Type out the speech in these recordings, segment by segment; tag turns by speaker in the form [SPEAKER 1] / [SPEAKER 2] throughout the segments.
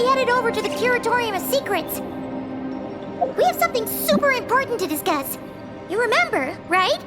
[SPEAKER 1] we headed over to the Curatorium of Secrets. We have something super important to discuss. You remember, right?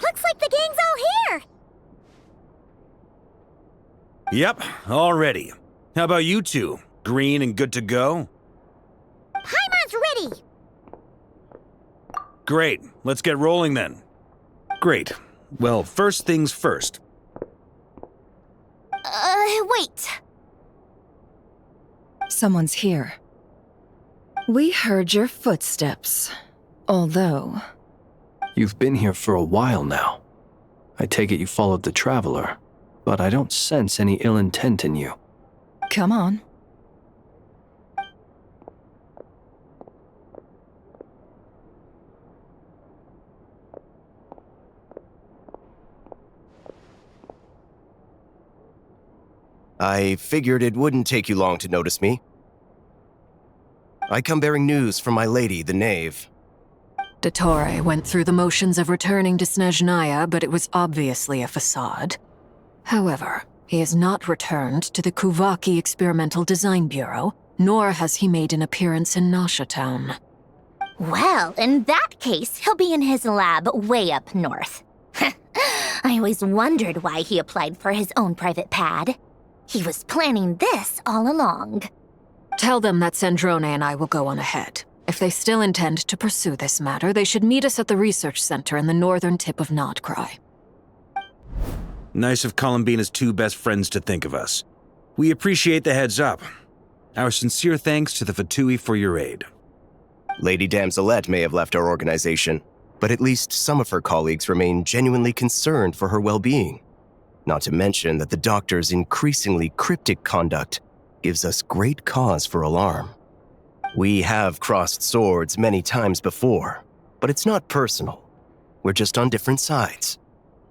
[SPEAKER 1] Looks like the gang's all here!
[SPEAKER 2] Yep, all ready. How about you two? Green and good to go?
[SPEAKER 1] Paimon's ready!
[SPEAKER 2] Great, let's get rolling then. Great. Well, first things first.
[SPEAKER 1] Wait.
[SPEAKER 3] Someone's here. We heard your footsteps. Although...
[SPEAKER 4] You've been here for a while now. I take it you followed the Traveler, but I don't sense any ill intent in you.
[SPEAKER 3] Come on.
[SPEAKER 5] I figured it wouldn't take you long to notice me. I come bearing news from my lady, the Knave.
[SPEAKER 6] Dottore went through the motions of returning to Snezhnaya, but it was obviously a facade. However, he has not returned to the Kuvaki Experimental Design Bureau, nor has he made an appearance in Nasha Town.
[SPEAKER 1] Well, in that case, he'll be in his lab way up north. I always wondered why he applied for his own private pad. He was planning this all along.
[SPEAKER 6] Tell them that Sandrone and I will go on ahead. If they still intend to pursue this matter, they should meet us at the research center in the northern tip of Nod-Krai.
[SPEAKER 2] Nice of Columbina's two best friends to think of us. We appreciate the heads up. Our sincere thanks to the Fatui for your aid.
[SPEAKER 5] Lady Damselette may have left our organization, but at least some of her colleagues remain genuinely concerned for her well-being. Not to mention that the Doctor's increasingly cryptic conduct gives us great cause for alarm. We have crossed swords many times before, but it's not personal. We're just on different sides.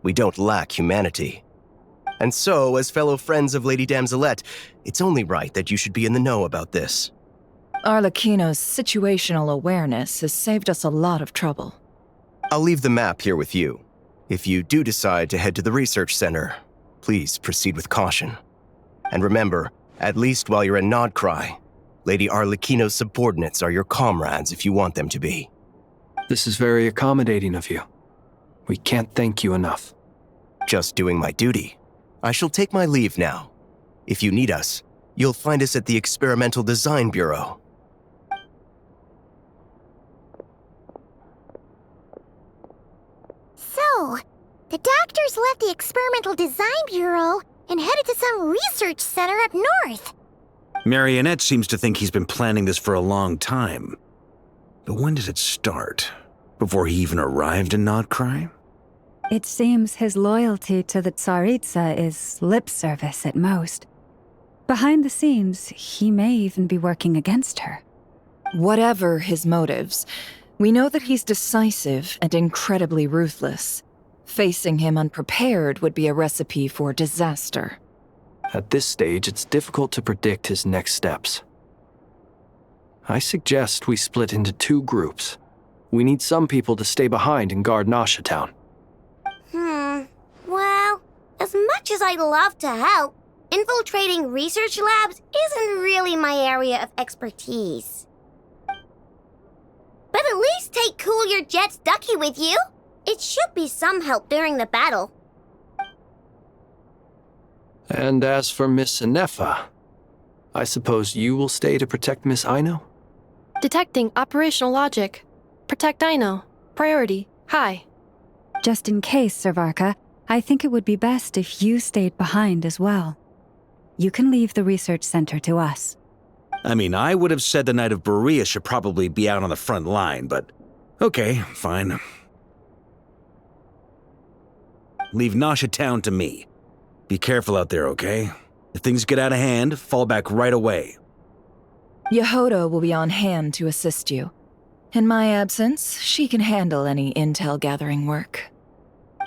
[SPEAKER 5] We don't lack humanity. And so, as fellow friends of Lady Damselette, it's only right that you should be in the know about this.
[SPEAKER 3] Arlecchino's situational awareness has saved us a lot of trouble.
[SPEAKER 5] I'll leave the map here with you. If you do decide to head to the research center, please proceed with caution. And remember, At least while you're in Nod-Krai, Lady Arlecchino's subordinates are your comrades if you want them to be.
[SPEAKER 4] This is very accommodating of you. We can't thank you enough.
[SPEAKER 5] Just doing my duty. I shall take my leave now. If you need us, you'll find us at the Experimental Design Bureau.
[SPEAKER 7] So, the doctors left the Experimental Design Bureau and headed to some research center up north.
[SPEAKER 2] Marionette seems to think he's been planning this for a long time. But when did it start? Before he even arrived in Nod-Krai?
[SPEAKER 8] It seems his loyalty to the Tsaritsa is lip service at most. Behind the scenes, he may even be working against her.
[SPEAKER 3] Whatever his motives, we know that he's decisive and incredibly ruthless. Facing him unprepared would be a recipe for disaster.
[SPEAKER 4] At this stage, it's difficult to predict his next steps. I suggest we split into 2 groups. We need some people to stay behind and guard Nasha Town.
[SPEAKER 7] Well, as much as I'd love to help, infiltrating research labs isn't really my area of expertise. But at least take Cool Your Jet's Ducky with you. It should be some help during the battle.
[SPEAKER 4] And as for Miss Inefa, I suppose you will stay to protect Miss Aino?
[SPEAKER 9] Detecting operational logic. Protect Aino. Priority. High.
[SPEAKER 8] Just in case, Servarka, I think it would be best if you stayed behind as well. You can leave the research center to us.
[SPEAKER 2] I mean, I would have said the Knight of Berea should probably be out on the front line, but okay, fine. Leave Nasha Town to me. Be careful out there, okay? If things get out of hand, fall back right away.
[SPEAKER 3] Yehoda will be on hand to assist you. In my absence, she can handle any intel gathering work.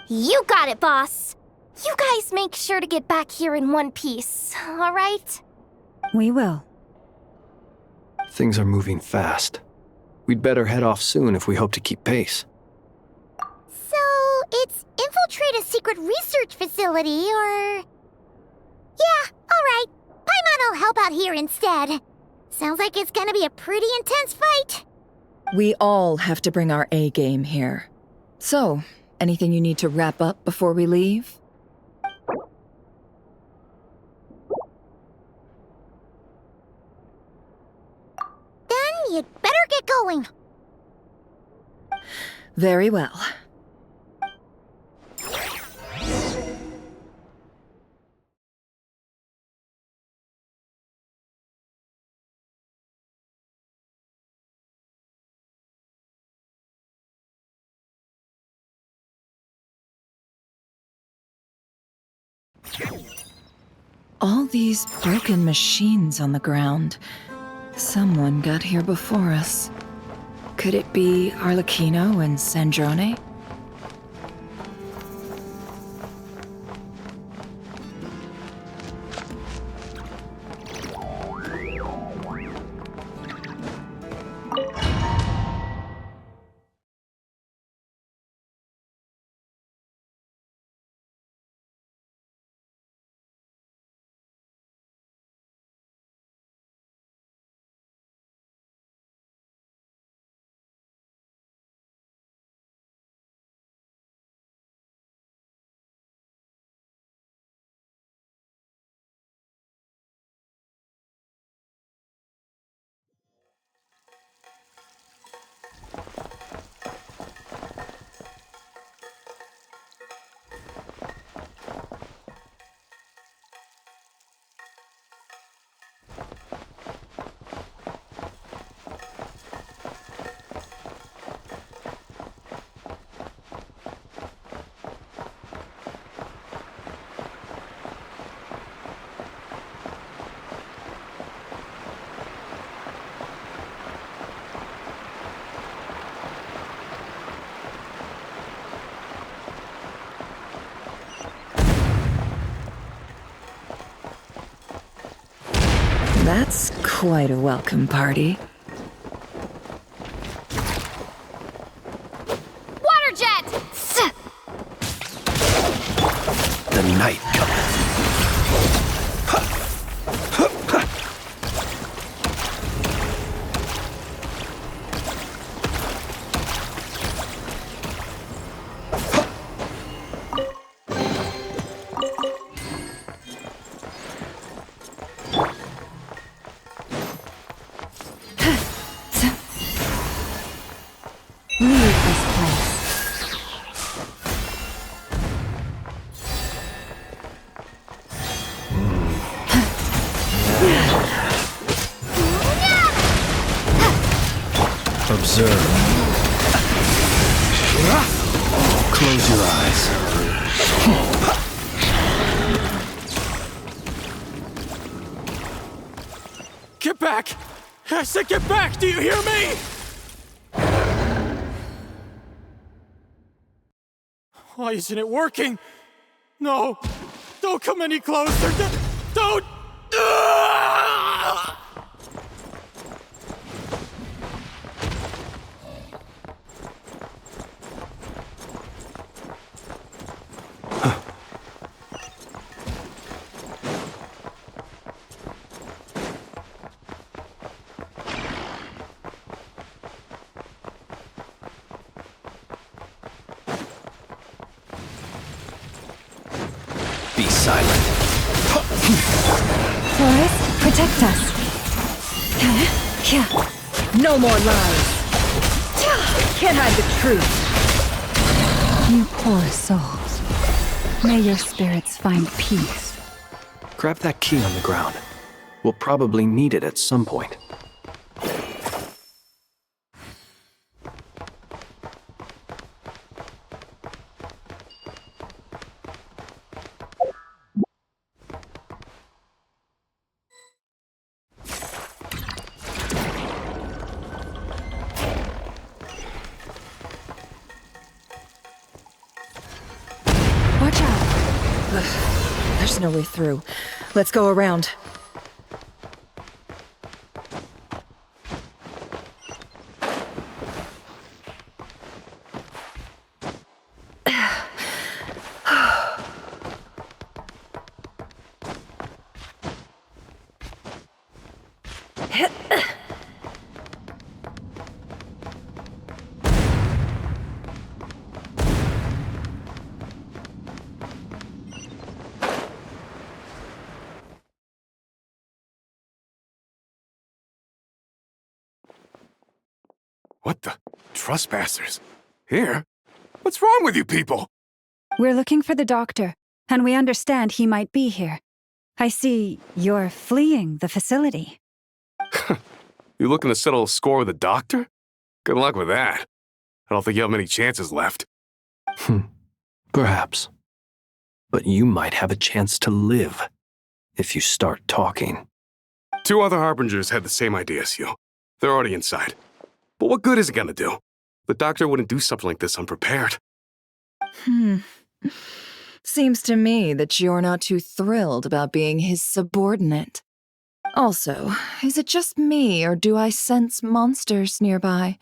[SPEAKER 1] You got it, boss. You guys make sure to get back here in one piece, all right?
[SPEAKER 8] We will.
[SPEAKER 4] Things are moving fast. We'd better head off soon if we hope to keep pace.
[SPEAKER 7] So, it's infiltrate a secret research facility, or... Yeah, alright. Paimon will help out here instead. Sounds like it's gonna be a pretty intense fight.
[SPEAKER 3] We all have to bring our A-game here. So, anything you need to wrap up before we leave?
[SPEAKER 7] Then you'd better get going.
[SPEAKER 3] Very well. All these broken machines on the ground. Someone got here before us. Could it be Arlecchino and Sandrone? That's quite a welcome party.
[SPEAKER 1] Water jet!
[SPEAKER 5] The night cometh.
[SPEAKER 4] observe. Close your eyes.
[SPEAKER 10] Get back! I said get back! Do you hear me? Why isn't it working? No! Don't come any closer! Don't!
[SPEAKER 4] Be silent.
[SPEAKER 8] Flores, protect us.
[SPEAKER 3] No more lies. Can't hide the truth.
[SPEAKER 8] You poor souls. May your spirits find peace.
[SPEAKER 4] Grab that key on the ground. We'll probably need it at some point.
[SPEAKER 3] Watch out. There's no way through. Let's go around.
[SPEAKER 10] What the? Trespassers? Here? What's wrong with you people?
[SPEAKER 8] We're looking for the doctor, and we understand he might be here. I see you're fleeing the facility.
[SPEAKER 10] You looking to settle a score with the doctor? Good luck with that. I don't think you have many chances left.
[SPEAKER 4] Perhaps. But you might have a chance to live if you start talking.
[SPEAKER 10] 2 other Harbingers had the same idea as you. They're already inside. But what good is it gonna do? The doctor wouldn't do something like this unprepared.
[SPEAKER 3] Seems to me that you're not too thrilled about being his subordinate. Also, is it just me, or do I sense monsters nearby?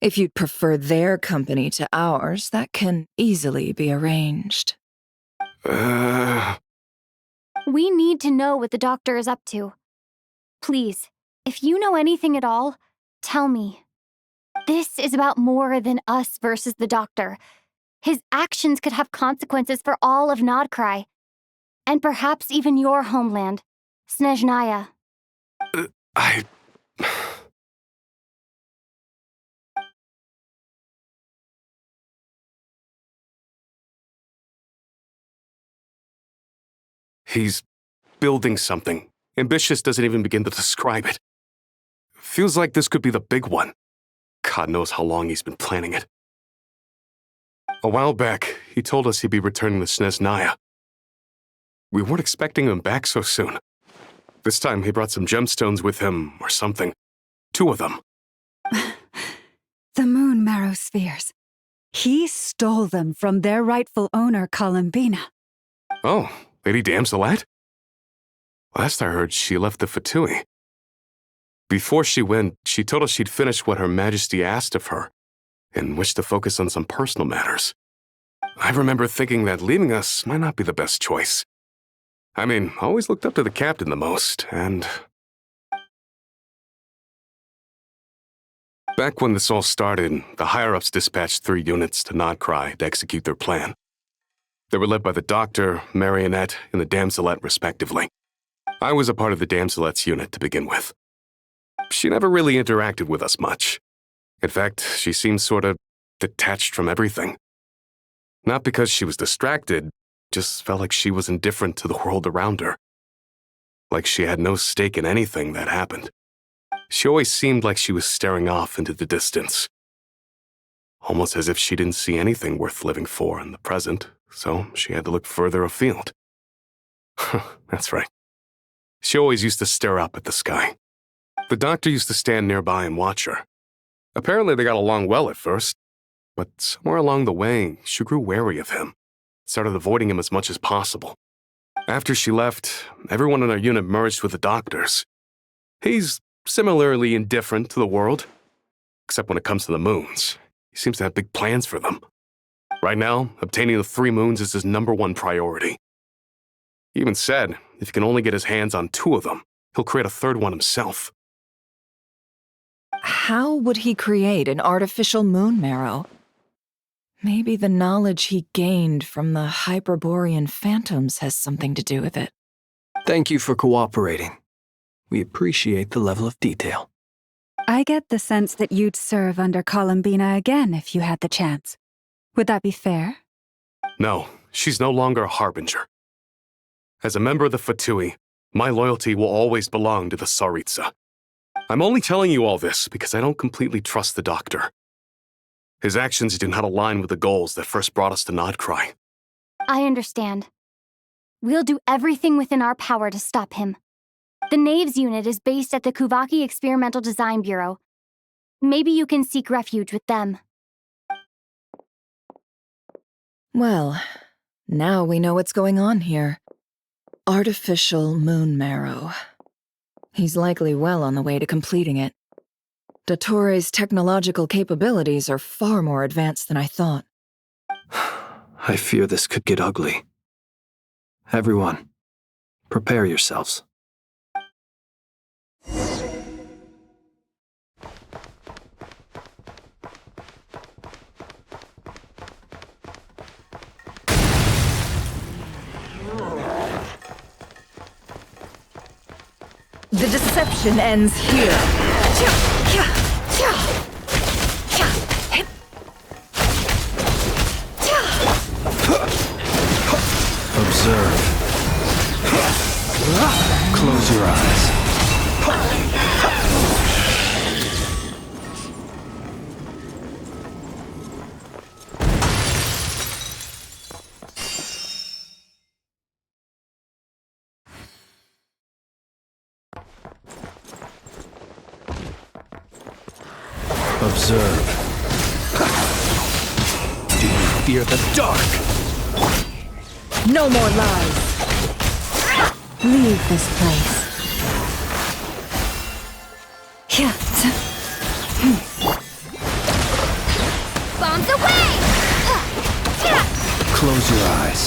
[SPEAKER 3] If you'd prefer their company to ours, that can easily be arranged.
[SPEAKER 11] We need to know what the doctor is up to. Please, if you know anything at all, tell me. This is about more than us versus the doctor. His actions could have consequences for all of Nod-Krai. And perhaps even your homeland, Snezhnaya.
[SPEAKER 10] He's building something. Ambitious doesn't even begin to describe it. Feels like this could be the big one. God knows how long he's been planning it. A while back, he told us he'd be returning to Snezhnaya. We weren't expecting him back so soon. This time he brought some gemstones with him, or something. 2 of them.
[SPEAKER 8] The moon marrow spheres. He stole them from their rightful owner, Columbina.
[SPEAKER 10] Oh, Lady Damselat? Last I heard, she left the Fatui. Before she went, she told us she'd finish what Her Majesty asked of her, and wished to focus on some personal matters. I remember thinking that leaving us might not be the best choice. I mean, I always looked up to the captain the most, and... Back when this all started, the higher-ups dispatched 3 units to Nod-Krai to execute their plan. They were led by the Doctor, Marionette, and the Damselet, respectively. I was a part of the Damselet's unit to begin with. She never really interacted with us much. In fact, she seemed sort of detached from everything. Not because she was distracted, just felt like she was indifferent to the world around her. Like she had no stake in anything that happened. She always seemed like she was staring off into the distance. Almost as if she didn't see anything worth living for in the present, so she had to look further afield. That's right. She always used to stare up at the sky. The doctor used to stand nearby and watch her. Apparently they got along well at first, but somewhere along the way, she grew wary of him, started avoiding him as much as possible. After she left, everyone in our unit merged with the doctors. He's similarly indifferent to the world, except when it comes to the moons. He seems to have big plans for them. Right now, obtaining the 3 moons is his #1 priority. He even said if he can only get his hands on 2 of them, he'll create a 3rd one himself.
[SPEAKER 3] How would he create an artificial moon marrow? Maybe the knowledge he gained from the Hyperborean phantoms has something to do with it.
[SPEAKER 4] Thank you for cooperating. We appreciate the level of detail.
[SPEAKER 8] I get the sense that you'd serve under Columbina again if you had the chance. Would that be fair?
[SPEAKER 10] No, she's no longer a Harbinger. As a member of the Fatui, my loyalty will always belong to the Tsaritsa. I'm only telling you all this because I don't completely trust the Doctor. His actions do not align with the goals that first brought us to Nod-Krai.
[SPEAKER 11] I understand. We'll do everything within our power to stop him. The Knaves unit is based at the Kuvaki Experimental Design Bureau. Maybe you can seek refuge with them.
[SPEAKER 3] Well, now we know what's going on here. Artificial moon marrow. He's likely well on the way to completing it. Dottore's technological capabilities are far more advanced than I thought.
[SPEAKER 4] I fear this could get ugly. Everyone, prepare yourselves.
[SPEAKER 3] The deception ends here.
[SPEAKER 4] Observe. Close your eyes. Observe. Do you fear the dark?
[SPEAKER 3] No more lies.
[SPEAKER 8] Leave this place.
[SPEAKER 7] Bombs away!
[SPEAKER 4] Close your eyes.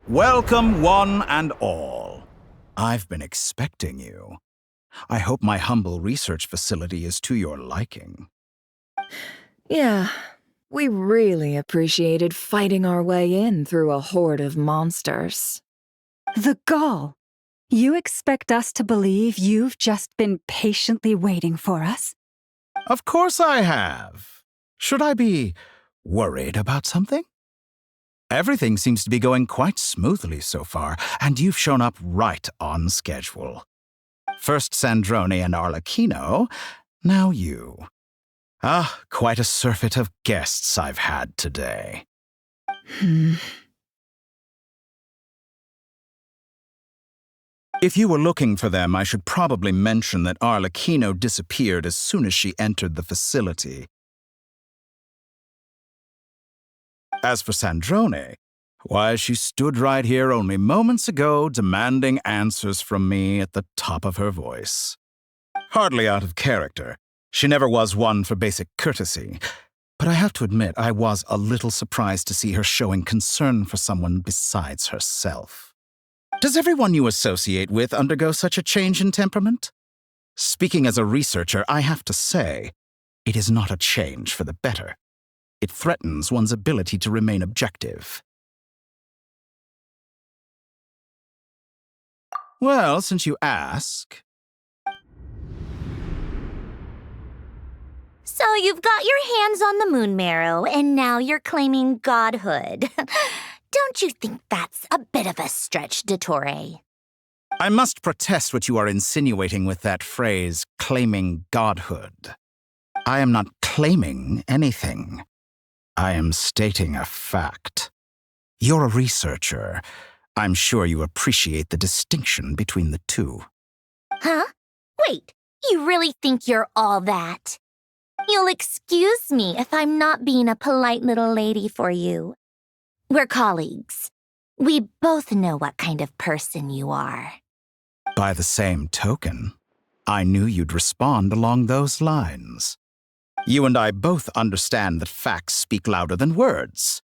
[SPEAKER 12] Welcome, one and all. I've been expecting you. I hope my humble research facility is to your liking.
[SPEAKER 3] Yeah, we really appreciated fighting our way in through a horde of monsters.
[SPEAKER 8] The gall! You expect us to believe you've just been patiently waiting for us?
[SPEAKER 12] Of course I have. Should I be worried about something? Everything seems to be going quite smoothly so far, and you've shown up right on schedule. First Sandrone and Arlecchino, now you. Ah, quite a surfeit of guests I've had today. If you were looking for them, I should probably mention that Arlecchino disappeared as soon as she entered the facility. As for Sandrone, why, she stood right here only moments ago demanding answers from me at the top of her voice. Hardly out of character. She never was one for basic courtesy. But I have to admit, I was a little surprised to see her showing concern for someone besides herself. Does everyone you associate with undergo such a change in temperament? Speaking as a researcher, I have to say, it is not a change for the better. It threatens one's ability to remain objective. Well, since you ask...
[SPEAKER 1] So you've got your hands on the moon marrow, and now you're claiming godhood. Don't you think that's a bit of a stretch, Dottore?
[SPEAKER 12] I must protest what you are insinuating with that phrase, claiming godhood. I am not claiming anything. I am stating a fact. You're a researcher. I'm sure you appreciate the distinction between the two.
[SPEAKER 1] Huh? Wait, you really think you're all that? You'll excuse me if I'm not being a polite little lady for you. We're colleagues. We both know what kind of person you are.
[SPEAKER 12] By the same token, I knew you'd respond along those lines. You and I both understand that facts speak louder than words.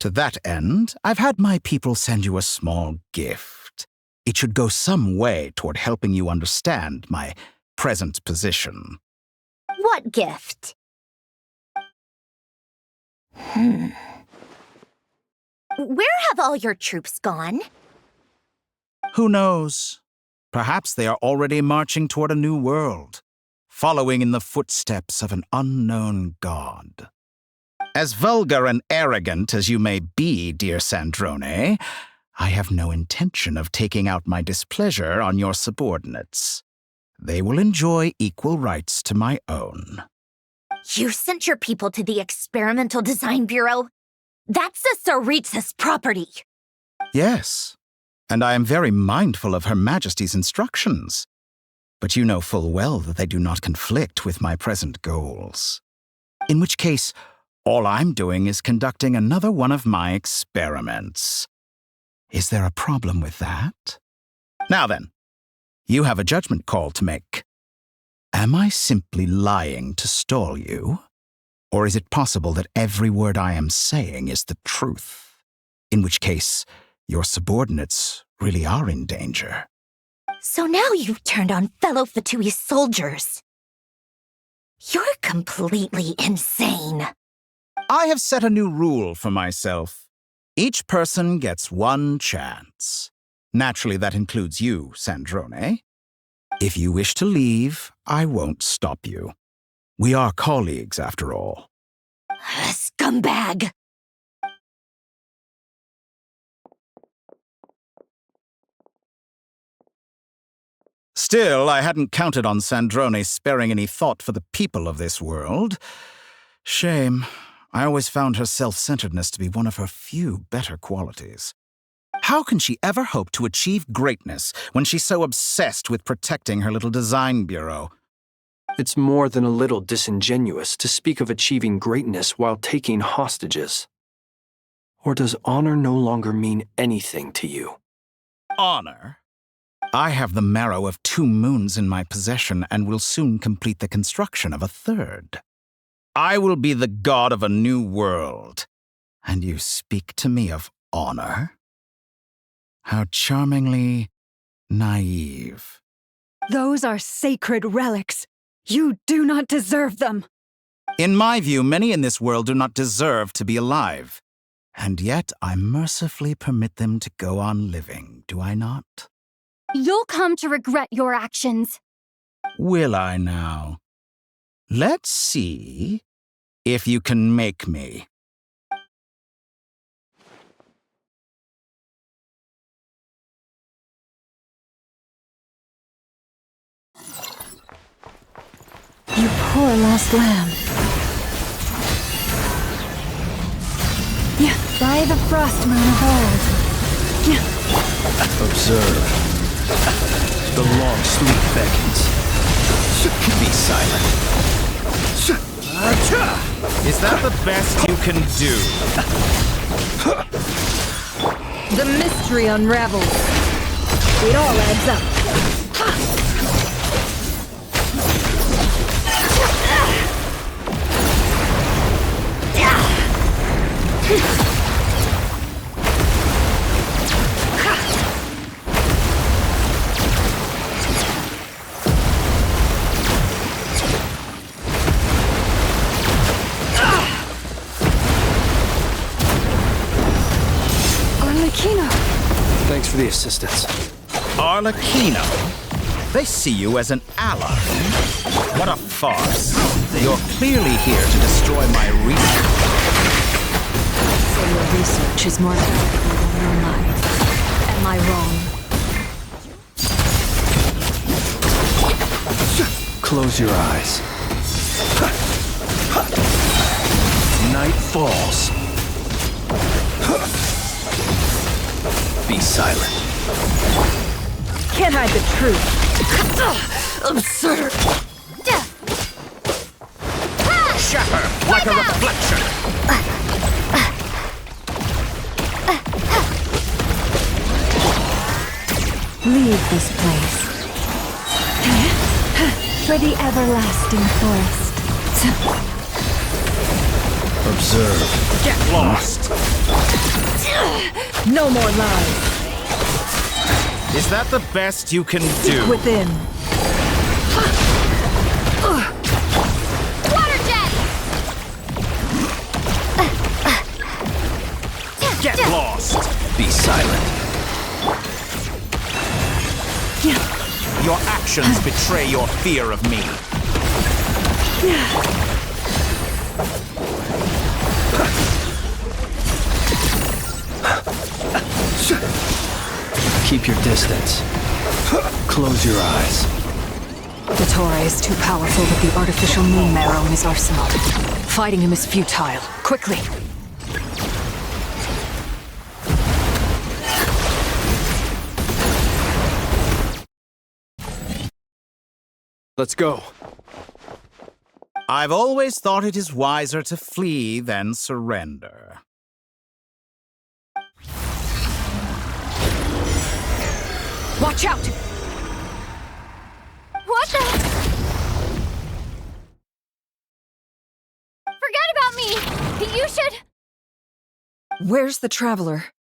[SPEAKER 12] To that end, I've had my people send you a small gift. It should go some way toward helping you understand my present position.
[SPEAKER 1] What gift? Where have all your troops gone?
[SPEAKER 12] Who knows? Perhaps they are already marching toward a new world, following in the footsteps of an unknown god. As vulgar and arrogant as you may be, dear Sandrone, I have no intention of taking out my displeasure on your subordinates. They will enjoy equal rights to my own.
[SPEAKER 1] You sent your people to the Experimental Design Bureau? That's the Tsaritsa's property.
[SPEAKER 12] Yes, and I am very mindful of Her Majesty's instructions. But you know full well that they do not conflict with my present goals. In which case, all I'm doing is conducting another one of my experiments. Is there a problem with that? Now then, you have a judgment call to make. Am I simply lying to stall you? Or is it possible that every word I am saying is the truth? In which case, your subordinates really are in danger.
[SPEAKER 1] So now you've turned on fellow Fatui soldiers. You're completely insane.
[SPEAKER 12] I have set a new rule for myself. Each person gets one chance. Naturally, that includes you, Sandrone. If you wish to leave, I won't stop you. We are colleagues, after all.
[SPEAKER 1] Scumbag!
[SPEAKER 12] Still, I hadn't counted on Sandrone sparing any thought for the people of this world. Shame. I always found her self-centeredness to be one of her few better qualities. How can she ever hope to achieve greatness when she's so obsessed with protecting her little design bureau?
[SPEAKER 4] It's more than a little disingenuous to speak of achieving greatness while taking hostages. Or does honor no longer mean anything to you?
[SPEAKER 12] Honor? I have the marrow of 2 moons in my possession and will soon complete the construction of a 3rd. I will be the god of a new world. And you speak to me of honor? How charmingly naive.
[SPEAKER 8] Those are sacred relics. You do not deserve them.
[SPEAKER 12] In my view, many in this world do not deserve to be alive. And yet I mercifully permit them to go on living, do I not?
[SPEAKER 11] You'll come to regret your actions.
[SPEAKER 12] Will I now? Let's see if you can make me.
[SPEAKER 8] You poor lost lamb. Yeah, by the frost moon of old. Yeah.
[SPEAKER 4] Observe.
[SPEAKER 12] The long sleep beckons. Be silent. Is that the best you can do?
[SPEAKER 3] The mystery unravels. It all adds up.
[SPEAKER 4] Thanks for the assistance.
[SPEAKER 12] Arlecchino? They see you as an ally. What a farce. You're clearly here to destroy my research.
[SPEAKER 6] So your research is more valuable than your life. Am I wrong?
[SPEAKER 4] Close your eyes. Night falls. Be silent.
[SPEAKER 3] Can't hide the truth. Absurd.
[SPEAKER 12] Shatter like a reflection.
[SPEAKER 8] Leave this place. For the everlasting forest.
[SPEAKER 12] Observe. Get lost.
[SPEAKER 3] No more lies.
[SPEAKER 12] Is that the best you can do?
[SPEAKER 3] Within.
[SPEAKER 7] Water jet!
[SPEAKER 12] Get lost.
[SPEAKER 4] Be silent.
[SPEAKER 12] Your actions betray your fear of me.
[SPEAKER 4] Keep your distance. Close your eyes.
[SPEAKER 6] Dottore is too powerful with the artificial moon marrow in his arsenal. Fighting him is futile. Quickly!
[SPEAKER 4] Let's go.
[SPEAKER 12] I've always thought it is wiser to flee than surrender.
[SPEAKER 6] Watch out!
[SPEAKER 7] What the? Forget about me! You should...
[SPEAKER 3] Where's the traveler?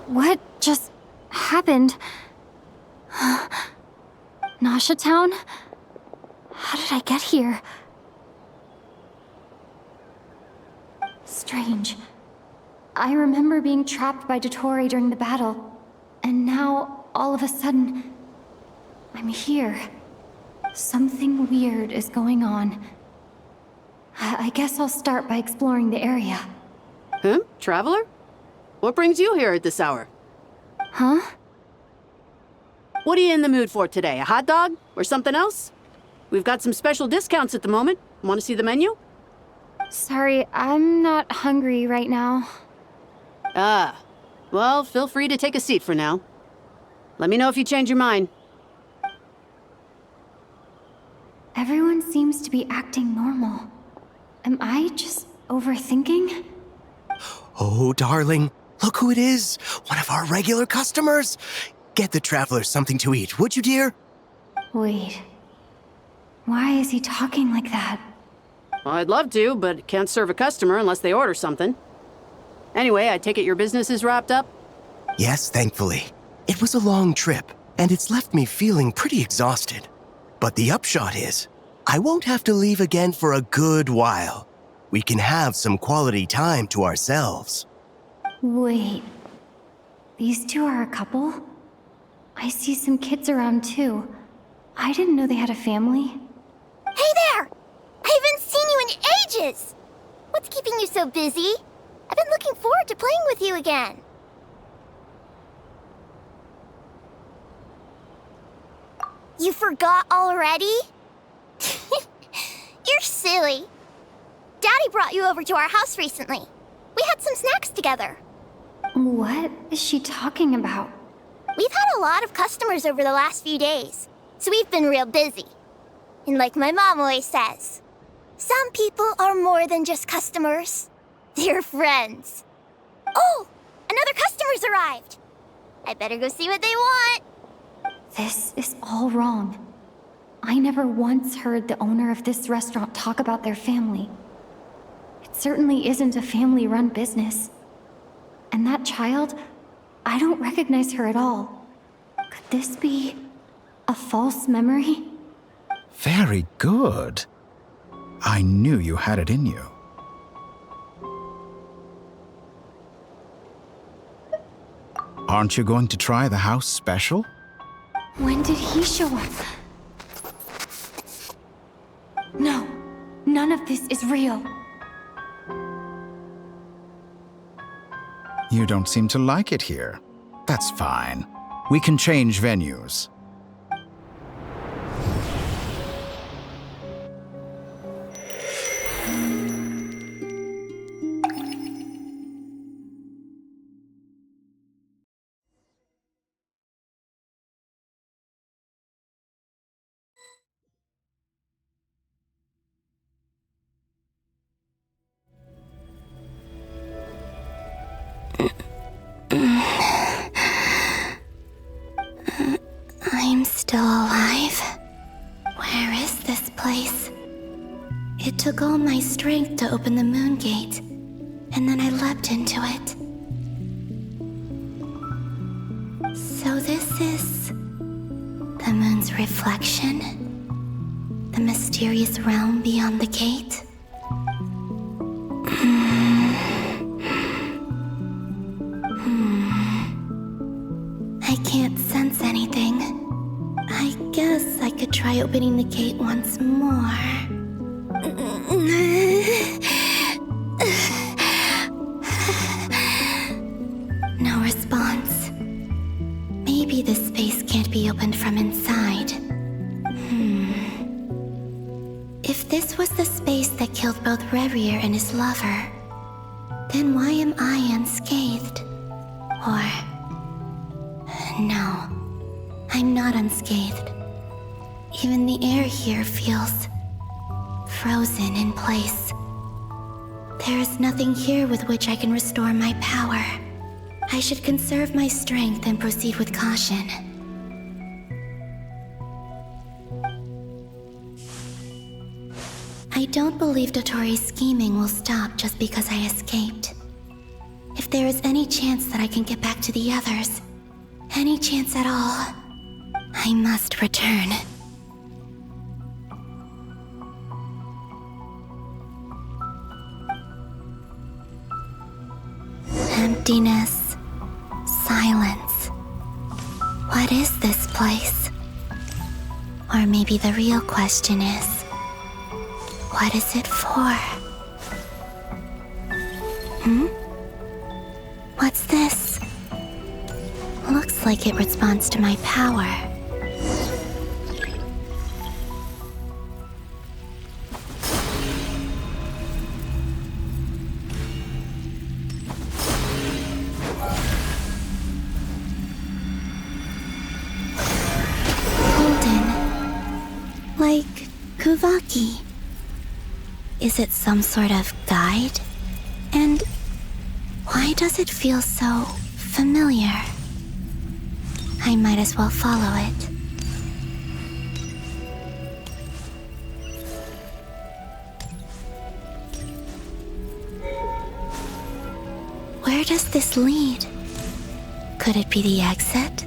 [SPEAKER 11] What just happened? Nasha Town? How did I get here? Strange. I remember being trapped by Dottore during the battle, and now, all of a sudden, I'm here. Something weird is going on. I guess I'll start by exploring the area.
[SPEAKER 13] Huh? Traveler? What brings you here at this hour?
[SPEAKER 11] Huh?
[SPEAKER 13] What are you in the mood for today? A hot dog? Or something else? We've got some special discounts at the moment. Want to see the menu?
[SPEAKER 11] Sorry, I'm not hungry right now.
[SPEAKER 13] Ah. Well, feel free to take a seat for now. Let me know if you change your mind.
[SPEAKER 11] Everyone seems to be acting normal. Am I just overthinking?
[SPEAKER 5] Oh, darling, look who it is. One of our regular customers. Get the traveler something to eat, would you, dear?
[SPEAKER 11] Wait. Why is he talking like that?
[SPEAKER 13] Well, I'd love to, but can't serve a customer unless they order something. Anyway, I take it your business is wrapped up?
[SPEAKER 5] Yes, thankfully. It was a long trip, and it's left me feeling pretty exhausted. But the upshot is, I won't have to leave again for a good while. We can have some quality time to ourselves.
[SPEAKER 11] Wait. These two are a couple? I see some kids around too. I didn't know they had a family.
[SPEAKER 7] Hey there! I haven't seen you in ages! What's keeping you so busy? I've been looking forward to playing with you again. You forgot already? You're silly. Daddy brought you over to our house recently. We had some snacks together.
[SPEAKER 11] What is she talking about?
[SPEAKER 7] We've had a lot of customers over the last few days, so we've been real busy. And like my mom always says, some people are more than just customers. They're friends. Oh, another customer's arrived. I better go see what they want.
[SPEAKER 11] This is all wrong. I never once heard the owner of this restaurant talk about their family. It certainly isn't a family-run business. And that child, I don't recognize her at all. Could this be a false memory?
[SPEAKER 12] Very good. I knew you had it in you. Aren't you going to try the house special?
[SPEAKER 11] When did he show up? No, none of this is real.
[SPEAKER 12] You don't seem to like it here. That's fine. We can change venues.
[SPEAKER 1] I'm still alive. Where is this place? It took all my strength to open the moon gate, and then I leapt into it. So this is the moon's reflection? The mysterious realm beyond the gate? I can't sense anything. I guess I could try opening the gate once more. No response. Maybe this space can't be opened from inside. If this was the space that killed both Revier and his lover, then why am I unscathed? Or... no, I'm not unscathed. Even the air here feels frozen in place. There is nothing here with which I can restore my power. I should conserve my strength and proceed with caution. I don't believe Dottore's scheming will stop just because I escaped. If there is any chance that I can get back to the others, any chance at all, I must return. Emptiness, silence. What is this place? Or maybe the real question is, what is it for? What's this? Looks like it responds to my power. Golden. Like Kuvaki. Is it some sort of guide? And why does it feel so familiar? I might as well follow it. Where does this lead? Could it be the exit?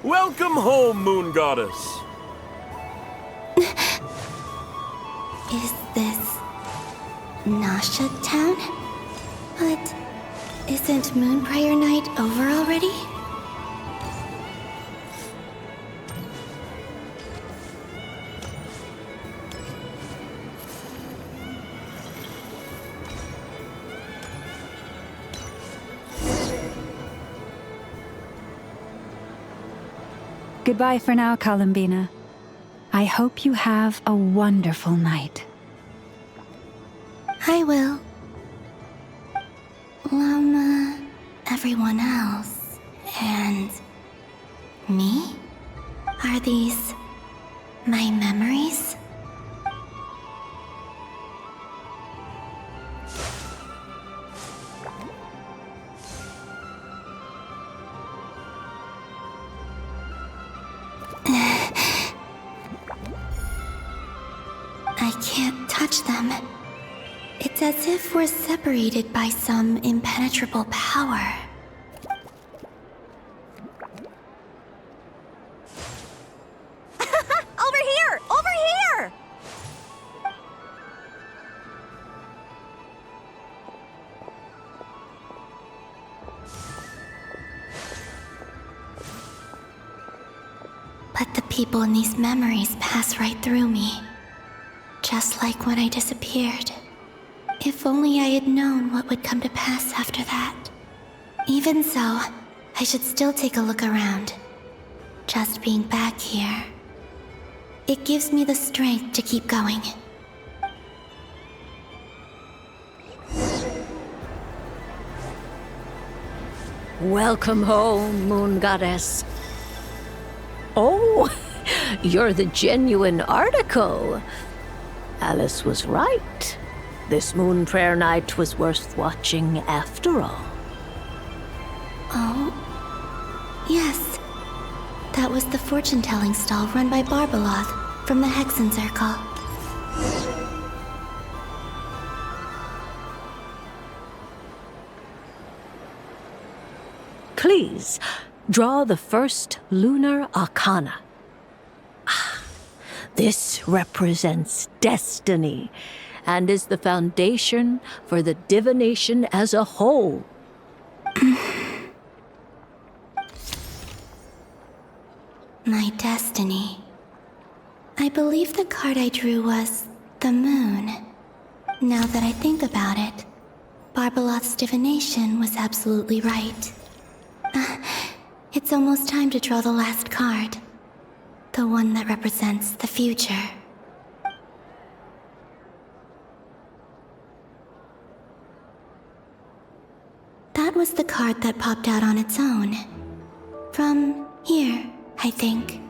[SPEAKER 14] Welcome home, Moon Goddess.
[SPEAKER 7] Is this Nasha Town? But isn't Moon Prayer Night over already?
[SPEAKER 8] Goodbye for now, Columbina. I hope you have a wonderful night.
[SPEAKER 7] I will. Everyone else. And me? Are these my memories? I can't touch them. It's as if we're separated by some impenetrable power.
[SPEAKER 1] Over here! Over here!
[SPEAKER 7] But the people in these memories pass right through me. Just like when I disappeared. If only I had known what would come to pass after that. Even so, I should still take a look around. Just being back here. It gives me the strength to keep going.
[SPEAKER 15] Welcome home, Moon Goddess. Oh, you're the genuine article. Alice was right. This Moon Prayer Night was worth watching after all.
[SPEAKER 7] Oh, yes. That was the fortune-telling stall run by Barbeloth from the Hexen Circle.
[SPEAKER 15] Please, draw the first lunar arcana. This represents destiny and is the foundation for the divination as a whole.
[SPEAKER 7] My destiny. I believe the card I drew was the moon. Now that I think about it, Barbeloth's divination was absolutely right. It's almost time to draw the last card. The one that represents the future. That was the card that popped out on its own. From here, I think.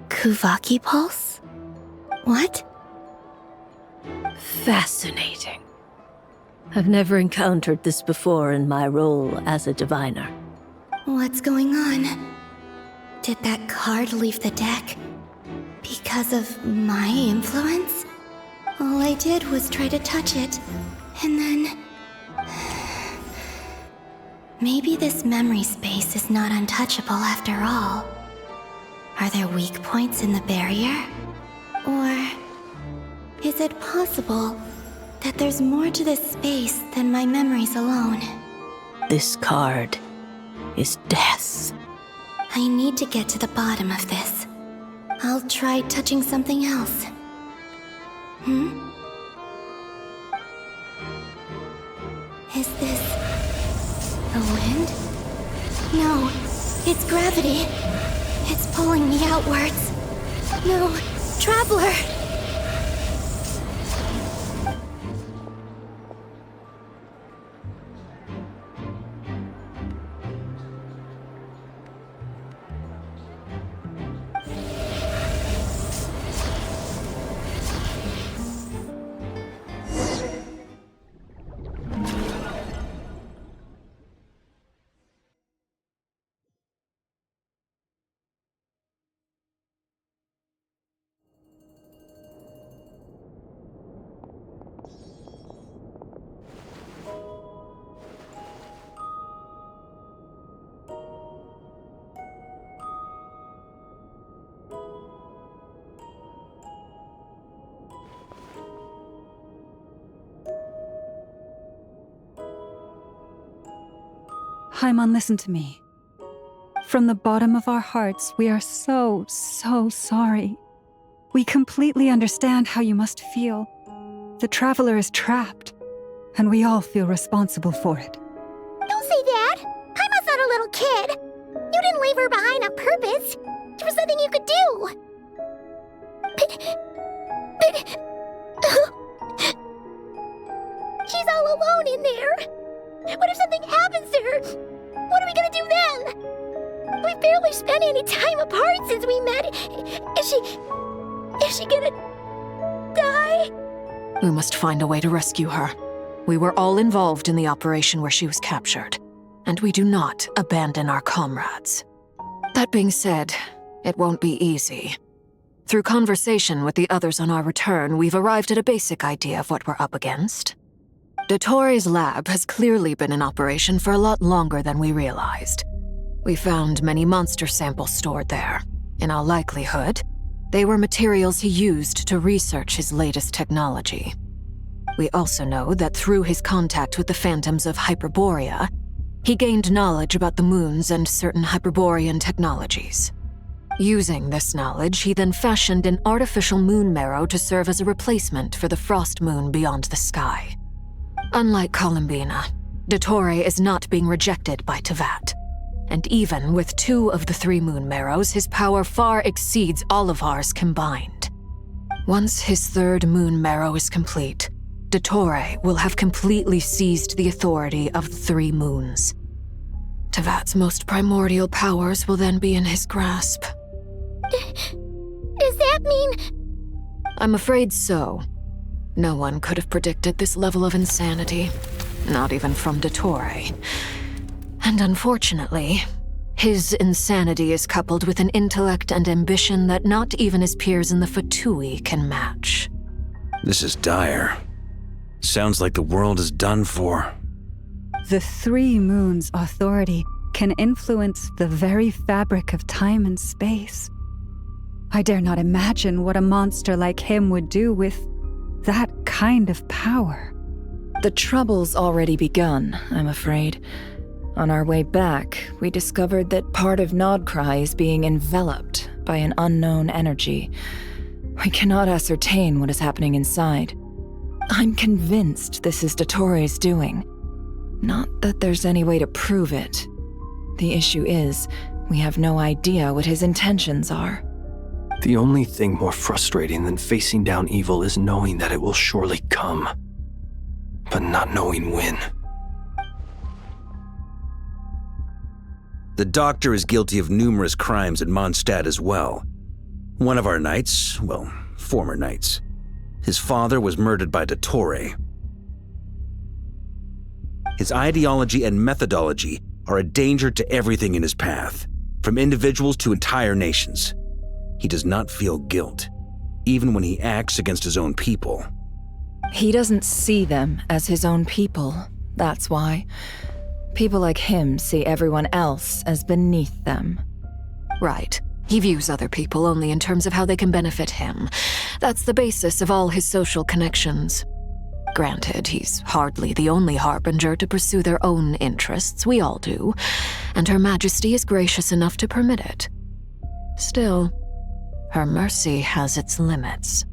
[SPEAKER 7] Kuvaki Pulse? What?
[SPEAKER 15] Fascinating. I've never encountered this before in my role as a diviner.
[SPEAKER 7] What's going on? Did that card leave the deck? Because of my influence? All I did was try to touch it, and then... Maybe this memory space is not untouchable after all. Are there weak points in the barrier? Or... is it possible that there's more to this space than my memories alone?
[SPEAKER 15] This card is death.
[SPEAKER 7] I need to get to the bottom of this. I'll try touching something else. Is this... the wind? No, it's gravity. It's pulling me outwards. No, Traveler!
[SPEAKER 8] Paimon, listen to me. From the bottom of our hearts, we are so sorry. We completely understand how you must feel. The Traveler is trapped, and we all feel responsible for it.
[SPEAKER 7] Don't say that! Paimon's not a little kid! You didn't leave her behind on purpose! There was nothing you could do! But... She's all alone in there! What if something happens to her? What are we gonna do then? We've barely spent any time apart since we met. Is she gonna die?
[SPEAKER 6] We must find a way to rescue her. We were all involved in the operation where she was captured, and we do not abandon our comrades. That being said, it won't be easy. Through conversation with the others on our return, we've arrived at a basic idea of what we're up against. Dottore's lab has clearly been in operation for a lot longer than we realized. We found many monster samples stored there. In all likelihood, they were materials he used to research his latest technology. We also know that through his contact with the phantoms of Hyperborea, he gained knowledge about the moons and certain Hyperborean technologies. Using this knowledge, he then fashioned an artificial moon marrow to serve as a replacement for the frost moon beyond the sky. Unlike Columbina, Dottore is not being rejected by Teyvat. And even with 2 of the 3 moon marrows, his power far exceeds all of ours combined. Once his 3rd moon marrow is complete, Dottore will have completely seized the authority of the 3 moons. Teyvat's most primordial powers will then be in his grasp.
[SPEAKER 7] Does that mean...
[SPEAKER 6] I'm afraid so. No one could have predicted this level of insanity, not even from Dottore. And unfortunately, his insanity is coupled with an intellect and ambition that not even his peers in the Fatui can match.
[SPEAKER 2] This is dire. Sounds like the world is done for.
[SPEAKER 8] The 3 moons' authority can influence the very fabric of time and space. I dare not imagine what a monster like him would do with that kind of power.
[SPEAKER 3] The trouble's already begun, I'm afraid. On our way back, we discovered that part of Nod-Krai is being enveloped by an unknown energy. We cannot ascertain what is happening inside. I'm convinced this is Dottore's doing. Not that there's any way to prove it. The issue is, we have no idea what his intentions are.
[SPEAKER 4] The only thing more frustrating than facing down evil is knowing that it will surely come, but not knowing when.
[SPEAKER 2] The Doctor is guilty of numerous crimes at Mondstadt as well. One of our knights, well, former knights, his father was murdered by Dottore. His ideology and methodology are a danger to everything in his path, from individuals to entire nations. He does not feel guilt, even when he acts against his own people.
[SPEAKER 3] He doesn't see them as his own people, that's why. People like him see everyone else as beneath them.
[SPEAKER 6] Right. He views other people only in terms of how they can benefit him. That's the basis of all his social connections. Granted, he's hardly the only Harbinger to pursue their own interests. We all do. And Her Majesty is gracious enough to permit it. Still, her mercy has its limits.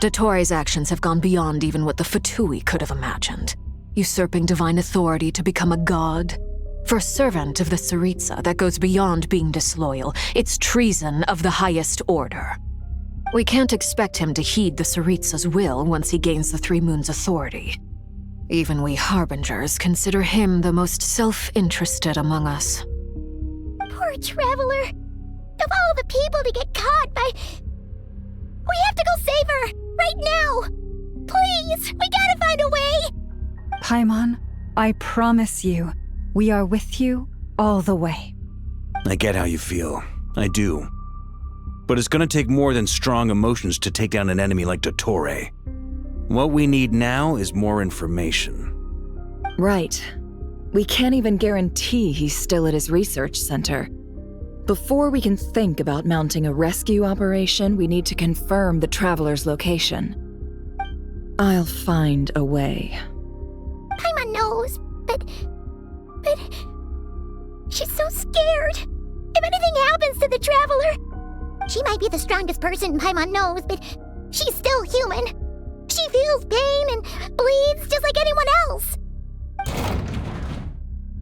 [SPEAKER 6] Dottore's actions have gone beyond even what the Fatui could have imagined. Usurping divine authority to become a god. For a servant of the Tsaritsa, that goes beyond being disloyal. It's treason of the highest order. We can't expect him to heed the Tsaritsa's will once he gains the 3 moons' authority. Even we Harbingers consider him the most self-interested among us.
[SPEAKER 7] Poor Traveler. Of all the people to get caught by... We have to go save her! Right now! Please! We gotta find a way!
[SPEAKER 8] Paimon, I promise you, we are with you all the way.
[SPEAKER 2] I get how you feel. I do. But it's gonna take more than strong emotions to take down an enemy like Dottore. What we need now is more information.
[SPEAKER 3] Right. We can't even guarantee he's still at his research center. Before we can think about mounting a rescue operation, we need to confirm the Traveler's location. I'll find a way.
[SPEAKER 7] Paimon knows, but She's so scared. If anything happens to the Traveler, she might be the strongest person Paimon knows, but she's still human. She feels pain and bleeds just like anyone else.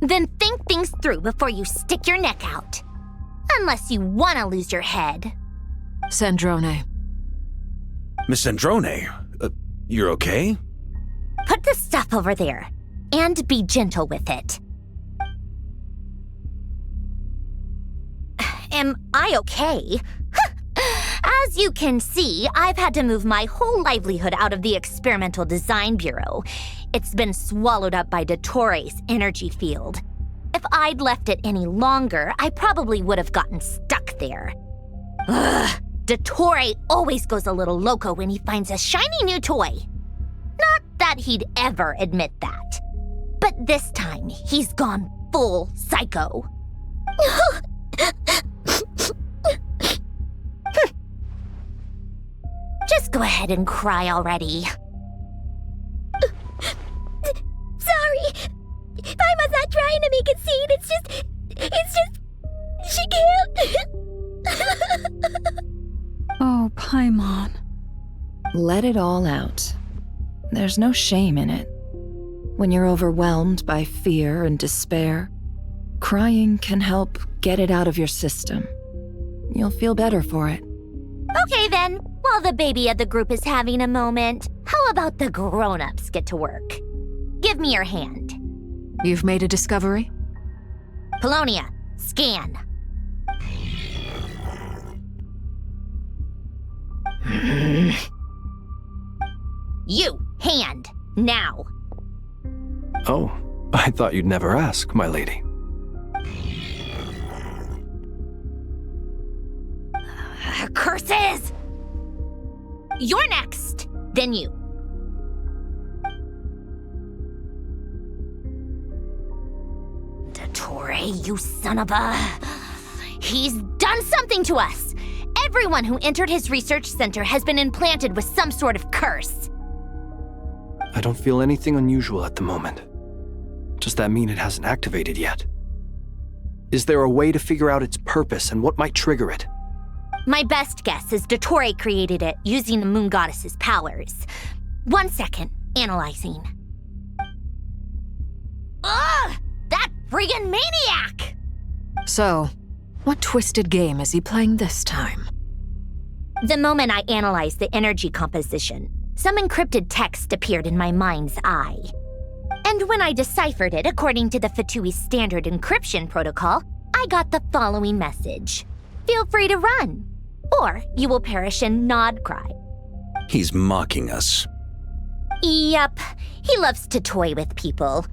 [SPEAKER 1] Then think things through before you stick your neck out. Unless you want to lose your head.
[SPEAKER 6] Sandrone.
[SPEAKER 2] Miss Sandrone, you're okay?
[SPEAKER 1] Put the stuff over there, and be gentle with it. Am I okay? As you can see, I've had to move my whole livelihood out of the Experimental Design Bureau. It's been swallowed up by Dottore's energy field. If I'd left it any longer, I probably would have gotten stuck there. Ugh, Dottore always goes a little loco when he finds a shiny new toy. Not that he'd ever admit that. But this time, he's gone full psycho. Just go ahead and cry already.
[SPEAKER 7] Sorry. Paimon's not trying to make it seem. It's just, she can't.
[SPEAKER 8] Oh, Paimon.
[SPEAKER 3] Let it all out. There's no shame in it. When you're overwhelmed by fear and despair, crying can help get it out of your system. You'll feel better for it.
[SPEAKER 1] Okay then, while the baby of the group is having a moment, how about the grown-ups get to work? Give me your hand.
[SPEAKER 6] You've made a discovery?
[SPEAKER 1] Polonia, scan. You, hand, now.
[SPEAKER 4] Oh, I thought you'd never ask, my lady.
[SPEAKER 1] Curses! You're next, then you. Dottore, you son of a... He's done something to us! Everyone who entered his research center has been implanted with some sort of curse.
[SPEAKER 4] I don't feel anything unusual at the moment. Does that mean it hasn't activated yet? Is there a way to figure out its purpose and what might trigger it?
[SPEAKER 1] My best guess is Dottore created it using the Moon Goddess's powers. 1 second, analyzing. Ugh! That friggin' maniac!
[SPEAKER 6] So, what twisted game is he playing this time?
[SPEAKER 1] The moment I analyzed the energy composition, some encrypted text appeared in my mind's eye. And when I deciphered it according to the Fatui standard encryption protocol, I got the following message. Feel free to run, or you will perish in Nod-Krai.
[SPEAKER 2] He's mocking us.
[SPEAKER 1] Yep, he loves to toy with people.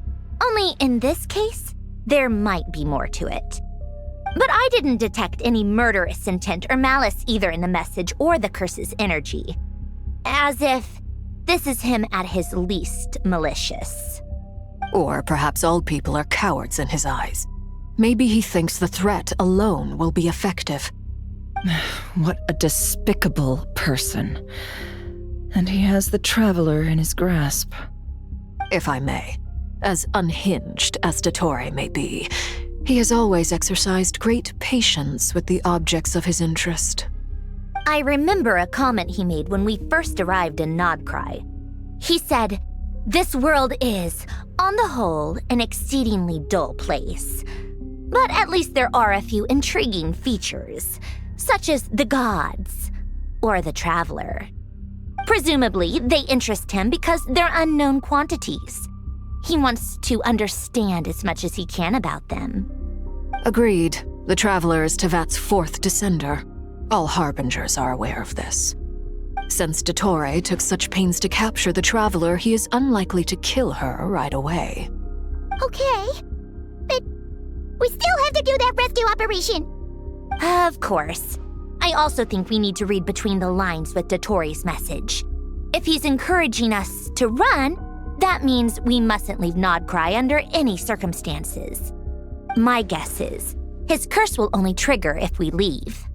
[SPEAKER 1] Only in this case, there might be more to it. But I didn't detect any murderous intent or malice either in the message or the curse's energy. As if this is him at his least malicious.
[SPEAKER 6] Or perhaps all people are cowards in his eyes. Maybe he thinks the threat alone will be effective.
[SPEAKER 3] What a despicable person. And he has the Traveler in his grasp.
[SPEAKER 6] If I may, as unhinged as Dottore may be, he has always exercised great patience with the objects of his interest.
[SPEAKER 1] I remember a comment he made when we first arrived in Nod-Krai. He said, "This world is, on the whole, an exceedingly dull place. But at least there are a few intriguing features, such as the gods, or the Traveler. Presumably, they interest him because they're unknown quantities. He wants to understand as much as he can about them."
[SPEAKER 6] Agreed. The Traveler is Tevat's fourth descender. All Harbingers are aware of this. Since Dottore took such pains to capture the Traveler, he is unlikely to kill her right away.
[SPEAKER 7] Okay, but we still have to do that rescue operation.
[SPEAKER 1] Of course. I also think we need to read between the lines with Dottore's message. If he's encouraging us to run, that means we mustn't leave Nod-Krai under any circumstances. My guess is, his curse will only trigger if we leave.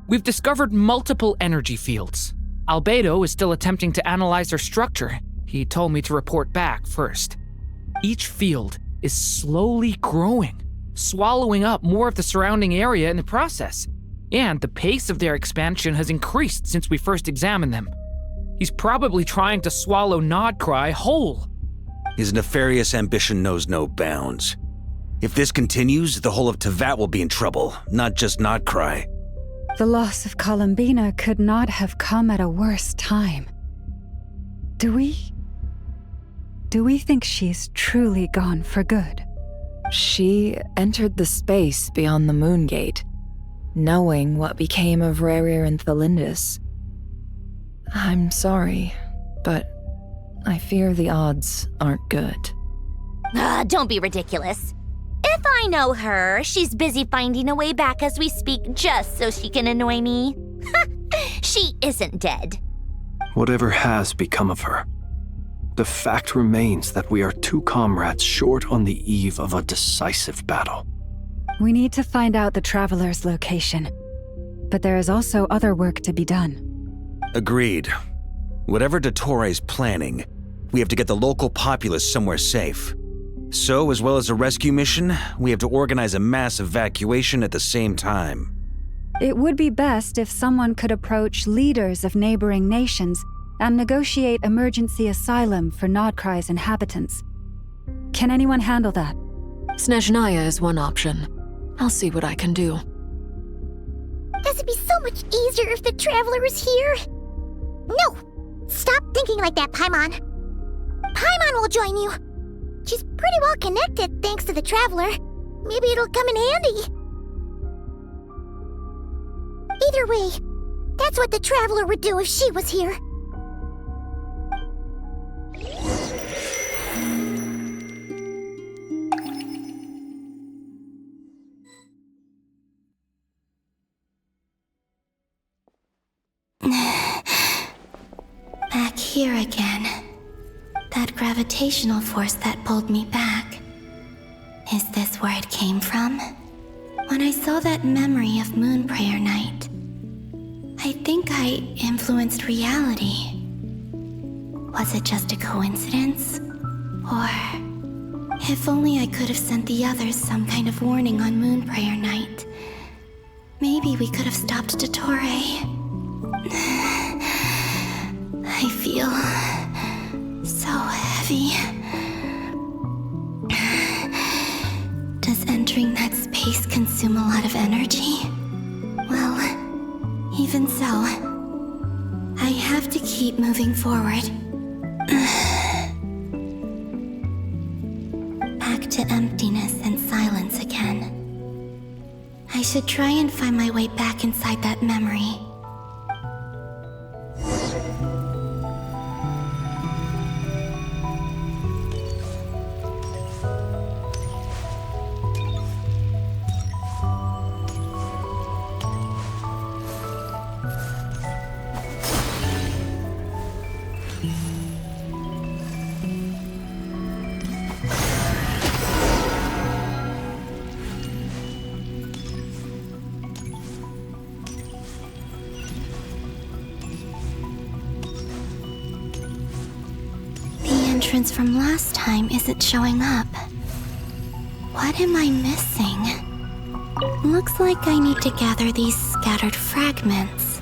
[SPEAKER 16] We've discovered multiple energy fields. Albedo is still attempting to analyze their structure, He told me to report back first. Each field is slowly growing, swallowing up more of the surrounding area in the process. And the pace of their expansion has increased since we first examined them. He's probably trying to swallow Nod-Krai whole.
[SPEAKER 2] His nefarious ambition knows no bounds. If this continues, the whole of Teyvat will be in trouble, not just Nod-Krai.
[SPEAKER 8] The loss of Columbina could not have come at a worse time. Do we think she's truly gone for good?
[SPEAKER 3] She entered the space beyond the Moon Gate, knowing what became of Rerir and Thelindis. I'm sorry, but I fear the odds aren't good.
[SPEAKER 1] Don't be ridiculous. If I know her, she's busy finding a way back as we speak just so she can annoy me. She isn't dead.
[SPEAKER 4] Whatever has become of her, the fact remains that we are two comrades short on the eve of a decisive battle.
[SPEAKER 8] We need to find out the Traveler's location, but there is also other work to be done.
[SPEAKER 2] Agreed. Whatever Dottore is planning, we have to get the local populace somewhere safe. So, as well as a rescue mission, we have to organize a mass evacuation at the same time.
[SPEAKER 8] It would be best if someone could approach leaders of neighboring nations and negotiate emergency asylum for Nod-Krai's inhabitants. Can anyone handle that?
[SPEAKER 6] Snezhnaya is one option. I'll see what I can do.
[SPEAKER 7] This would be so much easier if the Traveler was here. No! Stop thinking like that, Paimon. Paimon will join you. She's pretty well connected thanks to the Traveler. Maybe it'll come in handy. Either way, that's what the Traveler would do if she was here.
[SPEAKER 17] Back here again. That gravitational force that pulled me back. Is this where it came from? When I saw that memory of Moonprayer Night, I think I influenced reality. Was it just a coincidence? Or if only I could have sent the others some kind of warning on Moonprayer Night. Maybe we could have stopped Dottore. I feel so heavy. Does entering that space consume a lot of energy? Well, even so, I have to keep moving forward. Back to emptiness and silence again. I should try and find my way back inside that memory. Entrance from last time isn't showing up. What am I missing? Looks like I need to gather these scattered fragments.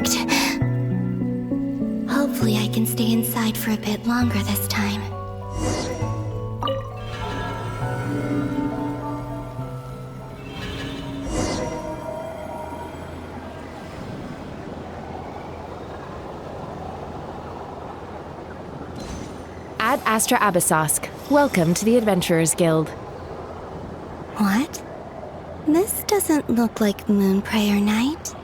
[SPEAKER 17] worked. Hopefully I can stay inside for a bit longer this time.
[SPEAKER 18] Ad Astra Abyssosk. Welcome to the Adventurers Guild.
[SPEAKER 17] What? This doesn't look like Moon Prayer Night.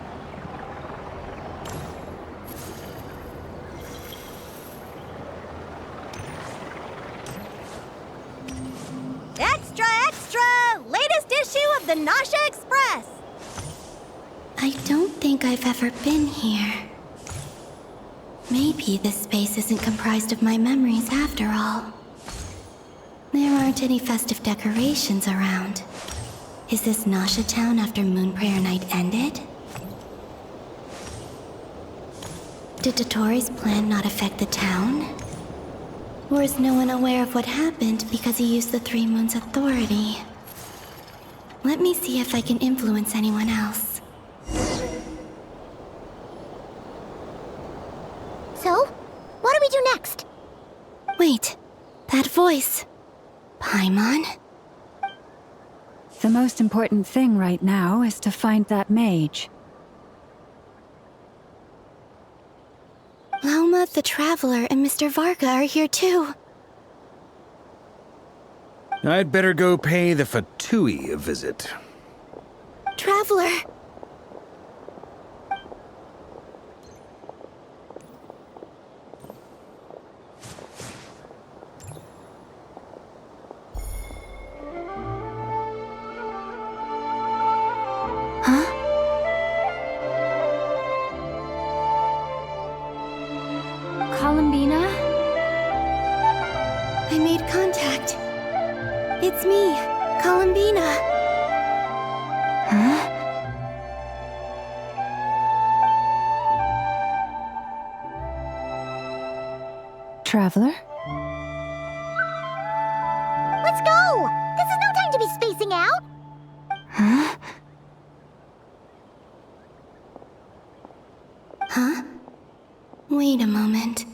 [SPEAKER 19] Extra, extra! Latest issue of the Nasha Express!
[SPEAKER 17] I don't think I've ever been here. Maybe this space isn't comprised of my memories after all. There aren't any festive decorations around. Is this Nasha Town after Moon Prayer Night ended? Did Dottore's plan not affect the town? Or is no one aware of what happened because he used the Three Moons' authority? Let me see if I can influence anyone else.
[SPEAKER 7] So, what do we do next?
[SPEAKER 17] Wait, that voice. Paimon?
[SPEAKER 8] The most important thing right now is to find that mage.
[SPEAKER 17] Lauma, the Traveler, and Mr. Varga are here too.
[SPEAKER 2] I'd better go pay the Fatui a visit.
[SPEAKER 17] Traveler!
[SPEAKER 11] Columbina?
[SPEAKER 17] I made contact. It's me, Columbina.
[SPEAKER 8] Huh? Traveler?
[SPEAKER 7] Let's go! This is no time to be spacing out!
[SPEAKER 8] Huh?
[SPEAKER 17] Huh? Wait a moment.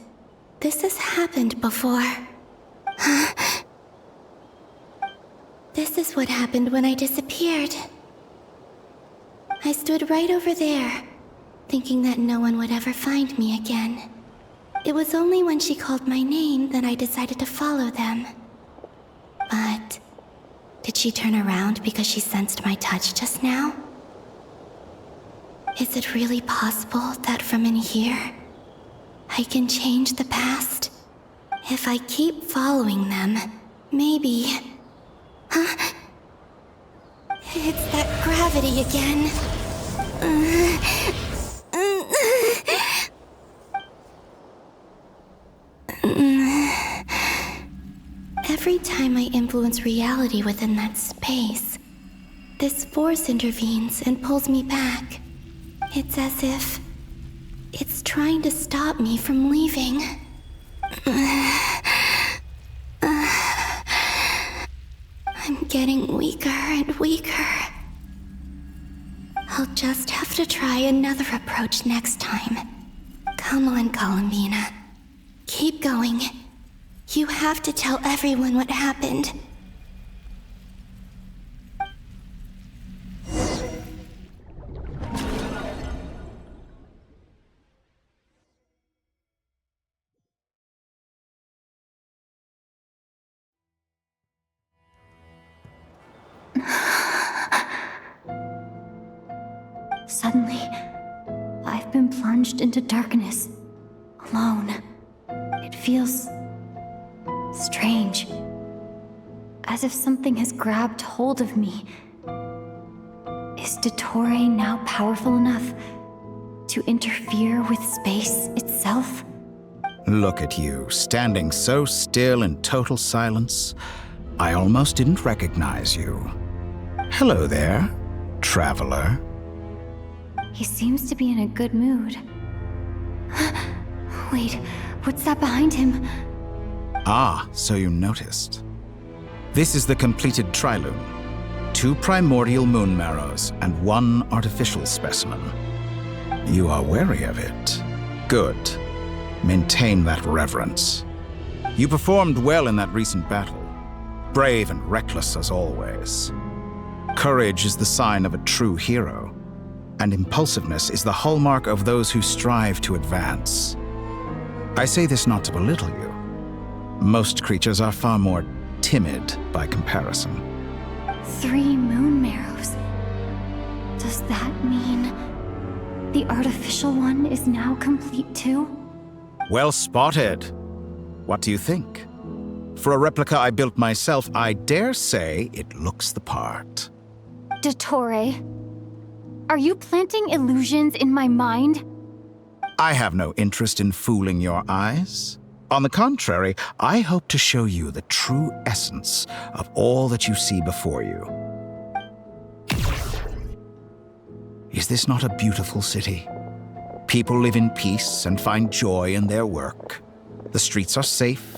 [SPEAKER 17] This has happened before. This is what happened when I disappeared. I stood right over there, thinking that no one would ever find me again. It was only when she called my name that I decided to follow them. But did she turn around because she sensed my touch just now? Is it really possible that from in here, I can change the past? If I keep following them, maybe... Huh? It's that gravity again. Every time I influence reality within that space, this force intervenes and pulls me back. It's as if it's trying to stop me from leaving. I'm getting weaker and weaker. I'll just have to try another approach next time. Come on, Columbina. Keep going. You have to tell everyone what happened.
[SPEAKER 11] Suddenly, I've been plunged into darkness, alone. It feels strange, as if something has grabbed hold of me. Is Dottore now powerful enough to interfere with space itself?
[SPEAKER 12] Look at you, standing so still in total silence. I almost didn't recognize you. Hello there, traveler.
[SPEAKER 11] He seems to be in a good mood. Wait, what's that behind him?
[SPEAKER 12] Ah, so you noticed. This is the completed trilune. 2 primordial moon marrows and 1 artificial specimen. You are wary of it. Good. Maintain that reverence. You performed well in that recent battle. Brave and reckless as always. Courage is the sign of a true hero, and impulsiveness is the hallmark of those who strive to advance. I say this not to belittle you. Most creatures are far more timid by comparison.
[SPEAKER 11] 3 moon marrows. Does that mean the artificial one is now complete too?
[SPEAKER 12] Well spotted. What do you think? For a replica I built myself, I dare say it looks the part.
[SPEAKER 11] Dottore, are you planting illusions in my mind?
[SPEAKER 12] I have no interest in fooling your eyes. On the contrary, I hope to show you the true essence of all that you see before you. Is this not a beautiful city? People live in peace and find joy in their work. The streets are safe.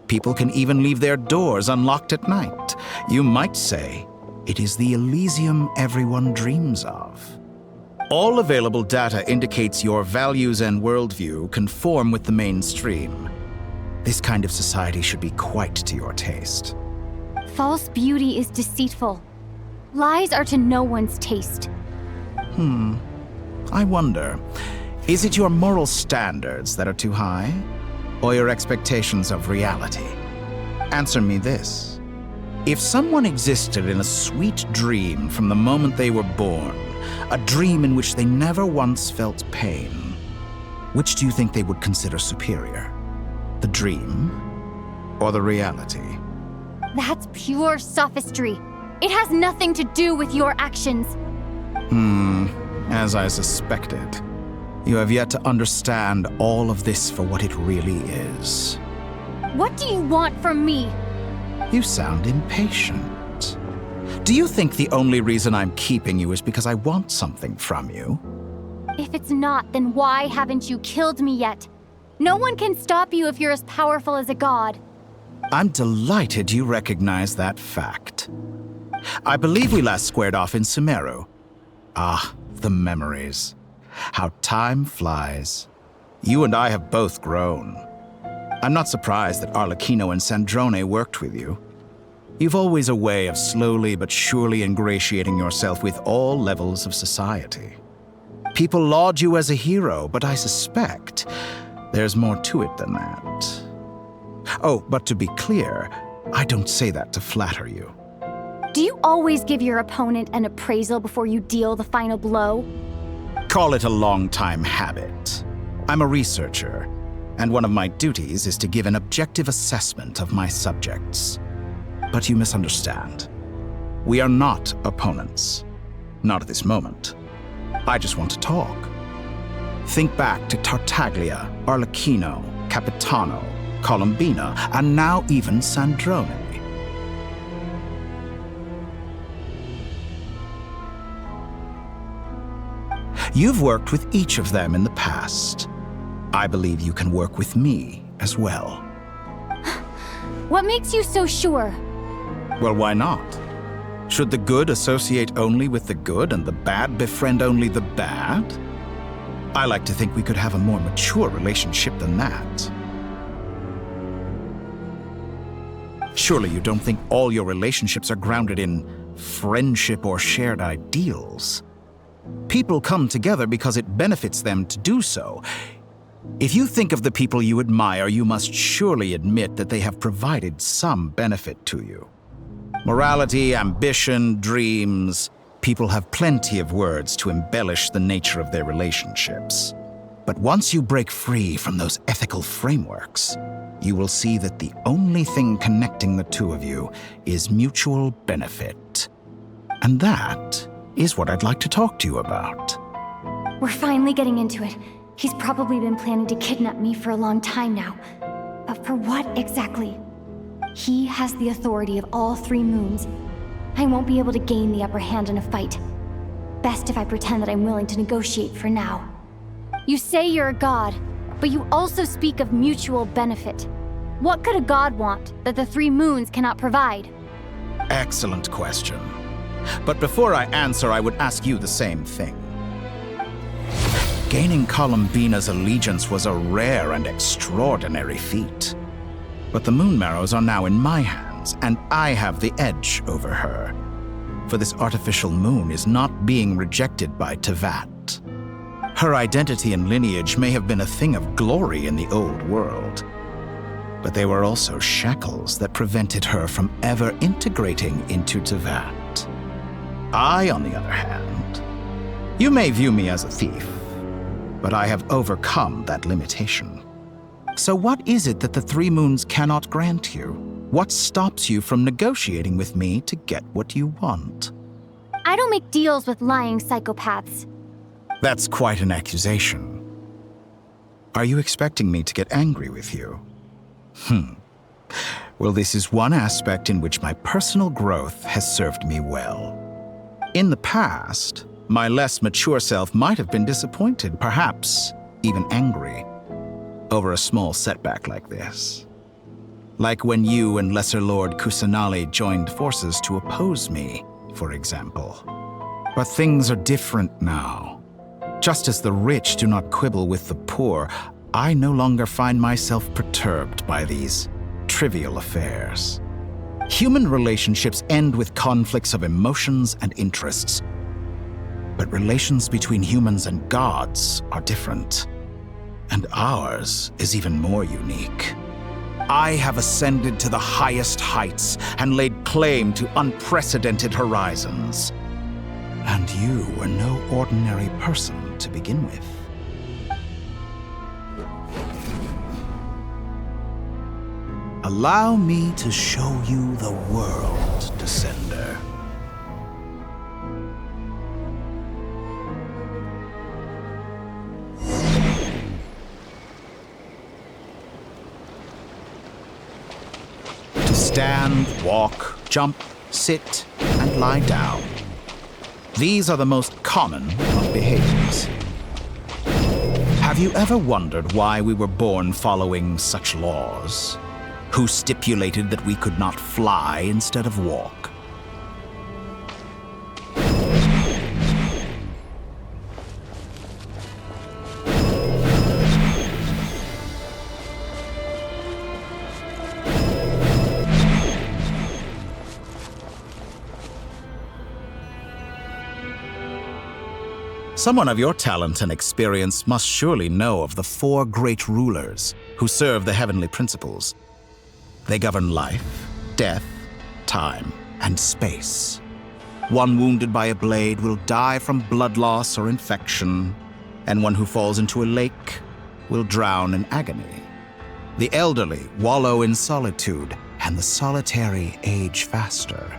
[SPEAKER 12] People can even leave their doors unlocked at night. You might say it is the Elysium everyone dreams of. All available data indicates your values and worldview conform with the mainstream. This kind of society should be quite to your taste.
[SPEAKER 11] False beauty is deceitful. Lies are to no one's taste.
[SPEAKER 12] I wonder, is it your moral standards that are too high, or your expectations of reality? Answer me this. If someone existed in a sweet dream from the moment they were born, a dream in which they never once felt pain, which do you think they would consider superior? The dream or the reality?
[SPEAKER 11] That's pure sophistry. It has nothing to do with your actions.
[SPEAKER 12] As I suspected. You have yet to understand all of this for what it really is.
[SPEAKER 11] What do you want from me?
[SPEAKER 12] You sound impatient. Do you think the only reason I'm keeping you is because I want something from you?
[SPEAKER 11] If it's not, then why haven't you killed me yet? No one can stop you if you're as powerful as a god.
[SPEAKER 12] I'm delighted you recognize that fact. I believe we last squared off in Sumeru. Ah, the memories. How time flies. You and I have both grown. I'm not surprised that Arlecchino and Sandrone worked with you. You've always a way of slowly but surely ingratiating yourself with all levels of society. People laud you as a hero, but I suspect there's more to it than that. Oh, but to be clear, I don't say that to flatter you.
[SPEAKER 11] Do you always give your opponent an appraisal before you deal the final blow?
[SPEAKER 12] Call it a long-time habit. I'm a researcher, and one of my duties is to give an objective assessment of my subjects. But you misunderstand. We are not opponents. Not at this moment. I just want to talk. Think back to Tartaglia, Arlecchino, Capitano, Columbina, and now even Sandrone. You've worked with each of them in the past. I believe you can work with me as well.
[SPEAKER 11] What makes you so sure?
[SPEAKER 12] Well, why not? Should the good associate only with the good and the bad befriend only the bad? I like to think we could have a more mature relationship than that. Surely you don't think all your relationships are grounded in friendship or shared ideals. People come together because it benefits them to do so. If you think of the people you admire, you must surely admit that they have provided some benefit to you. Morality, ambition, dreams. People have plenty of words to embellish the nature of their relationships. But once you break free from those ethical frameworks, you will see that the only thing connecting the two of you is mutual benefit. And that is what I'd like to talk to you about.
[SPEAKER 11] We're finally getting into it. He's probably been planning to kidnap me for a long time now. But for what exactly? He has the authority of all 3 moons. I won't be able to gain the upper hand in a fight. Best if I pretend that I'm willing to negotiate for now. You say you're a god, but you also speak of mutual benefit. What could a god want that the 3 moons cannot provide?
[SPEAKER 12] Excellent question. But before I answer, I would ask you the same thing. Gaining Columbina's allegiance was a rare and extraordinary feat. But the Moon Marrows are now in my hands, and I have the edge over her. For this artificial moon is not being rejected by Teyvat. Her identity and lineage may have been a thing of glory in the old world, but they were also shackles that prevented her from ever integrating into Teyvat. I, on the other hand, you may view me as a thief, but I have overcome that limitation. So what is it that the Three Moons cannot grant you? What stops you from negotiating with me to get what you want?
[SPEAKER 11] I don't make deals with lying psychopaths.
[SPEAKER 12] That's quite an accusation. Are you expecting me to get angry with you? Well, this is one aspect in which my personal growth has served me well. In the past, my less mature self might have been disappointed, perhaps even angry, over a small setback like this. Like when you and Lesser Lord Kusanali joined forces to oppose me, for example. But things are different now. Just as the rich do not quibble with the poor, I no longer find myself perturbed by these trivial affairs. Human relationships end with conflicts of emotions and interests. But relations between humans and gods are different. And ours is even more unique. I have ascended to the highest heights and laid claim to unprecedented horizons. And you were no ordinary person to begin with. Allow me to show you the world, Descender. To stand, walk, jump, sit, and lie down. These are the most common of behaviors. Have you ever wondered why we were born following such laws? Who stipulated that we could not fly instead of walk? Someone of your talent and experience must surely know of the four great rulers who serve the heavenly principles. They govern life, death, time, and space. One wounded by a blade will die from blood loss or infection, and one who falls into a lake will drown in agony. The elderly wallow in solitude, and the solitary age faster.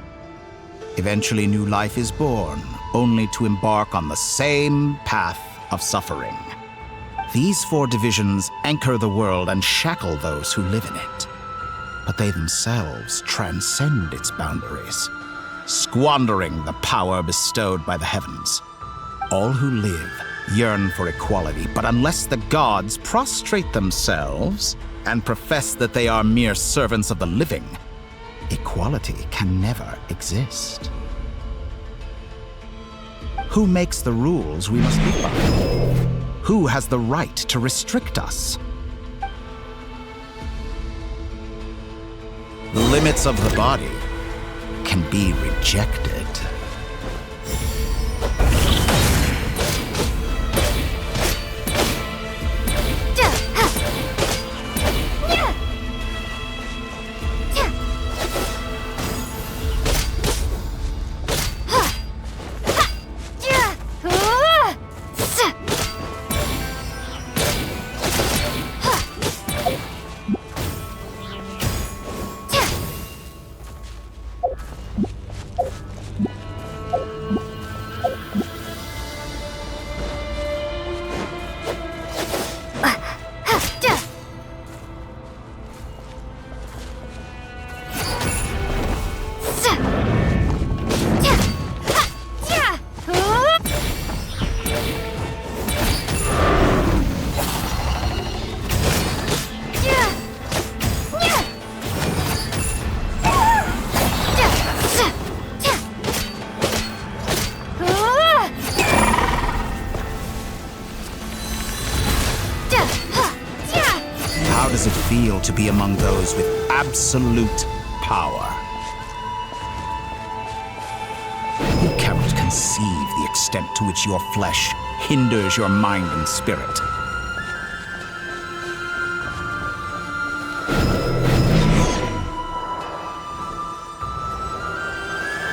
[SPEAKER 12] Eventually, new life is born, only to embark on the same path of suffering. These four divisions anchor the world and shackle those who live in it. But they themselves transcend its boundaries, squandering the power bestowed by the heavens. All who live yearn for equality, but unless the gods prostrate themselves and profess that they are mere servants of the living, equality can never exist. Who makes the rules we must live by? Who has the right to restrict us? The limits of the body can be rejected. does it feel to be among those with absolute power? You cannot conceive the extent to which your flesh hinders your mind and spirit.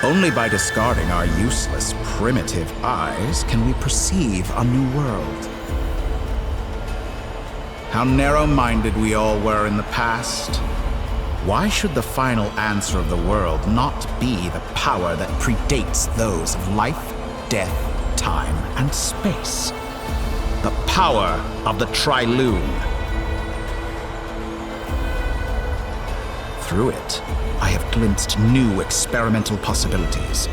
[SPEAKER 12] Only by discarding our useless, primitive eyes can we perceive a new world. How narrow-minded we all were in the past. Why should the final answer of the world not be the power that predates those of life, death, time, and space? The power of the Trilune. Through it, I have glimpsed new experimental possibilities.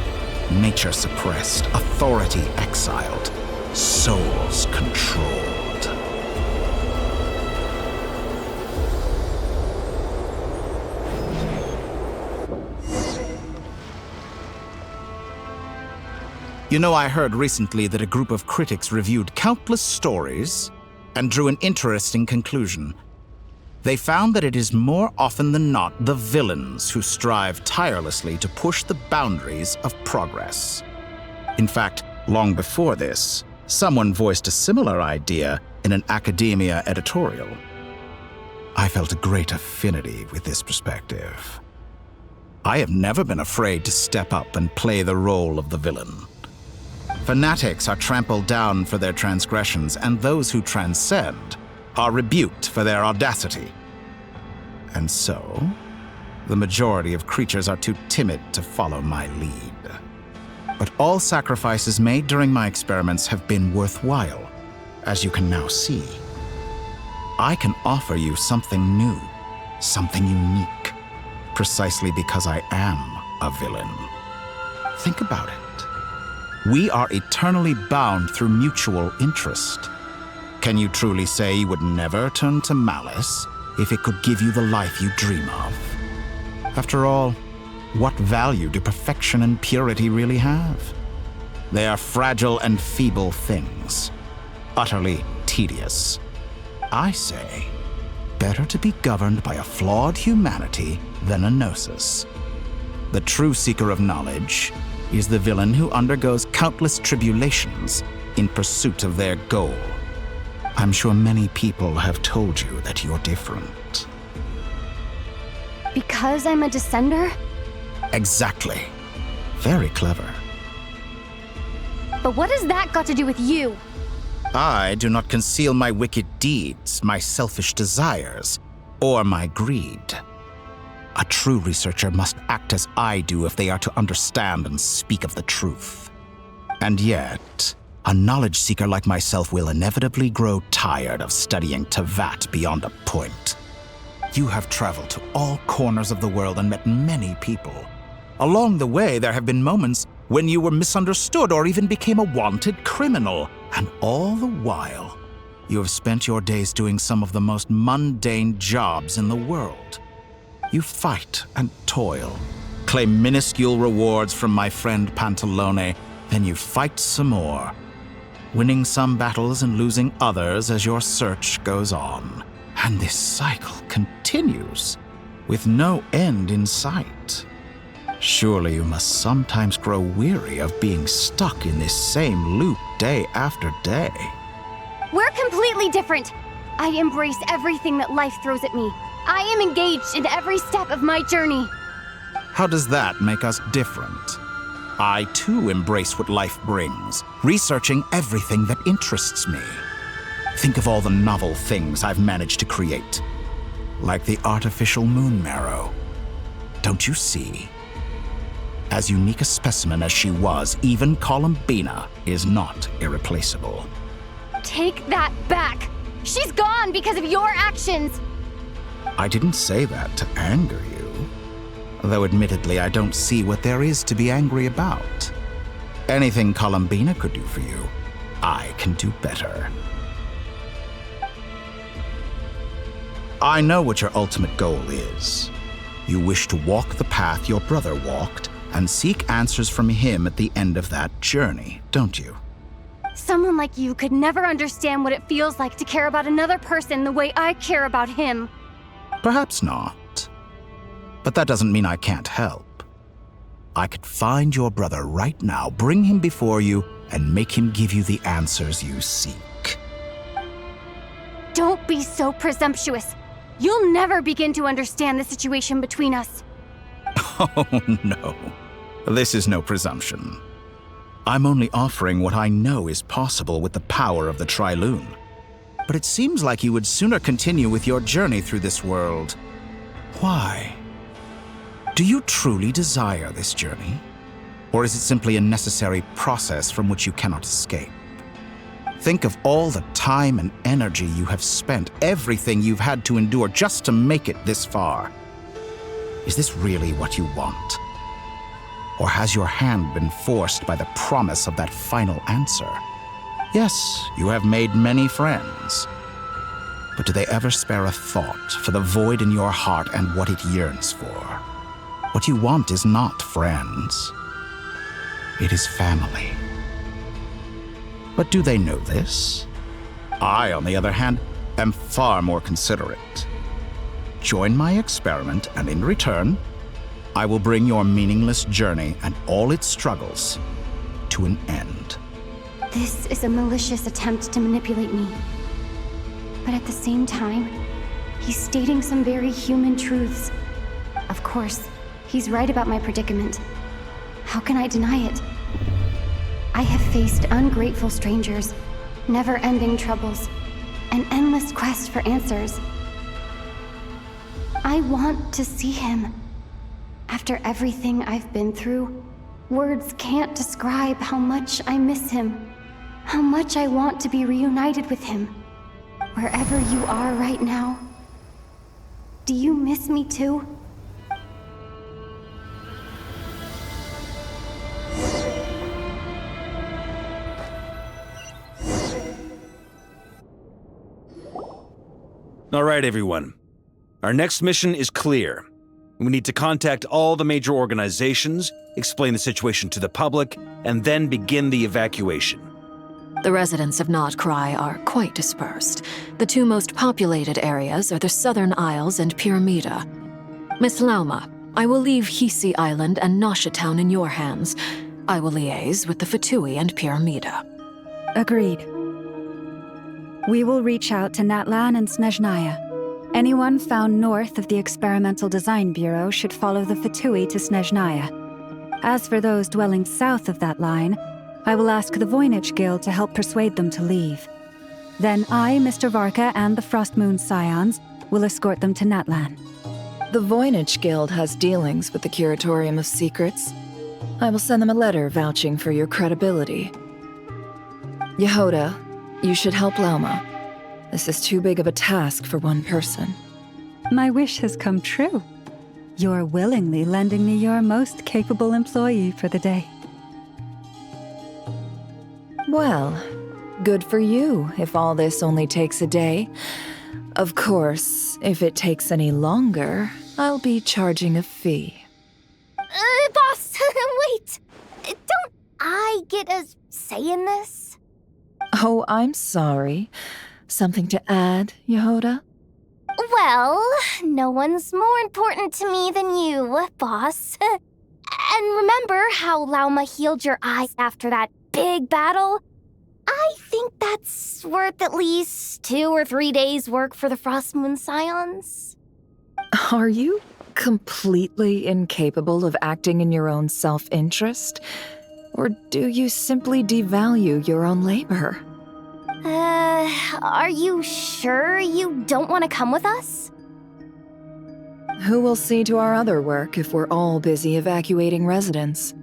[SPEAKER 12] Nature suppressed, authority exiled, souls controlled. You know, I heard recently that a group of critics reviewed countless stories and drew an interesting conclusion. They found that it is more often than not the villains who strive tirelessly to push the boundaries of progress. In fact, long before this, someone voiced a similar idea in an academia editorial. I felt a great affinity with this perspective. I have never been afraid to step up and play the role of the villain. Fanatics are trampled down for their transgressions, and those who transcend are rebuked for their audacity. And so, the majority of creatures are too timid to follow my lead. But all sacrifices made during my experiments have been worthwhile, as you can now see. I can offer you something new, something unique, precisely because I am a villain. Think about it. We are eternally bound through mutual interest. Can you truly say you would never turn to malice if it could give you the life you dream of? After all, what value do perfection and purity really have? They are fragile and feeble things, utterly tedious. I say, better to be governed by a flawed humanity than a gnosis. The true seeker of knowledge is the villain who undergoes countless tribulations in pursuit of their goal. I'm sure many people have told you that you're different.
[SPEAKER 11] Because I'm a descender?
[SPEAKER 12] Exactly. Very clever.
[SPEAKER 11] But what has that got to do with you?
[SPEAKER 12] I do not conceal my wicked deeds, my selfish desires, or my greed. A true researcher must act as I do if they are to understand and speak of the truth. And yet, a knowledge seeker like myself will inevitably grow tired of studying Tevat beyond a point. You have traveled to all corners of the world and met many people. Along the way, there have been moments when you were misunderstood or even became a wanted criminal. And all the while, you have spent your days doing some of the most mundane jobs in the world. You fight and toil, claim minuscule rewards from my friend Pantalone, then you fight some more, winning some battles and losing others as your search goes on. And this cycle continues, with no end in sight. Surely you must sometimes grow weary of being stuck in this same loop day after day.
[SPEAKER 11] We're completely different. I embrace everything that life throws at me. I am engaged in every step of my journey.
[SPEAKER 12] How does that make us different? I too embrace what life brings, researching everything that interests me. Think of all the novel things I've managed to create, like the artificial moon marrow. Don't you see? As unique a specimen as she was, even Columbina is not irreplaceable.
[SPEAKER 11] Take that back! She's gone because of your actions!
[SPEAKER 12] I didn't say that to anger you. Though admittedly, I don't see what there is to be angry about. Anything Columbina could do for you, I can do better. I know what your ultimate goal is. You wish to walk the path your brother walked and seek answers from him at the end of that journey, don't you?
[SPEAKER 11] Someone like you could never understand what it feels like to care about another person the way I care about him.
[SPEAKER 12] Perhaps not. But that doesn't mean I can't help. I could find your brother right now, bring him before you, and make him give you the answers you seek.
[SPEAKER 11] Don't be so presumptuous. You'll never begin to understand the situation between us.
[SPEAKER 12] Oh, no. This is no presumption. I'm only offering what I know is possible with the power of the Trilune. But it seems like you would sooner continue with your journey through this world. Why? Do you truly desire this journey? Or is it simply a necessary process from which you cannot escape? Think of all the time and energy you have spent, everything you've had to endure just to make it this far. Is this really what you want? Or has your hand been forced by the promise of that final answer? Yes, you have made many friends. But do they ever spare a thought for the void in your heart and what it yearns for? What you want is not friends. It is family. But do they know this? I, on the other hand, am far more considerate. Join my experiment, and in return, I will bring your meaningless journey and all its struggles to an end.
[SPEAKER 11] This is a malicious attempt to manipulate me. But at the same time, he's stating some very human truths. Of course, he's right about my predicament. How can I deny it? I have faced ungrateful strangers, never-ending troubles, an endless quest for answers. I want to see him. After everything I've been through, words can't describe how much I miss him, how much I want to be reunited with him. Wherever you are right now, do you miss me too?
[SPEAKER 2] All right, everyone. Our next mission is clear. We need to contact all the major organizations, explain the situation to the public, and then begin the evacuation.
[SPEAKER 6] The residents of Nod-Krai are quite dispersed. The two most populated areas are the Southern Isles and Pyramida. Miss Lauma, I will leave Hisi Island and Nasha Town in your hands. I will liaise with the Fatui and Pyramida.
[SPEAKER 8] Agreed. We will reach out to Natlan and Snezhnaya. Anyone found north of the Experimental Design Bureau should follow the Fatui to Snezhnaya. As for those dwelling south of that line, I will ask the Voynich Guild to help persuade them to leave. Then I, Mr. Varka, and the Frostmoon Scions will escort them to Natlan.
[SPEAKER 3] The Voynich Guild has dealings with the Curatorium of Secrets. I will send them a letter vouching for your credibility. Yehoda, you should help Lauma. This is too big of a task for one person.
[SPEAKER 8] My wish has come true. You're willingly lending me your most capable employee for the day.
[SPEAKER 3] Well, good for you if all this only takes a day. Of course, if it takes any longer, I'll be charging a fee.
[SPEAKER 7] Boss, wait! Don't I get a say in this?
[SPEAKER 3] Oh, I'm sorry. Something to add, Yehoda?
[SPEAKER 7] Well, no one's more important to me than you, boss. And remember how Lauma healed your eyes after that big battle? I think that's worth at least 2 or 3 days' work for the Frostmoon Scions.
[SPEAKER 3] Are you completely incapable of acting in your own self-interest? Or do you simply devalue your own labor?
[SPEAKER 7] Are you sure you don't want to come with us?
[SPEAKER 3] Who will see to our other work if we're all busy evacuating residents?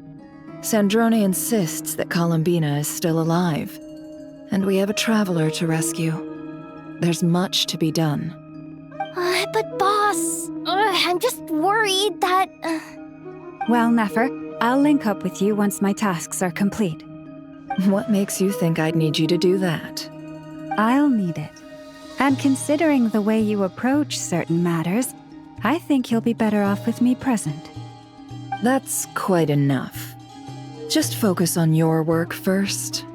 [SPEAKER 3] Sandrone insists that Columbina is still alive, and we have a traveler to rescue. There's much to be done.
[SPEAKER 7] But boss, I'm just worried that...
[SPEAKER 8] Well, Nefer, I'll link up with you once my tasks are complete.
[SPEAKER 3] What makes you think I'd need you to do that?
[SPEAKER 8] I'll need it. And considering the way you approach certain matters, I think you'll be better off with me present.
[SPEAKER 3] That's quite enough. Just focus on your work first.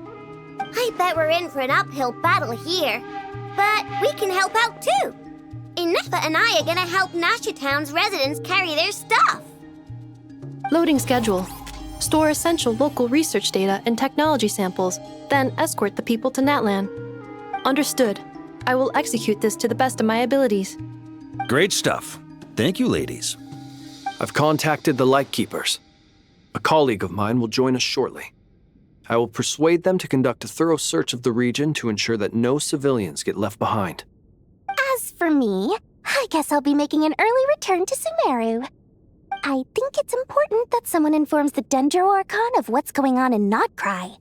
[SPEAKER 7] I bet we're in for an uphill battle here. But we can help out too. Neffa and I are gonna help Nasha Town's residents carry their stuff.
[SPEAKER 9] Loading schedule. Store essential local research data and technology samples, then escort the people to Natlan. Understood. I will execute this to the best of my abilities.
[SPEAKER 2] Great stuff. Thank you, ladies.
[SPEAKER 4] I've contacted the Lightkeepers. A colleague of mine will join us shortly. I will persuade them to conduct a thorough search of the region to ensure that no civilians get left behind.
[SPEAKER 7] As for me, I guess I'll be making an early return to Sumeru. I think it's important that someone informs the Dendro Archon of what's going on in Nod-Krai.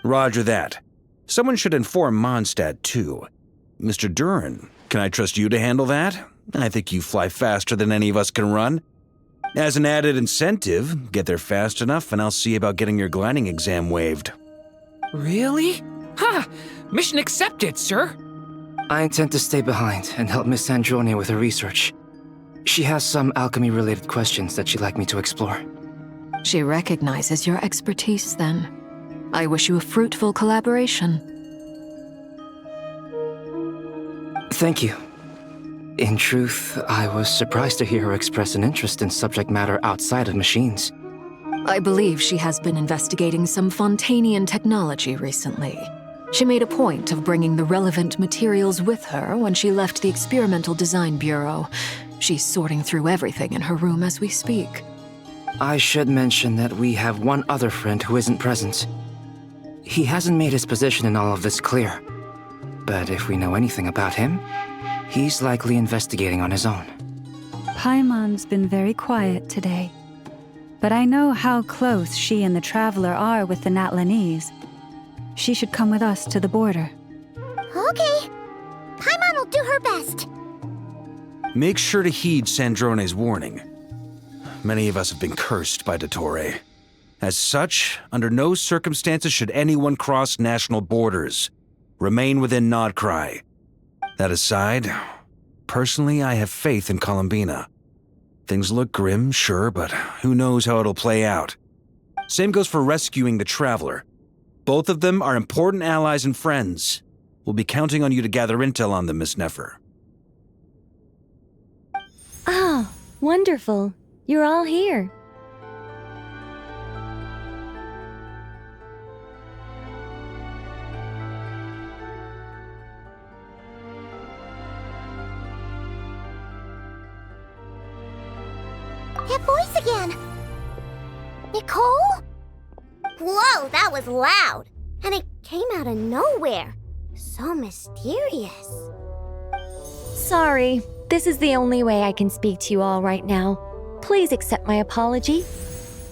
[SPEAKER 2] Roger that. Someone should inform Mondstadt, too. Mr. Duran, can I trust you to handle that? I think you fly faster than any of us can run. As an added incentive, get there fast enough and I'll see about getting your gliding exam waived.
[SPEAKER 16] Really? Ha! Mission accepted, sir.
[SPEAKER 20] I intend to stay behind and help Miss Sandrone with her research. She has some alchemy-related questions that she'd like me to explore.
[SPEAKER 6] She recognizes your expertise, then. I wish you a fruitful collaboration.
[SPEAKER 20] Thank you. In truth, I was surprised to hear her express an interest in subject matter outside of machines.
[SPEAKER 6] I believe she has been investigating some Fontanian technology recently. She made a point of bringing the relevant materials with her when she left the Experimental Design Bureau. She's sorting through everything in her room as we speak.
[SPEAKER 20] I should mention that we have one other friend who isn't present. He hasn't made his position in all of this clear. But if we know anything about him, he's likely investigating on his own.
[SPEAKER 8] Paimon's been very quiet today. But I know how close she and the Traveler are with the Natlanese. She should come with us to the border.
[SPEAKER 7] Okay. Paimon will do her best.
[SPEAKER 2] Make sure to heed Sandrone's warning. Many of us have been cursed by Dottore. As such, under no circumstances should anyone cross national borders. Remain within Nod-Krai. That aside, personally I have faith in Columbina. Things look grim, sure, but who knows how it'll play out. Same goes for rescuing the Traveler. Both of them are important allies and friends. We'll be counting on you to gather intel on them, Miss Nefer.
[SPEAKER 21] Ah, wonderful. You're all here.
[SPEAKER 7] That voice again! Nicole? Whoa, that was loud! And it came out of nowhere. So mysterious.
[SPEAKER 21] Sorry, this is the only way I can speak to you all right now. Please accept my apology.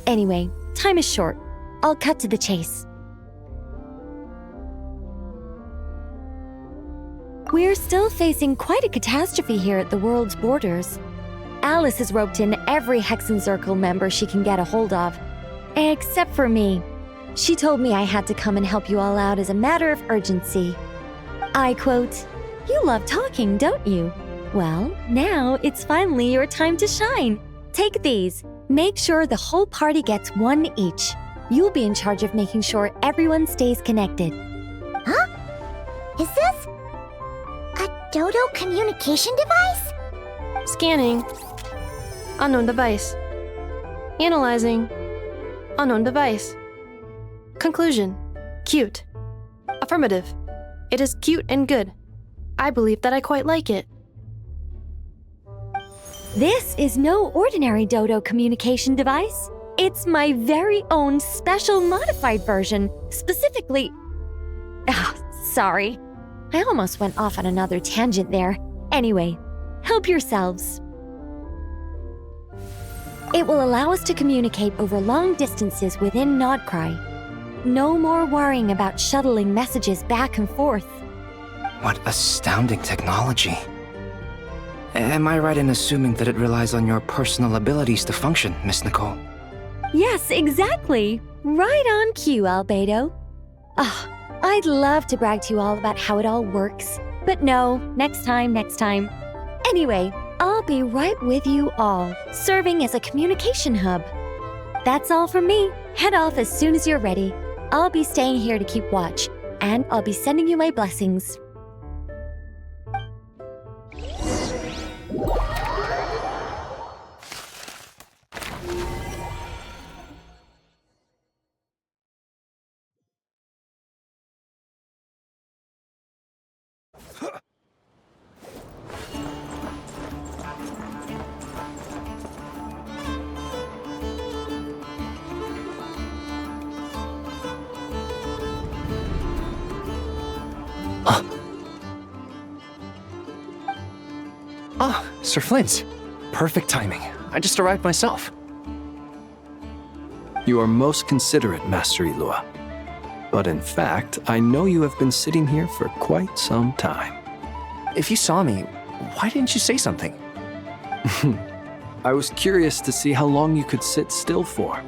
[SPEAKER 21] Anyway, time is short. I'll cut to the chase. We're still facing quite a catastrophe here at the world's borders. Alice has roped in every Hexenzirkel member she can get a hold of. Except for me. She told me I had to come and help you all out as a matter of urgency. I quote, "You love talking, don't you? Well, now it's finally your time to shine. Take these. Make sure the whole party gets one each. You'll be in charge of making sure everyone stays connected."
[SPEAKER 7] Huh? Is this a Dodo communication device?
[SPEAKER 9] Scanning. Unknown device. Analyzing. Unknown device. Conclusion. Cute. Affirmative. It is cute and good. I believe that I quite like it.
[SPEAKER 21] This is no ordinary Dodo communication device. It's my very own special modified version, specifically... sorry. I almost went off on another tangent there. Anyway, help yourselves. It will allow us to communicate over long distances within Nod-Krai. No more worrying about shuttling messages back and forth.
[SPEAKER 20] What astounding technology. Am I right in assuming that it relies on your personal abilities to function, Miss Nicole?
[SPEAKER 21] Yes, exactly. Right on cue, Albedo. I'd love to brag to you all about how it all works. But no, next time. Anyway, I'll be right with you all, serving as a communication hub. That's all from me. Head off as soon as you're ready. I'll be staying here to keep watch, and I'll be sending you my blessings.
[SPEAKER 20] Sir Flint. Perfect timing. I just arrived myself.
[SPEAKER 4] You are most considerate, Master Ilua. But in fact, I know you have been sitting here for quite some time.
[SPEAKER 20] If you saw me, why didn't you say something?
[SPEAKER 4] I was curious to see how long you could sit still for.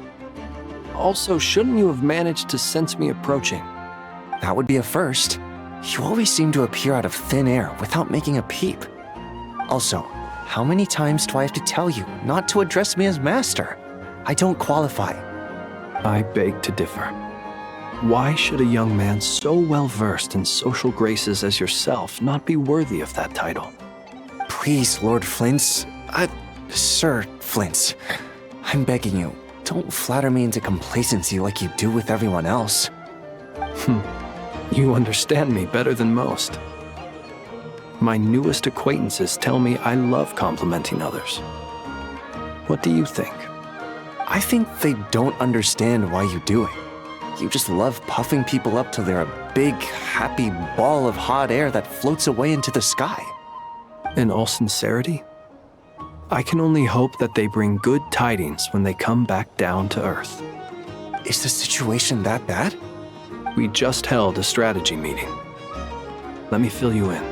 [SPEAKER 4] Also, shouldn't you have managed to sense me approaching?
[SPEAKER 20] That would be a first. You always seem to appear out of thin air without making a peep. Also, how many times do I have to tell you not to address me as master? I don't qualify.
[SPEAKER 4] I beg to differ. Why should a young man so well versed in social graces as yourself not be worthy of that title?
[SPEAKER 20] Please, Lord Flint's... Sir Flint's. I'm begging you, don't flatter me into complacency like you do with everyone else.
[SPEAKER 4] You understand me better than most. My newest acquaintances tell me I love complimenting others. What do you think?
[SPEAKER 20] I think they don't understand why you do it. You just love puffing people up till they're a big, happy ball of hot air that floats away into the sky.
[SPEAKER 4] In all sincerity, I can only hope that they bring good tidings when they come back down to Earth.
[SPEAKER 20] Is the situation that bad?
[SPEAKER 4] We just held a strategy meeting. Let me fill you in.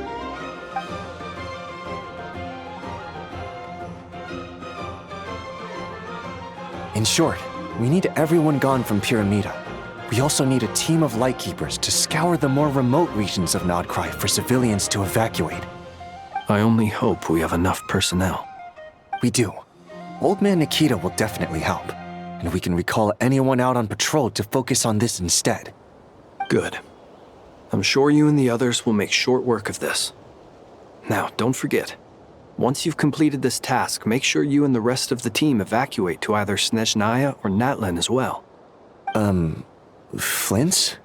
[SPEAKER 20] In short, we need everyone gone from Pyramida. We also need a team of Lightkeepers to scour the more remote regions of Nod-Krai for civilians to evacuate.
[SPEAKER 4] I only hope we have enough personnel.
[SPEAKER 20] We do. Old Man Nikita will definitely help, and we can recall anyone out on patrol to focus on this instead.
[SPEAKER 4] Good. I'm sure you and the others will make short work of this. Now, don't forget, once you've completed this task, make sure you and the rest of the team evacuate to either Snezhnaya or Natlan as well.
[SPEAKER 20] Flint?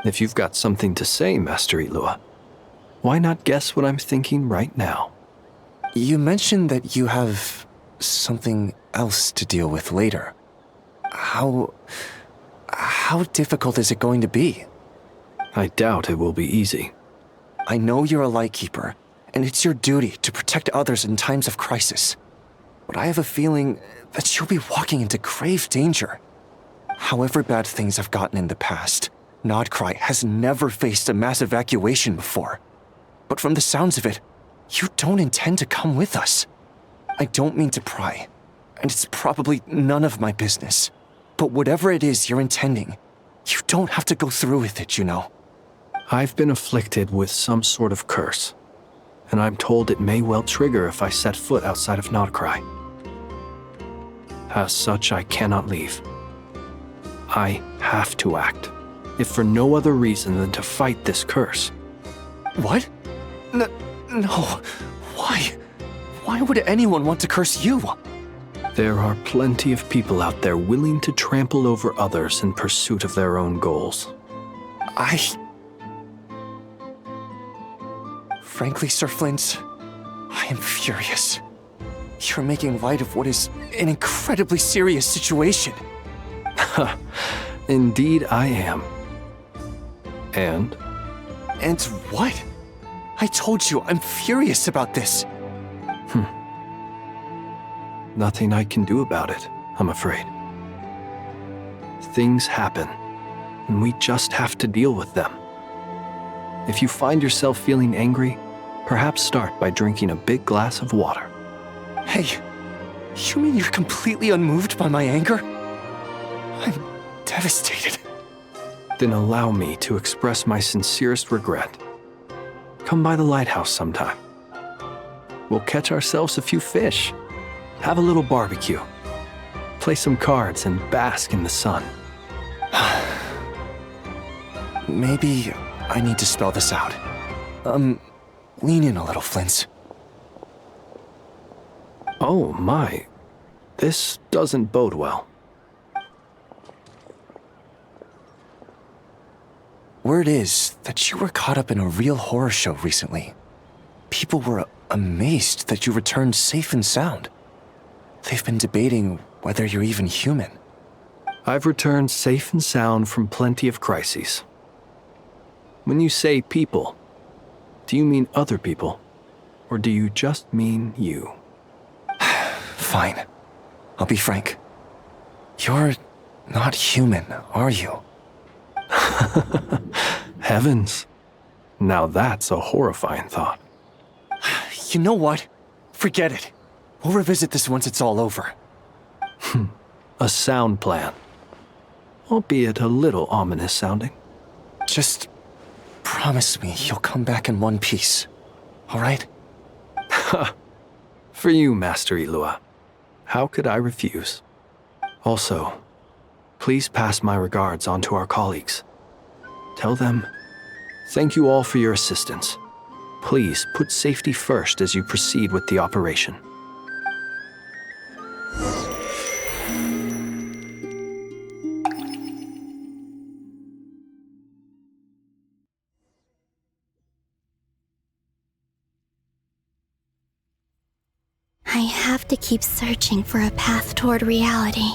[SPEAKER 4] If you've got something to say, Master Ilua, why not guess what I'm thinking right now?
[SPEAKER 20] You mentioned that you have something else to deal with later. How difficult is it going to be?
[SPEAKER 4] I doubt it will be easy.
[SPEAKER 20] I know you're a Lightkeeper, and it's your duty to protect others in times of crisis. But I have a feeling that you'll be walking into grave danger. However bad things have gotten in the past, Nod-Krai has never faced a mass evacuation before. But from the sounds of it, you don't intend to come with us. I don't mean to pry, and it's probably none of my business. But whatever it is you're intending, you don't have to go through with it, you know.
[SPEAKER 4] I've been afflicted with some sort of curse, and I'm told it may well trigger if I set foot outside of Nod-Krai. As such, I cannot leave. I have to act, if for no other reason than to fight this curse.
[SPEAKER 20] What? No. Why? Why would anyone want to curse you?
[SPEAKER 4] There are plenty of people out there willing to trample over others in pursuit of their own goals.
[SPEAKER 20] Frankly, Sir Flint, I am furious. You're making light of what is an incredibly serious situation.
[SPEAKER 4] Indeed I am. And?
[SPEAKER 20] And what? I told you, I'm furious about this.
[SPEAKER 4] Nothing I can do about it, I'm afraid. Things happen, and we just have to deal with them. If you find yourself feeling angry, perhaps start by drinking a big glass of water.
[SPEAKER 20] Hey, you mean you're completely unmoved by my anger? I'm devastated.
[SPEAKER 4] Then allow me to express my sincerest regret. Come by the lighthouse sometime. We'll catch ourselves a few fish, have a little barbecue, play some cards, and bask in the sun.
[SPEAKER 20] Maybe I need to spell this out. Lean in a little, Flint.
[SPEAKER 4] Oh my, this doesn't bode well.
[SPEAKER 20] Word is that you were caught up in a real horror show recently. People were amazed that you returned safe and sound. They've been debating whether you're even human.
[SPEAKER 4] I've returned safe and sound from plenty of crises. When you say people, do you mean other people? Or do you just mean you?
[SPEAKER 20] Fine. I'll be frank. You're not human, are you?
[SPEAKER 4] Heavens. Now that's a horrifying thought.
[SPEAKER 20] You know what? Forget it. We'll revisit this once it's all over.
[SPEAKER 4] A sound plan. Albeit a little ominous sounding.
[SPEAKER 20] Just promise me you'll come back in one piece, all right?
[SPEAKER 4] For you, Master Ilua. How could I refuse? Also, please pass my regards on to our colleagues. Tell them, thank you all for your assistance. Please put safety first as you proceed with the operation.
[SPEAKER 17] I have to keep searching for a path toward reality.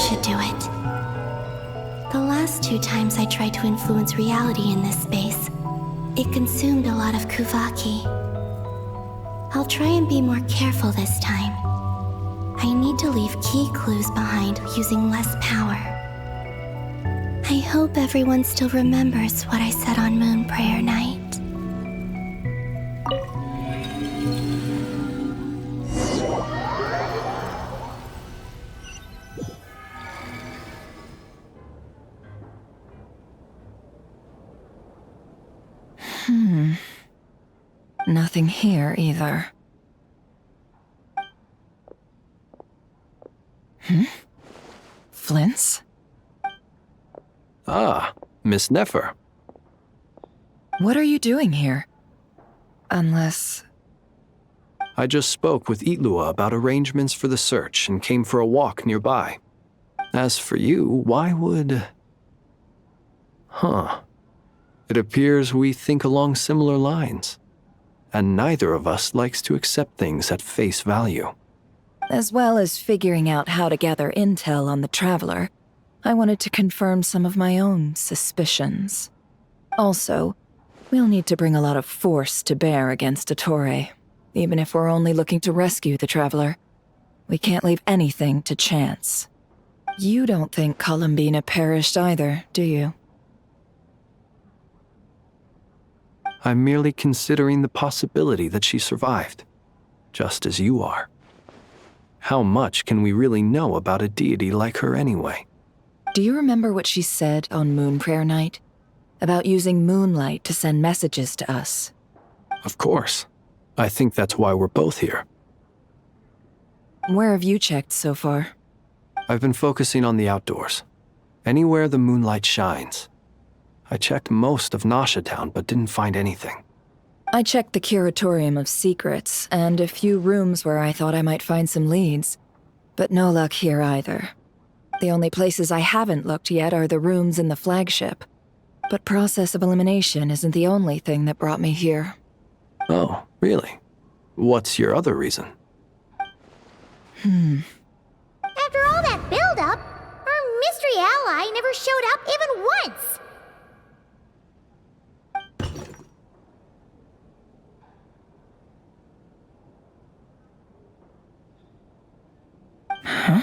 [SPEAKER 17] Should do it. The last 2 times I tried to influence reality in this space, it consumed a lot of Kuvaki. I'll try and be more careful this time. I need to leave key clues behind using less power. I hope everyone still remembers what I said on Moon Prayer Night.
[SPEAKER 3] Nothing here either. Flints?
[SPEAKER 4] Ah, Miss Nefer.
[SPEAKER 3] What are you doing here? Unless...
[SPEAKER 4] I just spoke with Ilua about arrangements for the search and came for a walk nearby. As for you, why would... It appears we think along similar lines. And neither of us likes to accept things at face value.
[SPEAKER 3] As well as figuring out how to gather intel on the Traveler, I wanted to confirm some of my own suspicions. Also, we'll need to bring a lot of force to bear against Dottore, even if we're only looking to rescue the Traveler. We can't leave anything to chance. You don't think Columbina perished either, do you?
[SPEAKER 4] I'm merely considering the possibility that she survived, just as you are. How much can we really know about a deity like her anyway?
[SPEAKER 3] Do you remember what she said on Moon Prayer Night? About using moonlight to send messages to us?
[SPEAKER 4] Of course. I think that's why we're both here.
[SPEAKER 3] Where have you checked so far?
[SPEAKER 4] I've been focusing on the outdoors. Anywhere the moonlight shines. I checked most of Nasha Town, but didn't find anything.
[SPEAKER 3] I checked the Curatorium of Secrets, and a few rooms where I thought I might find some leads. But no luck here either. The only places I haven't looked yet are the rooms in the flagship. But process of elimination isn't the only thing that brought me here.
[SPEAKER 4] Oh, really? What's your other reason?
[SPEAKER 7] After all that build-up, our mystery ally never showed up even once!
[SPEAKER 3] Huh?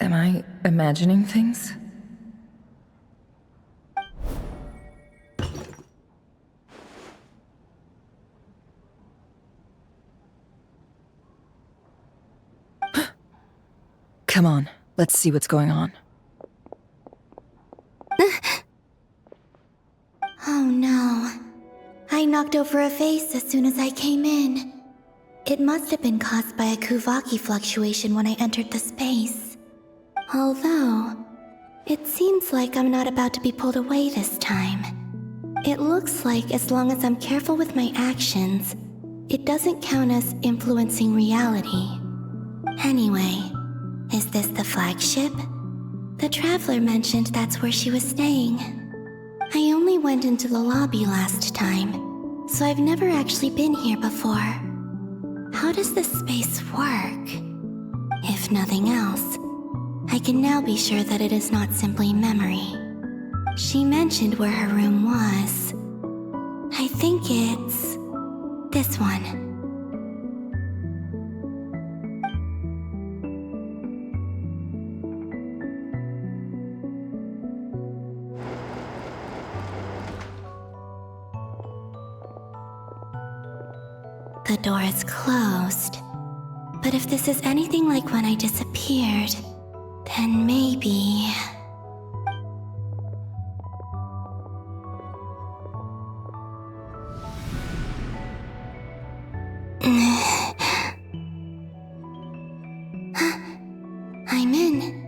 [SPEAKER 3] Am I imagining things? Come on, let's see what's going on.
[SPEAKER 17] Oh no. I knocked over a vase as soon as I came in. It must have been caused by a Kuvaki fluctuation when I entered the space. Although, it seems like I'm not about to be pulled away this time. It looks like as long as I'm careful with my actions, it doesn't count as influencing reality. Anyway, is this the flagship? The Traveler mentioned that's where she was staying. I only went into the lobby last time, so I've never actually been here before. How does this space work? If nothing else, I can now be sure that it is not simply memory. She mentioned where her room was. I think it's this one. The door is closed. But if this is anything like when I disappeared, then maybe... I'm in.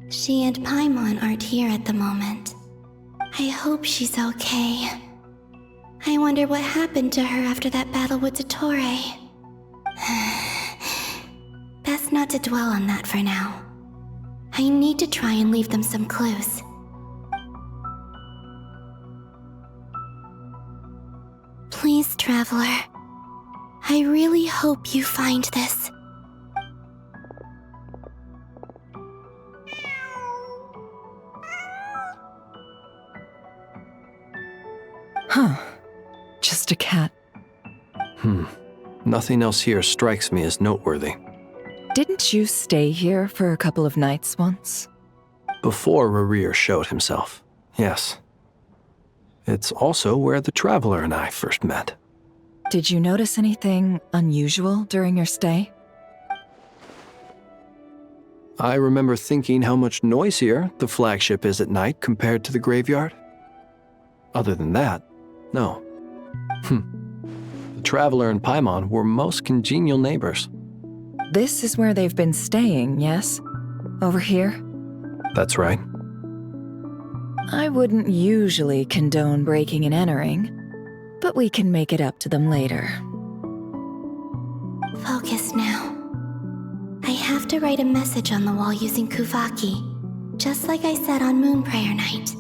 [SPEAKER 17] She and Paimon aren't here at the moment. I hope she's okay. I wonder what happened to her after that battle with Dottore. Best not to dwell on that for now. I need to try and leave them some clues. Please, Traveler. I really hope you find this.
[SPEAKER 3] Huh. Just a cat.
[SPEAKER 4] Nothing else here strikes me as noteworthy.
[SPEAKER 3] Didn't you stay here for a couple of nights once?
[SPEAKER 4] Before Rerir showed himself, yes. It's also where the Traveler and I first met.
[SPEAKER 3] Did you notice anything unusual during your stay?
[SPEAKER 4] I remember thinking how much noisier the flagship is at night compared to the graveyard. Other than that, no. The Traveler and Paimon were most congenial neighbors.
[SPEAKER 3] This is where they've been staying, yes? Over here?
[SPEAKER 4] That's right.
[SPEAKER 3] I wouldn't usually condone breaking and entering, but we can make it up to them later.
[SPEAKER 17] Focus now. I have to write a message on the wall using Kuvaki, just like I said on Moon Prayer Night.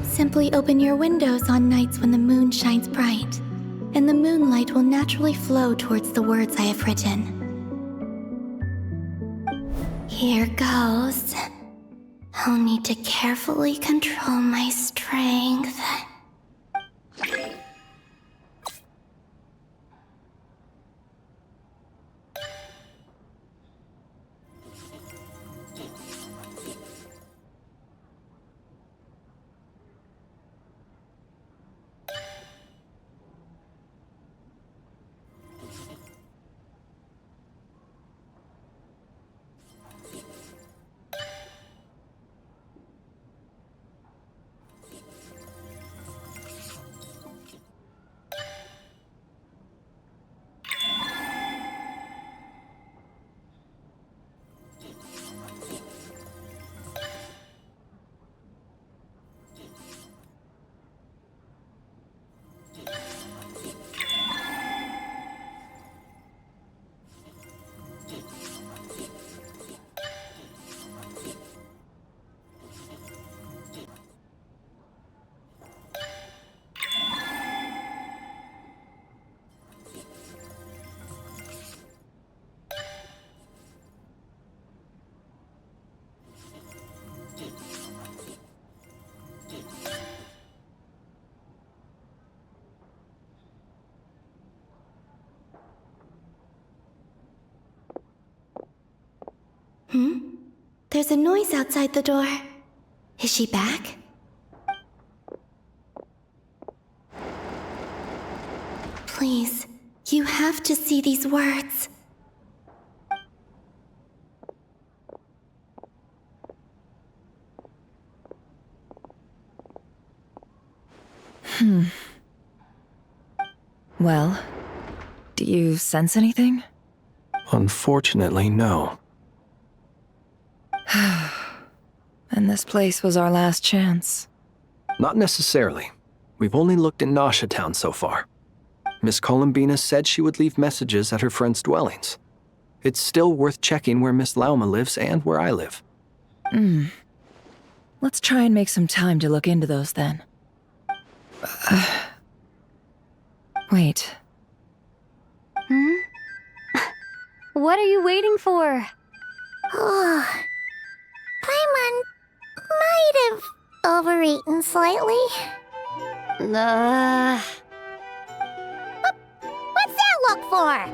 [SPEAKER 17] Simply open your windows on nights when the moon shines bright, and the moonlight will naturally flow towards the words I have written. Here goes. I'll need to carefully control my strength. There's a noise outside the door. Is she back? Please, you have to see these words.
[SPEAKER 3] Well, do you sense anything?
[SPEAKER 4] Unfortunately, no.
[SPEAKER 3] And this place was our last chance.
[SPEAKER 4] Not necessarily. We've only looked in Nasha Town so far. Miss Columbina said she would leave messages at her friends' dwellings. It's still worth checking where Miss Lauma lives and where I live.
[SPEAKER 3] Let's try and make some time to look into those then. Wait.
[SPEAKER 11] What are you waiting for?
[SPEAKER 7] Paimon might have overeaten slightly. What's that look for?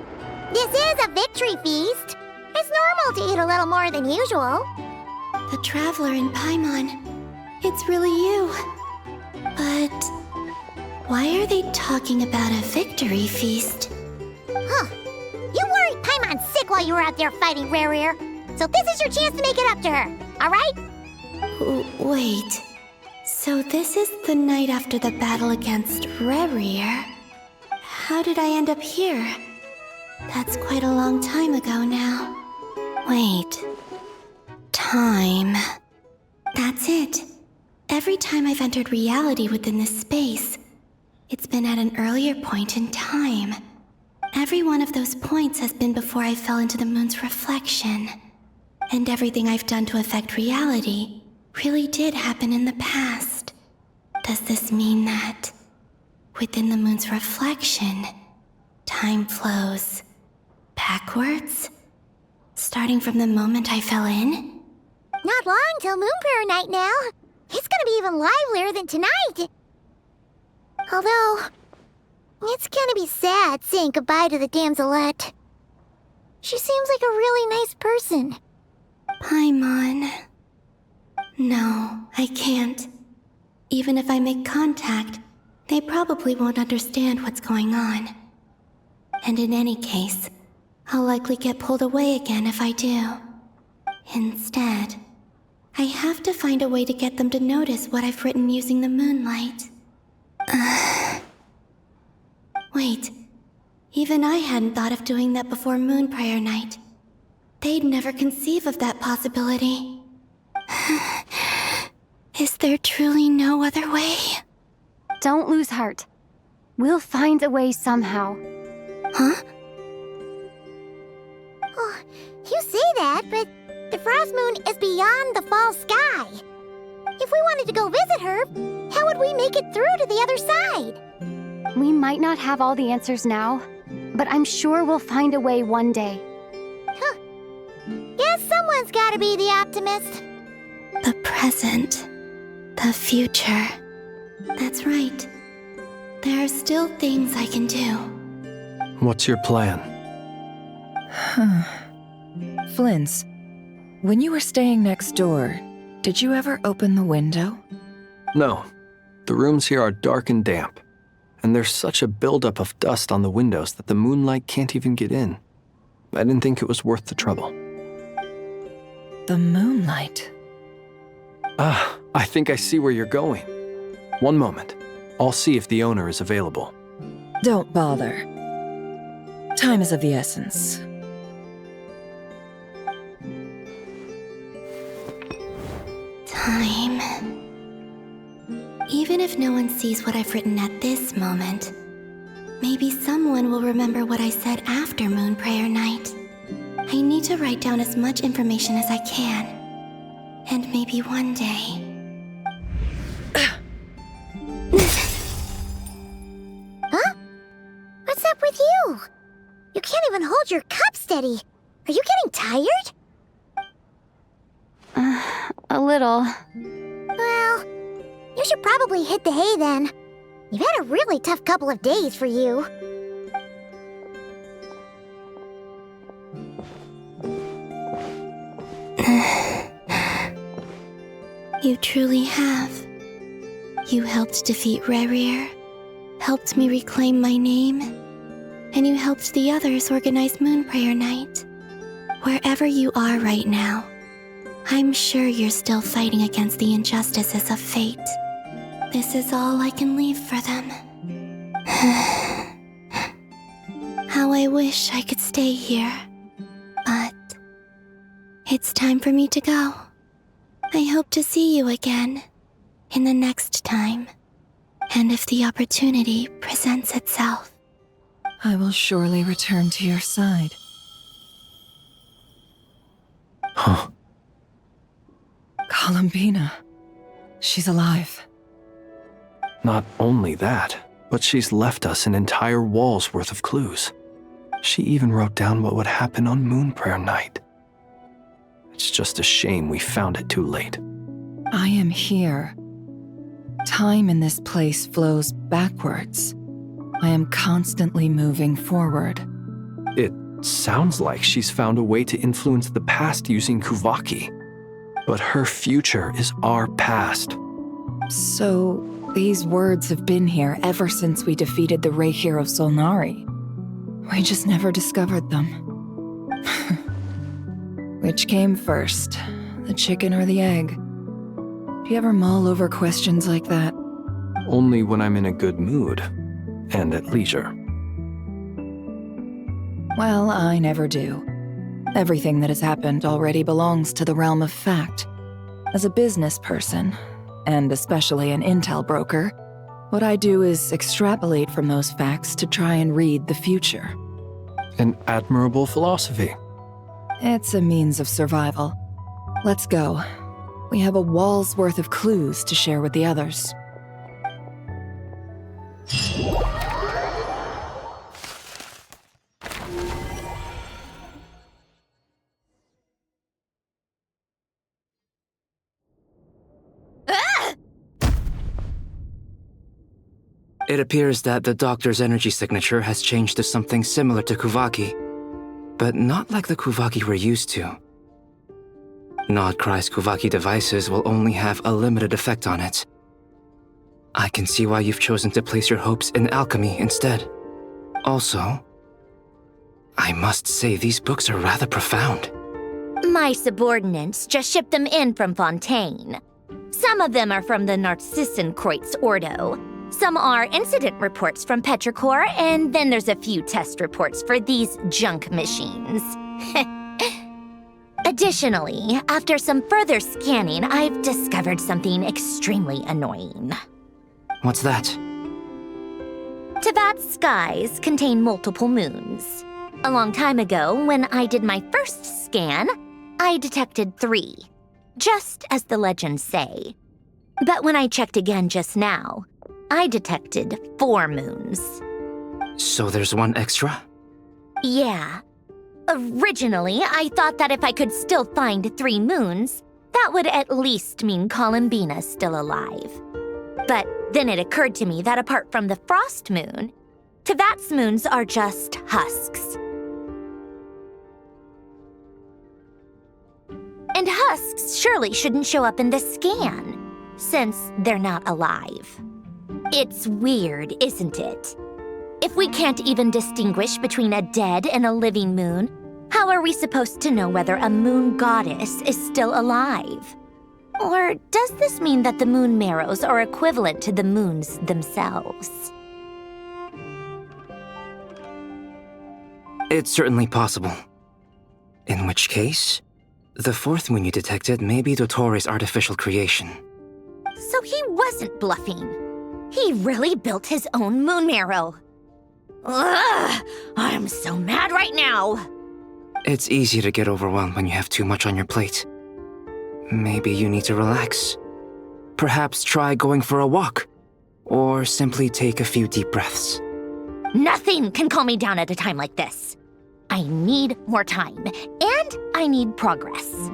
[SPEAKER 7] This is a victory feast. It's normal to eat a little more than usual.
[SPEAKER 17] The Traveler in Paimon. It's really you. But why are they talking about a victory feast?
[SPEAKER 7] Huh. You worried Paimon sick while you were out there fighting Rare. So this is your chance to make it up to her, alright?
[SPEAKER 17] Wait. So this is the night after the battle against Rare. How did I end up here? That's quite a long time ago now. Wait. Time. That's it. Every time I've entered reality within this space, it's been at an earlier point in time. Every one of those points has been before I fell into the moon's reflection. And everything I've done to affect reality really did happen in the past. Does this mean that within the moon's reflection, time flows backwards? Starting from the moment I fell in?
[SPEAKER 7] Not long till Moon Prayer Night now. It's gonna be even livelier than tonight. Although, it's gonna be sad saying goodbye to the damselette. She seems like a really nice person.
[SPEAKER 17] Paimon. No, I can't. Even if I make contact, they probably won't understand what's going on. And in any case, I'll likely get pulled away again if I do. Instead, I have to find a way to get them to notice what I've written using the moonlight. Wait, even I hadn't thought of doing that before Moon Prayer Night. They'd never conceive of that possibility. Is there truly no other way?
[SPEAKER 11] Don't lose heart. We'll find a way somehow.
[SPEAKER 17] Huh?
[SPEAKER 7] Oh, you say that, but the Frost Moon is beyond the fall sky. If we wanted to go visit her, how would we make it through to the other side?
[SPEAKER 11] We might not have all the answers now, but I'm sure we'll find a way one day.
[SPEAKER 7] Huh. Guess someone's gotta be the optimist.
[SPEAKER 17] The present. The future. That's right. There are still things I can do.
[SPEAKER 4] What's your plan?
[SPEAKER 3] Flint's, when you were staying next door, did you ever open the window?
[SPEAKER 4] No. The rooms here are dark and damp. And there's such a buildup of dust on the windows that the moonlight can't even get in. I didn't think it was worth the trouble.
[SPEAKER 3] The moonlight?
[SPEAKER 4] I think I see where you're going. One moment. I'll see if the owner is available.
[SPEAKER 3] Don't bother. Time is of the essence.
[SPEAKER 17] Time. Even if no one sees what I've written at this moment, maybe someone will remember what I said after Moon Prayer Night. I need to write down as much information as I can. And maybe one day...
[SPEAKER 7] Huh? What's up with you? You can't even hold your cup steady. Are you getting tired?
[SPEAKER 11] A little.
[SPEAKER 7] Well, you should probably hit the hay then. You've had a really tough couple of days for you.
[SPEAKER 17] You truly have. You helped defeat Rare, helped me reclaim my name, and you helped the others organize Moon Prayer Night. Wherever you are right now, I'm sure you're still fighting against the injustices of fate. This is all I can leave for them. How I wish I could stay here. But it's time for me to go. I hope to see you again in the next time. And if the opportunity presents itself.
[SPEAKER 3] I will surely return to your side.
[SPEAKER 4] Huh.
[SPEAKER 3] Columbina. She's alive.
[SPEAKER 4] Not only that, but she's left us an entire wall's worth of clues. She even wrote down what would happen on Moon Prayer Night. It's just a shame we found it too late.
[SPEAKER 3] I am here. Time in this place flows backwards. I am constantly moving forward.
[SPEAKER 4] It sounds like she's found a way to influence the past using Kuvaki. But her future is our past.
[SPEAKER 3] So, these words have been here ever since we defeated the Ray Hero Solnari. We just never discovered them. Which came first, the chicken or the egg? Do you ever mull over questions like that?
[SPEAKER 4] Only when I'm in a good mood and at leisure.
[SPEAKER 3] Well, I never do. Everything that has happened already belongs to the realm of fact. As a business person, and especially an intel broker, what I do is extrapolate from those facts to try and read the future.
[SPEAKER 4] An admirable philosophy.
[SPEAKER 3] It's a means of survival. Let's go. We have a wall's worth of clues to share with the others.
[SPEAKER 20] It appears that the Doctor's energy signature has changed to something similar to Kuvaki, but not like the Kuvaki we're used to. Nod-Krai's Kuvaki devices will only have a limited effect on it. I can see why you've chosen to place your hopes in alchemy instead. Also, I must say these books are rather profound.
[SPEAKER 1] My subordinates just shipped them in from Fontaine. Some of them are from the Narcissan Kreutz Ordo. Some are incident reports from Petrichor, and then there's a few test reports for these junk machines. Additionally, after some further scanning, I've discovered something extremely annoying.
[SPEAKER 20] What's that?
[SPEAKER 1] Teyvat's skies contain multiple moons. A long time ago, when I did my first scan, I detected 3, just as the legends say. But when I checked again just now, I detected 4 moons.
[SPEAKER 20] So there's one extra?
[SPEAKER 1] Yeah. Originally, I thought that if I could still find 3 moons, that would at least mean Columbina's still alive. But then it occurred to me that apart from the frost moon, Teyvat's moons are just husks. And husks surely shouldn't show up in the scan, since they're not alive. It's weird, isn't it? If we can't even distinguish between a dead and a living moon, how are we supposed to know whether a moon goddess is still alive? Or does this mean that the moon marrows are equivalent to the moons themselves?
[SPEAKER 20] It's certainly possible. In which case, the 4th moon you detected may be Dottore's artificial creation.
[SPEAKER 1] So he wasn't bluffing. He really built his own moon marrow. Ugh! I'm so mad right now!
[SPEAKER 20] It's easy to get overwhelmed when you have too much on your plate. Maybe you need to relax. Perhaps try going for a walk, or simply take a few deep breaths.
[SPEAKER 1] Nothing can calm me down at a time like this. I need more time, and I need progress.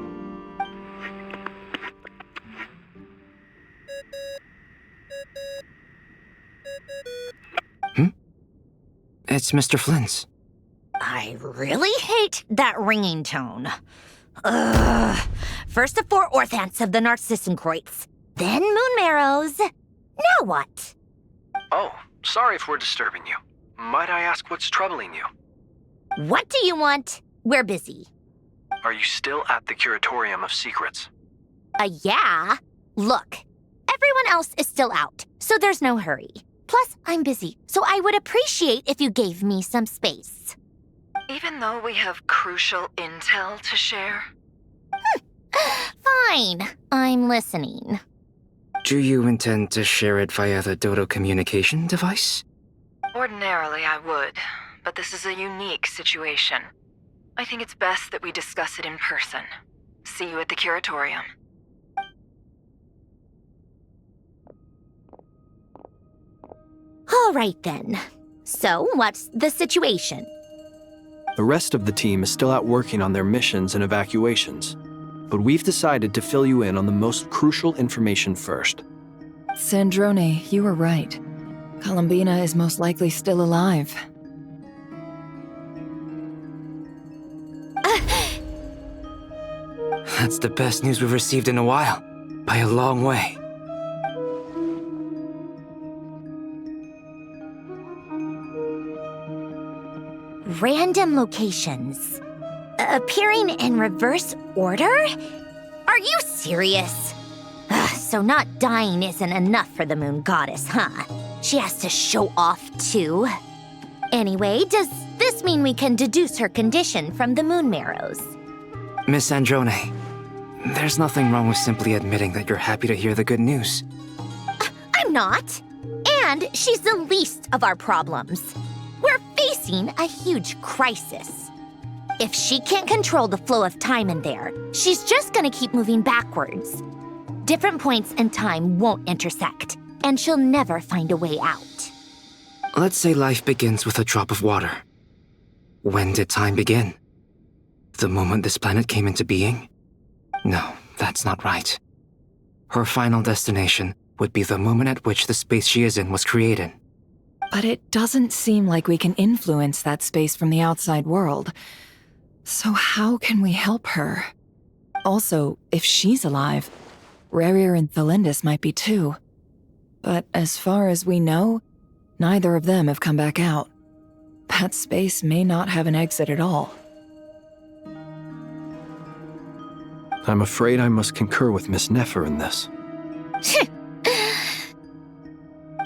[SPEAKER 20] It's Mr. Flynn's.
[SPEAKER 1] I really hate that ringing tone. Ugh. First the 4 orthants of the Narcissan Kreutz, then moon marrows. Now what?
[SPEAKER 4] Oh, sorry if we're disturbing you. Might I ask what's troubling you?
[SPEAKER 1] What do you want? We're busy.
[SPEAKER 4] Are you still at the Curatorium of Secrets?
[SPEAKER 1] Yeah. Look, Everyone else is still out, so there's no hurry. Plus, I'm busy, so I would appreciate if you gave me some space.
[SPEAKER 3] Even though we have crucial intel to share?
[SPEAKER 1] Fine, I'm listening.
[SPEAKER 20] Do you intend to share it via the Dodo communication device?
[SPEAKER 3] Ordinarily, I would, but this is a unique situation. I think it's best that we discuss it in person. See you at the curatorium.
[SPEAKER 1] All right then. So, what's the situation?
[SPEAKER 4] The rest of the team is still out working on their missions and evacuations, but we've decided to fill you in on the most crucial information first.
[SPEAKER 3] Sandrone, you were right. Columbina is most likely still alive.
[SPEAKER 20] That's the best news we've received in a while, by a long way.
[SPEAKER 1] Random locations. Appearing in reverse order? Are you serious? So not dying isn't enough for the moon goddess, huh? She has to show off too. Anyway, does this mean we can deduce her condition from the moon marrows?
[SPEAKER 20] Miss Sandrone, there's nothing wrong with simply admitting that you're happy to hear the good news.
[SPEAKER 1] I'm not. And she's the least of our problems. We're facing a huge crisis. If she can't control the flow of time in there, she's just gonna keep moving backwards. Different points in time won't intersect, and she'll never find a way out.
[SPEAKER 20] Let's say life begins with a drop of water. When did time begin? The moment this planet came into being? No, that's not right. Her final destination would be the moment at which the space she is in was created.
[SPEAKER 3] But it doesn't seem like we can influence that space from the outside world. So how can we help her? Also, if she's alive, Rerir and Thalindus might be too. But as far as we know, neither of them have come back out. That space may not have an exit at all.
[SPEAKER 4] I'm afraid I must concur with Miss Nefer in this.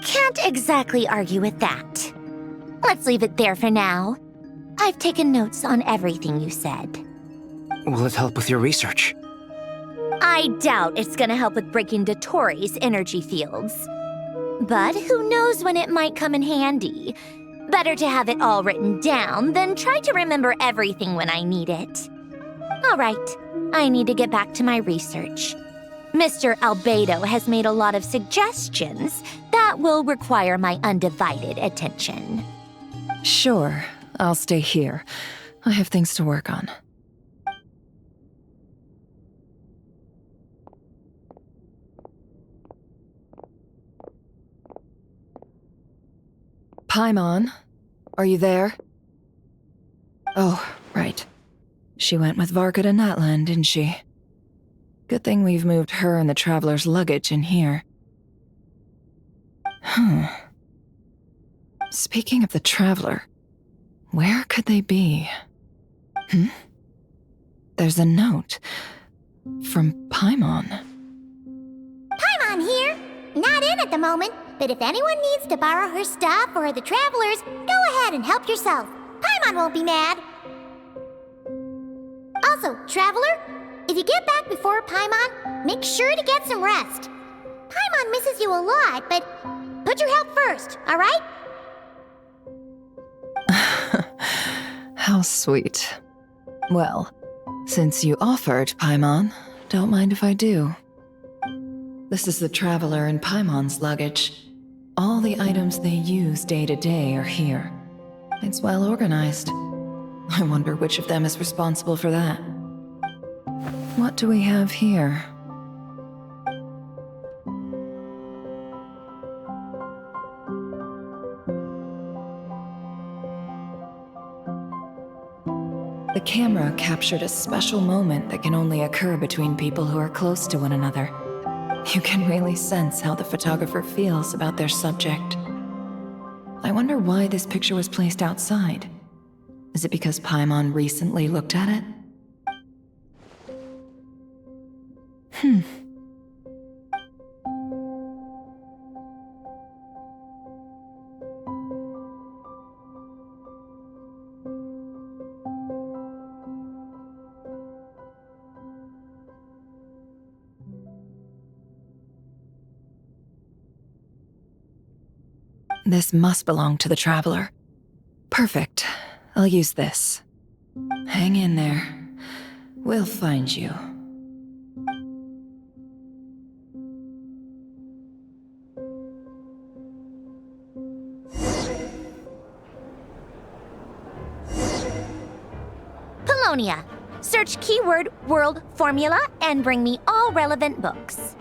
[SPEAKER 1] Can't exactly argue with that. Let's leave it there for now. I've taken notes on everything you said.
[SPEAKER 20] Will it help with your research?
[SPEAKER 1] I doubt it's gonna help with breaking Dottore's energy fields. But who knows when it might come in handy. Better to have it all written down than try to remember everything when I need it. All right, I need to get back to my research. Mr. Albedo has made a lot of suggestions that will require my undivided attention.
[SPEAKER 3] Sure, I'll stay here. I have things to work on. Paimon, are you there? Oh, right. She went with Varka to Natlan, didn't she? Good thing we've moved her and the Traveler's luggage in here. Speaking of the Traveler, where could they be? There's a note from Paimon.
[SPEAKER 7] Paimon here. Not in at the moment, but if anyone needs to borrow her stuff or the Travelers, go ahead and help yourself. Paimon won't be mad. Also, Traveler, if you get back before Paimon, make sure to get some rest. Paimon misses you a lot, but put your health first, all right?
[SPEAKER 3] How sweet. Well, since you offered, Paimon, don't mind if I do. This is the Traveler and Paimon's luggage. All the items they use day to day are here. It's well organized. I wonder which of them is responsible for that. What do we have here? The camera captured a special moment that can only occur between people who are close to one another. You can really sense how the photographer feels about their subject. I wonder why this picture was placed outside. Is it because Paimon recently looked at it? This must belong to the Traveler. Perfect. I'll use this. Hang in there. We'll find you.
[SPEAKER 1] Polonia. Search keyword world formula and bring me all relevant books.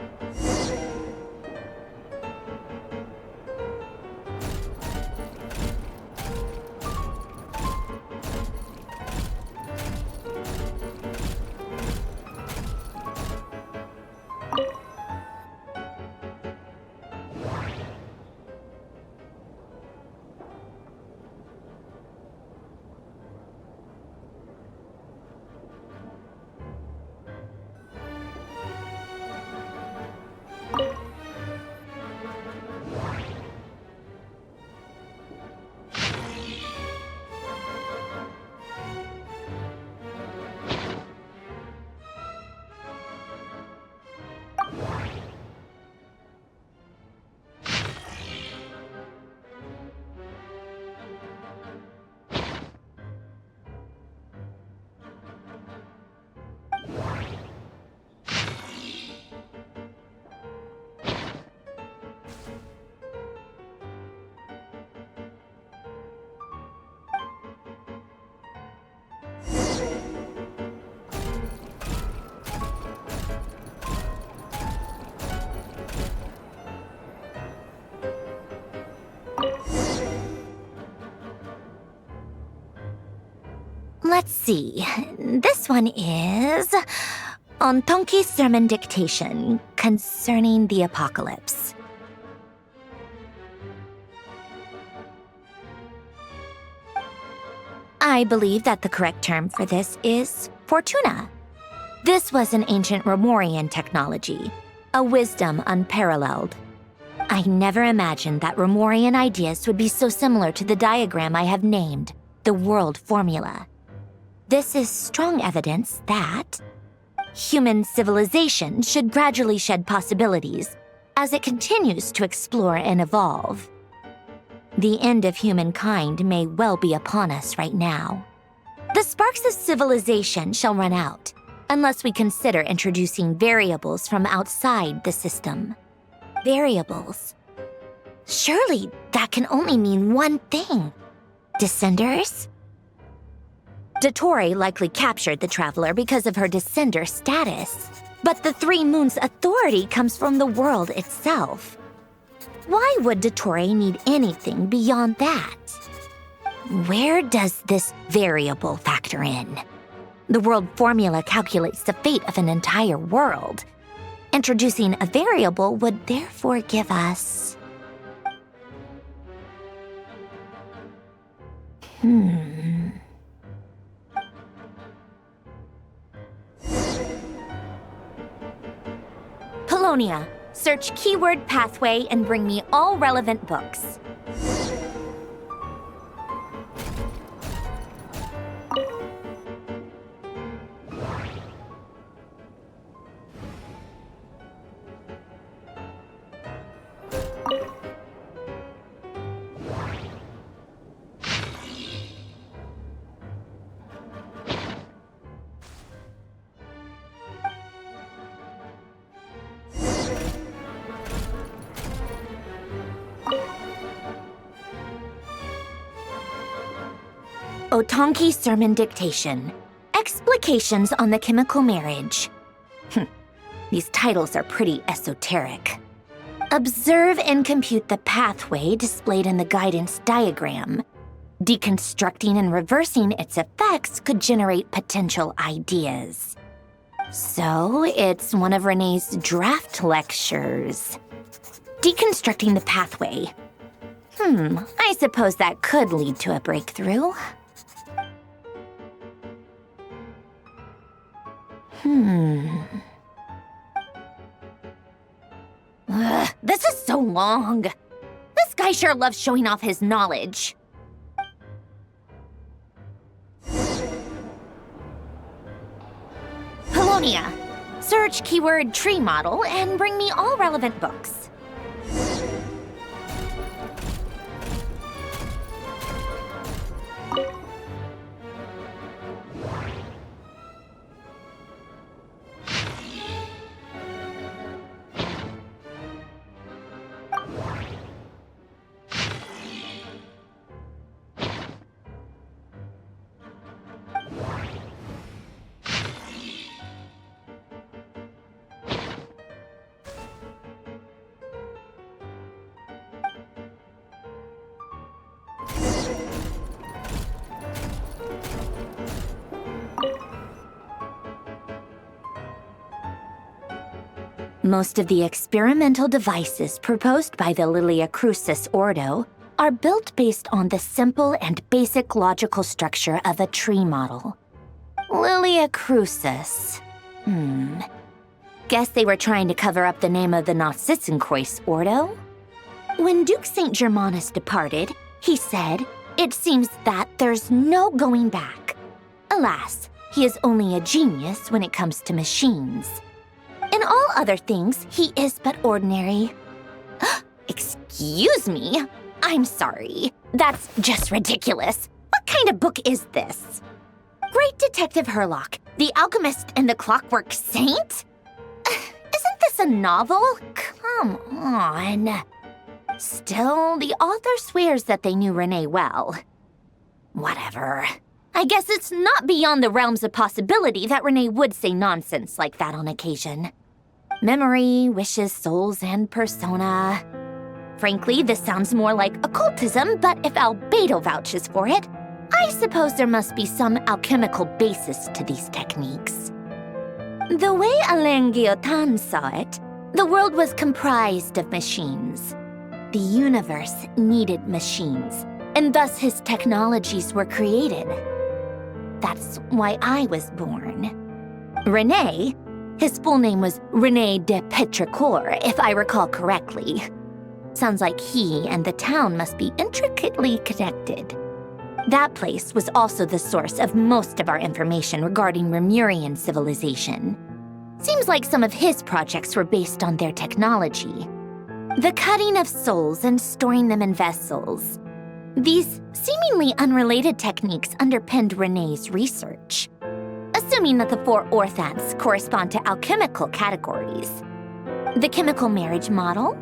[SPEAKER 1] Let's see. This one is on Tonki's sermon dictation concerning the apocalypse. I believe that the correct term for this is Fortuna. This was an ancient Romorian technology, a wisdom unparalleled. I never imagined that Romorian ideas would be so similar to the diagram I have named, the world formula. This is strong evidence that human civilization should gradually shed possibilities as it continues to explore and evolve. The end of humankind may well be upon us right now. The sparks of civilization shall run out unless we consider introducing variables from outside the system. Variables. Surely that can only mean one thing. Descenders? Dottore likely captured the Traveler because of her descender status. But the Three Moons' authority comes from the world itself. Why would Dottore need anything beyond that? Where does this variable factor in? The world formula calculates the fate of an entire world. Introducing a variable would therefore give us... Polonia, search keyword pathway and bring me all relevant books. Otonki Sermon Dictation. Explications on the Chemical Marriage. These titles are pretty esoteric. Observe and compute the pathway displayed in the guidance diagram. Deconstructing and reversing its effects could generate potential ideas. So, it's one of Renee's draft lectures. Deconstructing the pathway. I suppose that could lead to a breakthrough. This is so long. This guy sure loves showing off his knowledge. Polonia, search keyword tree model and bring me all relevant books. Most of the experimental devices proposed by the Lilia Crucis Ordo are built based on the simple and basic logical structure of a tree model. Lilia Crucis. Guess they were trying to cover up the name of the Archon Quests Ordo? When Duke St. Germanus departed, he said, "It seems that there's no going back." Alas, he is only a genius when it comes to machines. In all other things, he is but ordinary. Excuse me? I'm sorry. That's just ridiculous. What kind of book is this? Great Detective Herlock, the Alchemist and the Clockwork Saint? Isn't this a novel? Come on. Still, the author swears that they knew Renee well. Whatever. I guess it's not beyond the realms of possibility that Renee would say nonsense like that on occasion. Memory, wishes, souls, and persona. Frankly, this sounds more like occultism, but if Albedo vouches for it, I suppose there must be some alchemical basis to these techniques. The way Alain Guillotin saw it, the world was comprised of machines. The universe needed machines, and thus his technologies were created. That's why I was born. Renee, his full name was René de Petrichor, if I recall correctly. Sounds like he and the town must be intricately connected. That place was also the source of most of our information regarding Remurian civilization. Seems like some of his projects were based on their technology. The cutting of souls and storing them in vessels. These seemingly unrelated techniques underpinned Renée's research. Assuming that the 4 orthants correspond to alchemical categories. The chemical marriage model?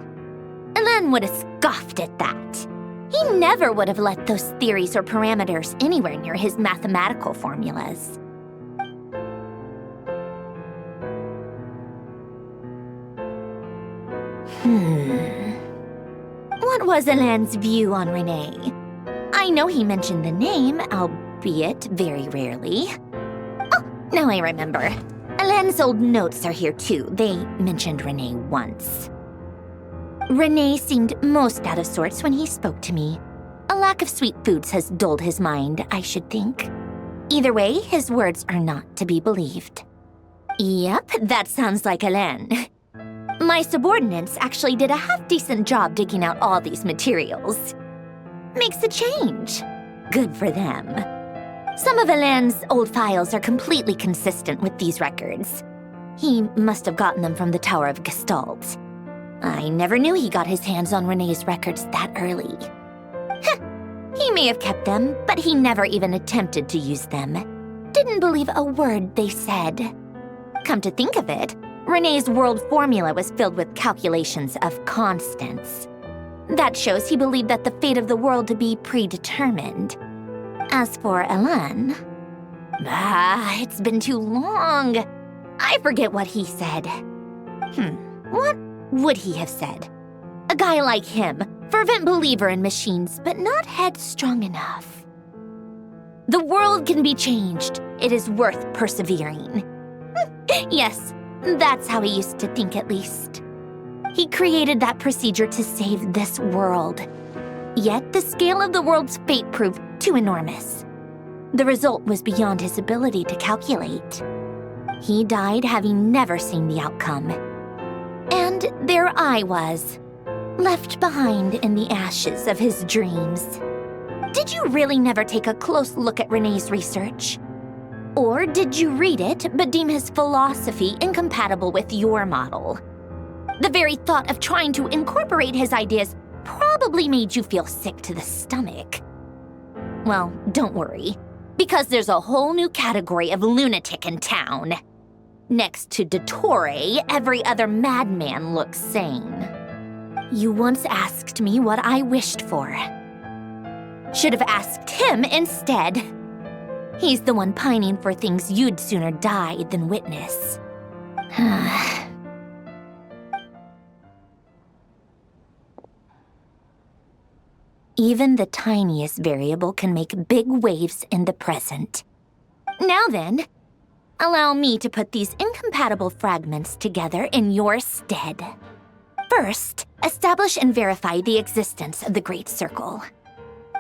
[SPEAKER 1] Alain would have scoffed at that. He never would have let those theories or parameters anywhere near his mathematical formulas. What was Alain's view on Renee? I know he mentioned the name, albeit very rarely. Oh, now I remember. Alain's old notes are here too. They mentioned Renee once. Renee seemed most out of sorts when he spoke to me. A lack of sweet foods has dulled his mind, I should think. Either way, his words are not to be believed. Yep, that sounds like Alain. My subordinates actually did a half-decent job digging out all these materials. Makes a change. Good for them. Some of Alain's old files are completely consistent with these records. He must have gotten them from the Tower of Gestalt. I never knew he got his hands on Renee's records that early. He may have kept them, but he never even attempted to use them. Didn't believe a word they said. Come to think of it, Renee's world formula was filled with calculations of constants. That shows he believed that the fate of the world to be predetermined. As for Alain, it's been too long. I forget what he said. What would he have said? A guy like him, fervent believer in machines, but not headstrong enough. The world can be changed. It is worth persevering. Yes, that's how he used to think at least. He created that procedure to save this world. Yet the scale of the world's fate proved too enormous. The result was beyond his ability to calculate. He died having never seen the outcome. And there I was, left behind in the ashes of his dreams. Did you really never take a close look at Renee's research? Or did you read it but deem his philosophy incompatible with your model? The very thought of trying to incorporate his ideas probably made you feel sick to the stomach. Well, don't worry, because there's a whole new category of lunatic in town. Next to Dottore, every other madman looks sane. You once asked me what I wished for. Should have asked him instead. He's the one pining for things you'd sooner die than witness. Even the tiniest variable can make big waves in the present. Now then, Allow me to put these incompatible fragments together in your stead. First, establish and verify the existence of the Great Circle.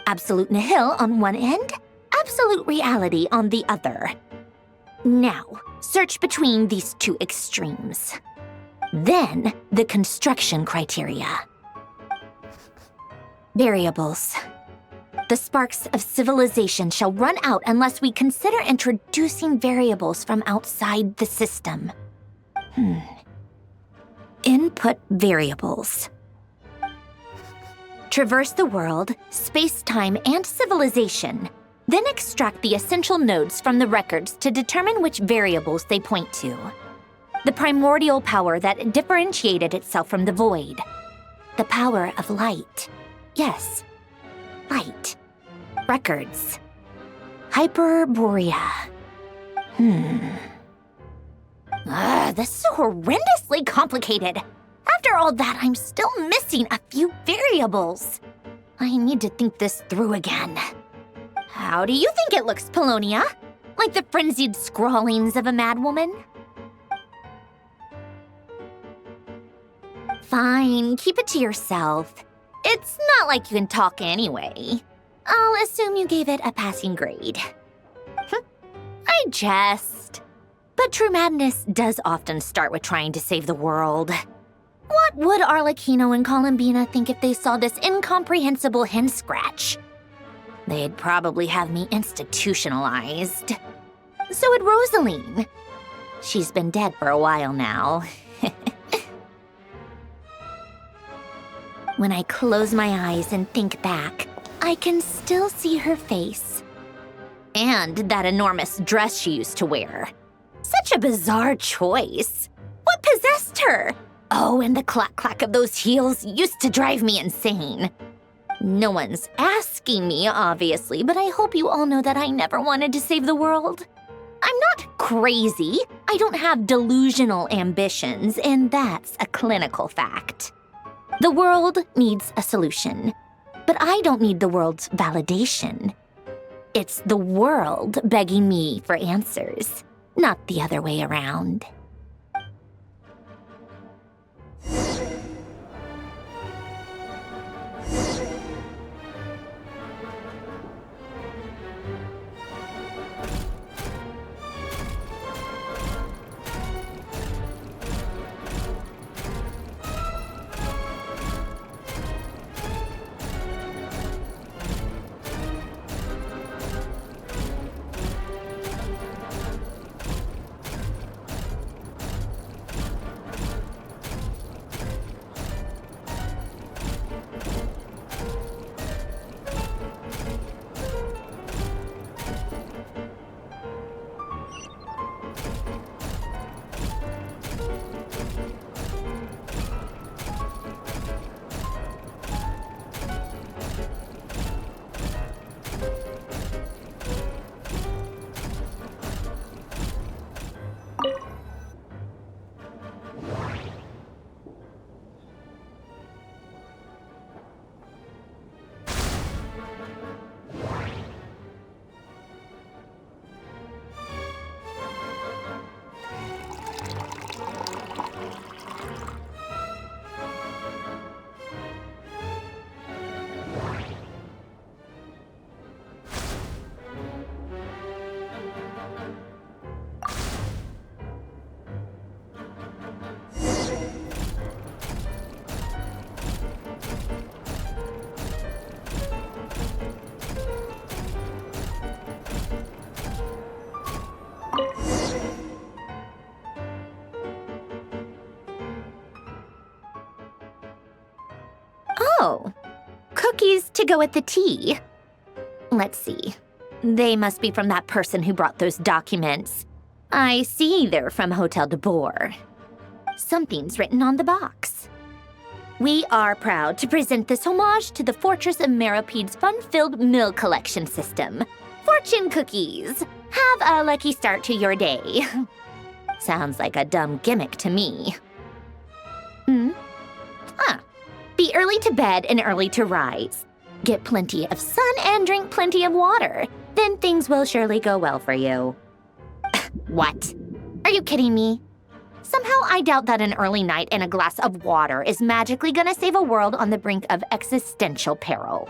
[SPEAKER 1] Absolute nihil on one end, absolute reality on the other. Now, search between these two extremes. Then, the construction criteria. Variables. The sparks of civilization shall run out unless we consider introducing variables from outside the system. Input variables. Traverse the world, space-time, and civilization. Then extract the essential nodes from the records to determine which variables they point to. The primordial power that differentiated itself from the void. The power of light. Yes, light. Records. Hyperborea. This is so horrendously complicated. After all that, I'm still missing a few variables. I need to think this through again. How do you think it looks, Polonia? Like the frenzied scrawlings of a madwoman? Fine, keep it to yourself. It's not like you can talk anyway. I'll assume you gave it a passing grade. I jest. But true madness does often start with trying to save the world. What would Arlecchino and Columbina think if they saw this incomprehensible hen scratch? They'd probably have me institutionalized. So would Rosaline. She's been dead for a while now. When I close my eyes and think back, I can still see her face. And that enormous dress she used to wear. Such a bizarre choice. What possessed her? Oh, and the clack-clack of those heels used to drive me insane. No one's asking me, obviously, but I hope you all know that I never wanted to save the world. I'm not crazy. I don't have delusional ambitions, and that's a clinical fact. The world needs a solution, but I don't need the world's validation. It's the world begging me for answers, not the other way around. Oh, cookies to go with the tea. Let's see. They must be from that person who brought those documents. I see they're from Hotel de Boer. Something's written on the box. We are proud to present this homage to the Fortress of Meropede's fun-filled mill collection system. Fortune cookies. Have a lucky start to your day. Sounds like a dumb gimmick to me. Be early to bed and early to rise. Get plenty of sun and drink plenty of water. Then things will surely go well for you. What? Are you kidding me? Somehow I doubt that an early night and a glass of water is magically gonna save a world on the brink of existential peril.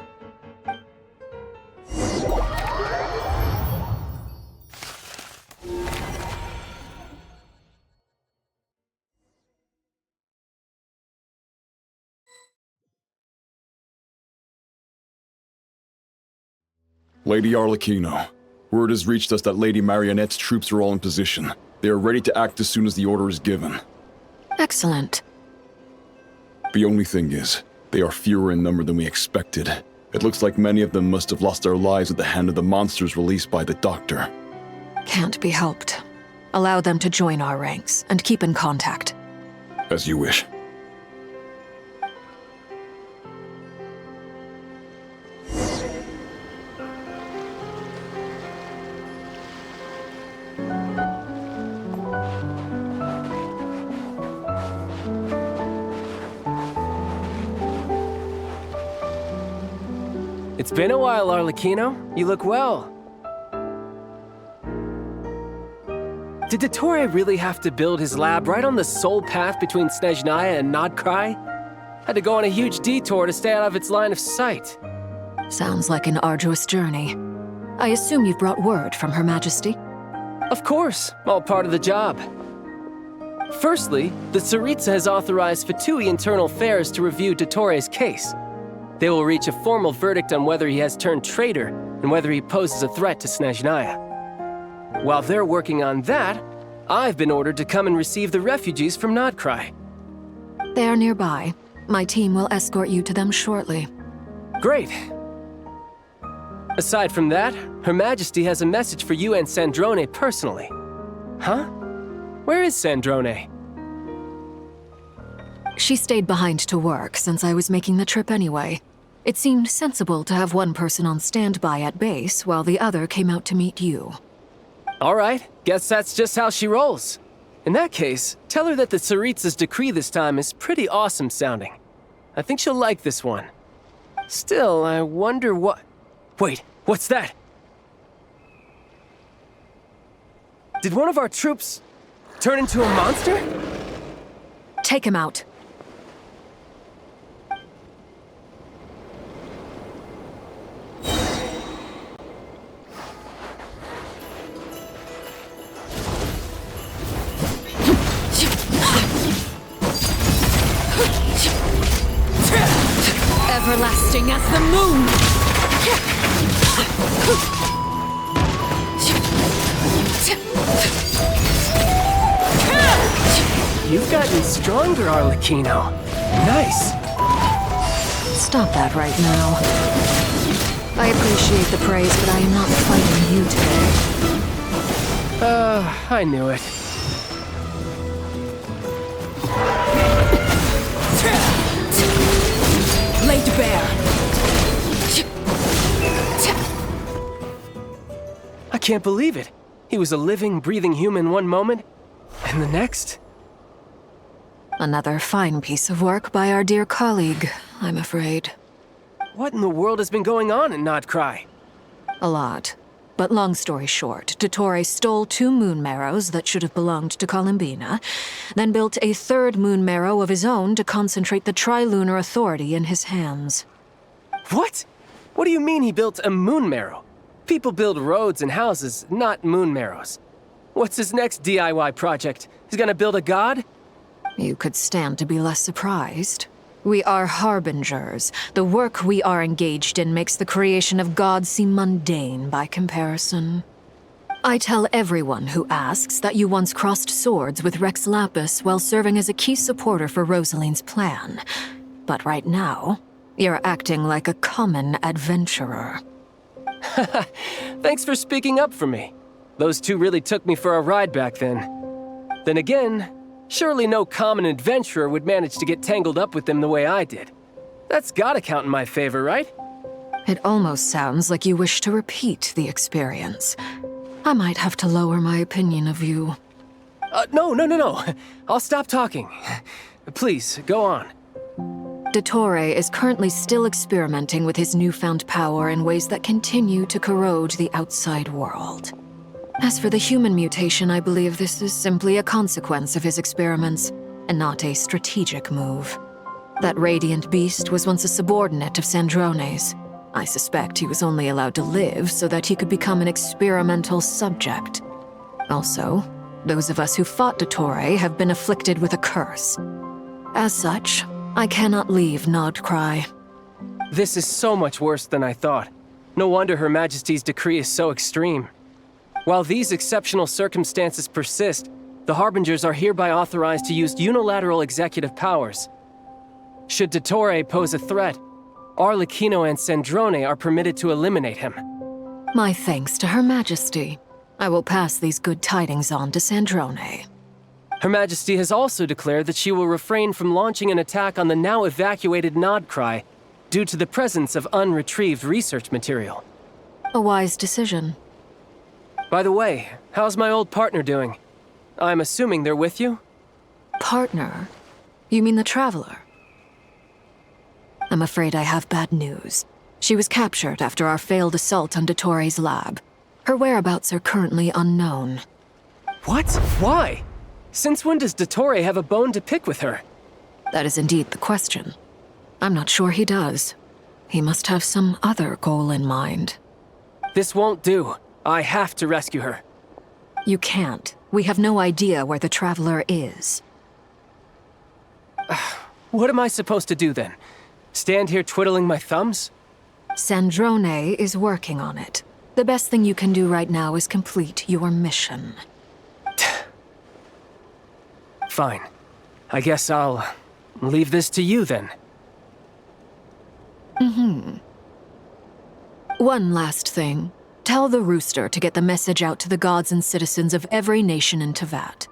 [SPEAKER 10] Lady Arlecchino, word has reached us that Lady Marionette's troops are all in position. They are ready to act as soon as the order is given.
[SPEAKER 6] Excellent.
[SPEAKER 10] The only thing is, they are fewer in number than we expected. It looks like many of them must have lost their lives at the hand of the monsters released by the Doctor.
[SPEAKER 6] Can't be helped. Allow them to join our ranks, and keep in contact.
[SPEAKER 10] As you wish.
[SPEAKER 22] It's been a while, Arlecchino. You look well. Did Dottore really have to build his lab right on the sole path between Snezhnaya and Nod-Krai? Had to go on a huge detour to stay out of its line of sight.
[SPEAKER 6] Sounds like an arduous journey. I assume you've brought word from Her Majesty?
[SPEAKER 22] Of course, all part of the job. Firstly, the Tsaritsa has authorized Fatui Internal Affairs to review Dottore's case. They will reach a formal verdict on whether he has turned traitor and whether he poses a threat to Snezhnaya. While they're working on that, I've been ordered to come and receive the refugees from Nod-Krai.
[SPEAKER 6] They are nearby. My team will escort you to them shortly.
[SPEAKER 22] Great. Aside from that, Her Majesty has a message for you and Sandrone personally. Huh? Where is Sandrone?
[SPEAKER 6] She stayed behind to work since I was making the trip anyway. It seemed sensible to have one person on standby at base while the other came out to meet you.
[SPEAKER 22] All right, guess that's just how she rolls. In that case, tell her that the Tsaritsa's decree this time is pretty awesome sounding. I think she'll like this one. Still, I wonder what... Wait, what's that? Did one of our troops turn into a monster?
[SPEAKER 6] Take him out.
[SPEAKER 21] Everlasting as the moon!
[SPEAKER 22] You've gotten stronger, Arlecchino. Nice.
[SPEAKER 6] Stop that right now. I appreciate the praise, but I am not fighting you today.
[SPEAKER 22] I knew it.
[SPEAKER 21] Laid bare.
[SPEAKER 22] I can't believe it. He was a living, breathing human one moment, and the next...
[SPEAKER 6] Another fine piece of work by our dear colleague, I'm afraid.
[SPEAKER 22] What in the world has been going on in Nod-Krai?
[SPEAKER 6] A lot. But long story short, Dottore stole 2 moon marrows that should have belonged to Columbina, then built a 3rd moon marrow of his own to concentrate the Trilunar Authority in his hands.
[SPEAKER 22] What? What do you mean he built a moon marrow? People build roads and houses, not moon marrows. What's his next DIY project? He's gonna build a god?
[SPEAKER 6] You could stand to be less surprised. We are Harbingers. The work we are engaged in makes the creation of gods seem mundane by comparison. I tell everyone who asks that you once crossed swords with Rex Lapis while serving as a key supporter for Rosaline's plan. But right now, you're acting like a common adventurer.
[SPEAKER 22] Thanks for speaking up for me. Those 2 really took me for a ride back then. Then again, surely no common adventurer would manage to get tangled up with them the way I did. That's gotta count in my favor, right?
[SPEAKER 6] It almost sounds like you wish to repeat the experience. I might have to lower my opinion of you.
[SPEAKER 22] No. I'll stop talking. Please, go on.
[SPEAKER 6] Dottore is currently still experimenting with his newfound power in ways that continue to corrode the outside world. As for the human mutation, I believe this is simply a consequence of his experiments, and not a strategic move. That radiant beast was once a subordinate of Sandrone's. I suspect he was only allowed to live so that he could become an experimental subject. Also, those of us who fought Dottore have been afflicted with a curse. As such, I cannot leave Nod-Krai.
[SPEAKER 22] This is so much worse than I thought. No wonder Her Majesty's decree is so extreme. While these exceptional circumstances persist, the Harbingers are hereby authorized to use unilateral executive powers. Should Dottore pose a threat, Arlecchino and Sandrone are permitted to eliminate him.
[SPEAKER 6] My thanks to Her Majesty. I will pass these good tidings on to Sandrone.
[SPEAKER 22] Her Majesty has also declared that she will refrain from launching an attack on the now evacuated Nod-Krai due to the presence of unretrieved research material.
[SPEAKER 6] A wise decision.
[SPEAKER 22] By the way, how's my old partner doing? I'm assuming they're with you?
[SPEAKER 6] Partner? You mean the Traveler? I'm afraid I have bad news. She was captured after our failed assault on Dottore's lab. Her whereabouts are currently unknown.
[SPEAKER 22] What? Why? Since when does Dottore have a bone to pick with her?
[SPEAKER 6] That is indeed the question. I'm not sure he does. He must have some other goal in mind.
[SPEAKER 22] This won't do. I have to rescue her.
[SPEAKER 6] You can't. We have no idea where the Traveler is.
[SPEAKER 22] What am I supposed to do then? Stand here twiddling my thumbs?
[SPEAKER 6] Sandrone is working on it. The best thing you can do right now is complete your mission.
[SPEAKER 22] Fine. I guess I'll leave this to you then.
[SPEAKER 6] One last thing. Tell the Rooster to get the message out to the gods and citizens of every nation in Teyvat.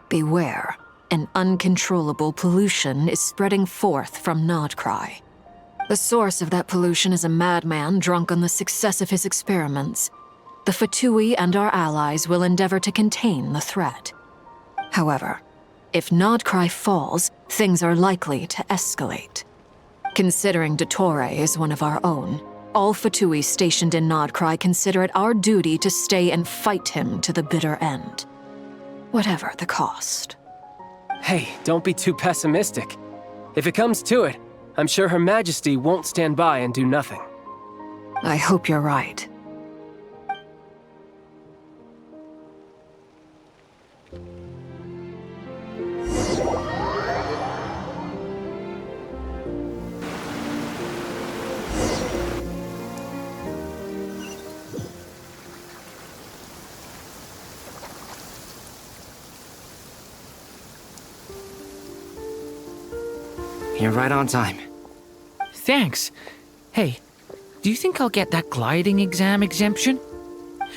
[SPEAKER 6] Beware. An uncontrollable pollution is spreading forth from Nod-Krai. The source of that pollution is a madman drunk on the success of his experiments. The Fatui and our allies will endeavor to contain the threat. However, if Nod-Krai falls, things are likely to escalate. Considering Dottore is one of our own, all Fatui stationed in Nod-Krai consider it our duty to stay and fight him to the bitter end. Whatever the cost.
[SPEAKER 22] Hey, don't be too pessimistic. If it comes to it, I'm sure Her Majesty won't stand by and do nothing.
[SPEAKER 6] I hope you're right.
[SPEAKER 20] You're right on time.
[SPEAKER 16] Thanks. Hey, do you think I'll get that gliding exam exemption?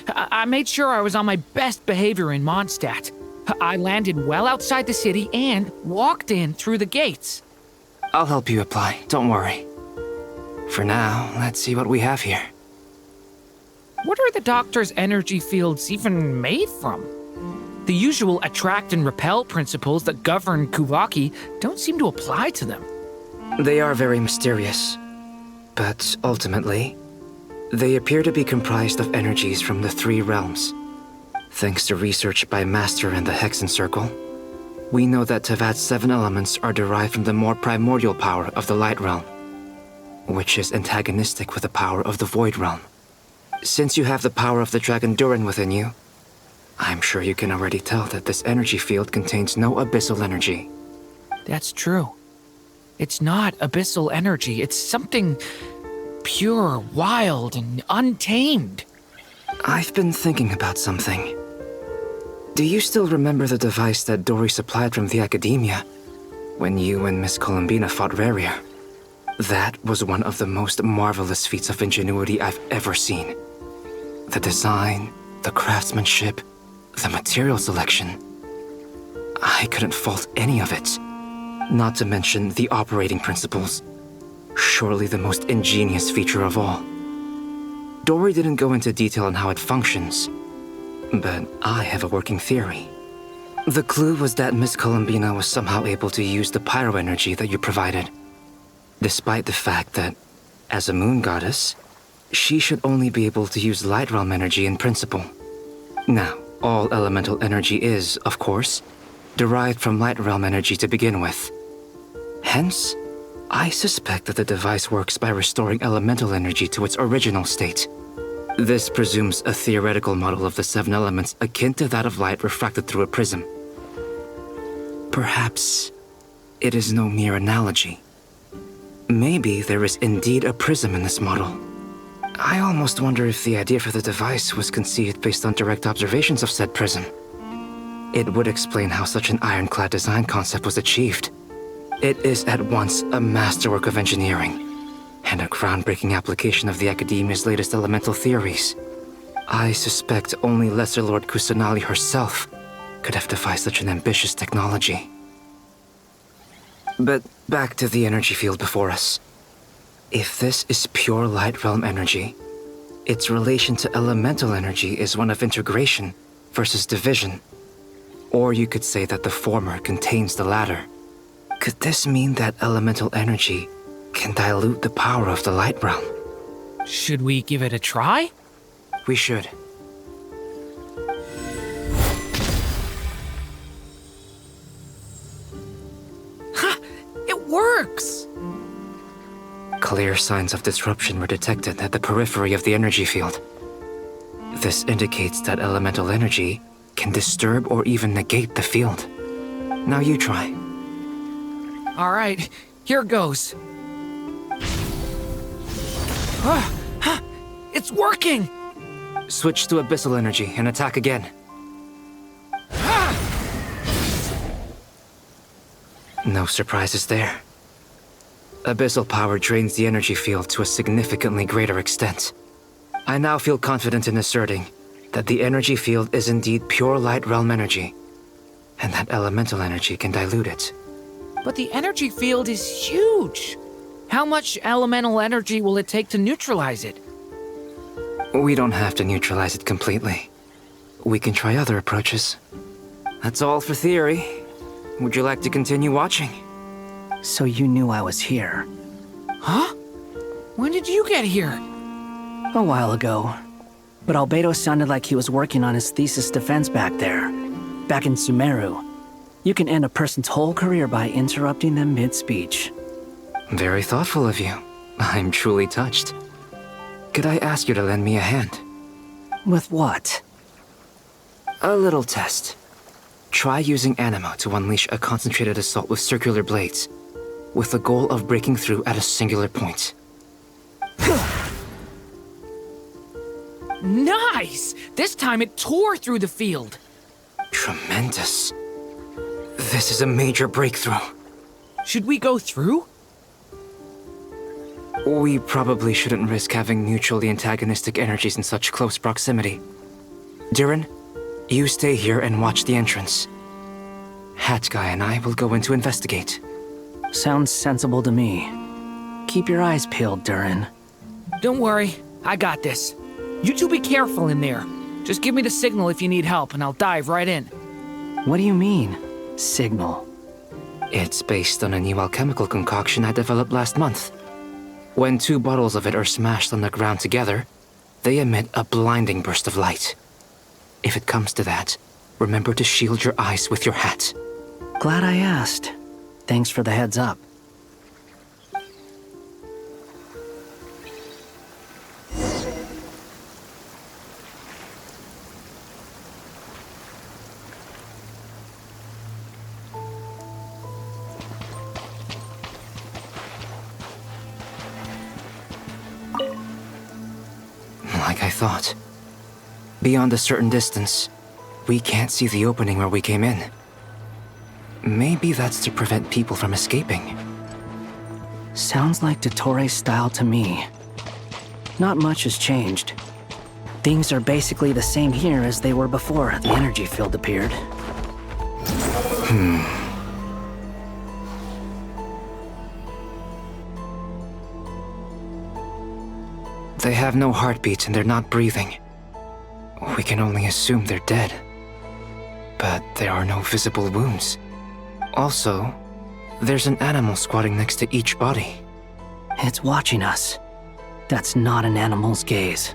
[SPEAKER 16] I made sure I was on my best behavior in Mondstadt. I landed well outside the city and walked in through the gates.
[SPEAKER 20] I'll help you apply, don't worry. For now, let's see what we have here.
[SPEAKER 16] What are the Doctor's energy fields even made from? The usual attract and repel principles that govern Kuvaki don't seem to apply to them.
[SPEAKER 20] They are very mysterious, but ultimately, they appear to be comprised of energies from the three realms. Thanks to research by Master in the Hexen Circle, we know that Teyvat's 7 elements are derived from the more primordial power of the Light Realm, which is antagonistic with the power of the Void Realm. Since you have the power of the Dragon Durin within you, I'm sure you can already tell that this energy field contains no abyssal energy.
[SPEAKER 16] That's true. It's not abyssal energy. It's something pure, wild, and untamed.
[SPEAKER 20] I've been thinking about something. Do you still remember the device that Dory supplied from the Academia when you and Miss Columbina fought Reria? That was one of the most marvelous feats of ingenuity I've ever seen. The design, the craftsmanship, the material selection. I couldn't fault any of it. Not to mention the operating principles. Surely the most ingenious feature of all. Dory didn't go into detail on how it functions, but I have a working theory. The clue was that Miss Columbina was somehow able to use the pyro energy that you provided, despite the fact that, as a moon goddess, she should only be able to use Light Realm energy in principle. Now, all elemental energy is, of course, derived from light realm energy to begin with. Hence, I suspect that the device works by restoring elemental energy to its original state. This presumes a theoretical model of the 7 elements akin to that of light refracted through a prism. Perhaps it is no mere analogy. Maybe there is indeed a prism in this model. I almost wonder if the idea for the device was conceived based on direct observations of said prism. It would explain how such an ironclad design concept was achieved. It is at once a masterwork of engineering and a groundbreaking application of the Academia's latest elemental theories. I suspect only Lesser Lord Kusanali herself could have devised such an ambitious technology. But back to the energy field before us. If this is pure light realm energy, its relation to elemental energy is one of integration versus division. Or you could say that the former contains the latter. Could this mean that elemental energy can dilute the power of the light realm?
[SPEAKER 16] Should we give it a try?
[SPEAKER 20] We should.
[SPEAKER 16] Ha! It works!
[SPEAKER 20] Clear signs of disruption were detected at the periphery of the energy field. This indicates that elemental energy can disturb or even negate the field. Now you try.
[SPEAKER 16] All right, here goes. It's working!
[SPEAKER 20] Switch to abyssal energy and attack again. No surprises there. Abyssal power drains the energy field to a significantly greater extent. I now feel confident in asserting that the energy field is indeed pure light realm energy, and that elemental energy can dilute it.
[SPEAKER 16] But the energy field is huge! How much elemental energy will it take to neutralize it?
[SPEAKER 20] We don't have to neutralize it completely. We can try other approaches. That's all for theory. Would you like to continue watching?
[SPEAKER 5] So you knew I was here.
[SPEAKER 16] Huh? When did you get here?
[SPEAKER 5] A while ago. But Albedo sounded like he was working on his thesis defense back there. Back in Sumeru. You can end a person's whole career by interrupting them mid-speech.
[SPEAKER 20] Very thoughtful of you. I'm truly touched. Could I ask you to lend me a hand?
[SPEAKER 5] With what?
[SPEAKER 20] A little test. Try using Animo to unleash a concentrated assault with circular blades, with the goal of breaking through at a singular point.
[SPEAKER 16] Nice! This time it tore through the field.
[SPEAKER 20] Tremendous. This is a major breakthrough.
[SPEAKER 16] Should we go through?
[SPEAKER 20] We probably shouldn't risk having mutually antagonistic energies in such close proximity. Durin, you stay here and watch the entrance. Hat Guy and I will go in to investigate.
[SPEAKER 5] Sounds sensible to me. Keep your eyes peeled, Durin.
[SPEAKER 16] Don't worry, I got this. You two be careful in there. Just give me the signal if you need help and I'll dive right in.
[SPEAKER 5] What do you mean, signal?
[SPEAKER 20] It's based on a new alchemical concoction I developed last month. When 2 bottles of it are smashed on the ground together, they emit a blinding burst of light. If it comes to that, remember to shield your eyes with your hat.
[SPEAKER 5] Glad I asked. Thanks for the heads up.
[SPEAKER 20] Like I thought. Beyond a certain distance, we can't see the opening where we came in. Maybe that's to prevent people from escaping.
[SPEAKER 5] Sounds like Dottore's style to me. Not much has changed. Things are basically the same here as they were before the energy field appeared.
[SPEAKER 20] They have no heartbeat and they're not breathing. We can only assume they're dead. But there are no visible wounds. Also, there's an animal squatting next to each body.
[SPEAKER 5] It's watching us. That's not an animal's gaze.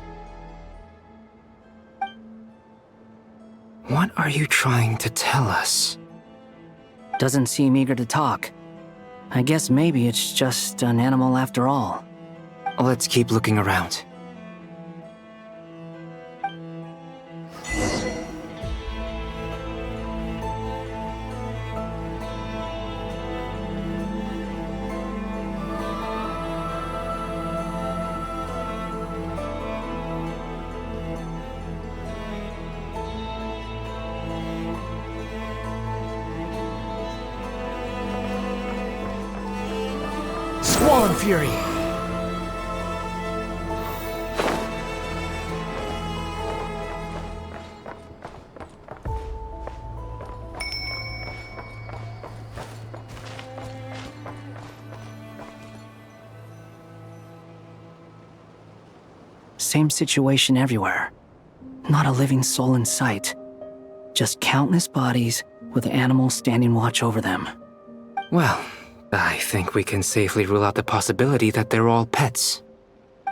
[SPEAKER 20] What are you trying to tell us?
[SPEAKER 5] Doesn't seem eager to talk. I guess maybe it's just an animal after all.
[SPEAKER 20] Let's keep looking around.
[SPEAKER 16] Squall Fury!
[SPEAKER 5] Same situation everywhere. Not a living soul in sight. Just countless bodies with animals standing watch over them.
[SPEAKER 20] Well, I think we can safely rule out the possibility that they're all pets.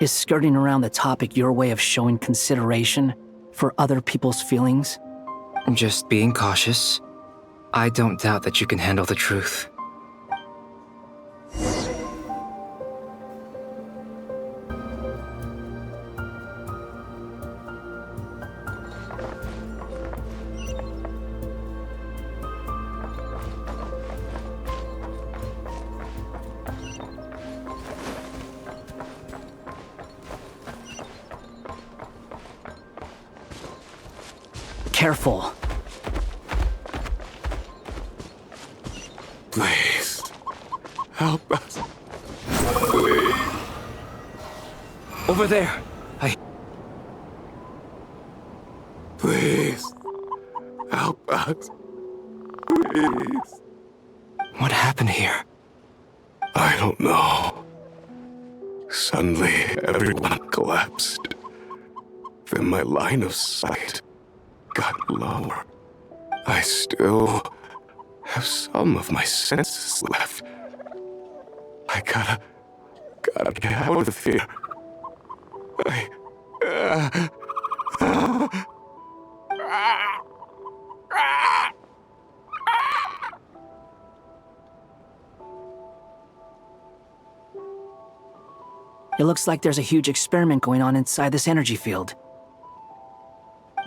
[SPEAKER 5] Is skirting around the topic your way of showing consideration for other people's feelings?
[SPEAKER 20] Just being cautious. I don't doubt that you can handle the truth.
[SPEAKER 5] Careful.
[SPEAKER 13] Please, help us. Please.
[SPEAKER 20] Over there.
[SPEAKER 13] Please, help us. Please.
[SPEAKER 20] What happened here?
[SPEAKER 13] I don't know. Suddenly, everyone collapsed. Then my line of sight got lower. I still have some of my senses left. I gotta get out of here.
[SPEAKER 5] It looks like there's a huge experiment going on inside this energy field.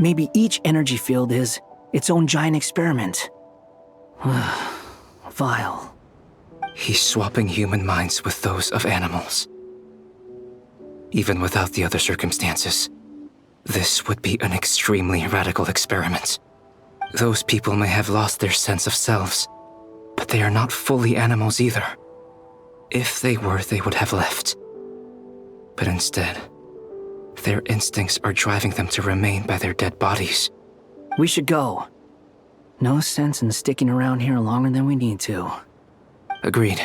[SPEAKER 5] Maybe each energy field is its own giant experiment. Vile.
[SPEAKER 20] He's swapping human minds with those of animals. Even without the other circumstances, this would be an extremely radical experiment. Those people may have lost their sense of selves, but they are not fully animals either. If they were, they would have left. But instead, their instincts are driving them to remain by their dead bodies.
[SPEAKER 5] We should go. No sense in sticking around here longer than we need to.
[SPEAKER 20] Agreed.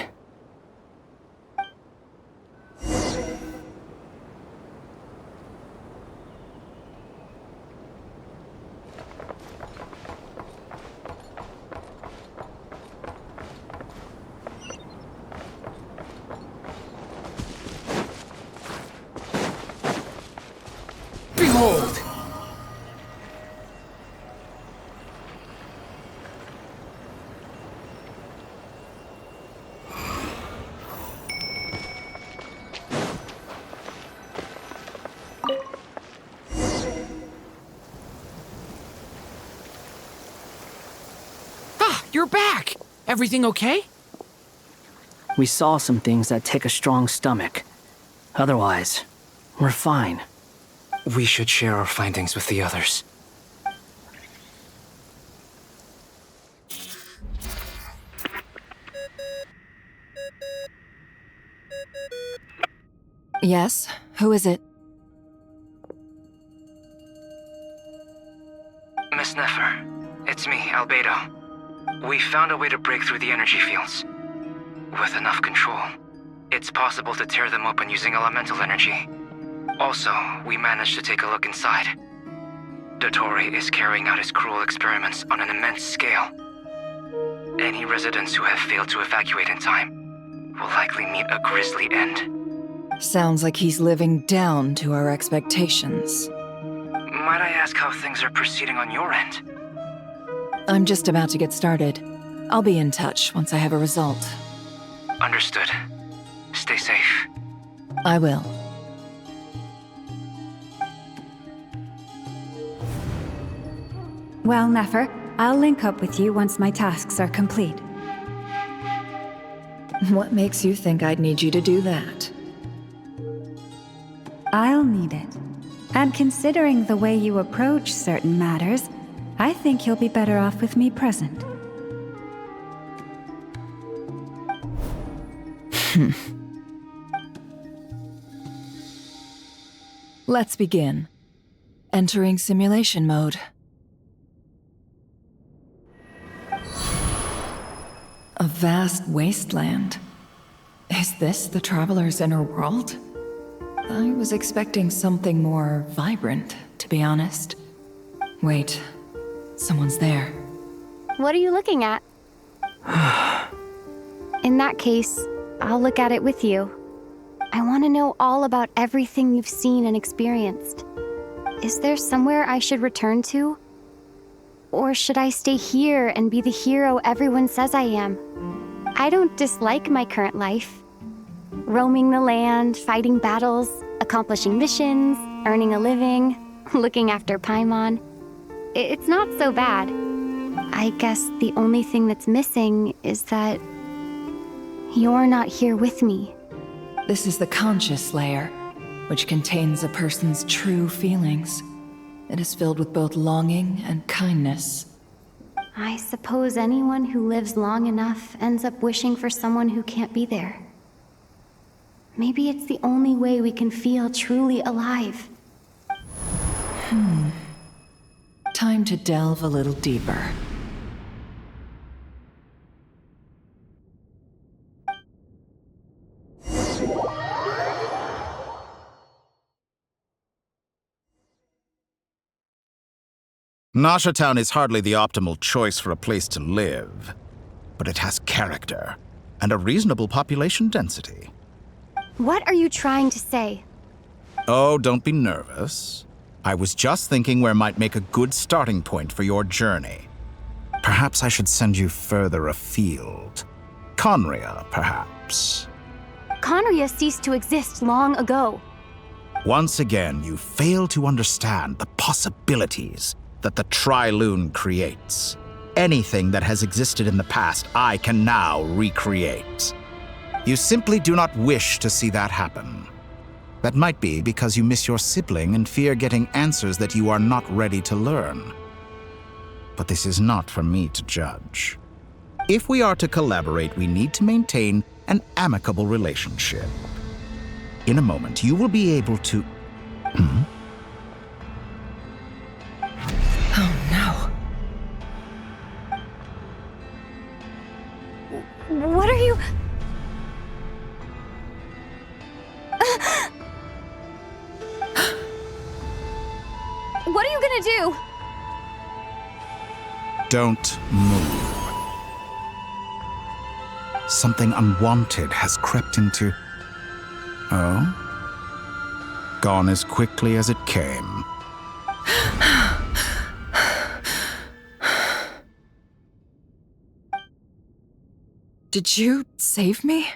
[SPEAKER 16] Behold! Ah, you're back! Everything okay?
[SPEAKER 5] We saw some things that take a strong stomach. Otherwise, we're fine.
[SPEAKER 20] We should share our findings with the others.
[SPEAKER 3] Yes? Who is it?
[SPEAKER 20] Miss Nefer, it's me, Albedo. We found a way to break through the energy fields. With enough control, it's possible to tear them open using elemental energy. Also, we managed to take a look inside. Dottore is carrying out his cruel experiments on an immense scale. Any residents who have failed to evacuate in time will likely meet a grisly end.
[SPEAKER 3] Sounds like he's living down to our expectations.
[SPEAKER 20] Might I ask how things are proceeding on your end?
[SPEAKER 3] I'm just about to get started. I'll be in touch once I have a result.
[SPEAKER 20] Understood. Stay safe.
[SPEAKER 3] I will.
[SPEAKER 8] Well, Nefer, I'll link up with you once my tasks are complete.
[SPEAKER 3] What makes you think I'd need you to do that?
[SPEAKER 8] I'll need it. And considering the way you approach certain matters, I think you'll be better off with me present.
[SPEAKER 3] Let's begin. Entering simulation mode. A vast wasteland. Is this the Traveler's inner world? I was expecting something more vibrant, to be honest. Wait, someone's there.
[SPEAKER 11] What are you looking at? In that case, I'll look at it with you. I want to know all about everything you've seen and experienced. Is there somewhere I should return to? Or should I stay here and be the hero everyone says I am? I don't dislike my current life. Roaming the land, fighting battles, accomplishing missions, earning a living, looking after Paimon. It's not so bad. I guess the only thing that's missing is that you're not here with me.
[SPEAKER 3] This is the conscious layer, which contains a person's true feelings. It is filled with both longing and kindness.
[SPEAKER 11] I suppose anyone who lives long enough ends up wishing for someone who can't be there. Maybe it's the only way we can feel truly alive.
[SPEAKER 3] Time to delve a little deeper.
[SPEAKER 12] Nasha Town is hardly the optimal choice for a place to live, but it has character and a reasonable population density.
[SPEAKER 11] What are you trying to say?
[SPEAKER 12] Oh, don't be nervous. I was just thinking where might make a good starting point for your journey. Perhaps I should send you further afield. Conria, perhaps.
[SPEAKER 11] Conria ceased to exist long ago.
[SPEAKER 12] Once again, you fail to understand the possibilities that the Tri-Lune creates. Anything that has existed in the past, I can now recreate. You simply do not wish to see that happen. That might be because you miss your sibling and fear getting answers that you are not ready to learn. But this is not for me to judge. If we are to collaborate, we need to maintain an amicable relationship. In a moment, you will be able to...
[SPEAKER 3] Oh no.
[SPEAKER 11] What are you... What are you gonna do?
[SPEAKER 12] Don't move. Something unwanted has crept into... Oh? Gone as quickly as it came.
[SPEAKER 3] Did you save me?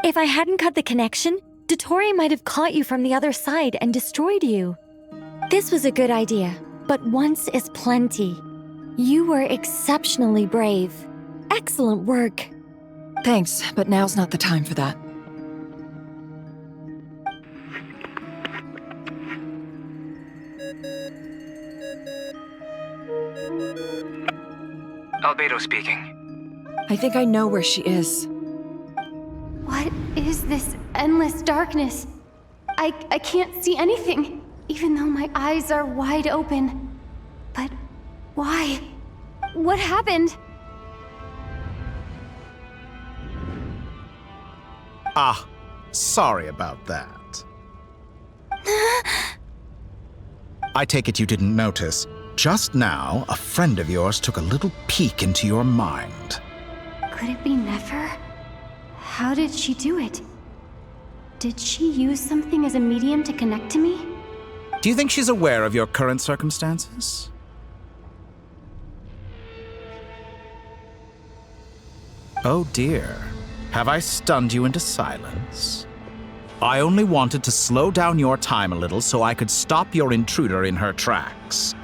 [SPEAKER 21] If I hadn't cut the connection, Dottore might have caught you from the other side and destroyed you. This was a good idea, but once is plenty. You were exceptionally brave. Excellent work.
[SPEAKER 3] Thanks, but now's not the time for that.
[SPEAKER 20] Albedo speaking.
[SPEAKER 3] I think I know where she is.
[SPEAKER 11] What is this endless darkness? I can't see anything, even though my eyes are wide open. But why? What happened?
[SPEAKER 12] Ah, sorry about that. I take it you didn't notice. Just now, a friend of yours took a little peek into your mind.
[SPEAKER 11] Could it be Nefer? How did she do it? Did she use something as a medium to connect to me?
[SPEAKER 12] Do you think she's aware of your current circumstances? Oh dear. Have I stunned you into silence? I only wanted to slow down your time a little so I could stop your intruder in her tracks.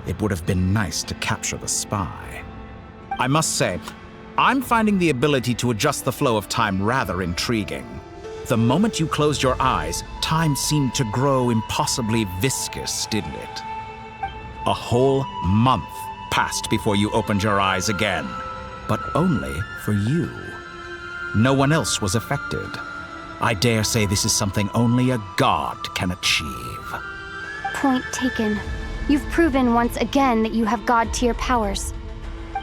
[SPEAKER 12] It would have been nice to capture the spy. I must say, I'm finding the ability to adjust the flow of time rather intriguing. The moment you closed your eyes, time seemed to grow impossibly viscous, didn't it? A whole month passed before you opened your eyes again, but only for you. No one else was affected. I dare say this is something only a god can achieve.
[SPEAKER 11] Point taken. You've proven once again that you have god-tier powers.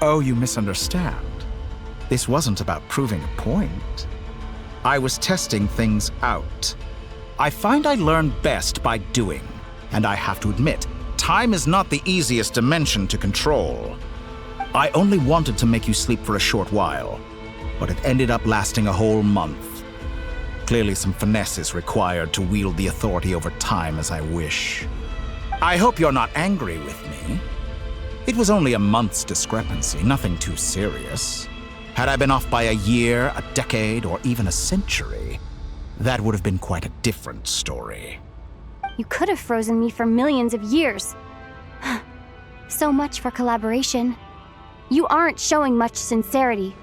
[SPEAKER 12] Oh, you misunderstand. This wasn't about proving a point. I was testing things out. I find I learn best by doing, and I have to admit, time is not the easiest dimension to control. I only wanted to make you sleep for a short while, but it ended up lasting a whole month. Clearly some finesse is required to wield the authority over time as I wish. I hope you're not angry with me. It was only a month's discrepancy, nothing too serious. Had I been off by a year, a decade, or even a century, that would have been quite a different story.
[SPEAKER 11] You could have frozen me for millions of years. So much for collaboration. You aren't showing much sincerity.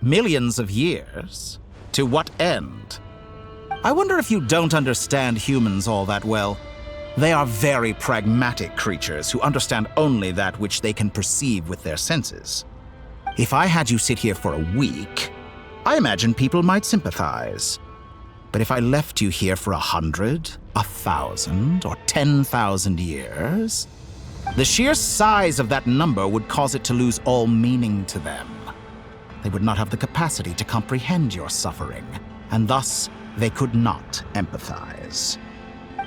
[SPEAKER 12] Millions of years? To what end? I wonder if you don't understand humans all that well. They are very pragmatic creatures who understand only that which they can perceive with their senses. If I had you sit here for a week, I imagine people might sympathize. But if I left you here for 100, 1,000, or 10,000 years, the sheer size of that number would cause it to lose all meaning to them. They would not have the capacity to comprehend your suffering, and thus they could not empathize.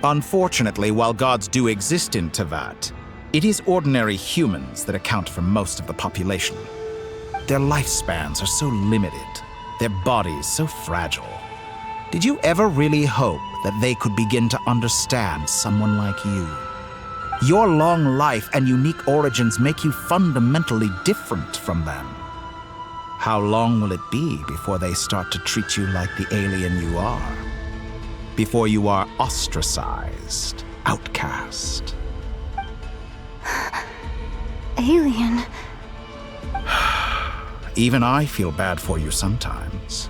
[SPEAKER 12] Unfortunately, while gods do exist in Tevat, it is ordinary humans that account for most of the population. Their lifespans are so limited, their bodies so fragile. Did you ever really hope that they could begin to understand someone like you? Your long life and unique origins make you fundamentally different from them. How long will it be before they start to treat you like the alien you are? Before you are ostracized, outcast?
[SPEAKER 11] Alien.
[SPEAKER 12] Even I feel bad for you sometimes.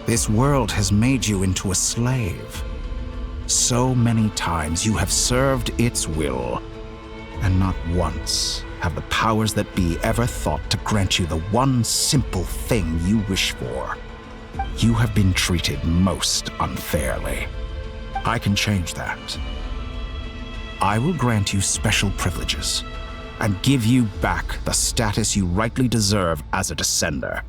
[SPEAKER 12] This world has made you into a slave. So many times you have served its will, and not once have the powers that be ever thought to grant you the one simple thing you wish for. You have been treated most unfairly. I can change that. I will grant you special privileges and give you back the status you rightly deserve as a descender.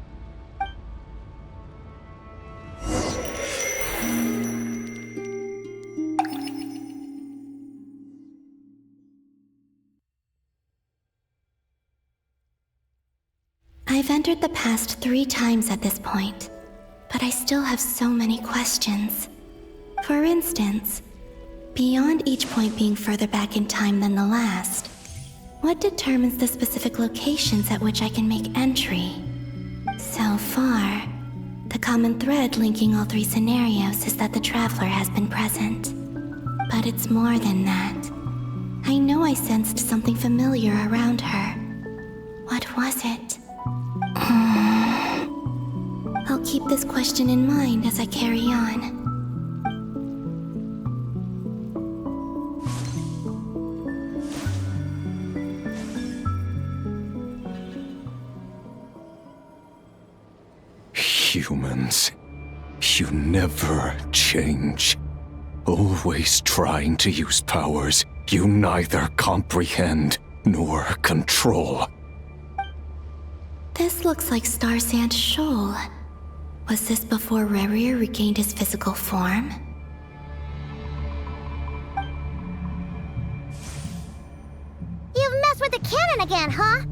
[SPEAKER 17] I've entered the past 3 times at this point, but I still have so many questions. For instance, beyond each point being further back in time than the last, what determines the specific locations at which I can make entry? So far, the common thread linking all 3 scenarios is that the Traveler has been present. But it's more than that. I know I sensed something familiar around her. What was it? I'll keep this question in mind as I carry on.
[SPEAKER 13] Humans, you never change. Always trying to use powers you neither comprehend nor control.
[SPEAKER 17] This looks like Star Sand Shoal. Was this before Rerir regained his physical form?
[SPEAKER 7] You've messed with the cannon again, huh?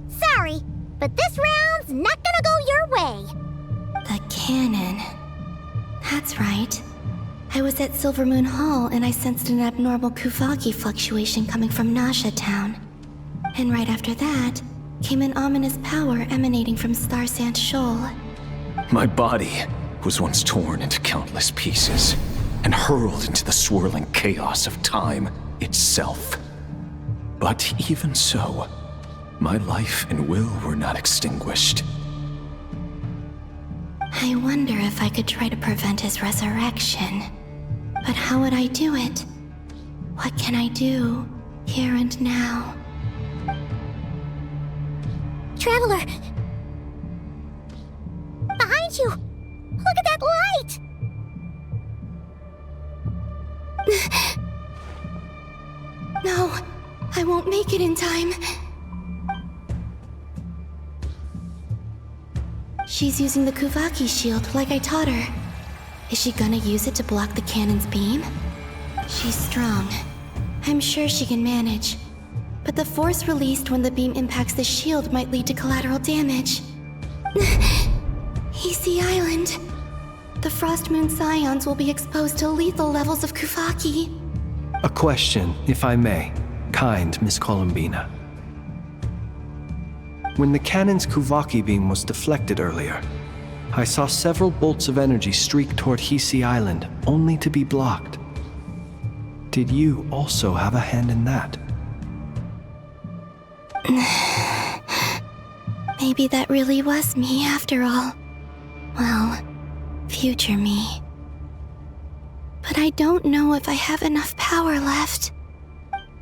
[SPEAKER 7] Sorry, but this round's not gonna go your way.
[SPEAKER 17] The cannon. That's right. I was at Silvermoon Hall and I sensed an abnormal Kuvaki fluctuation coming from Nasha Town. And right after that, came an ominous power emanating from Star Sand Shoal.
[SPEAKER 13] My body was once torn into countless pieces and hurled into the swirling chaos of time itself. But even so, my life and will were not extinguished.
[SPEAKER 17] I wonder if I could try to prevent his resurrection. But how would I do it? What can I do, here and now?
[SPEAKER 7] Traveler! Behind you! Look at that light!
[SPEAKER 17] No, I won't make it in time. She's using the Kuvaki shield like I taught her. Is she gonna use it to block the cannon's beam? She's strong. I'm sure she can manage. But the force released when the beam impacts the shield might lead to collateral damage. Easy Island. The Frost Moon Scions will be exposed to lethal levels of Kuvaki.
[SPEAKER 4] A question, if I may. Kind Miss Columbina. When the cannon's Kuvaki beam was deflected earlier, I saw several bolts of energy streak toward Hisi Island, only to be blocked. Did you also have a hand in that?
[SPEAKER 17] Maybe that really was me after all. Well, future me. But I don't know if I have enough power left.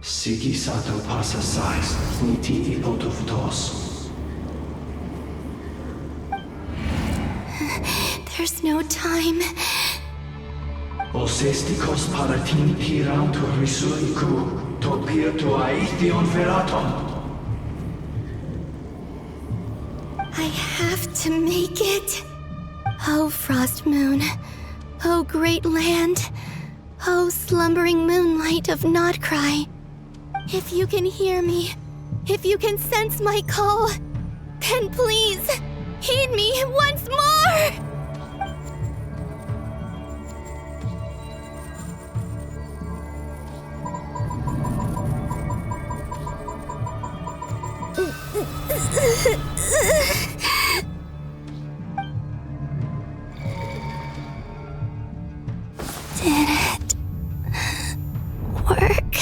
[SPEAKER 4] Siki sato pasa sais, niti ipotuvtos.
[SPEAKER 17] There's no time.
[SPEAKER 4] Osestikos paratin pirant risuiku, to pirto aithion veraton.
[SPEAKER 17] I have to make it. Oh, Frost Moon. Oh, great land. Oh, slumbering moonlight of Nod-Krai. If you can hear me, if you can sense my call, then please, heed me once more! Did it work?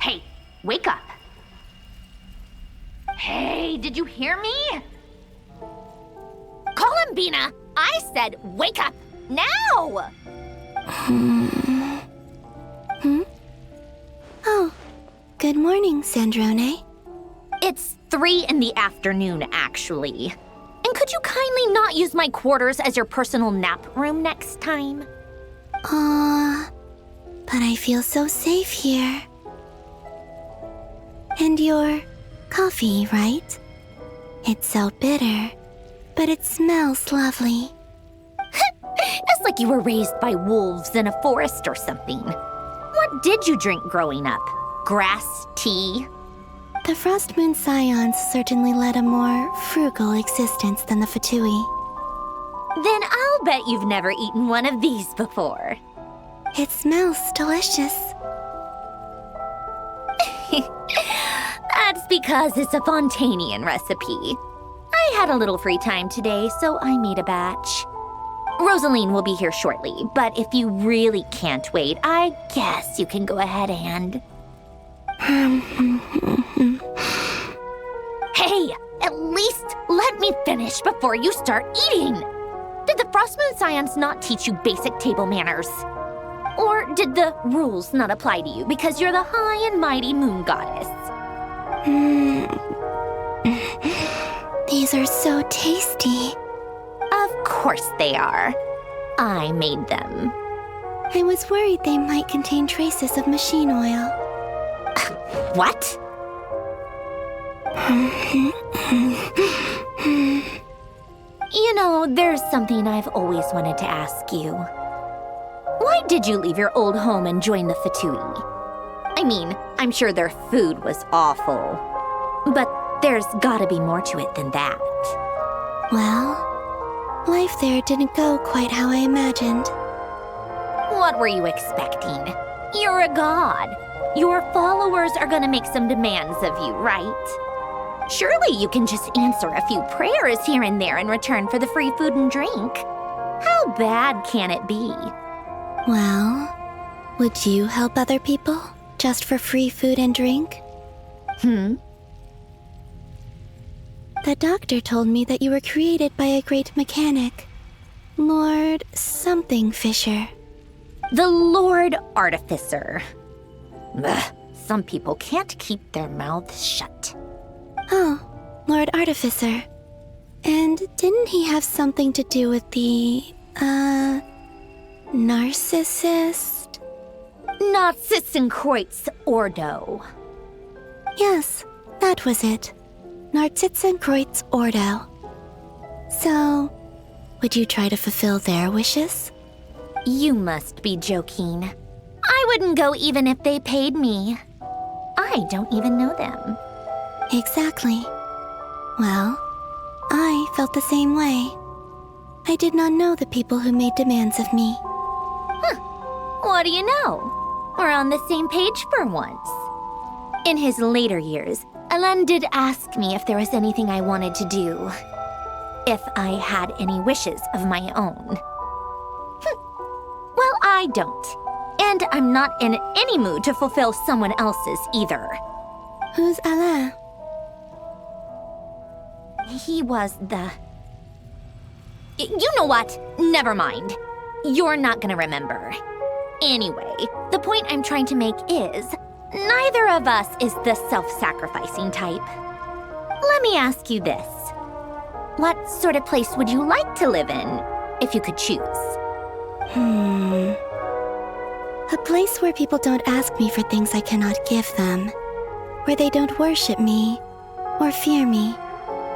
[SPEAKER 1] Hey, wake up. Hey, did you hear me? Columbina, I said wake up now!
[SPEAKER 17] Oh, good morning, Sandrone.
[SPEAKER 1] It's 3 in the afternoon, actually. And could you kindly not use my quarters as your personal nap room next time?
[SPEAKER 17] But I feel so safe here. And your coffee, right? It's so bitter, but it smells lovely.
[SPEAKER 1] It's like you were raised by wolves in a forest or something. What did you drink growing up? Grass tea?
[SPEAKER 17] The Frost Moon Scions certainly led a more frugal existence than the Fatui.
[SPEAKER 1] Then I'll bet you've never eaten one of these before.
[SPEAKER 17] It smells delicious.
[SPEAKER 1] That's because it's a Fontanian recipe. I had a little free time today, so I made a batch. Rosaline will be here shortly, but if you really can't wait, I guess you can go ahead and... Hey, at least let me finish before you start eating! Did the Frost Moon Scions not teach you basic table manners? Or did the rules not apply to you because you're the high and mighty moon goddess?
[SPEAKER 17] These are so tasty.
[SPEAKER 1] Of course they are. I made them.
[SPEAKER 17] I was worried they might contain traces of machine oil.
[SPEAKER 1] What? You know, there's something I've always wanted to ask you. Why did you leave your old home and join the Fatui? I mean, I'm sure their food was awful. But There's gotta be more to it than that.
[SPEAKER 17] Well, life there didn't go quite how I imagined.
[SPEAKER 1] What were you expecting? You're a god. Your followers are gonna make some demands of you, right? Surely you can just answer a few prayers here and there in return for the free food and drink. How bad can it be?
[SPEAKER 17] Well, would you help other people just for free food and drink? The doctor told me that you were created by a great mechanic, Lord something Fisher.
[SPEAKER 1] The Lord Artificer. Ugh, some people can't keep their mouths shut.
[SPEAKER 17] Oh, Lord Artificer. And didn't he have something to do with the, narcissist?
[SPEAKER 1] Narcissenkreuz Ordo.
[SPEAKER 17] Yes, that was it. Narcissenkreuz Ordo. So, would you try to fulfill their wishes?
[SPEAKER 1] You must be joking. I wouldn't go even if they paid me. I don't even know them.
[SPEAKER 17] Exactly. Well, I felt the same way. I did not know the people who made demands of me.
[SPEAKER 1] What do you know? We're on the same page for once. In his later years, Alan did ask me if there was anything I wanted to do. If I had any wishes of my own. Well, I don't. And I'm not in any mood to fulfill someone else's either.
[SPEAKER 17] Who's Alain?
[SPEAKER 1] He was the... You know what? Never mind. You're not gonna remember. Anyway, the point I'm trying to make is, neither of us is the self-sacrificing type. Let me ask you this. What sort of place would you like to live in, if you could choose?
[SPEAKER 17] A place where people don't ask me for things I cannot give them. Where they don't worship me, or fear me,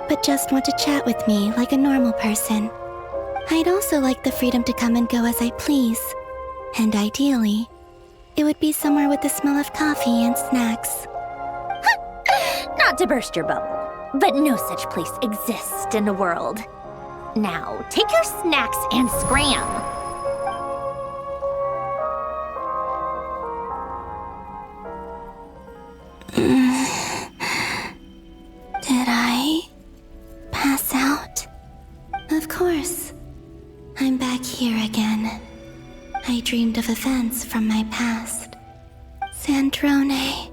[SPEAKER 17] but just want to chat with me like a normal person. I'd also like the freedom to come and go as I please. And ideally, it would be somewhere with the smell of coffee and snacks.
[SPEAKER 1] Not to burst your bubble, but no such place exists in the world. Now, take your snacks and scram.
[SPEAKER 17] Did I pass out? Of course. I'm back here again. I dreamed of events from my past. Sandrone.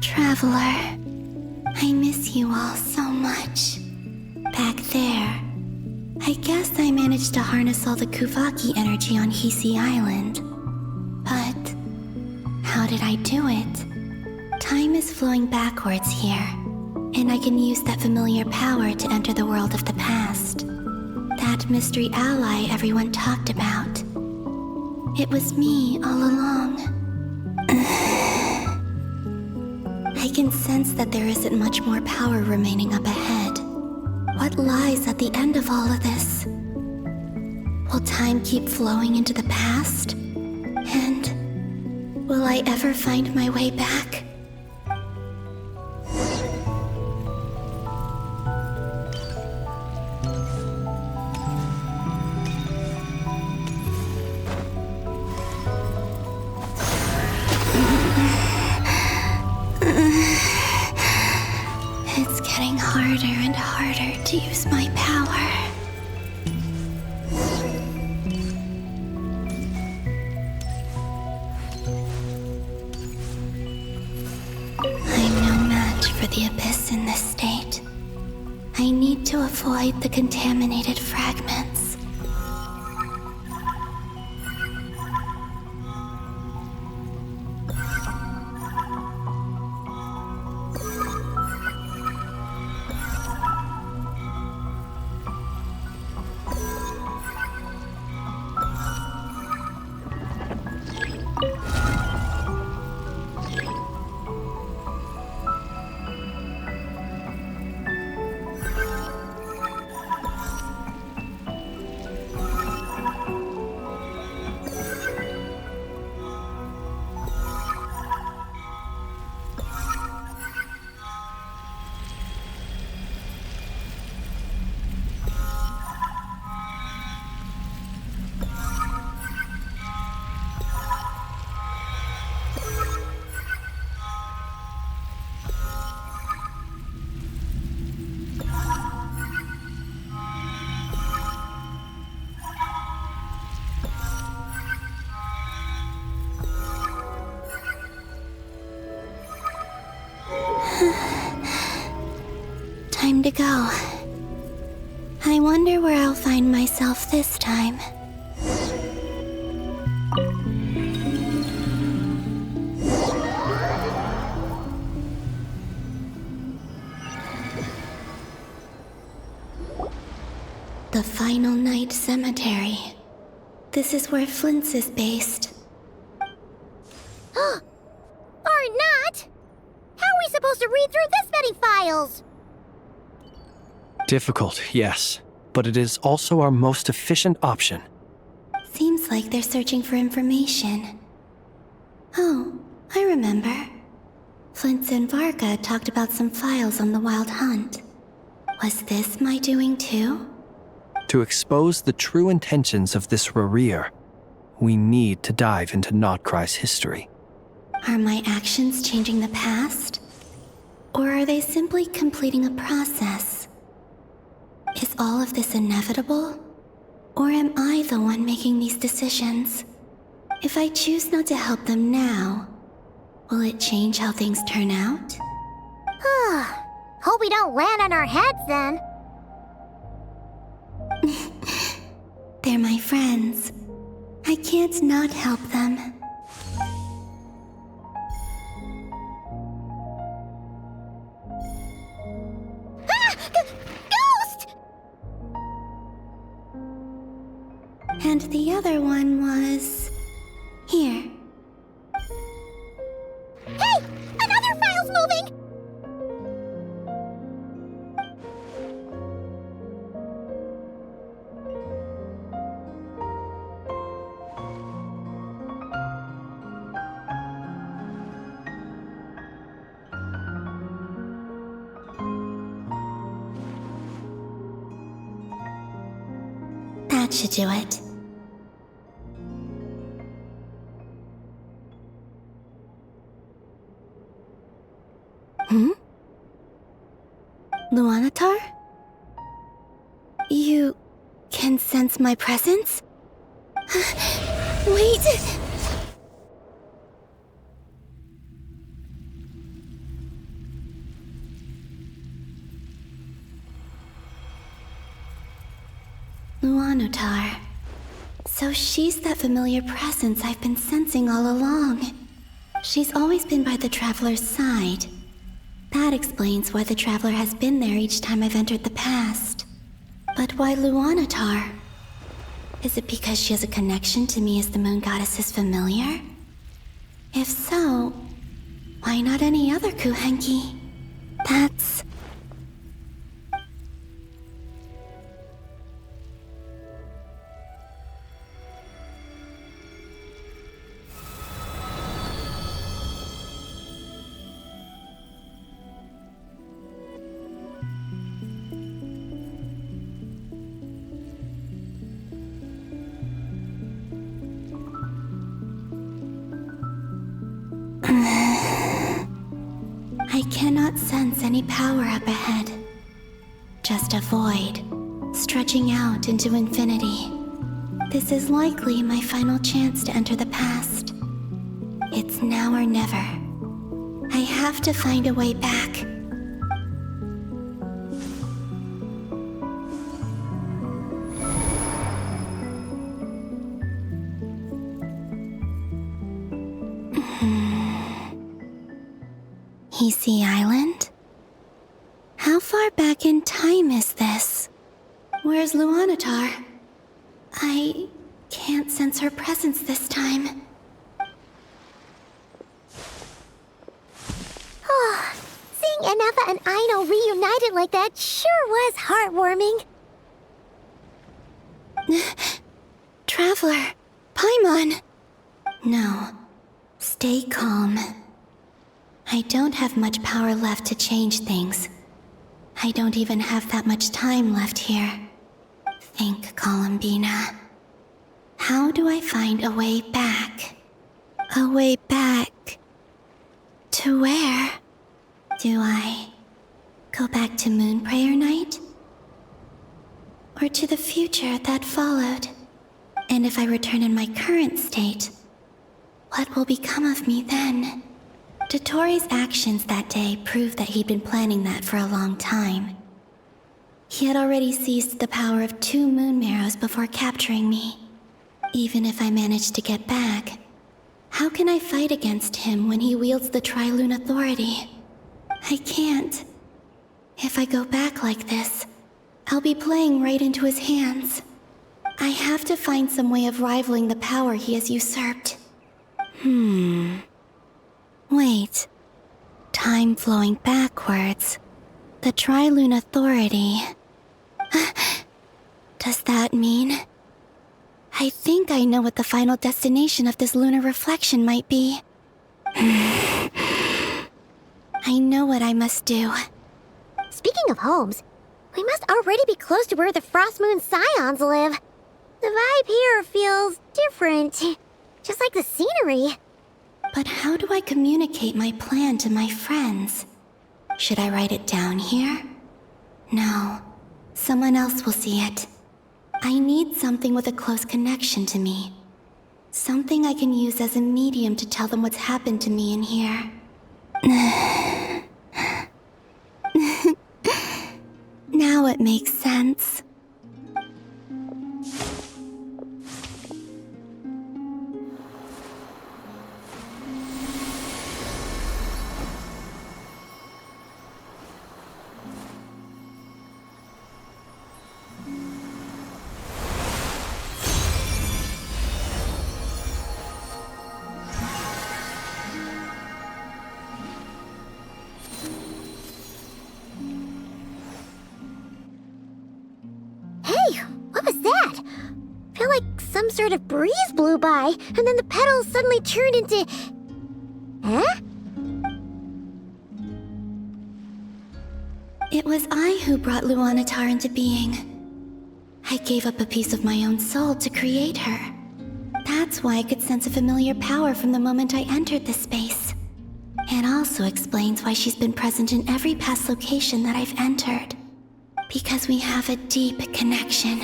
[SPEAKER 17] Traveler. I miss you all so much. Back there. I guess I managed to harness all the Kuvaki energy on Hisi Island. But how did I do it? Time is flowing backwards here, and I can use that familiar power to enter the world of the past. That mystery ally everyone talked about. It was me all along. I can sense that there isn't much more power remaining up ahead. What lies at the end of all of this? Will time keep flowing into the past? And will I ever find my way back? It's getting harder and harder to use my power. I'm no match for the Abyss in this state. I need to avoid the contaminated fragments. to go. I wonder where I'll find myself this time. The Final Night Cemetery. This is where Flink's is based.
[SPEAKER 7] Or not! How are we supposed to read through this many files?
[SPEAKER 4] Difficult, yes, but it is also our most efficient option.
[SPEAKER 17] Seems like they're searching for information. Oh, I remember. Flint and Varga talked about some files on the Wild Hunt. Was this my doing too?
[SPEAKER 4] To expose the true intentions of this Rarir, we need to dive into Nod-Krai's history.
[SPEAKER 17] Are my actions changing the past? Or are they simply completing a process? Is all of this inevitable? Or am I the one making these decisions? If I choose not to help them now, will it change how things turn out?
[SPEAKER 7] Hope we don't land on our heads then.
[SPEAKER 17] They're my friends. I can't not help them.
[SPEAKER 7] Ghost!
[SPEAKER 17] And the other one was... here.
[SPEAKER 7] Hey! Another file's moving!
[SPEAKER 17] That should do it. Luanatar? You can sense my presence? Wait! Luanatar. So she's that familiar presence I've been sensing all along. She's always been by the Traveler's side. That explains why the Traveler has been there each time I've entered the past. But why Luanatar? Is it because she has a connection to me as the Moon Goddess's familiar? If so, why not any other Kuhenki? That's... I cannot sense any power up ahead. Just a void, stretching out into infinity. This is likely my final chance to enter the past. It's now or never. I have to find a way back. Hisi Island? How far back in time is this? Where's Luanatar? I can't sense her presence this time.
[SPEAKER 7] Seeing Enefa and Aino reunited like that sure was heartwarming.
[SPEAKER 17] Traveler, Paimon. No, stay calm. I don't have much power left to change things. I don't even have that much time left here. Think, Columbina. How do I find a way back? A way back... to where? Do I go back to Moon Prayer Night? Or to the future that followed? And if I return in my current state, what will become of me then? Dottore's actions that day proved that he'd been planning that for a long time. He had already seized the power of 2 moon marrows before capturing me. Even if I managed to get back, how can I fight against him when he wields the Tri-Lune authority? I can't. If I go back like this, I'll be playing right into his hands. I have to find some way of rivaling the power he has usurped. Wait. Time flowing backwards. The Tri-Lune authority. Does that mean... I think I know what the final destination of this lunar reflection might be. I know what I must do.
[SPEAKER 7] Speaking of homes, we must already be close to where the Frost Moon Scions live. The vibe here feels different, just like the scenery.
[SPEAKER 17] But how do I communicate my plan to my friends? Should I write it down here? No, someone else will see it. I need something with a close connection to me. Something I can use as a medium to tell them what's happened to me in here. Now it makes sense.
[SPEAKER 7] Some sort of breeze blew by, and then the petals suddenly turned into... Huh?
[SPEAKER 17] It was I who brought Luanatar into being. I gave up a piece of my own soul to create her. That's why I could sense a familiar power from the moment I entered this space. It also explains why she's been present in every past location that I've entered. Because we have a deep connection.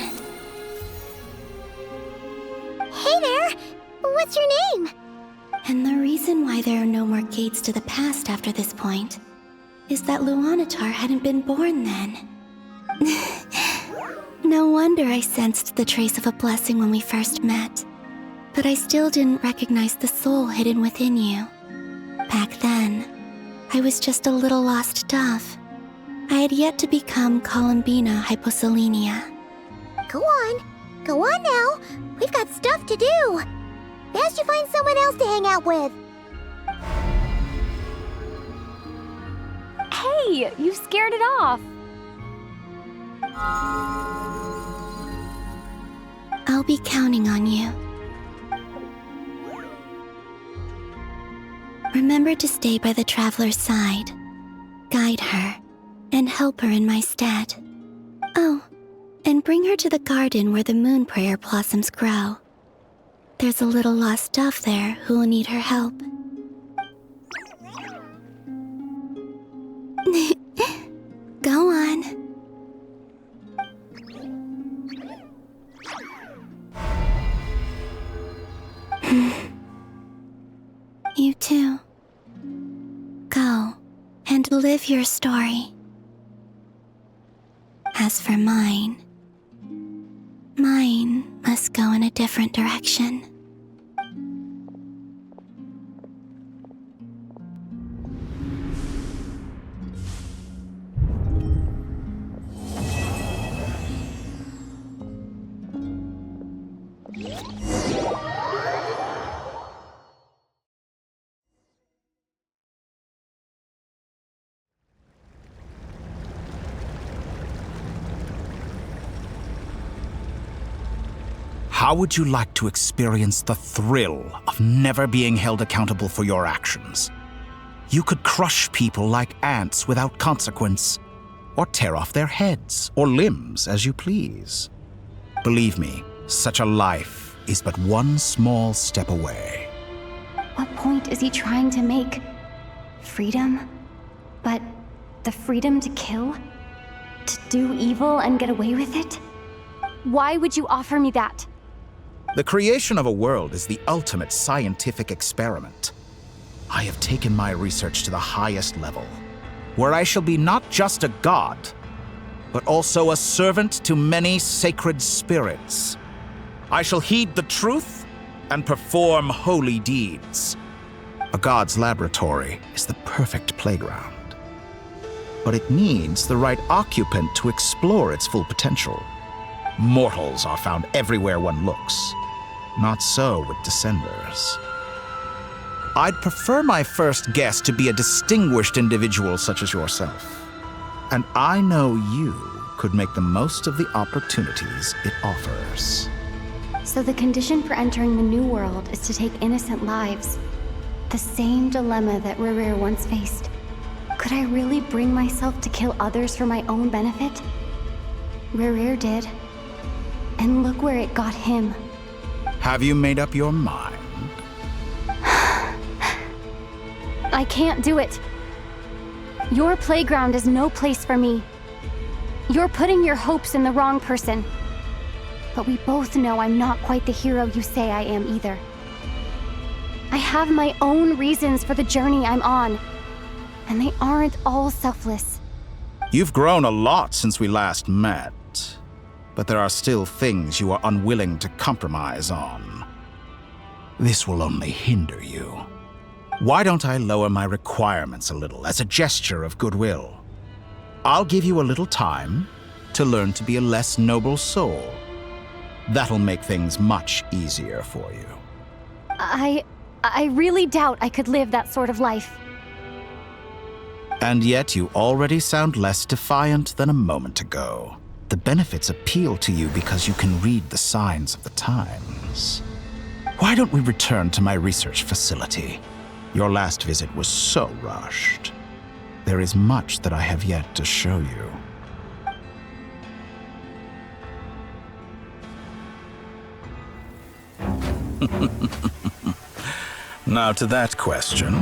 [SPEAKER 7] Hey there! What's your name?
[SPEAKER 17] And the reason why there are no more gates to the past after this point is that Luanatar hadn't been born then. No wonder I sensed the trace of a blessing when we first met. But I still didn't recognize the soul hidden within you. Back then, I was just a little lost dove. I had yet to become Columbina Hyposelenia.
[SPEAKER 7] Go on now. We've got stuff to do. Best you find someone else to hang out with.
[SPEAKER 21] Hey, you scared it off.
[SPEAKER 17] I'll be counting on you. Remember to stay by the traveler's side, guide her, and help her in my stead. Oh, and bring her to the garden where the moon prayer blossoms grow. There's a little lost dove there who will need her help. Go on. You too. Go and live your story. As for mine must go in a different direction.
[SPEAKER 12] How would you like to experience the thrill of never being held accountable for your actions? You could crush people like ants without consequence, or tear off their heads or limbs as you please. Believe me, such a life is but one small step away.
[SPEAKER 11] What point is he trying to make? Freedom? But the freedom to kill? To do evil and get away with it? Why would you offer me that?
[SPEAKER 12] The creation of a world is the ultimate scientific experiment. I have taken my research to the highest level, where I shall be not just a god, but also a servant to many sacred spirits. I shall heed the truth and perform holy deeds. A god's laboratory is the perfect playground, but it needs the right occupant to explore its full potential. Mortals are found everywhere one looks. Not so with Descenders. I'd prefer my first guest to be a distinguished individual such as yourself. And I know you could make the most of the opportunities it offers.
[SPEAKER 11] So the condition for entering the New World is to take innocent lives. The same dilemma that Rerir once faced. Could I really bring myself to kill others for my own benefit? Rerir did. And look where it got him.
[SPEAKER 12] Have you made up your mind?
[SPEAKER 11] I can't do it. Your playground is no place for me. You're putting your hopes in the wrong person. But we both know I'm not quite the hero you say I am either. I have my own reasons for the journey I'm on, and they aren't all selfless.
[SPEAKER 12] You've grown a lot since we last met, but there are still things you are unwilling to compromise on. This will only hinder you. Why don't I lower my requirements a little as a gesture of goodwill? I'll give you a little time to learn to be a less noble soul. That'll make things much easier for you.
[SPEAKER 11] I really doubt I could live that sort of life.
[SPEAKER 12] And yet you already sound less defiant than a moment ago. The benefits appeal to you because you can read the signs of the times. Why don't we return to my research facility? Your last visit was so rushed. There is much that I have yet to show you. Now to that question,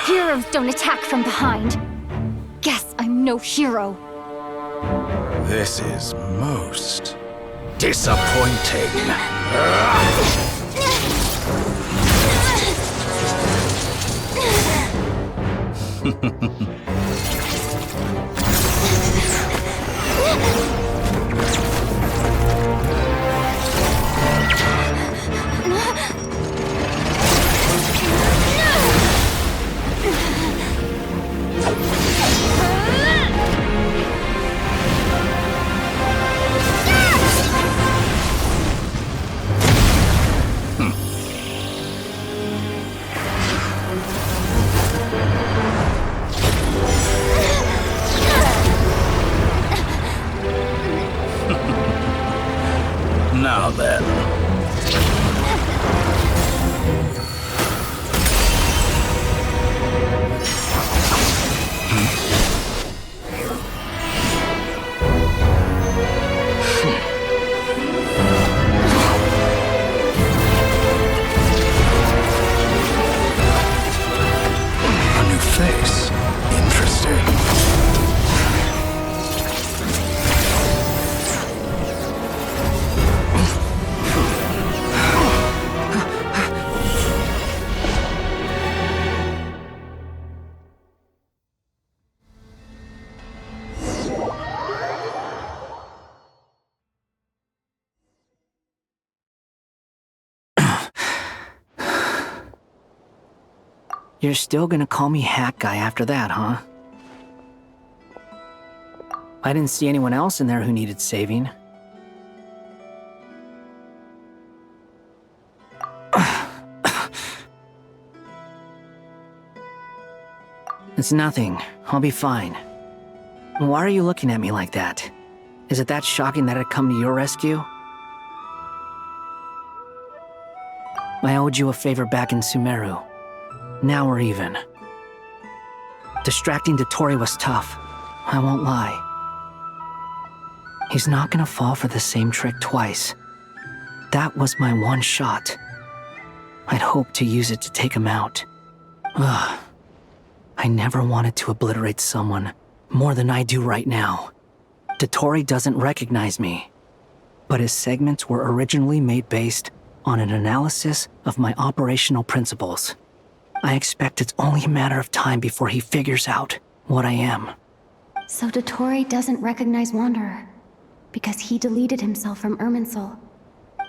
[SPEAKER 11] Heroes don't attack from behind. Guess I'm no hero.
[SPEAKER 12] This is most disappointing. Now then. A new face. Interesting.
[SPEAKER 5] You're still gonna call me Hack Guy after that, huh? I didn't see anyone else in there who needed saving. It's nothing. I'll be fine. Why are you looking at me like that? Is it that shocking that I'd come to your rescue? I owed you a favor back in Sumeru. Now we're even. Distracting Dottore was tough, I won't lie. He's not gonna fall for the same trick twice. That was my one shot. I'd hoped to use it to take him out. Ugh. I never wanted to obliterate someone more than I do right now. Dottore doesn't recognize me, but his segments were originally made based on an analysis of my operational principles. I expect it's only a matter of time before he figures out what I am.
[SPEAKER 11] So Dottore doesn't recognize Wanderer because he deleted himself from Irminsul.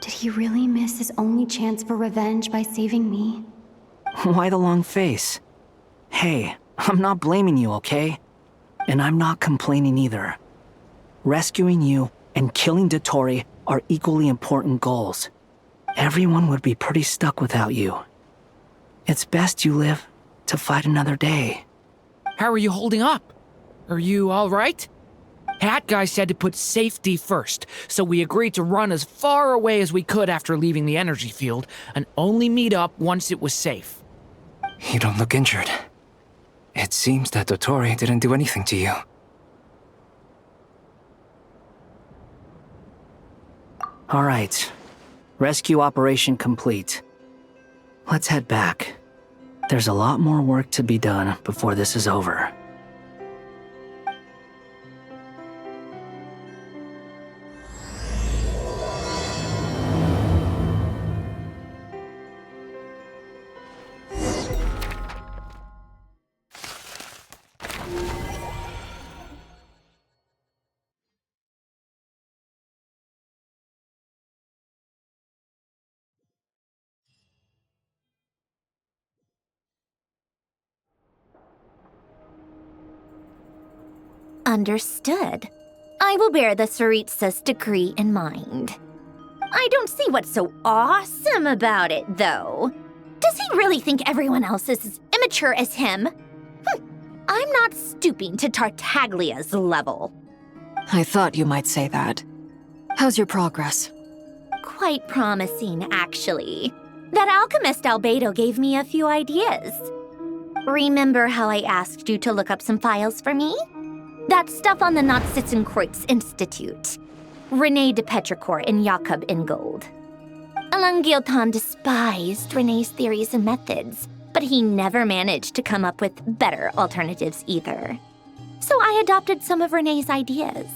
[SPEAKER 11] Did he really miss his only chance for revenge by saving me?
[SPEAKER 5] Why the long face? Hey, I'm not blaming you, okay? And I'm not complaining either. Rescuing you and killing Dottore are equally important goals. Everyone would be pretty stuck without you. It's best you live to fight another day.
[SPEAKER 16] How are you holding up? Are you all right? Hat Guy said to put safety first, so we agreed to run as far away as we could after leaving the energy field and only meet up once it was safe.
[SPEAKER 20] You don't look injured. It seems that Dottore didn't do anything to you.
[SPEAKER 5] All right. Rescue operation complete. Let's head back. There's a lot more work to be done before this is over.
[SPEAKER 1] Understood. I will bear the Tsaritsa's decree in mind. I don't see what's so awesome about it, though. Does he really think everyone else is as immature as him? I'm not stooping to Tartaglia's level.
[SPEAKER 6] I thought you might say that. How's your progress?
[SPEAKER 1] Quite promising, actually. That alchemist Albedo gave me a few ideas. Remember how I asked you to look up some files for me? That stuff on the Nod-Krai Institute. René de Petrichor and Jakob Ingold. Alain Guillotin despised René's theories and methods, but he never managed to come up with better alternatives either. So I adopted some of René's ideas.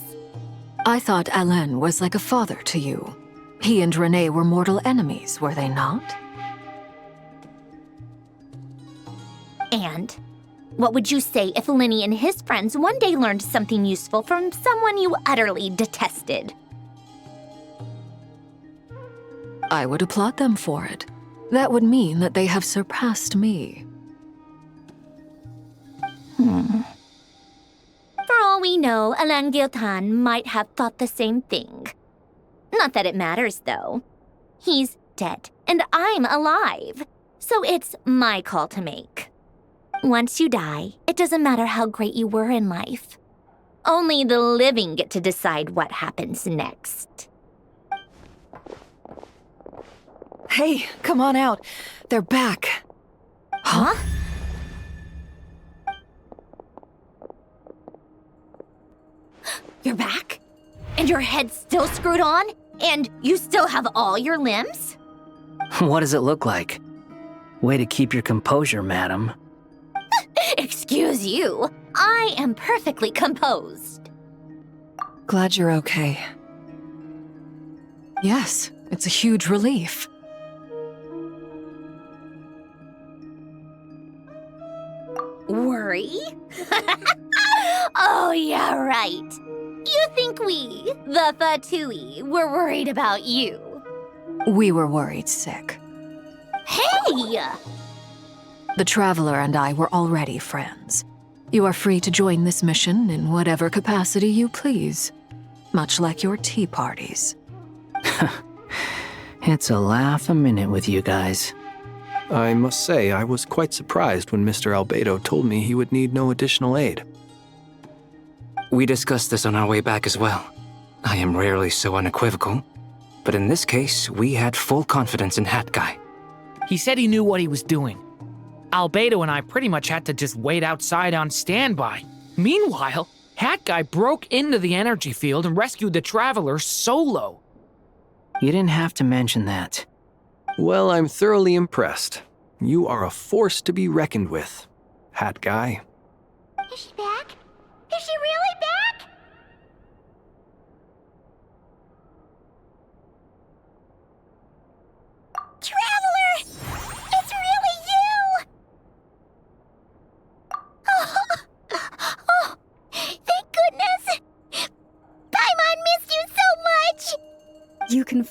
[SPEAKER 6] I thought Alain was like a father to you. He and René were mortal enemies, were they not?
[SPEAKER 1] And what would you say if Lenny and his friends one day learned something useful from someone you utterly detested?
[SPEAKER 6] I would applaud them for it. That would mean that they have surpassed me.
[SPEAKER 1] For all we know, Alain Guillotin might have thought the same thing. Not that it matters, though. He's dead, and I'm alive. So it's my call to make. Once you die, it doesn't matter how great you were in life. Only the living get to decide what happens next.
[SPEAKER 3] Hey, come on out. They're back.
[SPEAKER 1] Huh? You're back? And your head's still screwed on? And you still have all your limbs?
[SPEAKER 5] What does it look like? Way to keep your composure, madam.
[SPEAKER 1] Excuse you. I am perfectly composed.
[SPEAKER 3] Glad you're okay.
[SPEAKER 6] Yes, it's a huge relief.
[SPEAKER 1] Worry? Oh, yeah, right. You think we, the Fatui, were worried about you?
[SPEAKER 6] We were worried sick.
[SPEAKER 1] Hey!
[SPEAKER 6] The Traveler and I were already friends. You are free to join this mission in whatever capacity you please, much like your tea parties.
[SPEAKER 5] It's a laugh a minute with you guys.
[SPEAKER 4] I must say, I was quite surprised when Mr. Albedo told me he would need no additional aid.
[SPEAKER 20] We discussed this on our way back as well. I am rarely so unequivocal, but in this case, we had full confidence in Hat Guy.
[SPEAKER 16] He said he knew what he was doing. Albedo and I pretty much had to just wait outside on standby. Meanwhile, Hat Guy broke into the energy field and rescued the Traveler solo.
[SPEAKER 5] You didn't have to mention that.
[SPEAKER 4] Well, I'm thoroughly impressed. You are a force to be reckoned with, Hat Guy.
[SPEAKER 7] Is she back? Is she really back? Traveler! It's really you!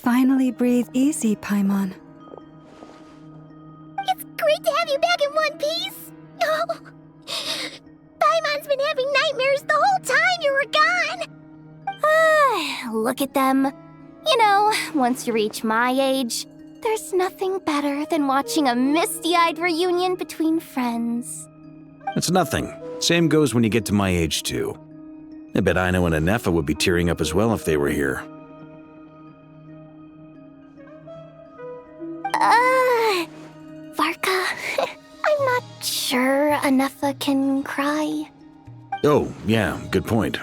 [SPEAKER 8] finally breathe easy, Paimon.
[SPEAKER 7] It's great to have you back in one piece. Oh, Paimon's been having nightmares the whole time you were gone.
[SPEAKER 11] Look at them. You know, once you reach my age, there's nothing better than watching a misty-eyed reunion between friends.
[SPEAKER 2] It's nothing. Same goes when you get to my age, too. I bet Ino and Anefa would be tearing up as well if they were here.
[SPEAKER 11] Varka, I'm not sure Anefa can cry.
[SPEAKER 2] Oh, yeah, good point.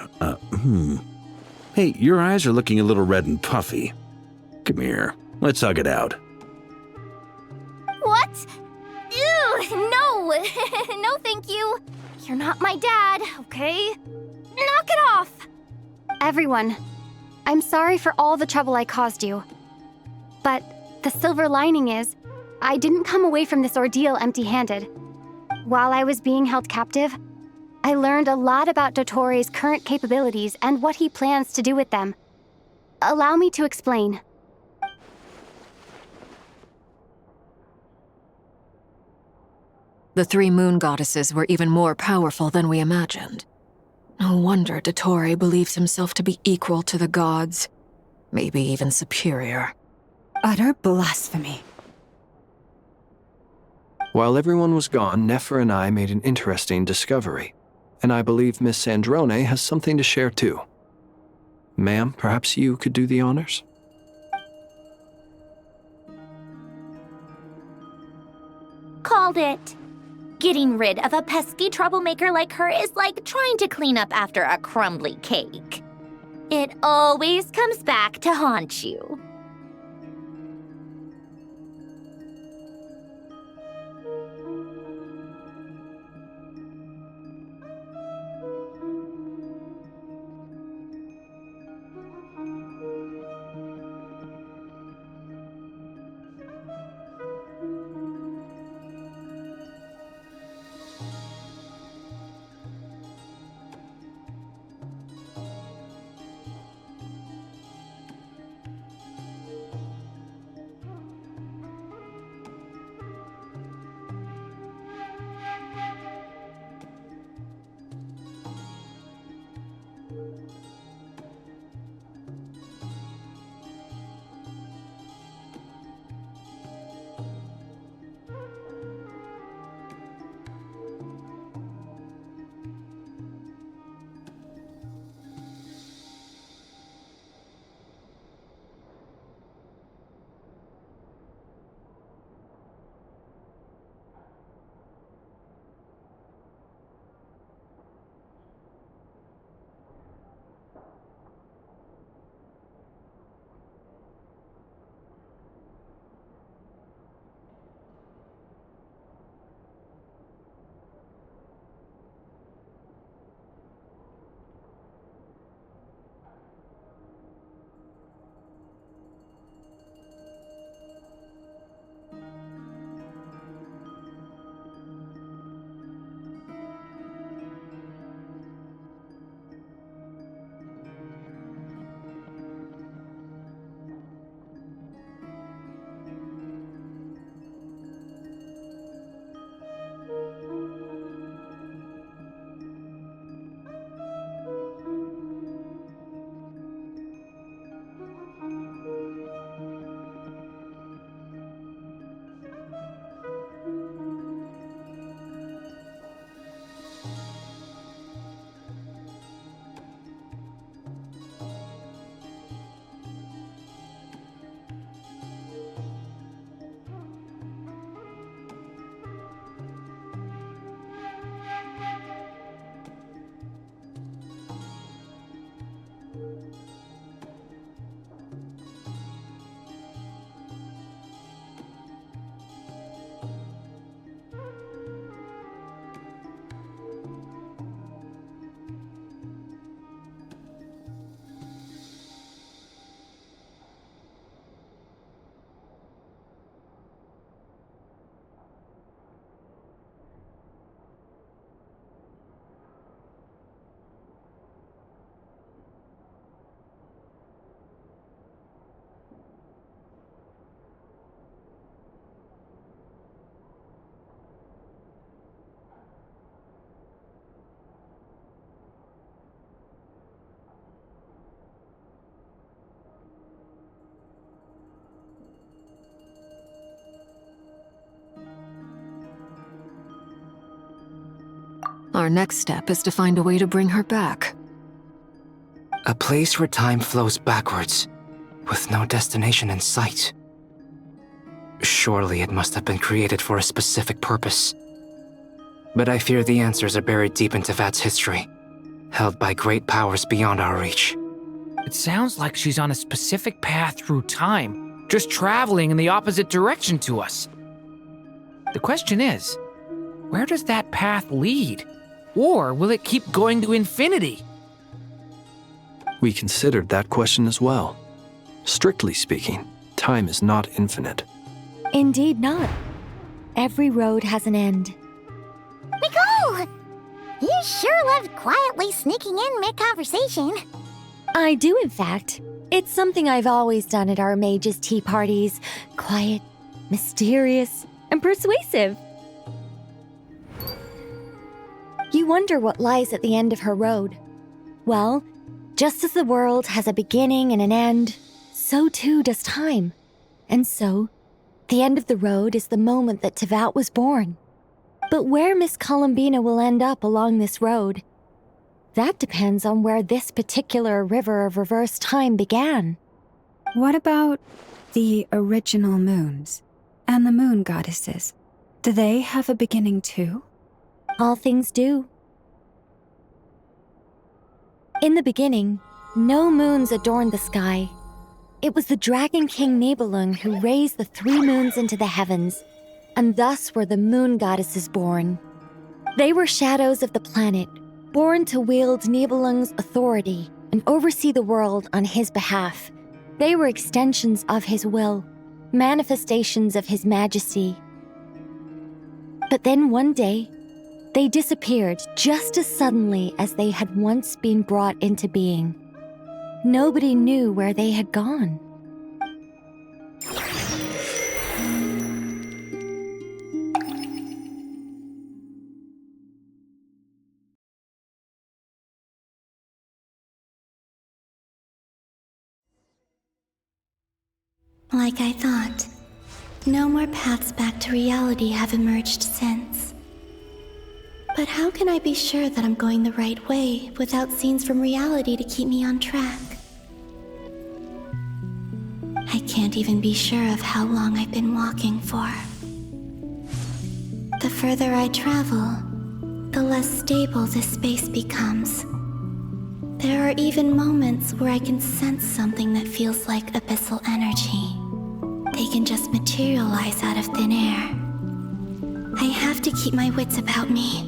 [SPEAKER 2] Hey, your eyes are looking a little red and puffy. Come here, let's hug it out.
[SPEAKER 11] What? Ew, no! No, thank you. You're not my dad, okay? Knock it off! Everyone, I'm sorry for all the trouble I caused you. But the silver lining is, I didn't come away from this ordeal empty-handed. While I was being held captive, I learned a lot about Dottore's current capabilities and what he plans to do with them. Allow me to explain.
[SPEAKER 6] The three moon goddesses were even more powerful than we imagined. No wonder Dottore believes himself to be equal to the gods, maybe even superior.
[SPEAKER 8] Utter blasphemy.
[SPEAKER 4] While everyone was gone, Nefer and I made an interesting discovery, and I believe Miss Sandrone has something to share too. Ma'am, perhaps you could do the honors?
[SPEAKER 1] Called it. Getting rid of a pesky troublemaker like her is like trying to clean up after a crumbly cake. It always comes back to haunt you.
[SPEAKER 6] Our next step is to find a way to bring her back.
[SPEAKER 20] A place where time flows backwards, with no destination in sight. Surely it must have been created for a specific purpose. But I fear the answers are buried deep in Tevat's history, held by great powers beyond our reach.
[SPEAKER 16] It sounds like she's on a specific path through time, just traveling in the opposite direction to us. The question is, where does that path lead? Or will it keep going to infinity?
[SPEAKER 4] We considered that question as well. Strictly speaking, time is not infinite.
[SPEAKER 21] Indeed not. Every road has an end.
[SPEAKER 7] Nicole! You sure love quietly sneaking in mid-conversation.
[SPEAKER 21] I do, in fact. It's something I've always done at our mages' tea parties. Quiet, mysterious, and persuasive. You wonder what lies at the end of her road. Well, just as the world has a beginning and an end, so too does time. And so, the end of the road is the moment that Tevat was born. But where Miss Columbina will end up along this road, that depends on where this particular river of reverse time began.
[SPEAKER 8] What about the original moons and the moon goddesses? Do they have a beginning too?
[SPEAKER 21] All things do. In the beginning, no moons adorned the sky. It was the Dragon King Nibelung who raised the 3 moons into the heavens, and thus were the moon goddesses born. They were shadows of the planet, born to wield Nibelung's authority and oversee the world on his behalf. They were extensions of his will, manifestations of his majesty. But then one day, they disappeared just as suddenly as they had once been brought into being. Nobody knew where they had gone.
[SPEAKER 17] Like I thought, no more paths back to reality have emerged since. But how can I be sure that I'm going the right way without scenes from reality to keep me on track? I can't even be sure of how long I've been walking for. The further I travel, the less stable this space becomes. There are even moments where I can sense something that feels like abyssal energy. They can just materialize out of thin air. I have to keep my wits about me.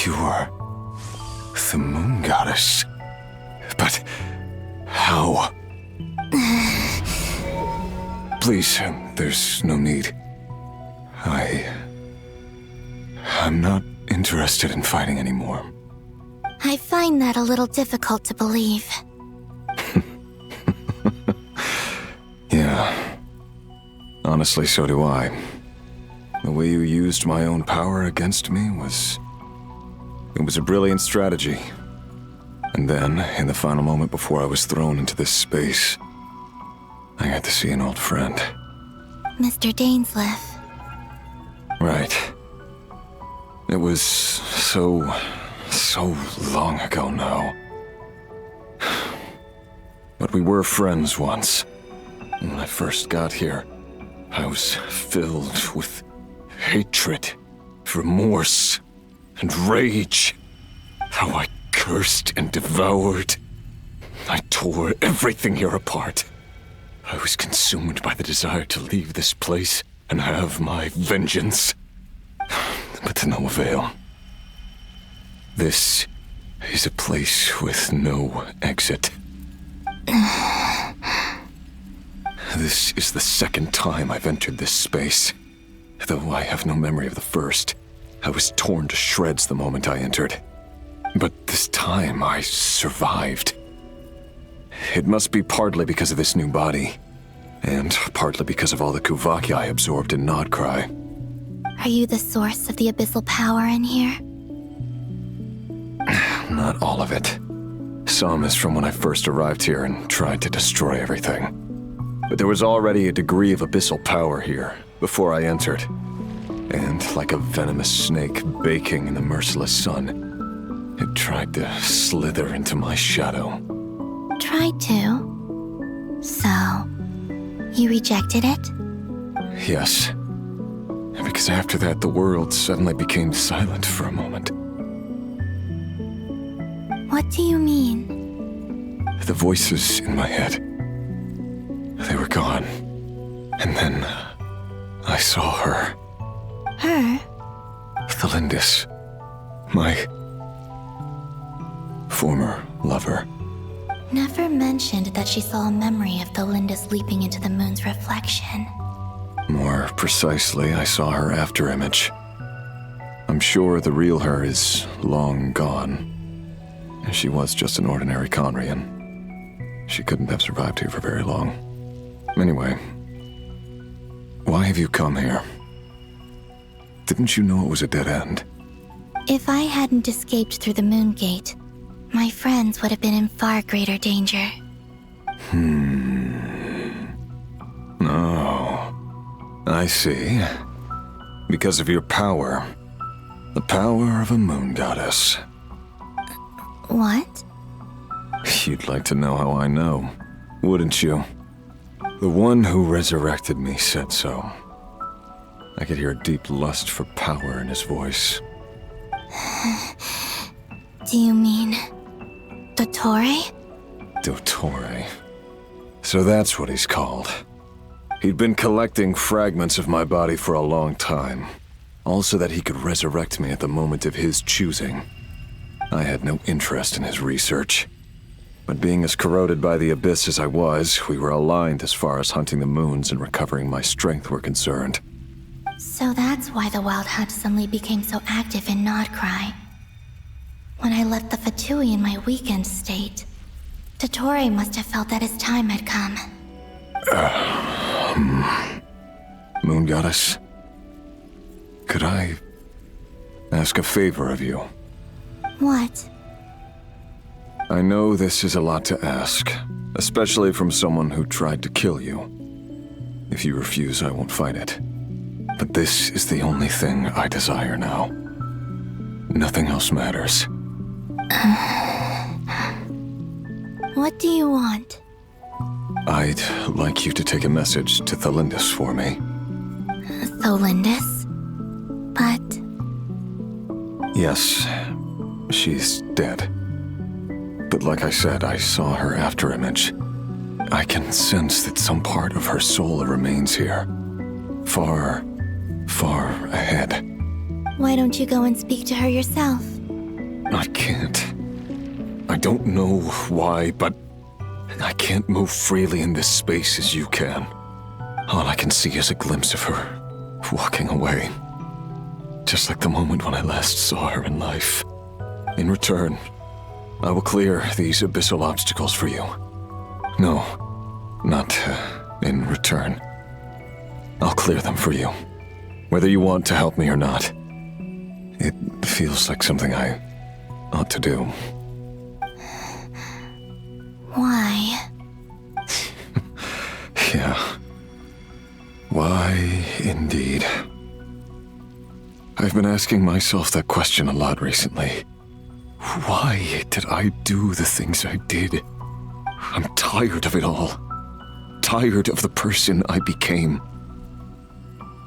[SPEAKER 13] You are the moon goddess. But how? Please, there's no need. I'm not interested in fighting anymore.
[SPEAKER 17] I find that a little difficult to believe.
[SPEAKER 13] Yeah. Honestly, so do I. The way you used my own power against me was a brilliant strategy. And then, in the final moment before I was thrown into this space, I got to see an old friend.
[SPEAKER 17] Mr. Dainsleif.
[SPEAKER 13] Right. It was so long ago now. But we were friends once. When I first got here, I was filled with hatred, remorse, and rage. How I cursed and devoured. I tore everything here apart. I was consumed by the desire to leave this place and have my vengeance. But to no avail. This is a place with no exit. This is the second time I've entered this space. Though I have no memory of the first. I was torn to shreds the moment I entered. But this time I survived. It must be partly because of this new body, and partly because of all the Kuvaki I absorbed in Nod-Krai.
[SPEAKER 17] Are you the source of the abyssal power in here?
[SPEAKER 13] Not all of it. Some is from when I first arrived here and tried to destroy everything. But there was already a degree of abyssal power here before I entered. And like a venomous snake baking in the merciless sun, it tried to slither into my shadow.
[SPEAKER 17] Tried to? So, you rejected it?
[SPEAKER 13] Yes. Because after that, the world suddenly became silent for a moment.
[SPEAKER 17] What do you mean?
[SPEAKER 13] The voices in my head, they were gone. And then I saw her.
[SPEAKER 17] Her?
[SPEAKER 13] Thelindis. My former lover.
[SPEAKER 17] Never mentioned that she saw a memory of Thelindis leaping into the moon's reflection.
[SPEAKER 13] More precisely, I saw her afterimage. I'm sure the real her is long gone. She was just an ordinary Conrian. She couldn't have survived here for very long. Anyway, why have you come here? Didn't you know it was a dead end?
[SPEAKER 17] If I hadn't escaped through the moon gate, my friends would have been in far greater danger.
[SPEAKER 13] Oh, I see. Because of your power. The power of a moon goddess.
[SPEAKER 17] What?
[SPEAKER 13] You'd like to know how I know, wouldn't you? The one who resurrected me said so. I could hear a deep lust for power in his voice.
[SPEAKER 17] Do you mean... Dottore?
[SPEAKER 13] Dottore. So that's what he's called. He'd been collecting fragments of my body for a long time. Also that he could resurrect me at the moment of his choosing. I had no interest in his research. But being as corroded by the abyss as I was, we were aligned as far as hunting the moons and recovering my strength were concerned.
[SPEAKER 17] So that's why the Wild Hunt suddenly became so active in Nod-Krai. When I left the Fatui in my weakened state, Dottore must have felt that his time had come.
[SPEAKER 13] Moon Goddess, could I ask a favor of you?
[SPEAKER 17] What?
[SPEAKER 13] I know this is a lot to ask, especially from someone who tried to kill you. If you refuse, I won't fight it. But this is the only thing I desire now. Nothing else matters.
[SPEAKER 17] What do you want?
[SPEAKER 13] I'd like you to take a message to Thelindis for me.
[SPEAKER 17] Thelindis? But...
[SPEAKER 13] Yes, she's dead. But like I said, I saw her afterimage. I can sense that some part of her soul remains here. Far, far ahead.
[SPEAKER 17] Why don't you go and speak to her yourself?
[SPEAKER 13] I can't. I don't know why, but I can't move freely in this space as you can. All I can see is a glimpse of her, walking away. Just like the moment when I last saw her in life. In return, I will clear these abyssal obstacles for you. No, not in return. I'll clear them for you, whether you want to help me or not. It feels like something I ought to do.
[SPEAKER 17] Why?
[SPEAKER 13] Yeah. Why, indeed. I've been asking myself that question a lot recently. Why did I do the things I did? I'm tired of it all. Tired of the person I became.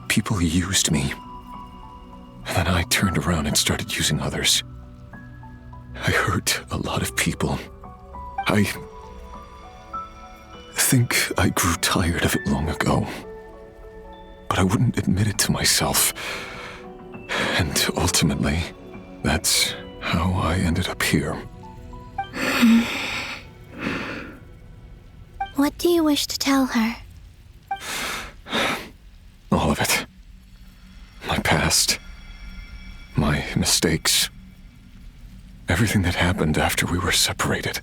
[SPEAKER 13] People used me. And then I turned around and started using others. I hurt a lot of people. I think I grew tired of it long ago. But I wouldn't admit it to myself. And ultimately, that's how I ended up here.
[SPEAKER 17] What do you wish to tell her?
[SPEAKER 13] of it. My past. My mistakes. Everything that happened after we were separated.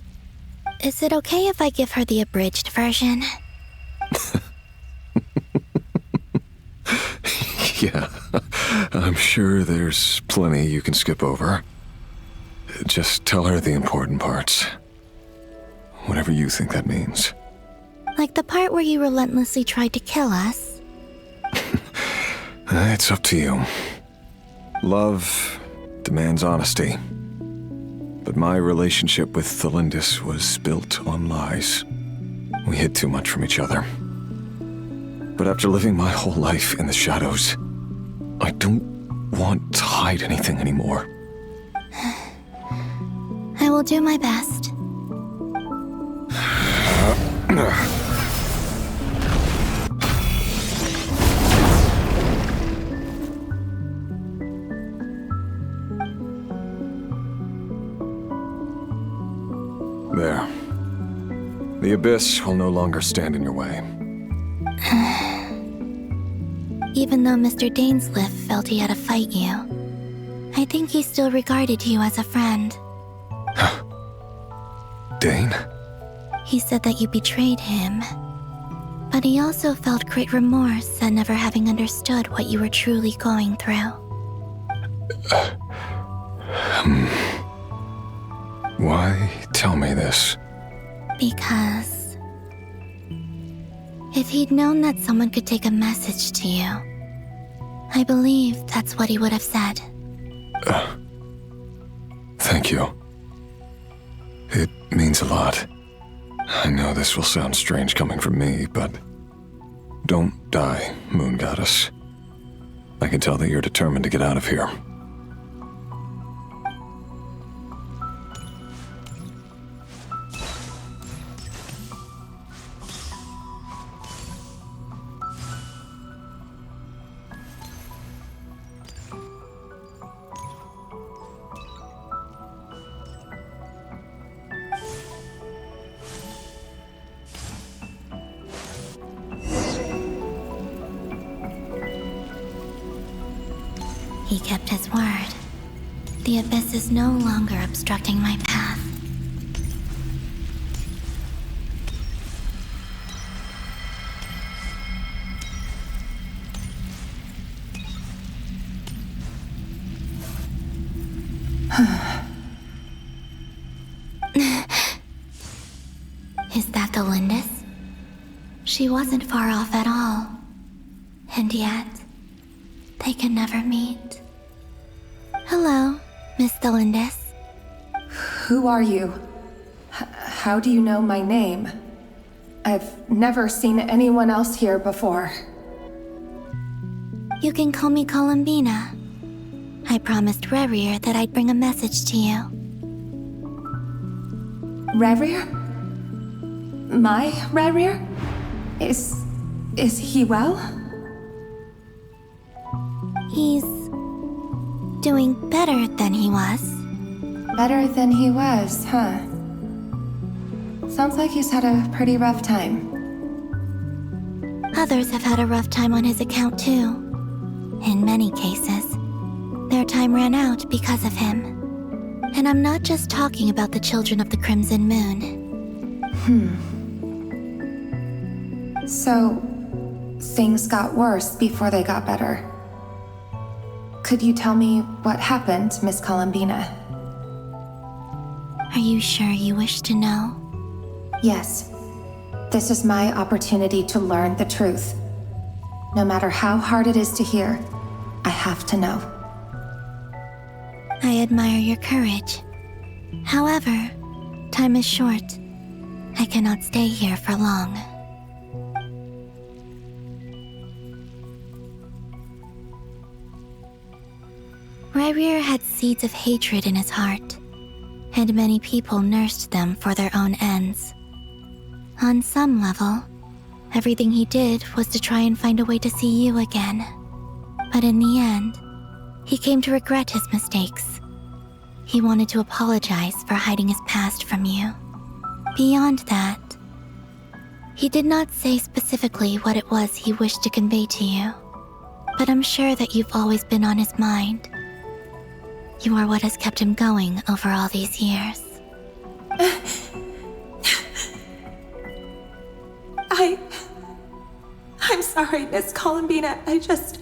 [SPEAKER 17] Is it okay if I give her the abridged version?
[SPEAKER 13] Yeah, I'm sure there's plenty you can skip over. Just tell her the important parts. Whatever you think that means.
[SPEAKER 17] Like the part where you relentlessly tried to kill us?
[SPEAKER 13] It's up to you. Love demands honesty. But my relationship with Thelindis was built on lies. We hid too much from each other. But after living my whole life in the shadows, I don't want to hide anything anymore.
[SPEAKER 17] I will do my best.
[SPEAKER 13] There. The Abyss will no longer stand in your way.
[SPEAKER 17] Even though Mr. Dainsliff felt he had to fight you, I think he still regarded you as a friend.
[SPEAKER 13] Dane?
[SPEAKER 17] He said that you betrayed him, but he also felt great remorse at never having understood what you were truly going through.
[SPEAKER 13] Why tell me this?
[SPEAKER 17] Because if he'd known that someone could take a message to you, I believe that's what he would have said.
[SPEAKER 13] Thank you. It means a lot. I know this will sound strange coming from me, but don't die, Moon Goddess. I can tell that you're determined to get out of here.
[SPEAKER 17] He kept his word. The Abyss is no longer obstructing my path. Is that the Lindis? She wasn't far off at all. And yet, they can never meet. Hello, Miss Thelindis.
[SPEAKER 14] Who are you? How do you know my name? I've never seen anyone else here before.
[SPEAKER 17] You can call me Columbina. I promised Rerir that I'd bring a message to you.
[SPEAKER 14] Rerir? My Rerir? Is he well?
[SPEAKER 17] He's doing better than he was.
[SPEAKER 14] Better than he was, huh? Sounds like he's had a pretty rough time.
[SPEAKER 17] Others have had a rough time on his account too. In many cases, their time ran out because of him. And I'm not just talking about the children of the Crimson Moon.
[SPEAKER 14] So, things got worse before they got better. Could you tell me what happened, Miss Columbina?
[SPEAKER 17] Are you sure you wish to know?
[SPEAKER 14] Yes. This is my opportunity to learn the truth. No matter how hard it is to hear, I have to know.
[SPEAKER 17] I admire your courage. However, time is short. I cannot stay here for long. Rerir had seeds of hatred in his heart, and many people nursed them for their own ends. On some level, everything he did was to try and find a way to see you again. But in the end, he came to regret his mistakes. He wanted to apologize for hiding his past from you. Beyond that, he did not say specifically what it was he wished to convey to you. but I'm sure that you've always been on his mind. You are what has kept him going over all these years.
[SPEAKER 14] I'm sorry, Miss Columbina. This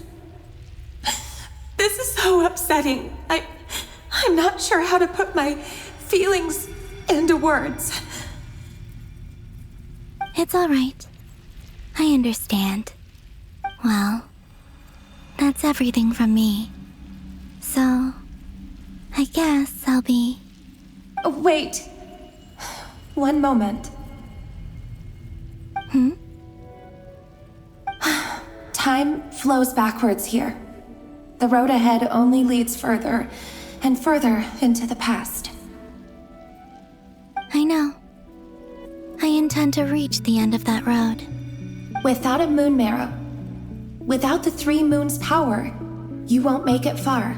[SPEAKER 14] is so upsetting. I'm not sure how to put my feelings into words.
[SPEAKER 17] It's all right. I understand. Well, that's everything from me. So, I guess I'll be...
[SPEAKER 14] Wait. One moment. Time flows backwards here. The road ahead only leads further and further into the past.
[SPEAKER 17] I know. I intend to reach the end of that road.
[SPEAKER 14] Without a moon marrow, without the 3 moons' power, you won't make it far.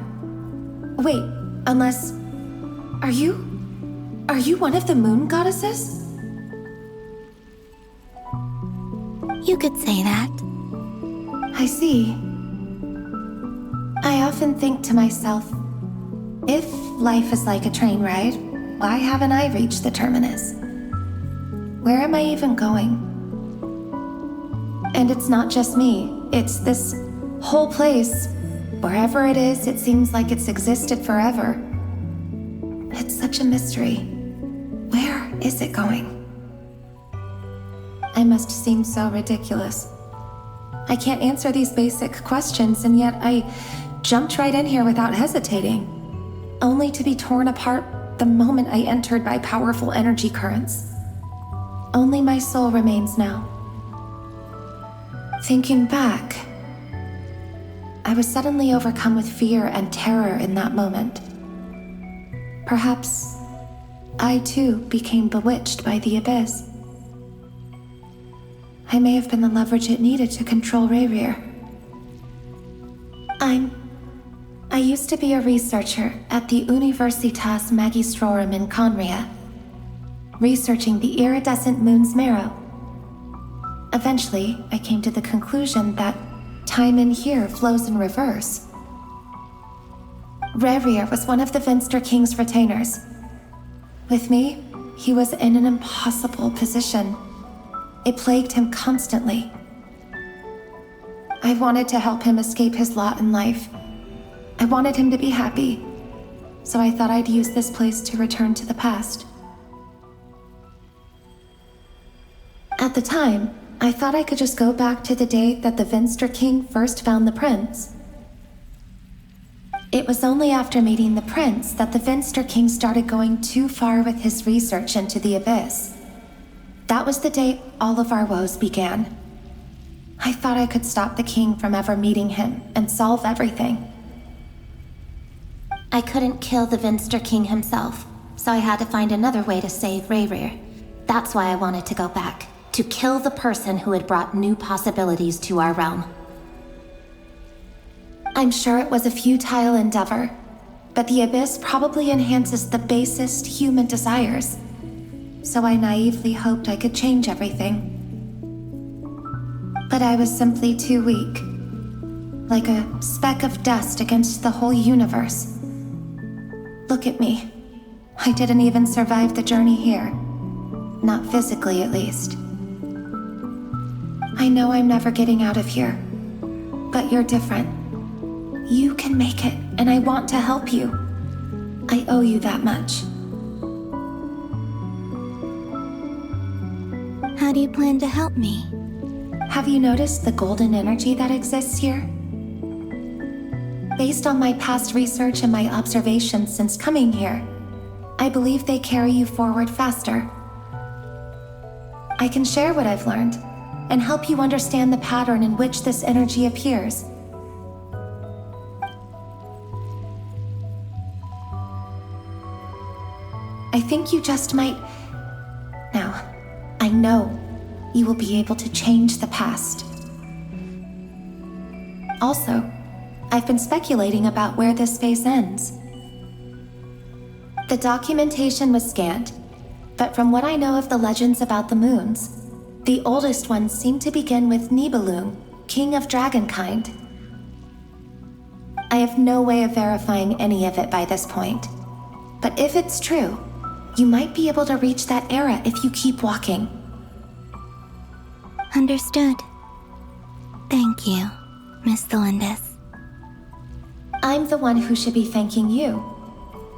[SPEAKER 14] Wait, unless... Are you one of the moon goddesses?
[SPEAKER 17] You could say that.
[SPEAKER 14] I see. I often think to myself, if life is like a train ride, why haven't I reached the terminus? Where am I even going? And it's not just me, it's this whole place. Wherever it is, it seems like it's existed forever. It's such a mystery. Where is it going? I must seem so ridiculous. I can't answer these basic questions, and yet I jumped right in here without hesitating, only to be torn apart the moment I entered by powerful energy currents. Only my soul remains now. Thinking back, I was suddenly overcome with fear and terror in that moment. Perhaps I too became bewitched by the abyss. I may have been the leverage it needed to control Rayrir. I used to be a researcher at the Universitas Magistrorum in Conria, researching the iridescent moon's marrow. Eventually, I came to the conclusion that time in here flows in reverse. Rayrir was one of the Venster King's retainers. With me, he was in an impossible position. It plagued him constantly. I wanted to help him escape his lot in life. I wanted him to be happy, so I thought I'd use this place to return to the past. At the time, I thought I could just go back to the day that the Venster King first found the prince. It was only after meeting the prince that the Venster King started going too far with his research into the abyss. That was the day all of our woes began. I thought I could stop the king from ever meeting him and solve everything.
[SPEAKER 15] I couldn't kill the Venster King himself, so I had to find another way to save Rayrir. That's why I wanted to go back, to kill the person who had brought new possibilities to our realm.
[SPEAKER 14] I'm sure it was a futile endeavor, but the abyss probably enhances the basest human desires. So I naively hoped I could change everything. But I was simply too weak. Like a speck of dust against the whole universe. Look at me. I didn't even survive the journey here. Not physically, at least. I know I'm never getting out of here. But you're different. You can make it, and I want to help you. I owe you that much.
[SPEAKER 17] How do you plan to help me?
[SPEAKER 14] Have you noticed the golden energy that exists here? Based on my past research and my observations since coming here, I believe they carry you forward faster. I can share what I've learned and help you understand the pattern in which this energy appears. I think you just might... Now, I know you will be able to change the past. Also, I've been speculating about where this space ends. The documentation was scanned, but from what I know of the legends about the moons, the oldest ones seem to begin with Nibelung, king of dragonkind. I have no way of verifying any of it by this point. But if it's true, you might be able to reach that era if you keep walking.
[SPEAKER 17] Understood. Thank you, Miss Thelindis.
[SPEAKER 14] I'm the one who should be thanking you.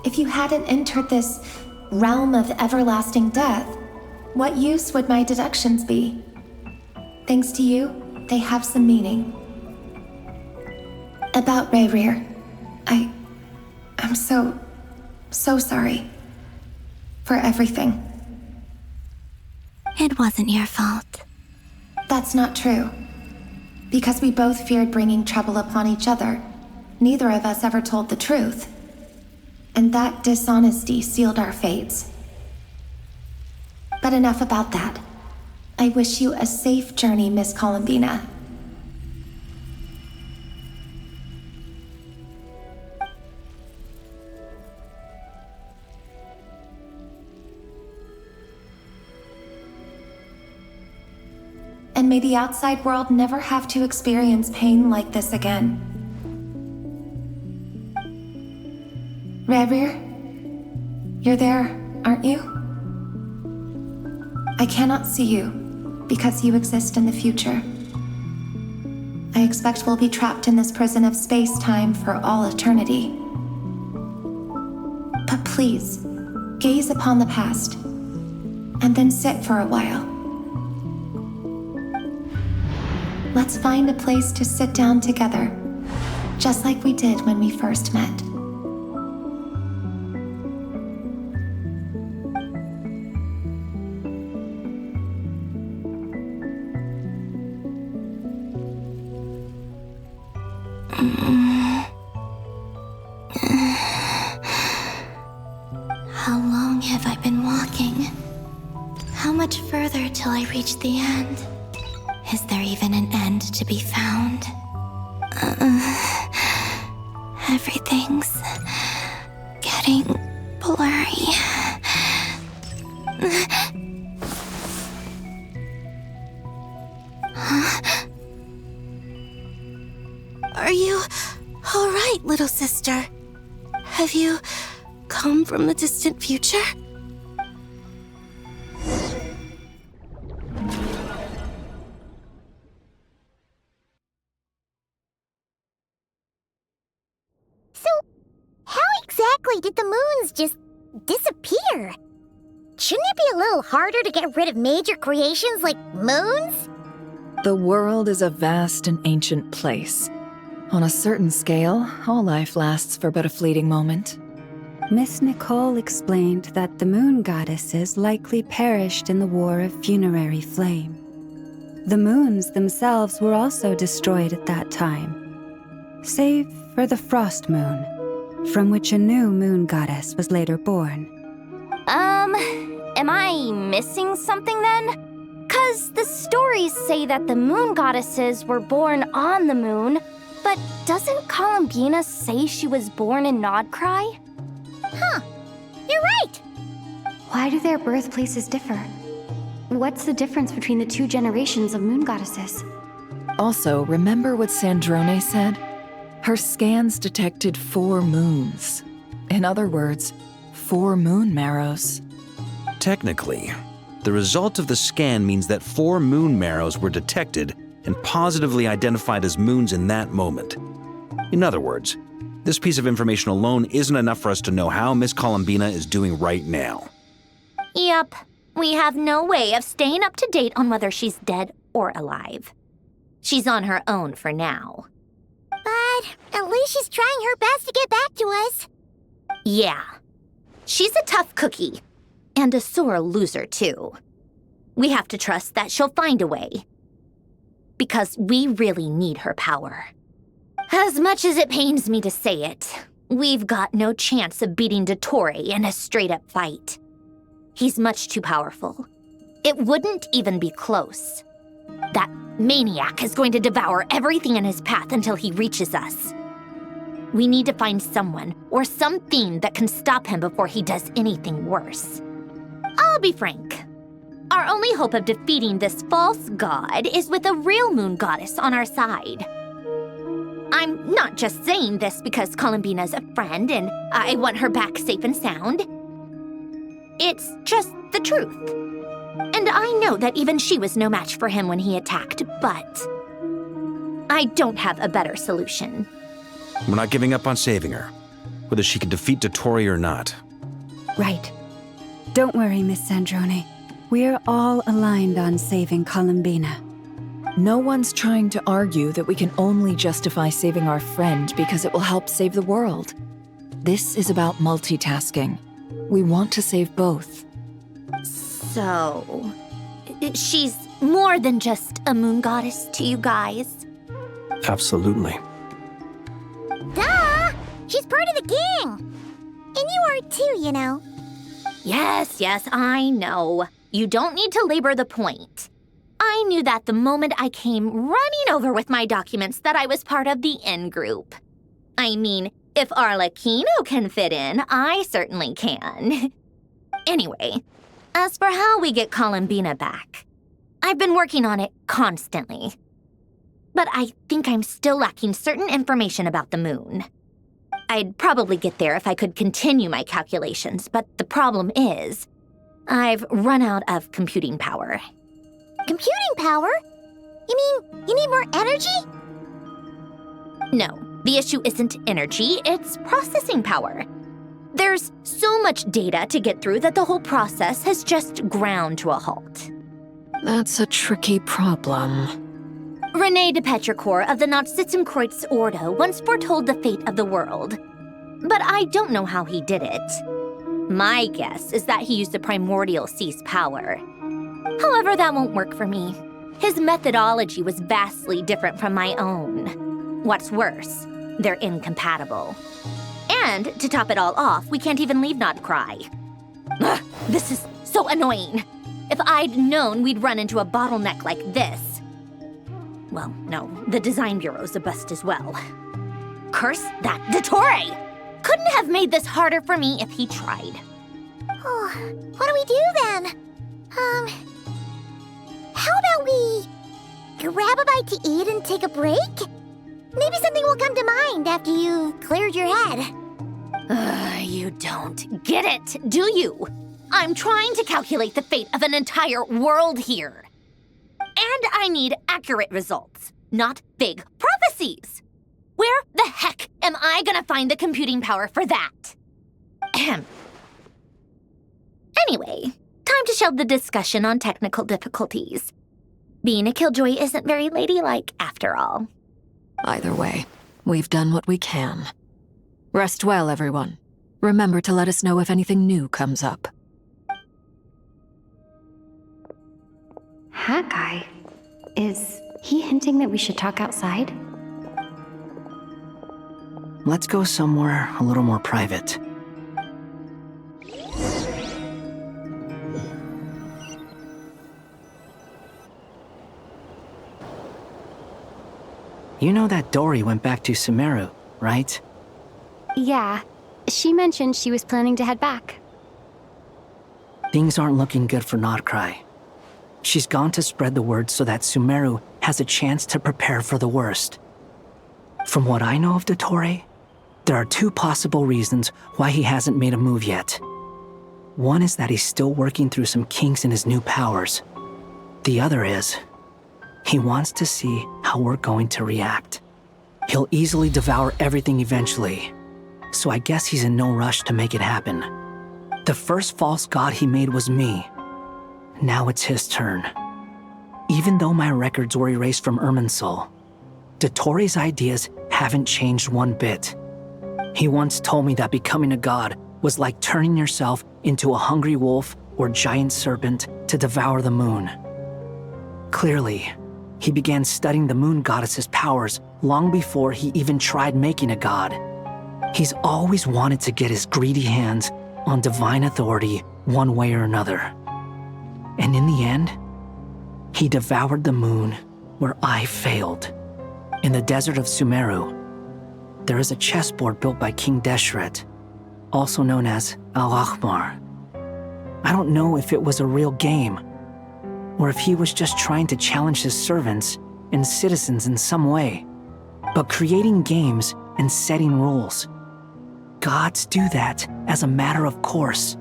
[SPEAKER 14] If you hadn't entered this realm of everlasting death, what use would my deductions be? Thanks to you, they have some meaning. About Rayrir, I'm so sorry. For everything.
[SPEAKER 17] It wasn't your fault.
[SPEAKER 14] That's not true. Because we both feared bringing trouble upon each other, neither of us ever told the truth. And that dishonesty sealed our fates. But enough about that. I wish you a safe journey, Miss Columbina. And may the outside world never have to experience pain like this again. Rayrir, you're there, aren't you? I cannot see you, because you exist in the future. I expect we'll be trapped in this prison of space-time for all eternity. But please, gaze upon the past, and then sit for a while. Let's find a place to sit down together, just like we did when we first met.
[SPEAKER 17] How long have I been walking? How much further till I reach the end? Is there even an end to be found? Everything's getting blurry. Huh? Are you all right, little sister? Have you come from the distant future?
[SPEAKER 7] Exactly did the moons just disappear? Shouldn't it be a little harder to get rid of major creations like moons?
[SPEAKER 3] The world is a vast and ancient place. On a certain scale, all life lasts for but a fleeting moment.
[SPEAKER 8] Miss Nicole explained that the moon goddesses likely perished in the War of Funerary Flame. The moons themselves were also destroyed at that time, save for the Frost Moon, from which a new moon goddess was later born.
[SPEAKER 21] Am I missing something then? 'Cause the stories say that the moon goddesses were born on the moon, but doesn't Columbina say she was born in Nod-Krai?
[SPEAKER 7] Huh, you're right!
[SPEAKER 11] Why do their birthplaces differ? What's the difference between the two generations of moon goddesses?
[SPEAKER 3] Also, remember what Sandrone said? Her scans detected 4 moons. In other words, 4 moon marrows.
[SPEAKER 2] Technically, the result of the scan means that 4 moon marrows were detected and positively identified as moons in that moment. In other words, this piece of information alone isn't enough for us to know how Miss Columbina is doing right now.
[SPEAKER 1] Yep, we have no way of staying up to date on whether she's dead or alive. She's on her own for now.
[SPEAKER 7] But at least she's trying her best to get back to us.
[SPEAKER 1] Yeah. She's a tough cookie. And a sore loser, too. We have to trust that she'll find a way. Because we really need her power. As much as it pains me to say it, we've got no chance of beating Dottore in a straight-up fight. He's much too powerful. It wouldn't even be close. That maniac is going to devour everything in his path until he reaches us. We need to find someone or something that can stop him before he does anything worse. I'll be frank. Our only hope of defeating this false god is with a real moon goddess on our side. I'm not just saying this because Columbina's a friend and I want her back safe and sound. It's just the truth. And I know that even she was no match for him when he attacked, but I don't have a better solution.
[SPEAKER 2] We're not giving up on saving her, whether she can defeat Dottore or not.
[SPEAKER 8] Right. Don't worry, Miss Sandrone. We're all aligned on saving Columbina.
[SPEAKER 3] No one's trying to argue that we can only justify saving our friend because it will help save the world. This is about multitasking. We want to save both.
[SPEAKER 1] So, she's more than just a moon goddess to you guys?
[SPEAKER 4] Absolutely.
[SPEAKER 7] Duh! She's part of the gang! And you are too, you know.
[SPEAKER 1] Yes, I know. You don't need to labor the point. I knew that the moment I came running over with my documents that I was part of the in-group. I mean, if Arlecchino can fit in, I certainly can. Anyway, as for how we get Columbina back, I've been working on it constantly. But I think I'm still lacking certain information about the moon. I'd probably get there if I could continue my calculations, but the problem is, I've run out of computing power.
[SPEAKER 7] Computing power? You mean you need more energy?
[SPEAKER 1] No, the issue isn't energy, it's processing power. There's so much data to get through that the whole process has just ground to a halt.
[SPEAKER 6] That's a tricky problem.
[SPEAKER 1] René de Petrichor of the Nod-Krai Ordo once foretold the fate of the world. But I don't know how he did it. My guess is that he used the primordial sea's power. However, that won't work for me. His methodology was vastly different from my own. What's worse, they're incompatible. And to top it all off, we can't even leave Nod-Krai. Ugh, this is so annoying. If I'd known we'd run into a bottleneck like this. Well, no, the design bureau's a bust as well. Curse that Dottore! Couldn't have made this harder for me if he tried.
[SPEAKER 7] Oh, what do we do then? How about we grab a bite to eat and take a break? Maybe something will come to mind after you've cleared your head.
[SPEAKER 1] You don't get it, do you? I'm trying to calculate the fate of an entire world here. And I need accurate results, not big prophecies. Where the heck am I gonna find the computing power for that? Ahem. Anyway, time to shelve the discussion on technical difficulties. Being a killjoy isn't very ladylike, after all.
[SPEAKER 6] Either way, we've done what we can. Rest well, everyone. Remember to let us know if anything new comes up.
[SPEAKER 11] Haggai? Is he hinting that we should talk outside?
[SPEAKER 5] Let's go somewhere a little more private. You know that Dory went back to Sumeru, right?
[SPEAKER 11] Yeah. She mentioned she was planning to head back.
[SPEAKER 5] Things aren't looking good for Nod-Krai. She's gone to spread the word so that Sumeru has a chance to prepare for the worst. From what I know of Dottore, there are two possible reasons why he hasn't made a move yet. One is that he's still working through some kinks in his new powers. The other is, he wants to see how we're going to react. He'll easily devour everything eventually, so I guess he's in no rush to make it happen. The first false god he made was me. Now it's his turn. Even though my records were erased from Irminsul, Dottore's ideas haven't changed one bit. He once told me that becoming a god was like turning yourself into a hungry wolf or giant serpent to devour the moon. Clearly, he began studying the moon goddess's powers long before he even tried making a god. He's always wanted to get his greedy hands on divine authority one way or another. And in the end, he devoured the moon where I failed. In the desert of Sumeru, there is a chessboard built by King Deshret, also known as Al-Ahmar. I don't know if it was a real game, or if he was just trying to challenge his servants and citizens in some way. but creating games and setting rules. Gods do that as a matter of course.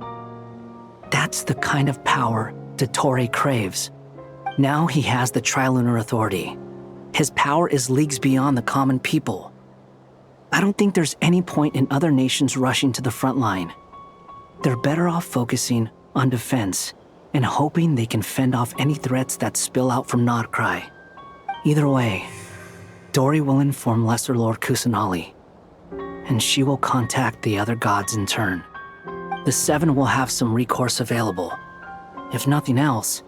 [SPEAKER 5] That's the kind of power Dottore craves. Now he has the Trilunar Authority. His power is leagues beyond the common people. I don't think there's any point in other nations rushing to the front line. They're better off focusing on defense and hoping they can fend off any threats that spill out from Nod-Krai. Either way, Dori will inform Lesser Lord Kusanali, and she will contact the other gods in turn. The Seven will have some recourse available. If nothing else,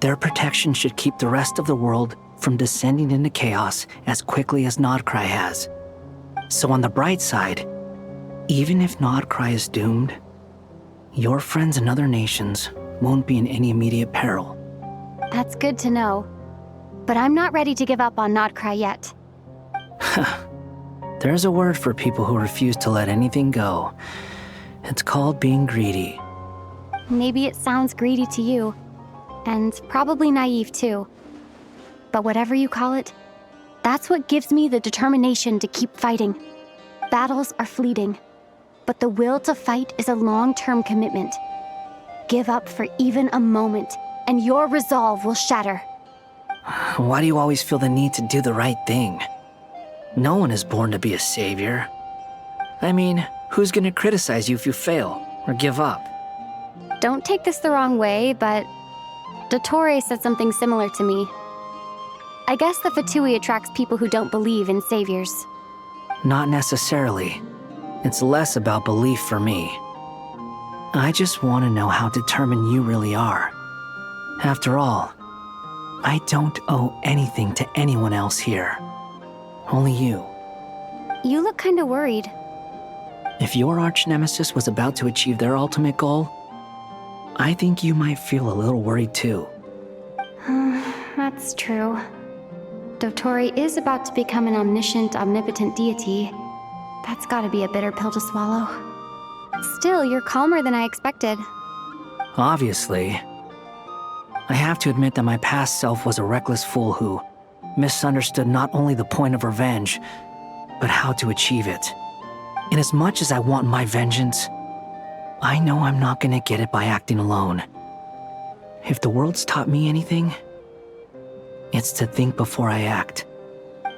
[SPEAKER 5] their protection should keep the rest of the world from descending into chaos as quickly as Nod-Krai has. So on the bright side, even if Nod-Krai is doomed, your friends in other nations won't be in any immediate peril.
[SPEAKER 11] That's good to know. But I'm not ready to give up on Nod-Krai yet.
[SPEAKER 5] There's a word for people who refuse to let anything go. It's called being greedy.
[SPEAKER 11] Maybe it sounds greedy to you, and probably naive too. But whatever you call it, that's what gives me the determination to keep fighting. Battles are fleeting, but the will to fight is a long-term commitment. Give up for even a moment, and your resolve will shatter.
[SPEAKER 5] Why do you always feel the need to do the right thing? No one is born to be a savior. I mean, who's gonna criticize you if you fail or give up?
[SPEAKER 11] Don't take this the wrong way, but Dottore said something similar to me. I guess the Fatui attracts people who don't believe in saviors.
[SPEAKER 5] Not necessarily. It's less about belief for me. I just want to know how determined you really are. After all, I don't owe anything to anyone else here. Only you.
[SPEAKER 11] You look kinda worried.
[SPEAKER 5] If your arch-nemesis was about to achieve their ultimate goal, I think you might feel a little worried too.
[SPEAKER 11] That's true. Dottore is about to become an omniscient, omnipotent deity. That's gotta be a bitter pill to swallow. Still, you're calmer than I expected.
[SPEAKER 5] Obviously. I have to admit that my past self was a reckless fool who misunderstood not only the point of revenge, but how to achieve it. And as much as I want my vengeance, I know I'm not gonna get it by acting alone. If the world's taught me anything, it's to think before I act.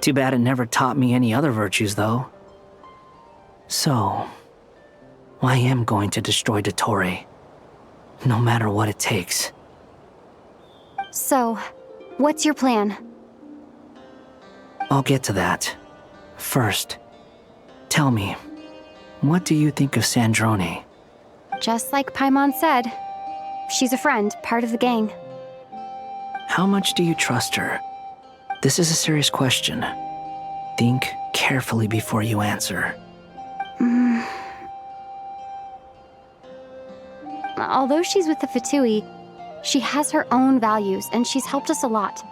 [SPEAKER 5] Too bad it never taught me any other virtues, though. So, I am going to destroy Dottore, no matter what it takes.
[SPEAKER 11] So, what's your plan?
[SPEAKER 5] I'll get to that. First, tell me, what do you think of Sandrone?
[SPEAKER 11] Just like Paimon said, she's a friend, part of the gang.
[SPEAKER 5] How much do you trust her? This is a serious question. Think carefully before you answer.
[SPEAKER 11] Although she's with the Fatui, she has her own values and she's helped us a lot.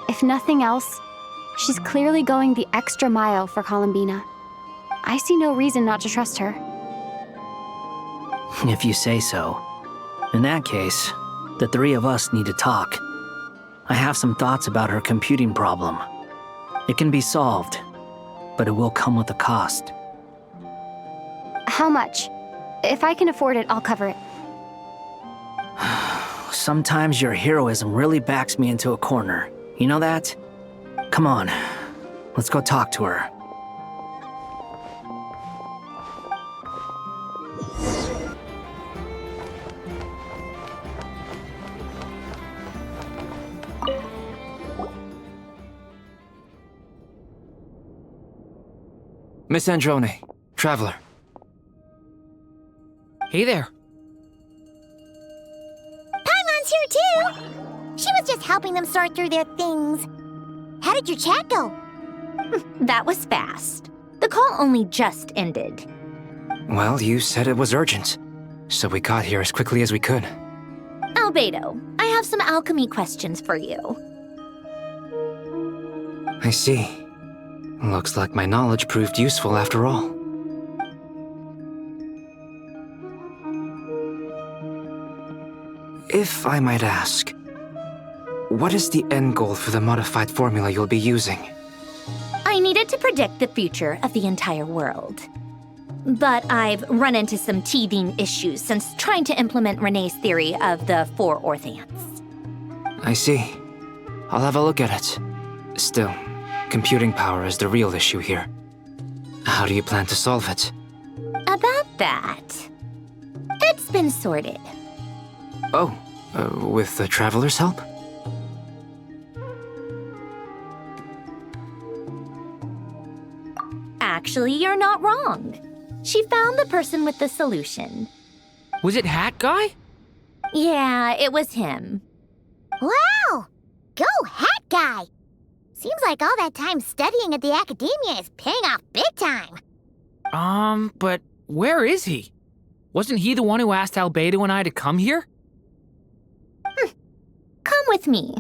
[SPEAKER 11] If nothing else, she's clearly going the extra mile for Columbina. I see no reason not to trust her.
[SPEAKER 5] If you say so. In that case, the three of us need to talk. I have some thoughts about her computing problem. It can be solved, but it will come with a cost.
[SPEAKER 11] How much? If I can afford it, I'll cover it.
[SPEAKER 5] Sometimes your heroism really backs me into a corner. You know that? Come on, let's go talk to her.
[SPEAKER 20] Miss Androne, Traveler.
[SPEAKER 16] Hey there.
[SPEAKER 7] Paimon's here too! She was just helping them sort through their things. How did your chat go?
[SPEAKER 1] That was fast. The call only just ended.
[SPEAKER 20] Well, you said it was urgent, so we got here as quickly as we could.
[SPEAKER 1] Albedo, I have some alchemy questions for you.
[SPEAKER 20] I see. Looks like my knowledge proved useful after all. If I might ask, what is the end goal for the modified formula you'll be using?
[SPEAKER 1] I I needed to predict the future of the entire world. But I've run into some teething issues since trying to implement Renee's theory of the 4 Orthants.
[SPEAKER 20] I see. I'll have a look at it. Still, computing power is the real issue here. How do you plan to solve it?
[SPEAKER 1] About that, it's been sorted.
[SPEAKER 20] Oh, with the Traveler's help?
[SPEAKER 1] Actually, you're not wrong. She found the person with the solution.
[SPEAKER 16] Was it Hat Guy?
[SPEAKER 1] Yeah, it was him.
[SPEAKER 7] Wow! Go Hat Guy! Seems like all that time studying at the academia is paying off big time.
[SPEAKER 16] But where is he? Wasn't he the one who asked Albedo and I to come here?
[SPEAKER 1] Come with me.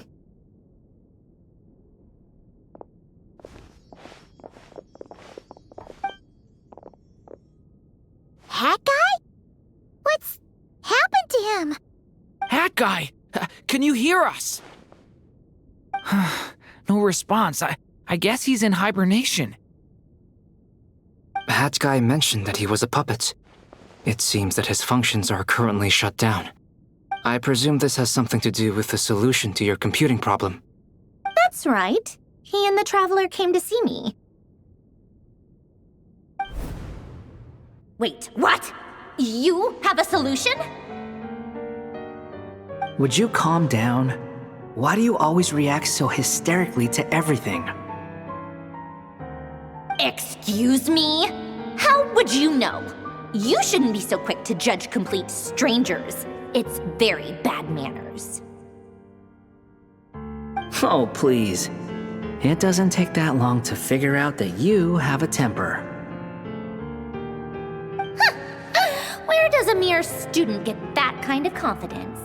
[SPEAKER 7] Hat Guy? What's happened to him?
[SPEAKER 16] Hat Guy! Can you hear us? No response. I guess he's in hibernation.
[SPEAKER 20] Hat Guy mentioned that he was a puppet. It seems that his functions are currently shut down. I presume this has something to do with the solution to your computing problem.
[SPEAKER 1] That's right. He and the Traveler came to see me. Wait, what? You have a solution?
[SPEAKER 5] Would you calm down? Why do you always react so hysterically to everything?
[SPEAKER 1] Excuse me? How would you know? You shouldn't be so quick to judge complete strangers. It's very bad manners.
[SPEAKER 5] Oh, please. It doesn't take that long to figure out that you have a temper.
[SPEAKER 1] Where does a mere student get that kind of confidence?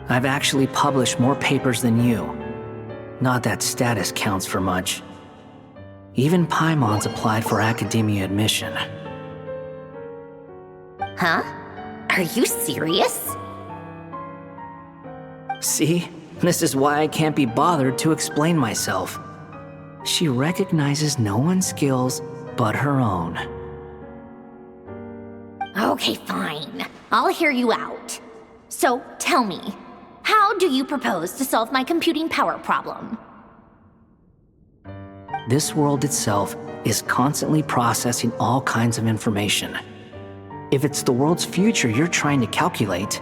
[SPEAKER 5] I've actually published more papers than you. Not that status counts for much. Even Paimon's applied for academia admission.
[SPEAKER 1] Huh? Are you serious?
[SPEAKER 5] See? This is why I can't be bothered to explain myself. She recognizes no one's skills but her own.
[SPEAKER 1] Okay, fine. I'll hear you out. So, tell me, how do you propose to solve my computing power problem?
[SPEAKER 5] This world itself is constantly processing all kinds of information. If it's the world's future you're trying to calculate,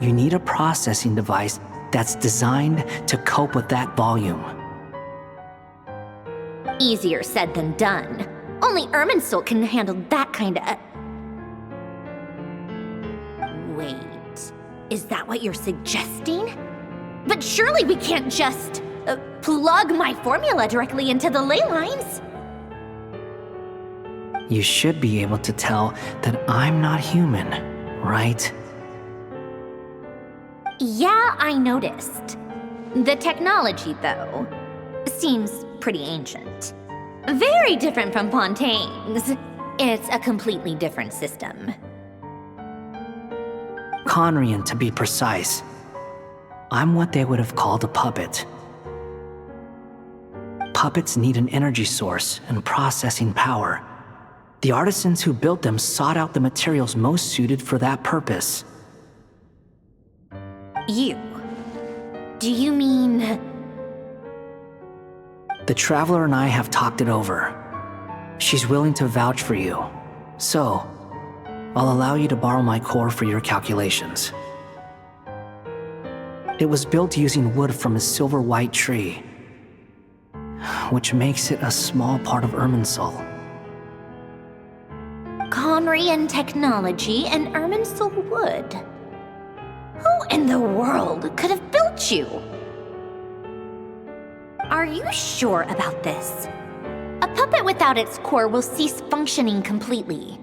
[SPEAKER 5] you need a processing device that's designed to cope with that volume.
[SPEAKER 1] Easier said than done. Only Irminsul can handle that kind of... Wait, is that what you're suggesting? But surely we can't just plug my formula directly into the ley lines.
[SPEAKER 5] You should be able to tell that I'm not human, right?
[SPEAKER 1] Yeah, I noticed. The technology, though, seems pretty ancient. Very different from Fontaine's. It's a completely different system.
[SPEAKER 5] Conrian, to be precise. I'm what they would have called a puppet. Puppets need an energy source and processing power. The artisans who built them sought out the materials most suited for that purpose.
[SPEAKER 1] You? Do you mean...
[SPEAKER 5] The Traveler and I have talked it over. She's willing to vouch for you. So, I'll allow you to borrow my core for your calculations. It was built using wood from a silver-white tree, which makes it a small part of Irminsul.
[SPEAKER 1] Conrian technology and Irminsul wood. Who in the world could have built you? Are you sure about this? A puppet without its core will cease functioning completely.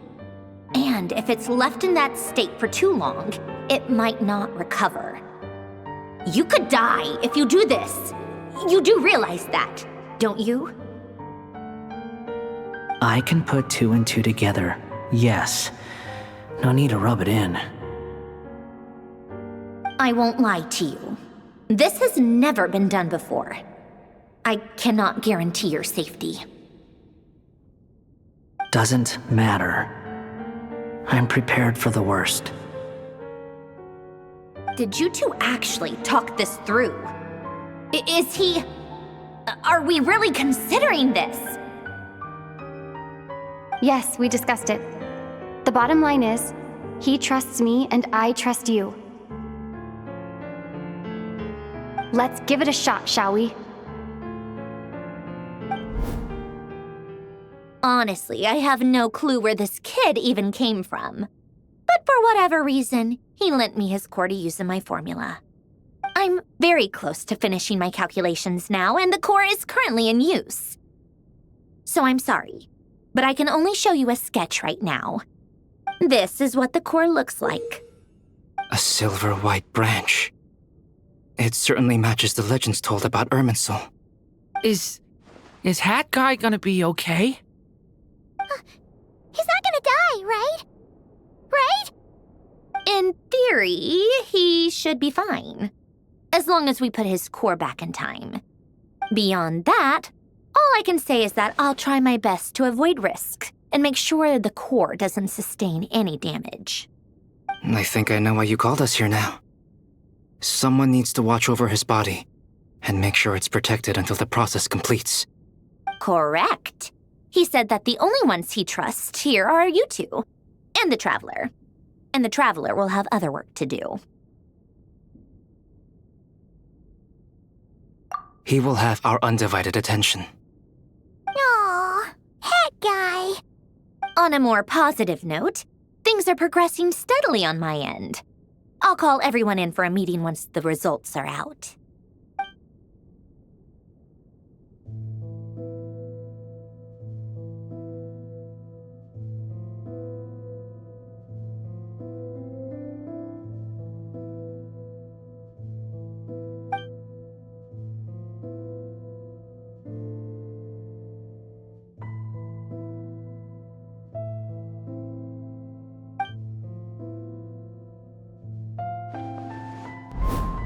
[SPEAKER 1] And if it's left in that state for too long, it might not recover. You could die if you do this. You do realize that, don't you?
[SPEAKER 5] I can put 2 and 2 together, yes. No need to rub it in.
[SPEAKER 1] I won't lie to you. This has never been done before. I cannot guarantee your safety.
[SPEAKER 5] Doesn't matter. I'm prepared for the worst.
[SPEAKER 1] Did you two actually talk this through? Is he... Are we really considering this?
[SPEAKER 11] Yes, we discussed it. The bottom line is, he trusts me and I trust you. Let's give it a shot, shall we?
[SPEAKER 1] Honestly, I have no clue where this kid even came from. But for whatever reason, he lent me his core to use in my formula. I'm very close to finishing my calculations now, and the core is currently in use. So I'm sorry, but I can only show you a sketch right now. This is what the core looks like.
[SPEAKER 20] A silver-white branch. It certainly matches the legends told about Irminsul.
[SPEAKER 16] Is Hat Guy gonna be okay?
[SPEAKER 7] He's not gonna die, right? Right?
[SPEAKER 1] In theory, he should be fine. As long as we put his core back in time. Beyond that, all I can say is that I'll try my best to avoid risk and make sure the core doesn't sustain any damage.
[SPEAKER 20] I think I know why you called us here now. Someone needs to watch over his body and make sure it's protected until the process completes.
[SPEAKER 1] Correct. He said that the only ones he trusts here are you two, and the Traveler. And the Traveler will have other work to do.
[SPEAKER 20] He will have our undivided attention.
[SPEAKER 7] Aw, Hat Guy.
[SPEAKER 1] On a more positive note, things are progressing steadily on my end. I'll call everyone in for a meeting once the results are out.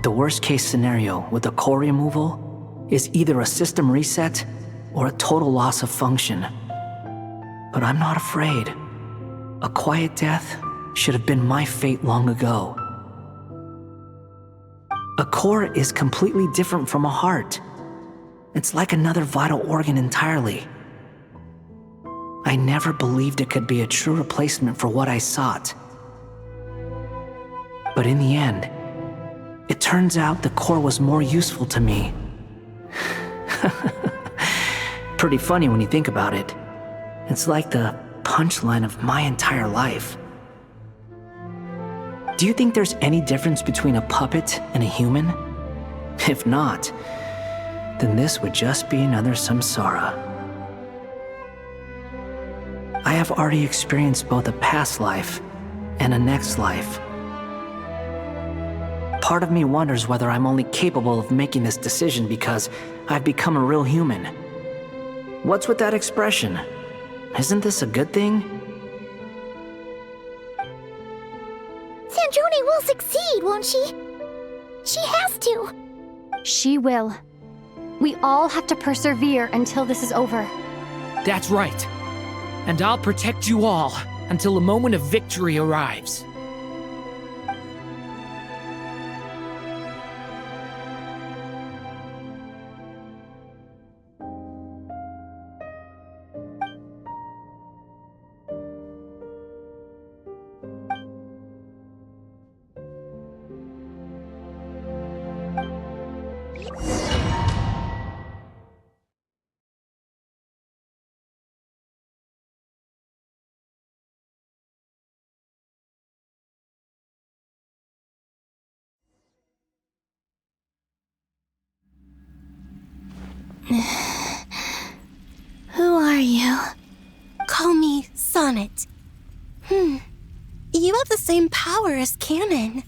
[SPEAKER 5] The worst case scenario with the core removal is either a system reset or a total loss of function. But I'm not afraid. A quiet death should have been my fate long ago. A core is completely different from a heart. It's like another vital organ entirely. I never believed it could be a true replacement for what I sought. But in the end, it turns out the core was more useful to me. Pretty funny when you think about it. It's like the punchline of my entire life. Do you think there's any difference between a puppet and a human? If not, then this would just be another samsara. I have already experienced both a past life and a next life. Part of me wonders whether I'm only capable of making this decision because I've become a real human. What's with that expression? Isn't this a good thing?
[SPEAKER 7] Sanjoni will succeed, won't she? She has to.
[SPEAKER 11] She will. We all have to persevere until this is over.
[SPEAKER 16] That's right. And I'll protect you all until a moment of victory arrives.
[SPEAKER 17] Who are you? Call me Sonnet. You have the same power as Canon.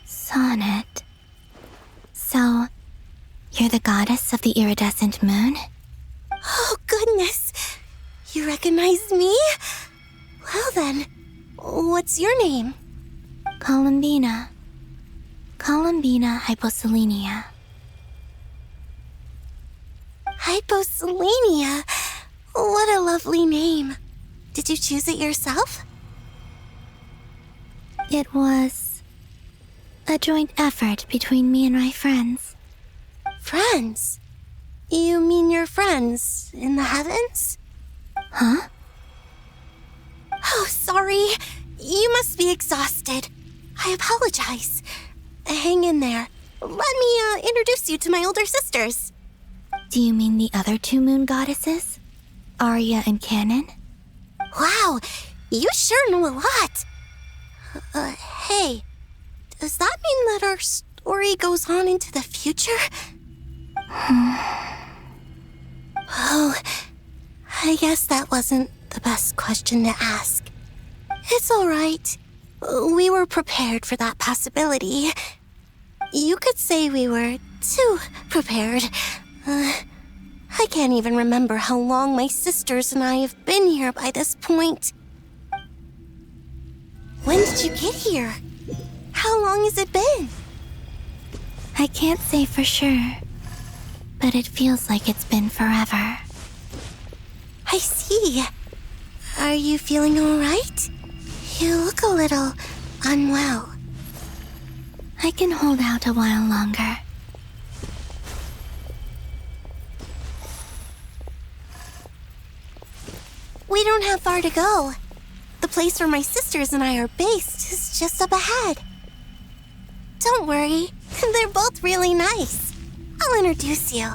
[SPEAKER 17] Sonnet. So, you're the goddess of the iridescent moon? Oh, goodness. You recognize me? Well then, what's your name? Columbina. Columbina Hyposelenia.
[SPEAKER 18] Hyposelenia. What a lovely name. Did you choose it yourself?
[SPEAKER 17] It was a joint effort between me and my friends.
[SPEAKER 18] Friends? You mean your friends in the heavens?
[SPEAKER 17] Huh?
[SPEAKER 18] Oh, sorry. You must be exhausted. I apologize. Hang in there. Let me introduce you to my older sisters.
[SPEAKER 17] Do you mean the other two moon goddesses? Arya and Canon?
[SPEAKER 18] Wow, you sure know a lot. Hey, does that mean that our story goes on into the future? Oh, I guess that wasn't the best question to ask. It's all right. We were prepared for that possibility. You could say we were too prepared. I can't even remember how long my sisters and I have been here by this point. When did you get here? How long has it been?
[SPEAKER 17] I can't say for sure, but it feels like it's been forever.
[SPEAKER 18] I see. Are you feeling all right? You look a little unwell.
[SPEAKER 17] I can hold out a while longer.
[SPEAKER 18] We don't have far to go. The place where my sisters and I are based is just up ahead. Don't worry, they're both really nice. I'll introduce you.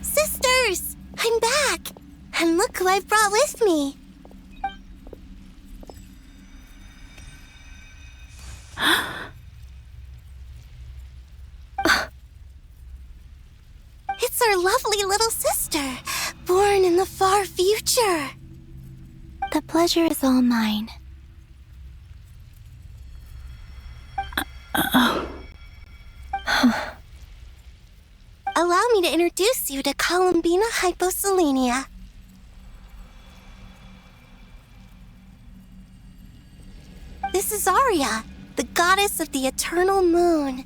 [SPEAKER 18] Sisters! I'm back! And look who I've brought with me! It's our lovely little sister, born in the far future.
[SPEAKER 17] The pleasure is all mine.
[SPEAKER 18] Allow me to introduce you to Columbina Hyposelenia. This is Arya, the goddess of the eternal moon.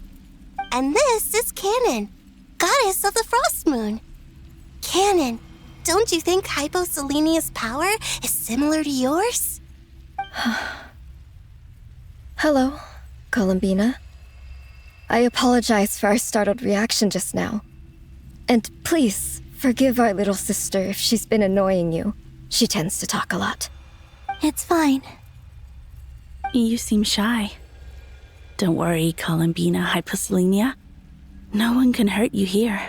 [SPEAKER 18] And this is Canon, goddess of the frost moon. Canon, don't you think Hyposelenia's power is similar to yours?
[SPEAKER 21] Hello, Columbina. I apologize for our startled reaction just now. And please, forgive our little sister if she's been annoying you. She tends to talk a lot.
[SPEAKER 17] It's fine.
[SPEAKER 19] You seem shy. Don't worry, Columbina Hyposelenia. No one can hurt you here.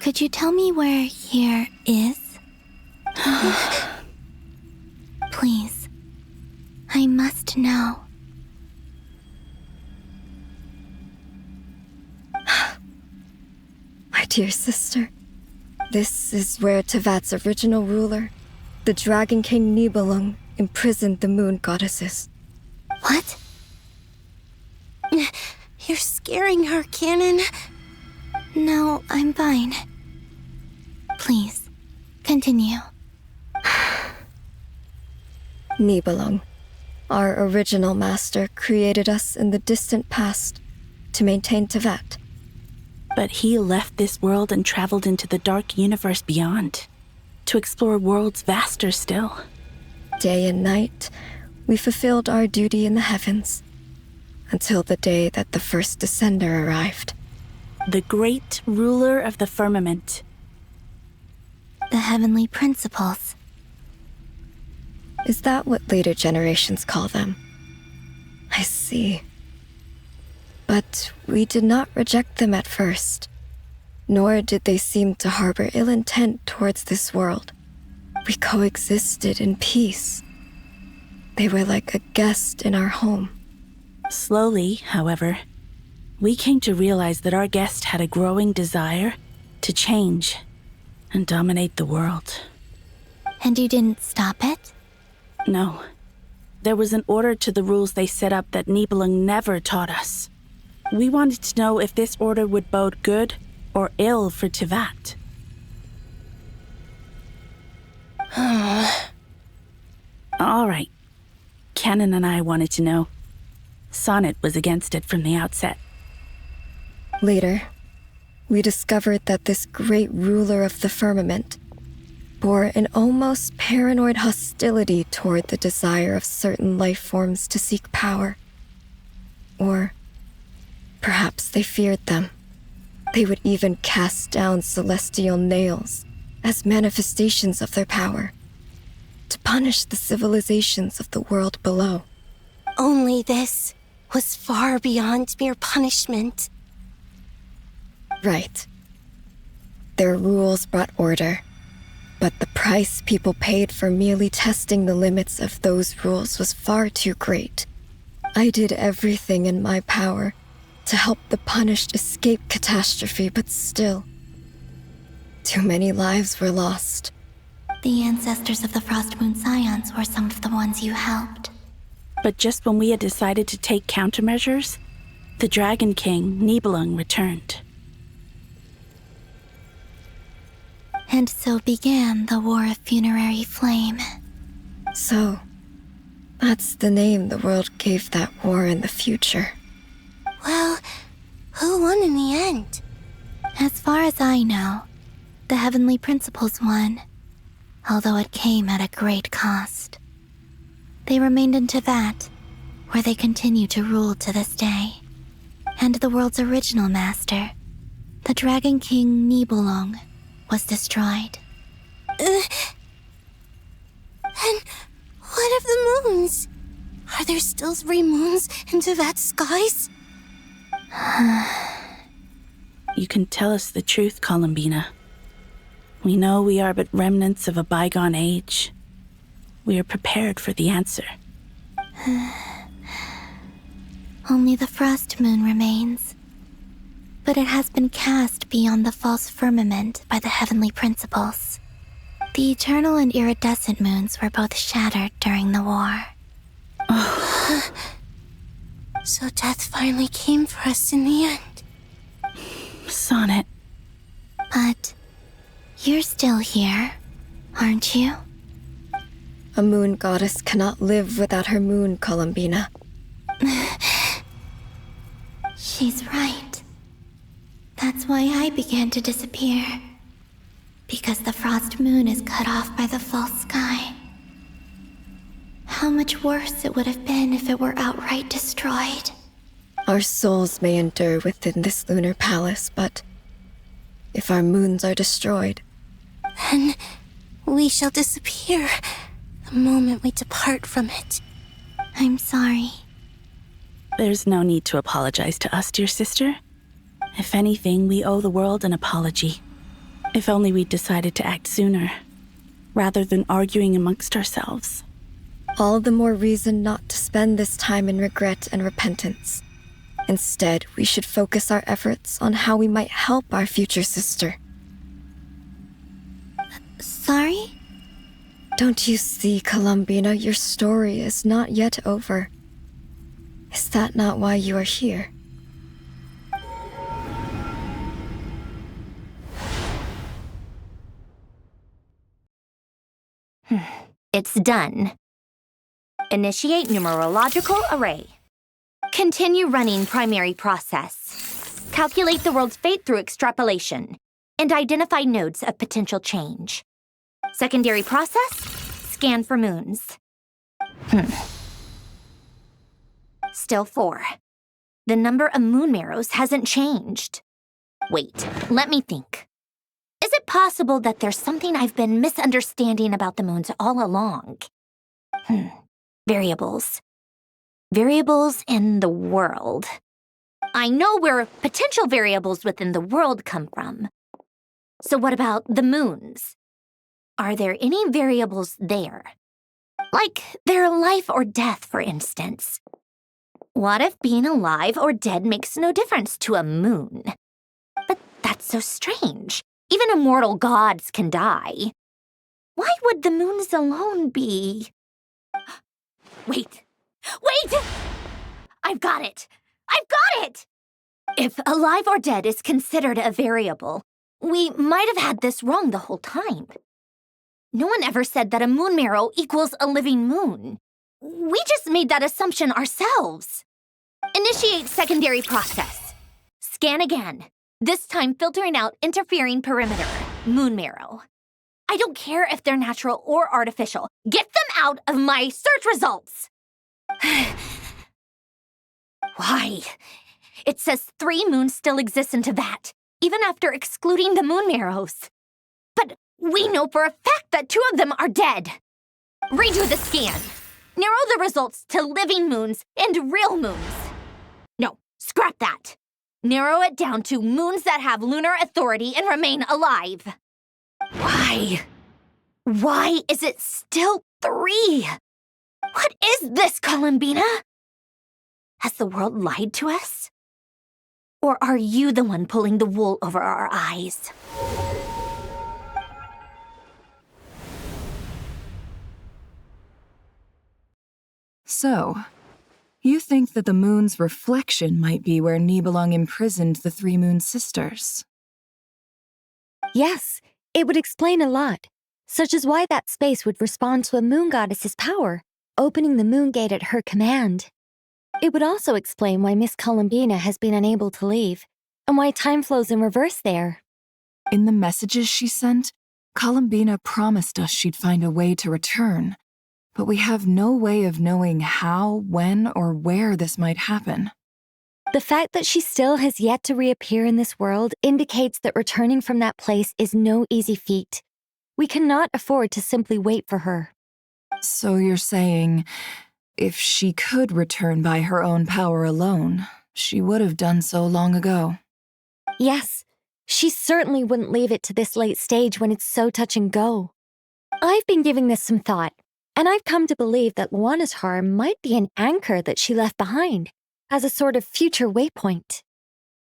[SPEAKER 17] Could you tell me where here is? Please. I must know.
[SPEAKER 21] My dear sister, this is where Tevat's original ruler, the Dragon King Nibelung, imprisoned the moon goddesses.
[SPEAKER 18] What? You're scaring her, Canon.
[SPEAKER 17] No, I'm fine. Please, continue.
[SPEAKER 21] Nibelung, our original master, created us in the distant past to maintain Tevat.
[SPEAKER 19] But he left this world and traveled into the dark universe beyond, to explore worlds vaster still.
[SPEAKER 21] Day and night, we fulfilled our duty in the heavens, until the day that the first Descender arrived.
[SPEAKER 19] The great ruler of the firmament.
[SPEAKER 17] The heavenly principles.
[SPEAKER 21] Is that what later generations call them? I see. But we did not reject them at first.
[SPEAKER 14] Nor did they seem to harbor ill intent towards this world. We coexisted in peace. They were like a guest in our home.
[SPEAKER 19] Slowly, however, we came to realize that our guest had a growing desire to change and dominate the world.
[SPEAKER 17] And you didn't stop it?
[SPEAKER 19] No. There was an order to the rules they set up that Nibelung never taught us. We wanted to know if this order would bode good or ill for Tivat. All right. Canon and I wanted to know. Sonnet was against it from the outset.
[SPEAKER 14] Later, we discovered that this great ruler of the firmament bore an almost paranoid hostility toward the desire of certain life forms to seek power. Or perhaps they feared them. They would even cast down celestial nails as manifestations of their power, to punish the civilizations of the world below.
[SPEAKER 18] Only this was far beyond mere punishment.
[SPEAKER 14] Right. Their rules brought order, but the price people paid for merely testing the limits of those rules was far too great. I did everything in my power to help the punished escape catastrophe, but still, too many lives were lost.
[SPEAKER 17] The ancestors of the Frost Moon Scions were some of the ones you helped.
[SPEAKER 19] But just when we had decided to take countermeasures, the Dragon King, Nibelung, returned.
[SPEAKER 17] And so began the War of Funerary Flame.
[SPEAKER 14] So, that's the name the world gave that war in the future.
[SPEAKER 18] Well, who won in the end?
[SPEAKER 17] As far as I know, the Heavenly Principles won, although it came at a great cost. They remained in Tivat, where they continue to rule to this day. And the world's original master, the Dragon King Nibelung, was destroyed.
[SPEAKER 18] And what of the moons? Are there still 3 moons in Tivat's skies?
[SPEAKER 19] You can tell us the truth, Columbina. We know we are but remnants of a bygone age. We are prepared for the answer.
[SPEAKER 17] Only the Frost Moon remains. But it has been cast beyond the false firmament by the Heavenly Principles. The eternal and iridescent moons were both shattered during the war.
[SPEAKER 18] So death finally came for us in the end.
[SPEAKER 19] Sonnet.
[SPEAKER 17] But you're still here, aren't you?
[SPEAKER 14] A moon goddess cannot live without her moon, Columbina.
[SPEAKER 17] She's right. That's why I began to disappear. Because the Frost Moon is cut off by the false sky. How much worse it would have been if it were outright destroyed.
[SPEAKER 14] Our souls may endure within this lunar palace, but if our moons are destroyed,
[SPEAKER 18] then we shall disappear the moment we depart from it.
[SPEAKER 17] I'm sorry.
[SPEAKER 19] There's no need to apologize to us, dear sister. If anything, we owe the world an apology. If only we'd decided to act sooner, rather than arguing amongst ourselves.
[SPEAKER 14] all the more reason not to spend this time in regret and repentance. Instead, we should focus our efforts on how we might help our future sister.
[SPEAKER 17] Sorry?
[SPEAKER 14] Don't you see, Columbina, your story is not yet over. Is that not why you are here?
[SPEAKER 1] It's done. Initiate numerological array. Continue running primary process. Calculate the world's fate through extrapolation, and identify nodes of potential change. Secondary process, scan for moons. Still 4. The number of moon marrows hasn't changed. Wait, let me think. Is it possible that there's something I've been misunderstanding about the moons all along? Variables. Variables in the world. I know where potential variables within the world come from, So what about the moons? Are there any variables there? Like their life or death, for instance. What if being alive or dead makes no difference to a moon? But that's so strange. Even immortal gods can die. Why would the moons alone be? Wait! I've got it! If alive or dead is considered a variable, we might have had this wrong the whole time. No one ever said that a moon marrow equals a living moon. We just made that assumption ourselves. Initiate secondary process. Scan again. This time filtering out interfering perimeter, moon marrow. I don't care if they're natural or artificial. Get them out of my search results! Why? It says 3 moons still exist in Teyvat, even after excluding the moon marrows. But we know for a fact that 2 of them are dead. Redo the scan. Narrow the results to living moons and real moons. No, scrap that. Narrow it down to moons that have lunar authority and remain alive. Why? Why is it still 3? What is this, Columbina? Has the world lied to us? Or are you the one pulling the wool over our eyes?
[SPEAKER 3] So, you think that the moon's reflection might be where Nibelung imprisoned the 3 moon sisters?
[SPEAKER 21] Yes, it would explain a lot, such as why that space would respond to a moon goddess's power, opening the moon gate at her command. It would also explain why Miss Columbina has been unable to leave, and why time flows in reverse there.
[SPEAKER 3] In the messages she sent, Columbina promised us she'd find a way to return, but we have no way of knowing how, when, or where this might happen.
[SPEAKER 21] The fact that she still has yet to reappear in this world indicates that returning from that place is no easy feat. We cannot afford to simply wait for her.
[SPEAKER 3] So you're saying, if she could return by her own power alone, she would have done so long ago.
[SPEAKER 21] Yes, she certainly wouldn't leave it to this late stage when it's so touch and go. I've been giving this some thought, and I've come to believe that Luana's heart might be an anchor that she left behind, as a sort of future waypoint.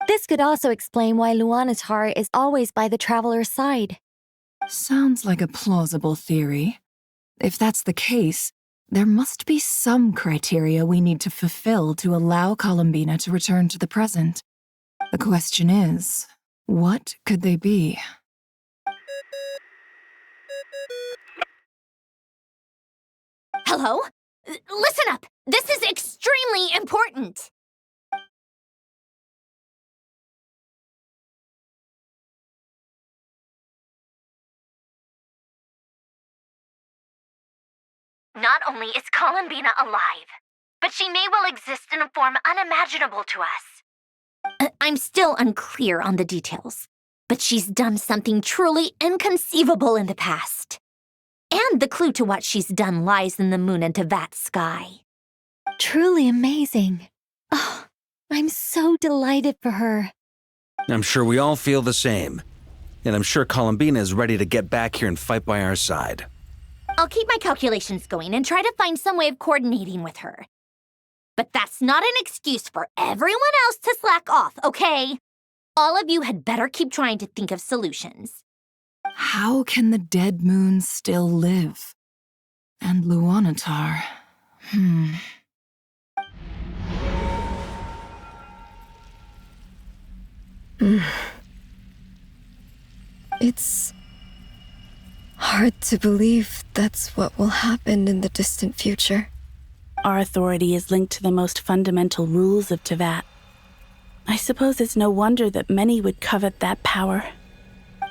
[SPEAKER 21] This could also explain why Luana's heart is always by the traveler's side.
[SPEAKER 3] Sounds like a plausible theory. If that's the case, there must be some criteria we need to fulfill to allow Columbina to return to the present. The question is, what could they be?
[SPEAKER 1] Hello? Listen up! This is extremely important! Not only is Columbina alive, but she may well exist in a form unimaginable to us. I'm still unclear on the details, but she's done something truly inconceivable in the past. And the clue to what she's done lies in the moon and Teyvat sky.
[SPEAKER 21] Truly amazing. Oh, I'm so delighted for her.
[SPEAKER 2] I'm sure we all feel the same. And I'm sure Columbina is ready to get back here and fight by our side.
[SPEAKER 1] I'll keep my calculations going and try to find some way of coordinating with her. But that's not an excuse for everyone else to slack off, okay? All of you had better keep trying to think of solutions.
[SPEAKER 3] How can the dead moons still live? And Luanatar,
[SPEAKER 9] It's hard to believe that's what will happen in the distant future.
[SPEAKER 19] Our authority is linked to the most fundamental rules of Teyvat. I suppose it's no wonder that many would covet that power.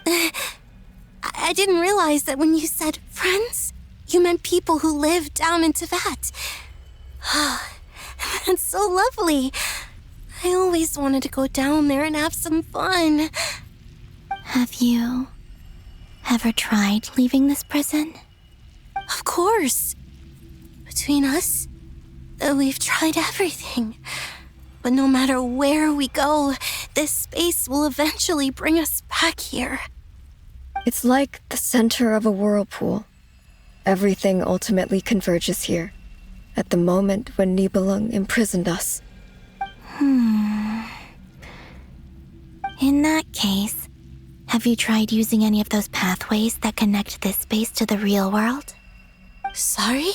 [SPEAKER 18] I didn't realize that when you said friends, you meant people who live down in Teyvat. That's so lovely. I always wanted to go down there and have some fun.
[SPEAKER 17] Have you ever tried leaving this prison?
[SPEAKER 18] Of course. Between us, we've tried everything. But no matter where we go, this space will eventually bring us back here.
[SPEAKER 9] It's like the center of a whirlpool. Everything ultimately converges here, at the moment when Nibelung imprisoned us.
[SPEAKER 17] In that case, have you tried using any of those pathways that connect this space to the real world?
[SPEAKER 18] Sorry?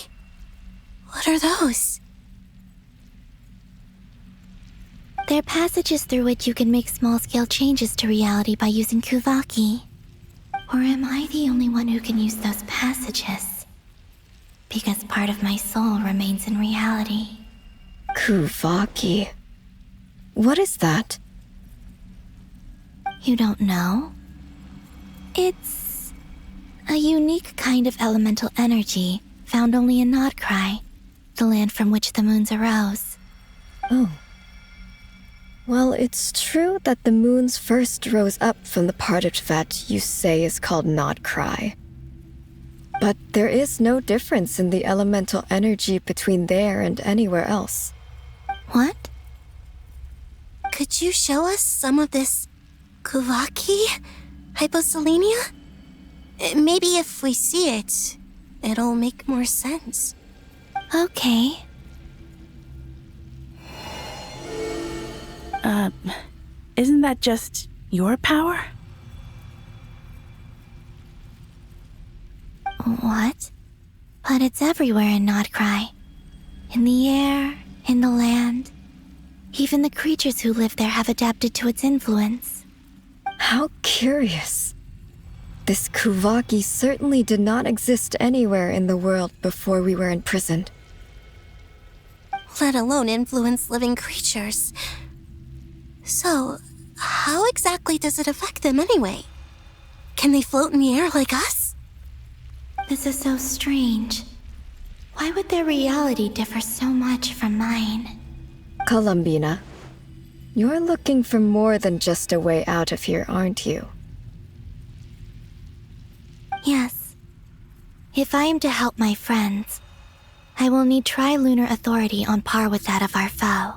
[SPEAKER 18] What are those?
[SPEAKER 17] They're passages through which you can make small-scale changes to reality by using Kuvaki. Or am I the only one who can use those passages? Because part of my soul remains in reality.
[SPEAKER 9] Kuvaki. What is that?
[SPEAKER 17] You don't know? It's a unique kind of elemental energy found only in Nod-Krai, the land from which the moons arose.
[SPEAKER 9] Oh. Well, it's true that the moons first rose up from the part of Tibet you say is called Nod-Krai. But there is no difference in the elemental energy between there and anywhere else.
[SPEAKER 17] What?
[SPEAKER 18] Could you show us some of this Kuvaki hyposelenia? Maybe if we see it, it'll make more sense.
[SPEAKER 17] Okay.
[SPEAKER 19] Isn't that just your power?
[SPEAKER 17] What? But it's everywhere in Nod-Krai. In the air, in the land. Even the creatures who live there have adapted to its influence.
[SPEAKER 9] How curious. This Kuvaki certainly did not exist anywhere in the world before we were imprisoned.
[SPEAKER 18] Let alone influence living creatures. So, how exactly does it affect them anyway? Can they float in the air like us?
[SPEAKER 17] This is so strange. Why would their reality differ so much from mine?
[SPEAKER 9] Columbina, you're looking for more than just a way out of here, aren't you?
[SPEAKER 17] Yes. If I am to help my friends, I will need tri-lunar authority on par with that of our foe.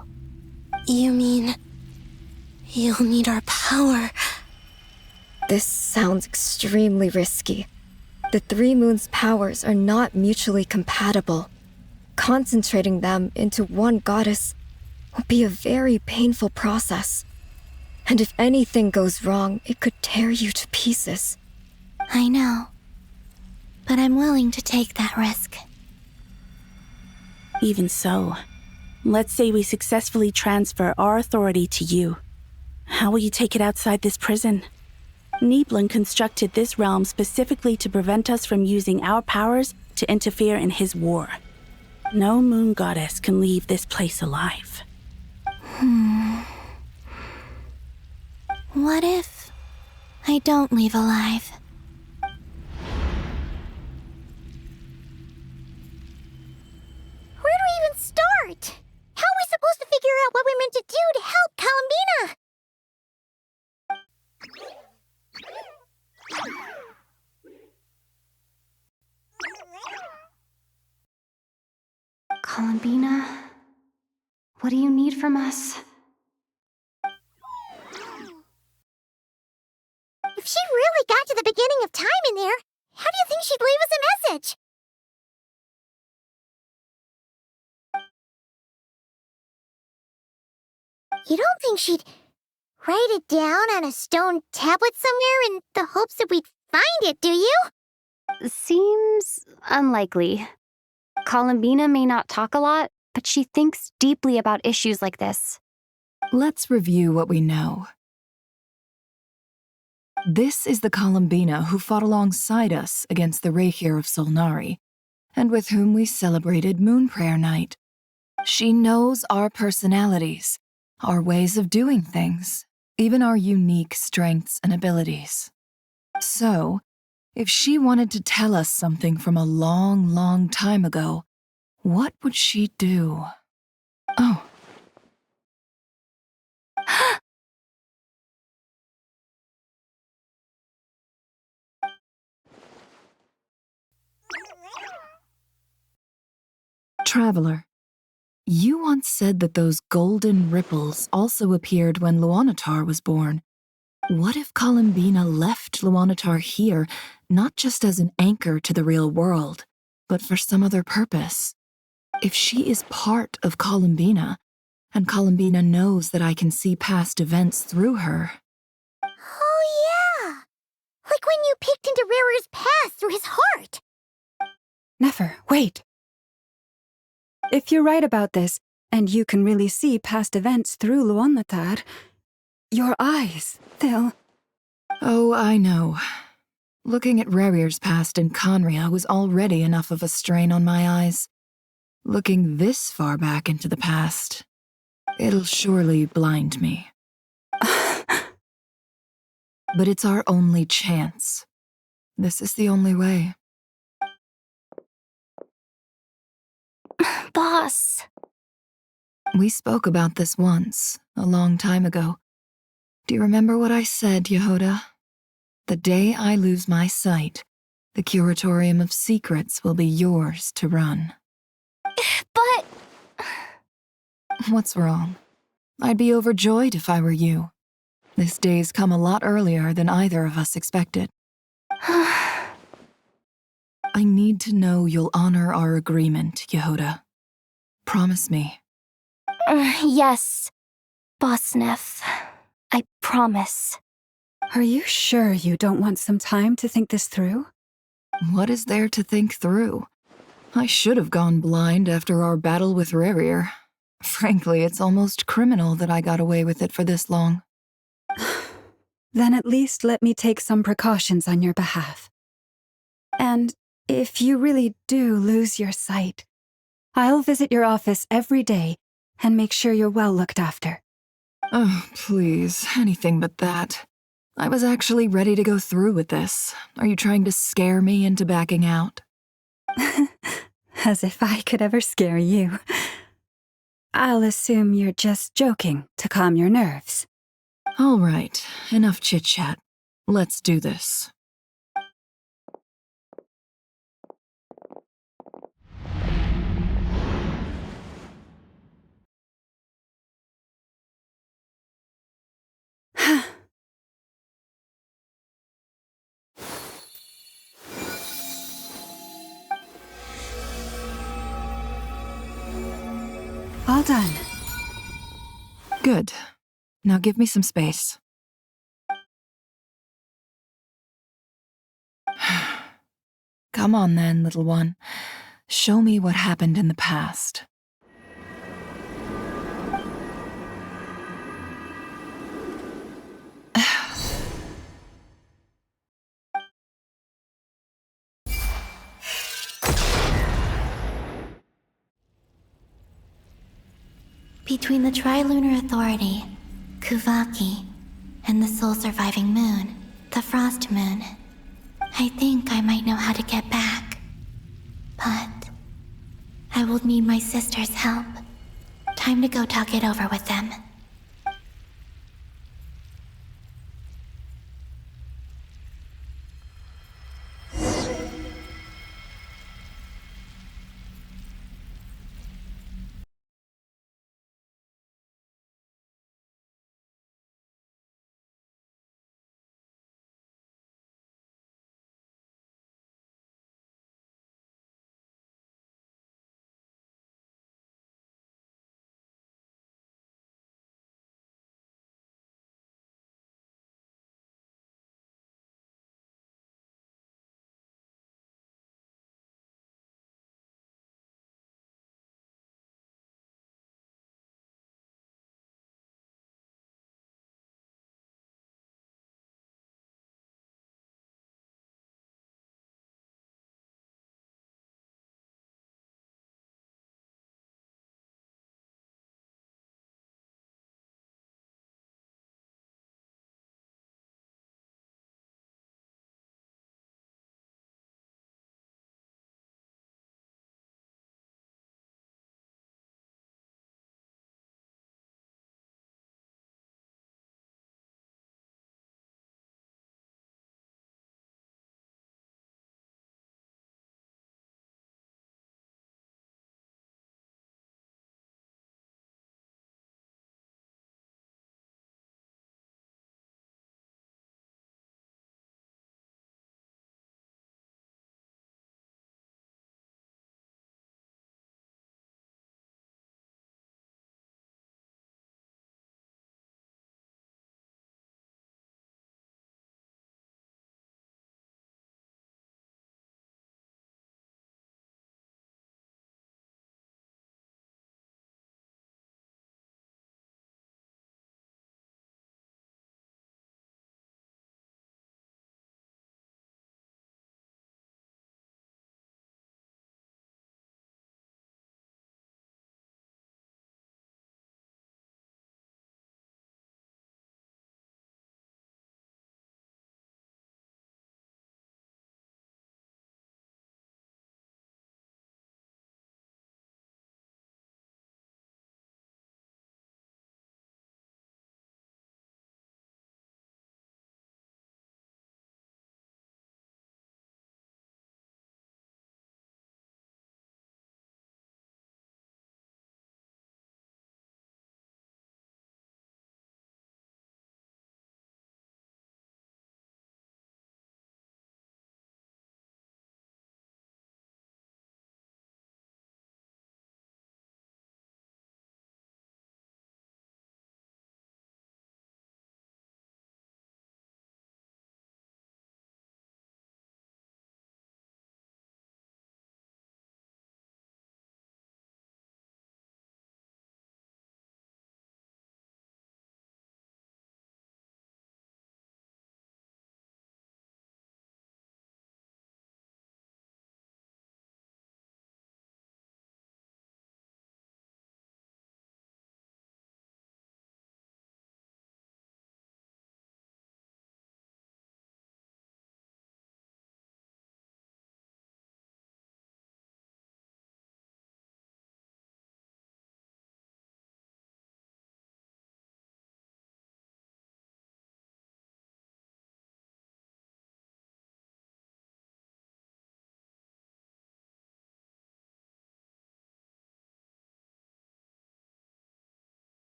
[SPEAKER 18] You mean... you'll need our power?
[SPEAKER 9] This sounds extremely risky. The three moons' powers are not mutually compatible. Concentrating them into one goddess will be a very painful process. And if anything goes wrong, it could tear you to pieces.
[SPEAKER 17] I know. But I'm willing to take that risk.
[SPEAKER 19] Even so, let's say we successfully transfer our authority to you. How will you take it outside this prison? Nibelung constructed this realm specifically to prevent us from using our powers to interfere in his war. No moon goddess can leave this place alive.
[SPEAKER 17] What if I don't leave alive?
[SPEAKER 7] Where do we even start? How are we supposed to figure out what we're meant to do to help Columbina?
[SPEAKER 11] Columbina, what do you need from us?
[SPEAKER 7] If she really got to the beginning of time in there, how do you think she'd leave us a message? You don't think she'd write it down on a stone tablet somewhere in the hopes that we'd find it, do you?
[SPEAKER 11] Seems unlikely. Columbina may not talk a lot, but she thinks deeply about issues like this.
[SPEAKER 3] Let's review what we know. This is the Columbina who fought alongside us against the Reikir of Solnari, and with whom we celebrated Moon Prayer Night. She knows our personalities, our ways of doing things, even our unique strengths and abilities. So, if she wanted to tell us something from a long, long time ago, what would she do? Oh. Traveler, you once said that those golden ripples also appeared when Luonatar was born. What if Columbina left Luanatar here, not just as an anchor to the real world, but for some other purpose? If she is part of Columbina, and Columbina knows that I can see past events through her.
[SPEAKER 7] Oh yeah! Like when you peeked into Rarer's past through his heart!
[SPEAKER 8] Nefer, wait! If you're right about this, and you can really see past events through Luanatar, your eyes, they'll...
[SPEAKER 3] Oh, I know. Looking at Rarier's past in Conria was already enough of a strain on my eyes. Looking this far back into the past, it'll surely blind me. But it's our only chance. This is the only way.
[SPEAKER 21] Boss.
[SPEAKER 3] We spoke about this once, a long time ago. Do you remember what I said, Yehoda? The day I lose my sight, the Curatorium of Secrets will be yours to run.
[SPEAKER 21] But...
[SPEAKER 3] What's wrong? I'd be overjoyed if I were you. This day's come a lot earlier than either of us expected. I need to know you'll honor our agreement, Yehoda. Promise me.
[SPEAKER 21] Yes, Boss Neff. I promise.
[SPEAKER 8] Are you sure you don't want some time to think this through?
[SPEAKER 3] What is there to think through? I should have gone blind after our battle with Rarier. Frankly, it's almost criminal that I got away with it for this long.
[SPEAKER 8] Then at least let me take some precautions on your behalf. And if you really do lose your sight, I'll visit your office every day and make sure you're well looked after.
[SPEAKER 3] Oh, please, anything but that. I was actually ready to go through with this. Are you trying to scare me into backing out?
[SPEAKER 8] As if I could ever scare you. I'll assume you're just joking to calm your nerves.
[SPEAKER 3] All right, enough chit-chat. Let's do this.
[SPEAKER 8] All done.
[SPEAKER 3] Good. Now give me some space. Come on then, little one. Show me what happened in the past.
[SPEAKER 17] Between the Trilunar Authority, Kuvaki, and the sole-surviving moon, the Frost Moon, I think I might know how to get back. But I will need my sister's help. Time to go talk it over with them.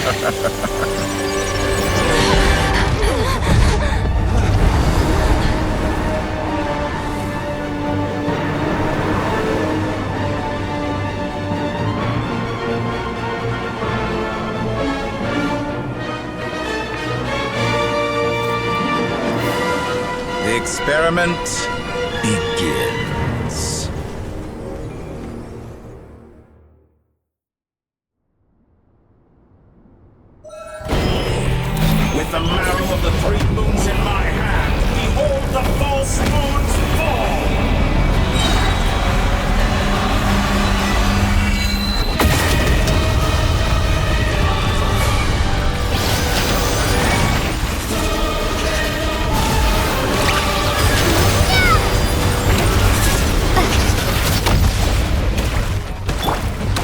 [SPEAKER 12] The experiment begins. With the marrow of the 3 moons in my hand, behold the false moons fall!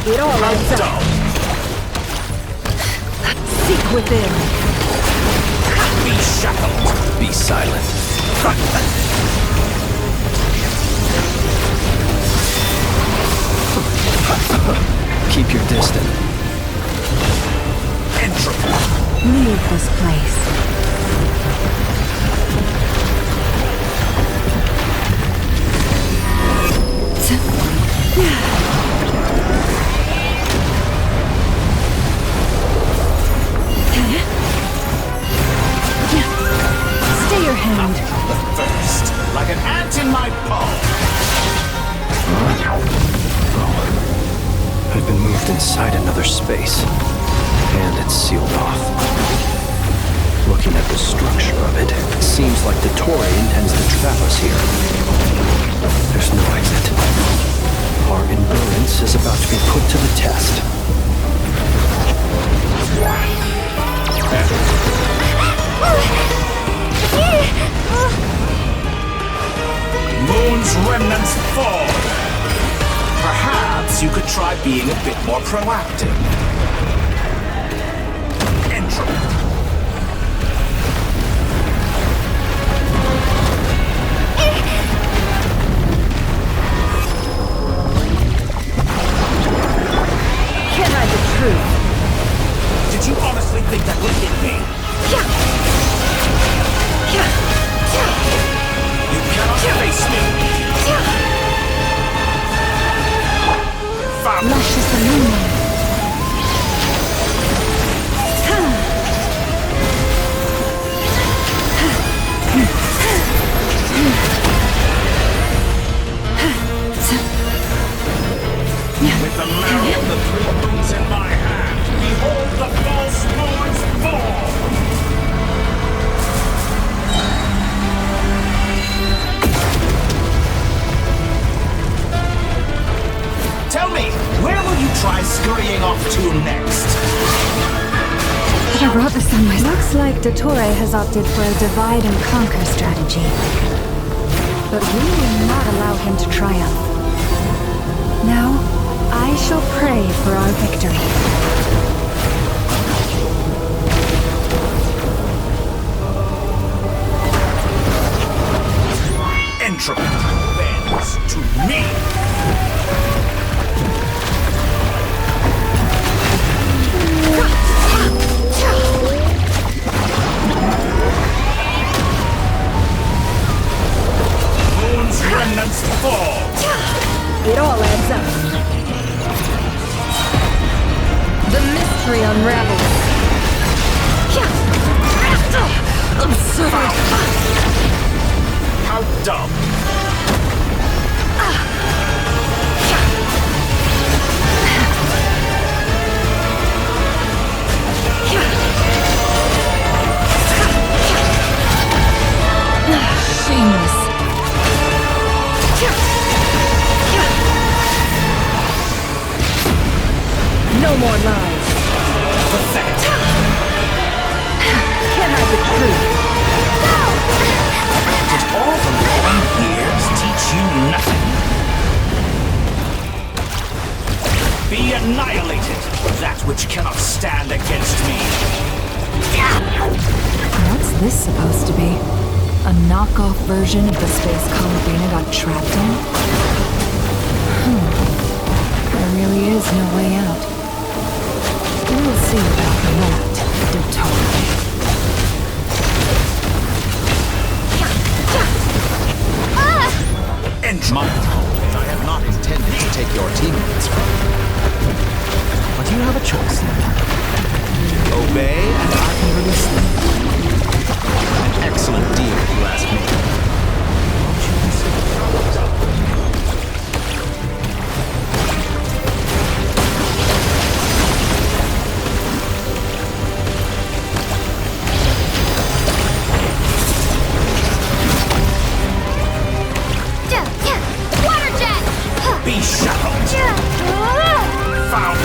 [SPEAKER 3] It all adds up. Seek within.
[SPEAKER 12] Be shackled.
[SPEAKER 4] Be silent. Keep your distance.
[SPEAKER 12] Entropy.
[SPEAKER 8] Leave this place.
[SPEAKER 3] Stay your hand.
[SPEAKER 12] The first, like an ant in my palm.
[SPEAKER 4] I've been moved inside another space, and it's sealed off. Looking at the structure of it, it seems like Dottore intends to trap us here. There's no exit. Our endurance is about to be put to the test.
[SPEAKER 12] Moon's remnants fall. Perhaps you could try being a bit more proactive. Entropy.
[SPEAKER 3] Can I the truth?
[SPEAKER 12] Did you honestly think that would hit me? You cannot face me!
[SPEAKER 8] Luscious illuminate.
[SPEAKER 12] With the marrow of the 3 moons in my hand, behold the false moons fall! Tell me, where will you try scurrying off to next?
[SPEAKER 8] I brought this on myself. Looks like Dottore has opted for a divide and conquer strategy. But we will not allow him to triumph. Now, I shall pray for our victory.
[SPEAKER 12] Entropy bends to me! Moon's remnants fall!
[SPEAKER 3] It all adds up. The mystery unravels. Absurd.
[SPEAKER 12] How dumb!
[SPEAKER 3] Shameless. No more lies.
[SPEAKER 12] Pathetic.
[SPEAKER 3] Can I the truth?
[SPEAKER 12] Did all the long years teach you nothing? Be annihilated, that which cannot stand against me.
[SPEAKER 8] What's this supposed to be? A knockoff version of the space Columbina got trapped in? There really is no way out.
[SPEAKER 6] We'll see about that, Dottore.
[SPEAKER 12] Mind, I have not intended to take your teammates from you. But you have a choice now. Obey, and I can release them. An excellent deal, if you ask me. Won't you consider be shackled! Found!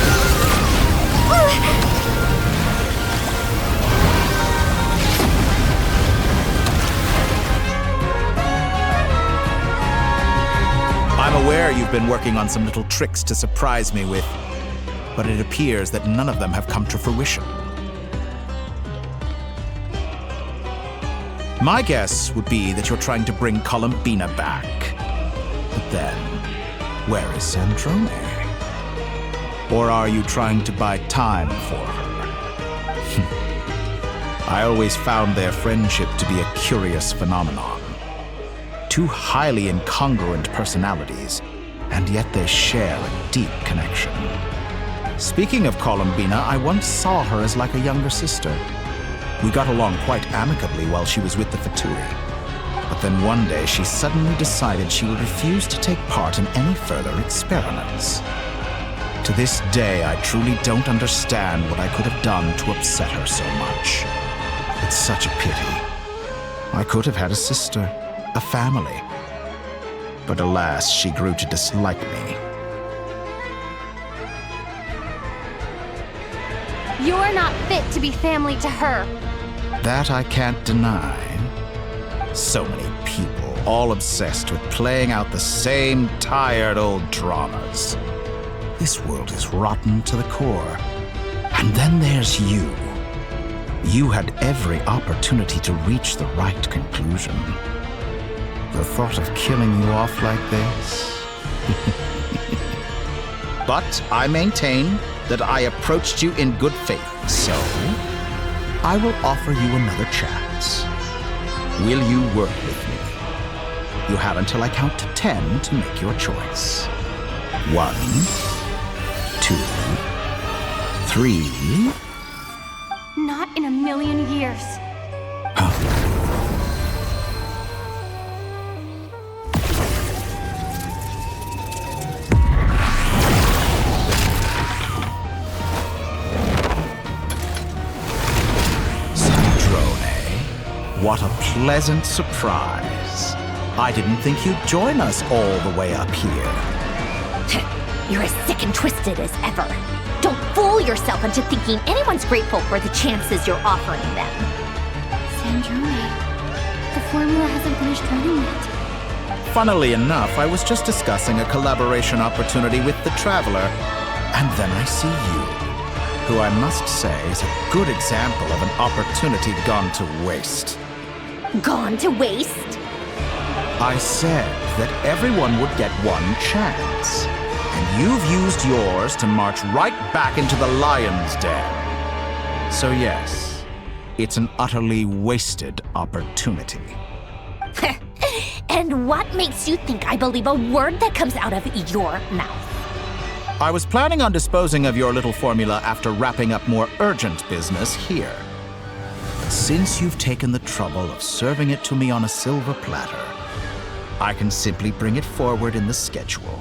[SPEAKER 12] I'm aware you've been working on some little tricks to surprise me with, but it appears that none of them have come to fruition. My guess would be that you're trying to bring Columbina back. But then, where is Sandrone? Or are you trying to buy time for her? I always found their friendship to be a curious phenomenon. Two highly incongruent personalities, and yet they share a deep connection. Speaking of Columbina, I once saw her as like a younger sister. We got along quite amicably while she was with the Fatui. But then one day she suddenly decided she would refuse to take part in any further experiments. To this day, I truly don't understand what I could have done to upset her so much. It's such a pity. I could have had a sister, a family. But alas, she grew to dislike me.
[SPEAKER 11] You're not fit to be family to her.
[SPEAKER 12] That I can't deny. So many people, all obsessed with playing out the same tired old dramas. This world is rotten to the core. And then there's you. You had every opportunity to reach the right conclusion. The thought of killing you off like this? But I maintain that I approached you in good faith, so I will offer you another chance. Will you work with me? You have until I count to 10 to make your choice. 1, 2, 3.
[SPEAKER 11] Not in a million years.
[SPEAKER 12] What a pleasant surprise. I didn't think you'd join us all the way up here.
[SPEAKER 1] You're as sick and twisted as ever. Don't fool yourself into thinking anyone's grateful for the chances you're offering them.
[SPEAKER 11] Sandrone, the formula hasn't finished running yet.
[SPEAKER 12] Funnily enough, I was just discussing a collaboration opportunity with the Traveler, and then I see you, who I must say is a good example of an opportunity gone to waste.
[SPEAKER 1] Gone to waste?
[SPEAKER 12] I said that everyone would get one chance, and you've used yours to march right back into the lion's den. So yes, it's an utterly wasted opportunity.
[SPEAKER 1] And what makes you think I believe a word that comes out of your mouth?
[SPEAKER 12] I was planning on disposing of your little formula after wrapping up more urgent business here. But since you've taken the trouble of serving it to me on a silver platter, I can simply bring it forward in the schedule.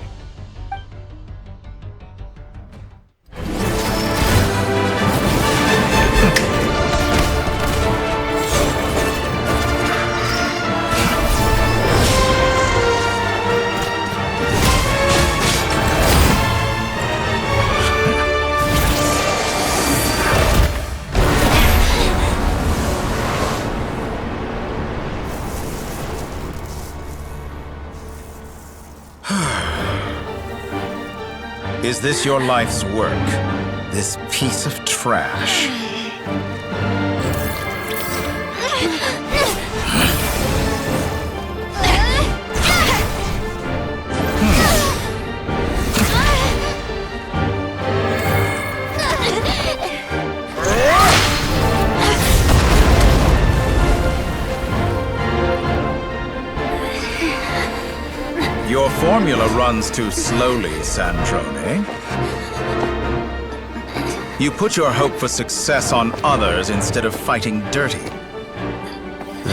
[SPEAKER 12] Is this your life's work? This piece of trash? formula runs too slowly, Sandrone. You put your hope for success on others instead of fighting dirty.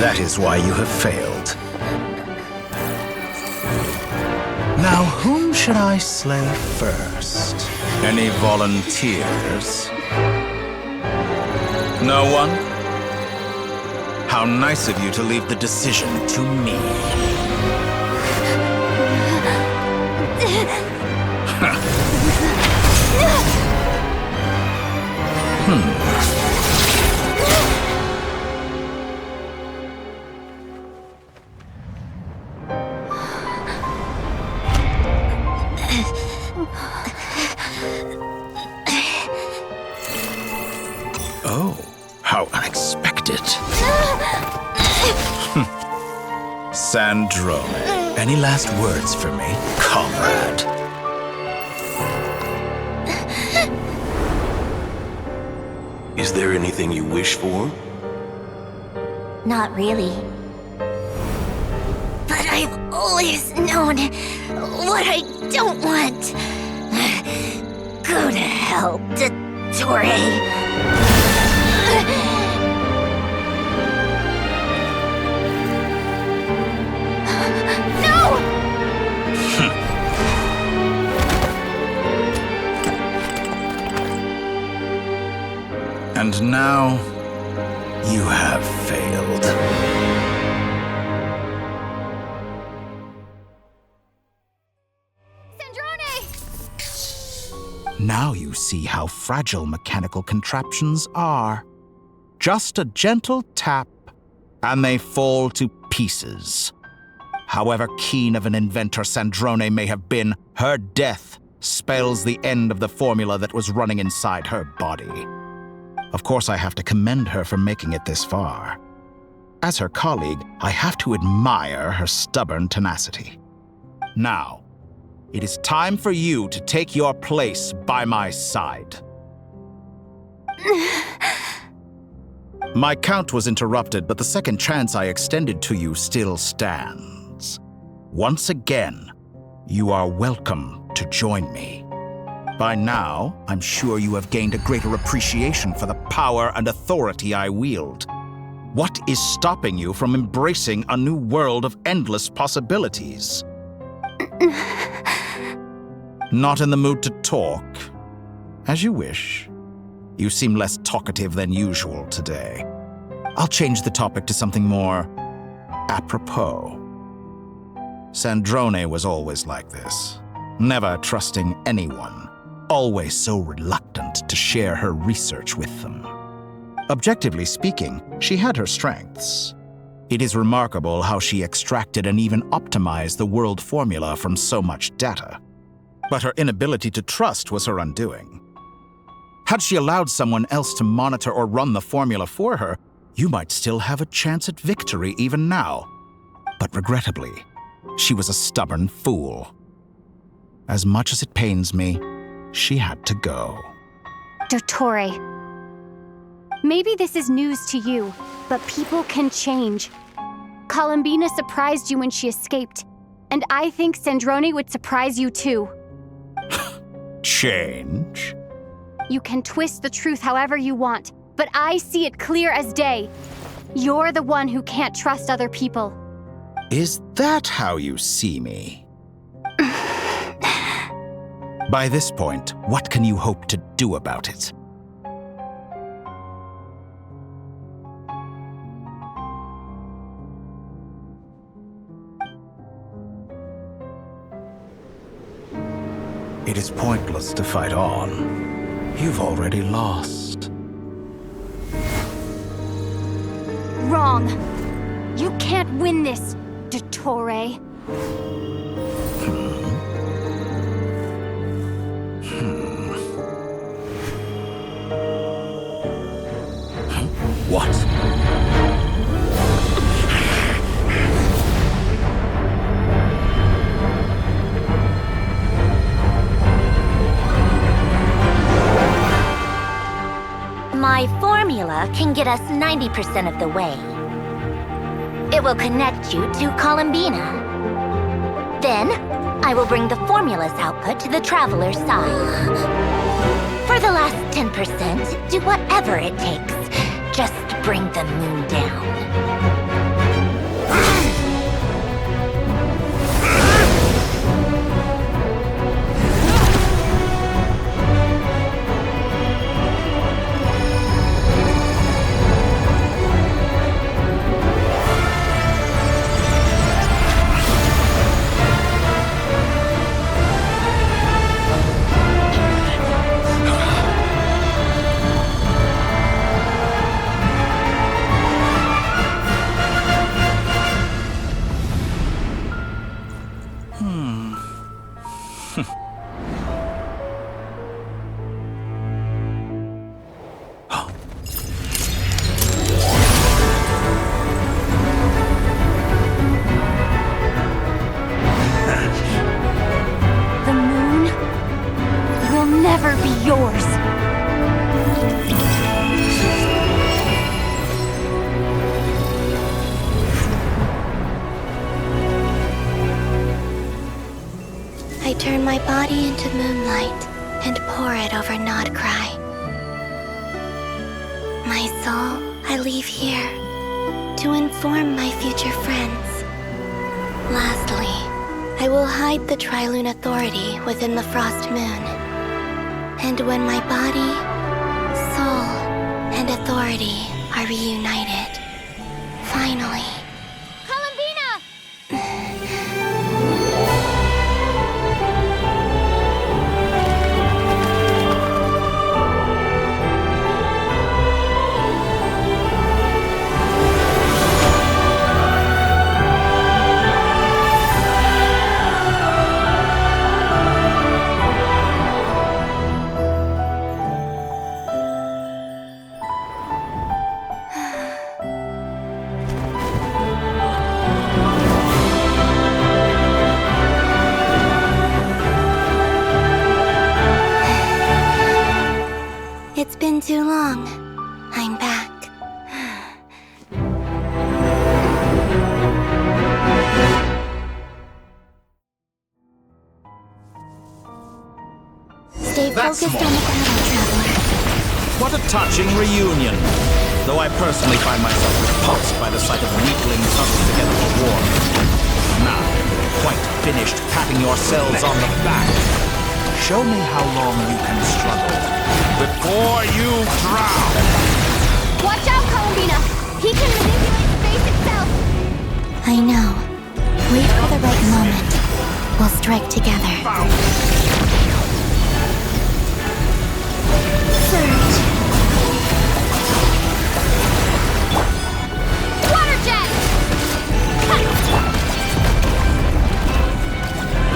[SPEAKER 12] That is why you have failed. Now, whom should I slay first? Any volunteers? No one? How nice of you to leave the decision to me. Oh, how unexpected. Sandrone, any last words for me, comrade?
[SPEAKER 10] Is there anything you wish for?
[SPEAKER 1] Not really. But I've always known what I don't want. Go to hell, Dottore.
[SPEAKER 12] And now, you have failed. Now you see how fragile mechanical contraptions are. Just a gentle tap, and they fall to pieces. However keen of an inventor Sandrone may have been, her death spells the end of the formula that was running inside her body. Of course, I have to commend her for making it this far. As her colleague, I have to admire her stubborn tenacity. Now, it is time for you to take your place by my side. My count was interrupted, but the second chance I extended to you still stands. Once again, you are welcome to join me. By now, I'm sure you have gained a greater appreciation for the power and authority I wield. What is stopping you from embracing a new world of endless possibilities? Not in the mood to talk? As you wish. You seem less talkative than usual today. I'll change the topic to something more apropos. Sandrone was always like this, never trusting anyone. Always so reluctant to share her research with them. Objectively speaking, she had her strengths. It is remarkable how she extracted and even optimized the world formula from so much data. But her inability to trust was her undoing. Had she allowed someone else to monitor or run the formula for her, you might still have a chance at victory even now. But regrettably, she was a stubborn fool. As much as it pains me, she had to go.
[SPEAKER 11] Dottore. Maybe this is news to you, but people can change. Columbina surprised you when she escaped, and I think Sandrone would surprise you too.
[SPEAKER 12] Change?
[SPEAKER 11] You can twist the truth however you want, but I see it clear as day. You're the one who can't trust other people.
[SPEAKER 12] Is that how you see me? By this point, what can you hope to do about it? It is pointless to fight on. You've already lost.
[SPEAKER 11] Wrong. You can't win this, Dottore.
[SPEAKER 12] What?
[SPEAKER 1] My formula can get us 90% of the way. It will connect you to Columbina. Then, I will bring the formula's output to the Traveler's side. For the last 10%, do whatever it takes. Just bring the moon down.
[SPEAKER 17] I turn my body into moonlight and pour it over Nod-Krai. My soul I leave here to inform my future friends. Lastly, I will hide the Trilune Authority within the Frost Moon. And when my body, soul, and authority are reunited, finally... It's been too long. I'm back. Stay focused on the battle, Traveler.
[SPEAKER 12] What a touching reunion. Though I personally find myself repulsed by the sight of weaklings huddled together for war. Now, quite finished patting yourselves on the back. Show me how long you can struggle before you drown!
[SPEAKER 11] Watch out, Columbina! He can manipulate space itself!
[SPEAKER 17] I know. Wait for the right moment. We'll strike together. Surge!
[SPEAKER 11] Water jet!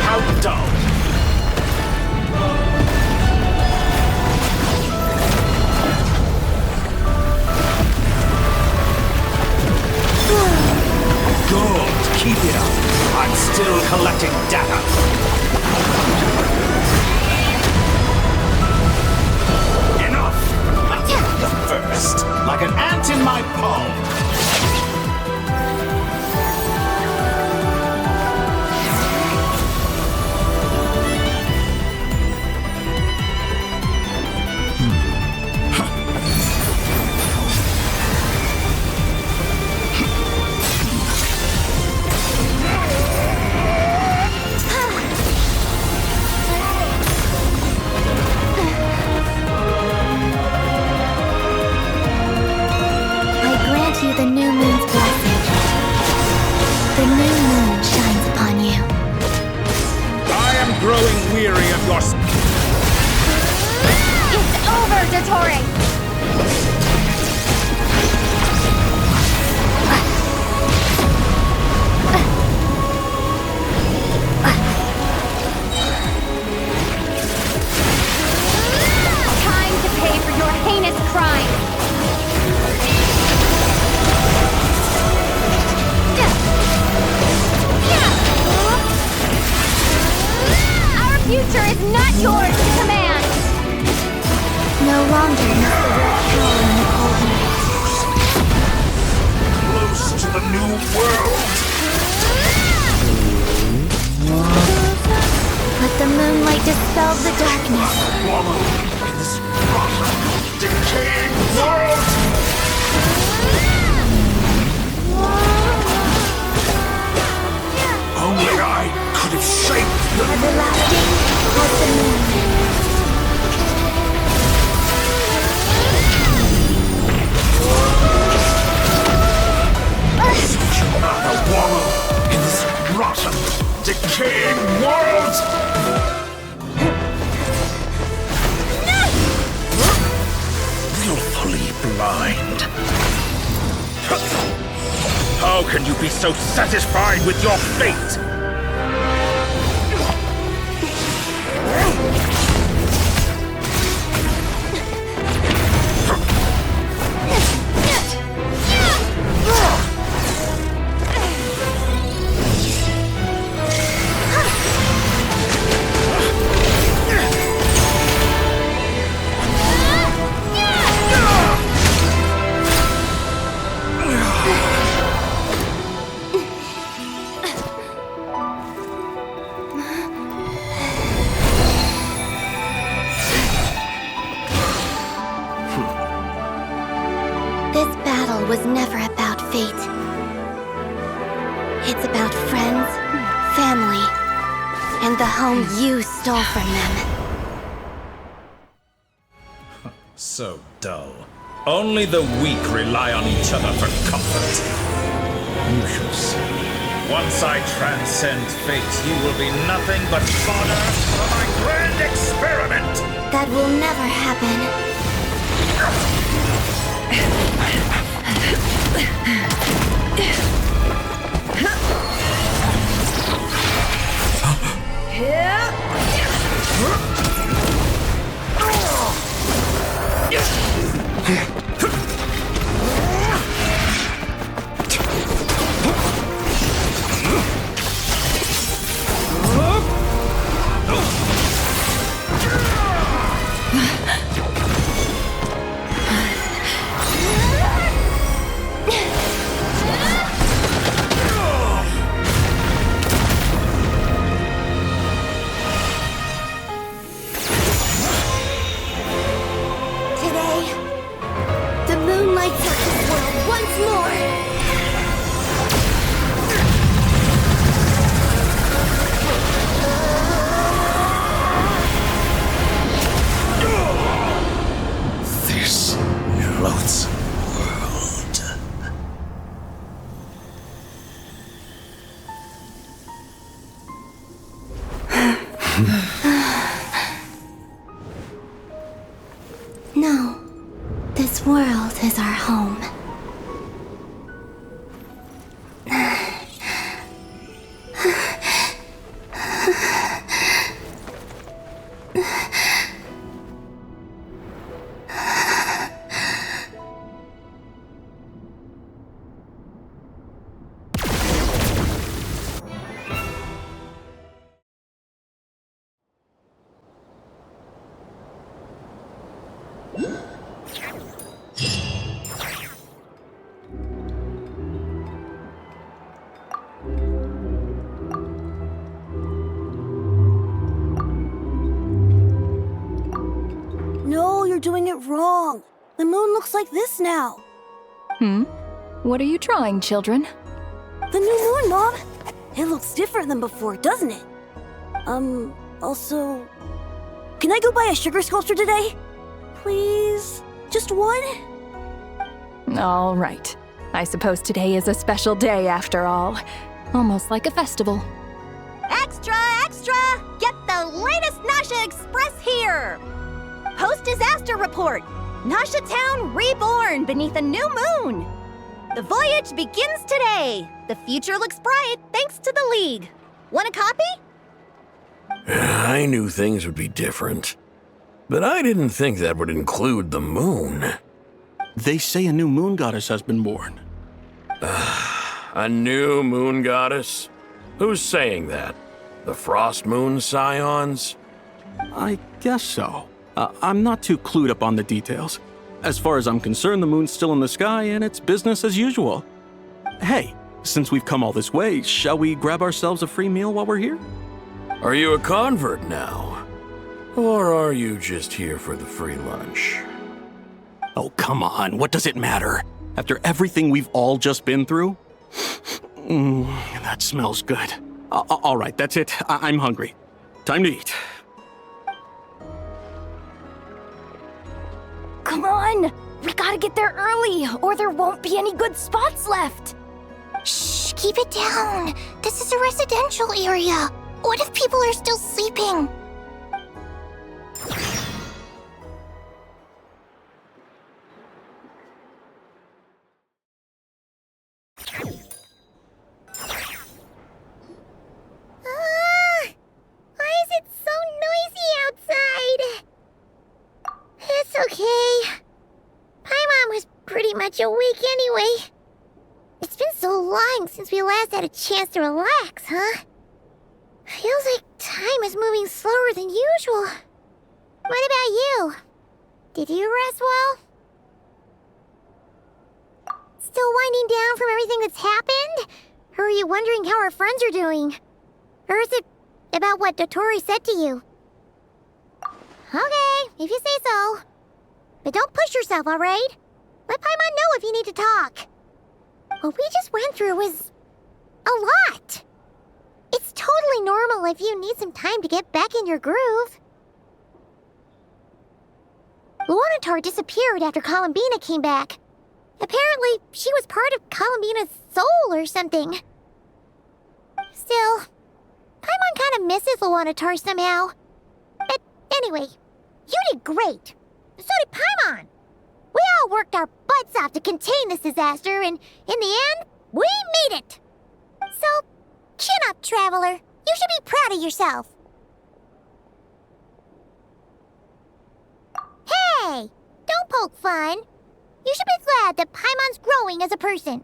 [SPEAKER 12] How dull! Good, keep it up. I'm still collecting data. Enough! The first, like an ant in my palm.
[SPEAKER 17] The new moon's blessing. The new moon shines upon you.
[SPEAKER 12] I am growing weary of your...
[SPEAKER 11] It's over, Dottore! Time to pay for your heinous crime! Future is not yours to command!
[SPEAKER 17] No longer must the world cower in the cold night.
[SPEAKER 12] Close to the new world!
[SPEAKER 7] Dispel the darkness.
[SPEAKER 10] Wallow in this rotten, decaying world! Only I could have shaped the
[SPEAKER 7] everlasting possibility.
[SPEAKER 10] Rather wallow in this rotten, decaying world! Willfully blind. How can you be so satisfied with your fate?
[SPEAKER 7] Was never about fate. It's about friends, family, and the home you stole from them.
[SPEAKER 13] So dull. Only the weak rely on each other for comfort. You shall see. Once I transcend fate, you will be nothing but fodder for my grand experiment!
[SPEAKER 7] That will never happen. No, this world is our home.
[SPEAKER 22] No, you're doing it wrong. The moon looks like this now.
[SPEAKER 3] What are you drawing, children?
[SPEAKER 22] The new moon, Mom. It looks different than before, doesn't it? Also... Can I go buy a sugar sculpture today? Please? Just one?
[SPEAKER 3] All right. I suppose today is a special day after all. Almost like a festival.
[SPEAKER 23] Extra, extra! Get the latest Nasha Express here! Post-disaster report! Nasha Town reborn beneath a new moon! The voyage begins today! The future looks bright thanks to the League. Want a copy?
[SPEAKER 10] I knew things would be different, but I didn't think that would include the moon.
[SPEAKER 24] They say a new moon goddess has been born.
[SPEAKER 10] A new moon goddess? Who's saying that? The Frost Moon Scions?
[SPEAKER 24] I guess so. I'm not too clued up on the details. As far as I'm concerned, the moon's still in the sky and it's business as usual. Hey, since we've come all this way, shall we grab ourselves a free meal while we're here?
[SPEAKER 10] Are you a convert now? Or are you just here for the free lunch?
[SPEAKER 24] Oh, come on. What does it matter? After everything we've all just been through? That smells good. All right, that's it. I'm hungry. Time to eat.
[SPEAKER 11] Come on! We gotta get there early, or there won't be any good spots left!
[SPEAKER 18] Shh, keep it down. This is a residential area. What if people are still sleeping?
[SPEAKER 7] Why is it so noisy outside? It's okay. Paimon was pretty much awake anyway. It's been so long since we last had a chance to relax, huh? Feels like time is moving slower than usual. What about you? Did you rest well? Still winding down from everything that's happened? Or are you wondering how our friends are doing? Or is it about what Dottore said to you? Okay, if you say so. But don't push yourself, alright? Let Paimon know if you need to talk. What we just went through was a lot. It's totally normal if you need some time to get back in your groove. Luanatar disappeared after Columbina came back. Apparently, she was part of Columbina's soul or something. Still, Paimon kind of misses Luanatar somehow. But anyway, you did great. So did Paimon. We all worked our butts off to contain this disaster, and in the end, we made it. So, chin up, Traveler. You should be proud of yourself. Hey, don't poke fun. You should be glad that Paimon's growing as a person.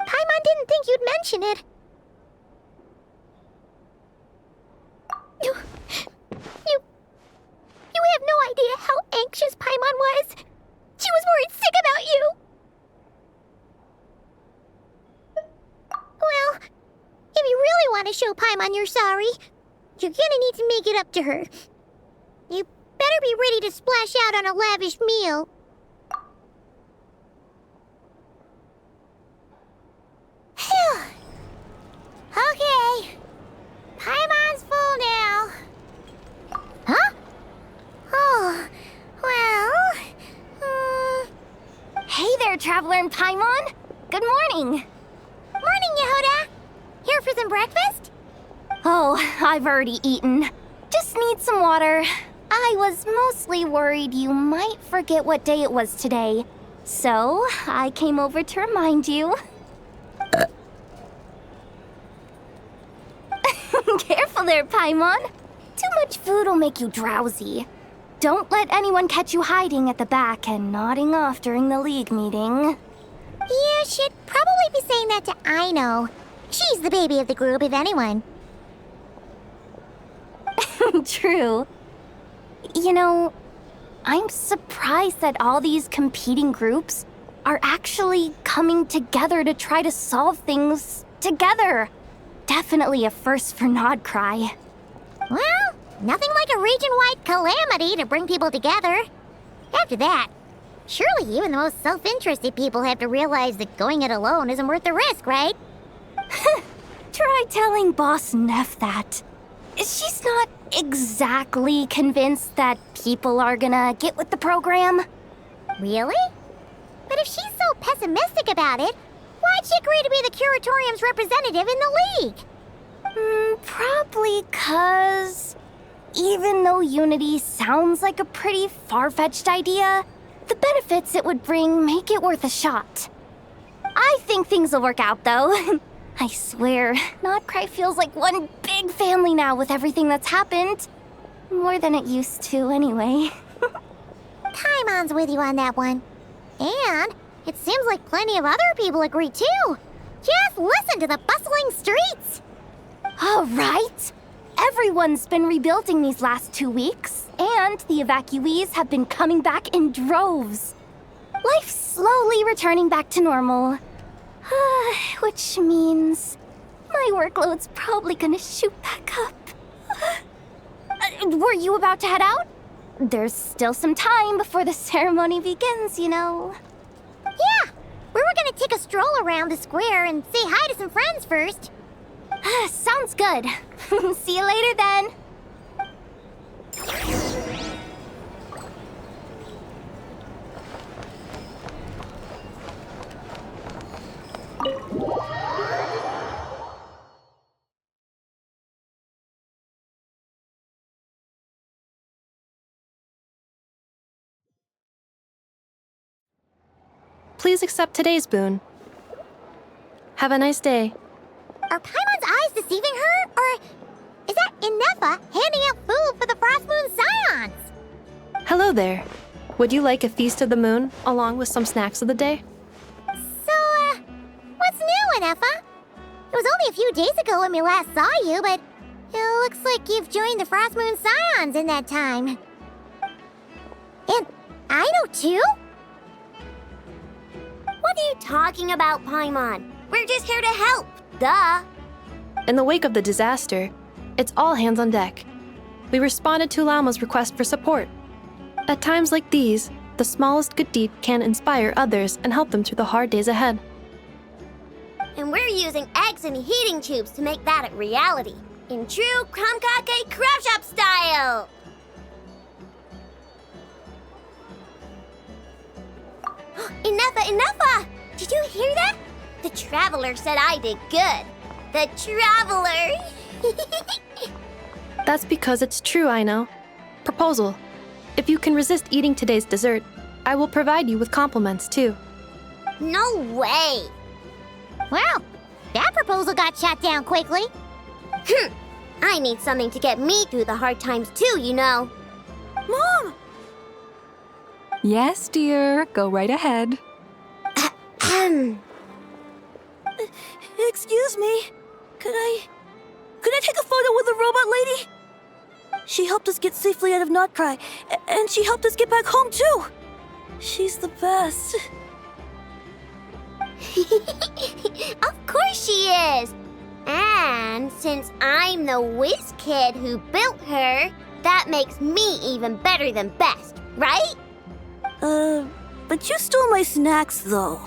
[SPEAKER 7] Paimon didn't think you'd mention it. You have no idea how anxious Paimon was. She was worried sick about you. Well, if you really want to show Paimon you're sorry, you're gonna need to make it up to her. You better be ready to splash out on a lavish meal. Phew. Okay. Paimon's full now. Huh? Oh, well...
[SPEAKER 11] Hey there, Traveler and Paimon! Good morning!
[SPEAKER 7] Morning, Yehuda! Here for some breakfast?
[SPEAKER 11] Oh, I've already eaten. Just need some water. I was mostly worried you might forget what day it was today. So, I came over to remind you. Careful there, Paimon. Too much food will make you drowsy. Don't let anyone catch you hiding at the back and nodding off during the League meeting.
[SPEAKER 7] You should probably be saying that to Aino. She's the baby of the group, if anyone.
[SPEAKER 11] True. You know, I'm surprised that all these competing groups are actually coming together to try to solve things together. Definitely a first for Nod-Krai.
[SPEAKER 7] Well, nothing like a region-wide calamity to bring people together. After that, surely even the most self-interested people have to realize that going it alone isn't worth the risk, right?
[SPEAKER 11] Try telling Boss Neff that. She's not exactly convinced that people are gonna get with the program.
[SPEAKER 7] Really? But if she's so pessimistic about it, why'd she agree to be the Curatorium's representative in the League?
[SPEAKER 11] Probably 'cause even though Unity sounds like a pretty far-fetched idea, the benefits it would bring make it worth a shot. I think things will work out, though. I swear, Nod-Krai feels like one big family now with everything that's happened. More than it used to, anyway.
[SPEAKER 7] Paimon's with you on that one. And it seems like plenty of other people agree, too. Just listen to the bustling streets.
[SPEAKER 11] All right. Everyone's been rebuilding these last 2 weeks, and the evacuees have been coming back in droves. Life's slowly returning back to normal. Which means my workload's probably gonna shoot back up. Were you about to head out? There's still some time before the ceremony begins, you know.
[SPEAKER 7] Yeah, we were gonna take a stroll around the square and say hi to some friends first.
[SPEAKER 11] Sounds good. See you later then.
[SPEAKER 5] Please accept today's boon. Have a nice day.
[SPEAKER 7] Are Paimon's eyes deceiving her? Or is that Inefa handing out food for the Frost Moon Scions?
[SPEAKER 5] Hello there. Would you like a feast of the moon, along with some snacks of the day?
[SPEAKER 7] So, what's new, Inefa? It was only a few days ago when we last saw you, but it looks like you've joined the Frost Moon Scions in that time. And I know too?
[SPEAKER 15] What are you talking about, Paimon? We're just here to help, duh.
[SPEAKER 5] In the wake of the disaster, it's all hands on deck. We responded to Lama's request for support. At times like these, the smallest good deed can inspire others and help them through the hard days ahead.
[SPEAKER 15] And we're using eggs and heating tubes to make that a reality, in true Kromkake craft shop style! Enough! Did you hear that? The Traveler said I did good. The Traveler!
[SPEAKER 5] That's because it's true, I know. Proposal. If you can resist eating today's dessert, I will provide you with compliments, too.
[SPEAKER 15] No way!
[SPEAKER 7] Well, that proposal got shot down quickly.
[SPEAKER 15] I need something to get me through the hard times too, you know.
[SPEAKER 23] Mom!
[SPEAKER 8] Yes, dear. Go right ahead.
[SPEAKER 23] Excuse me. Could I take a photo with the robot lady? She helped us get safely out of Nod-Krai, and she helped us get back home too. She's the best.
[SPEAKER 15] Of course she is! And since I'm the whiz kid who built her, that makes me even better than best, right?
[SPEAKER 23] But you stole my snacks, though.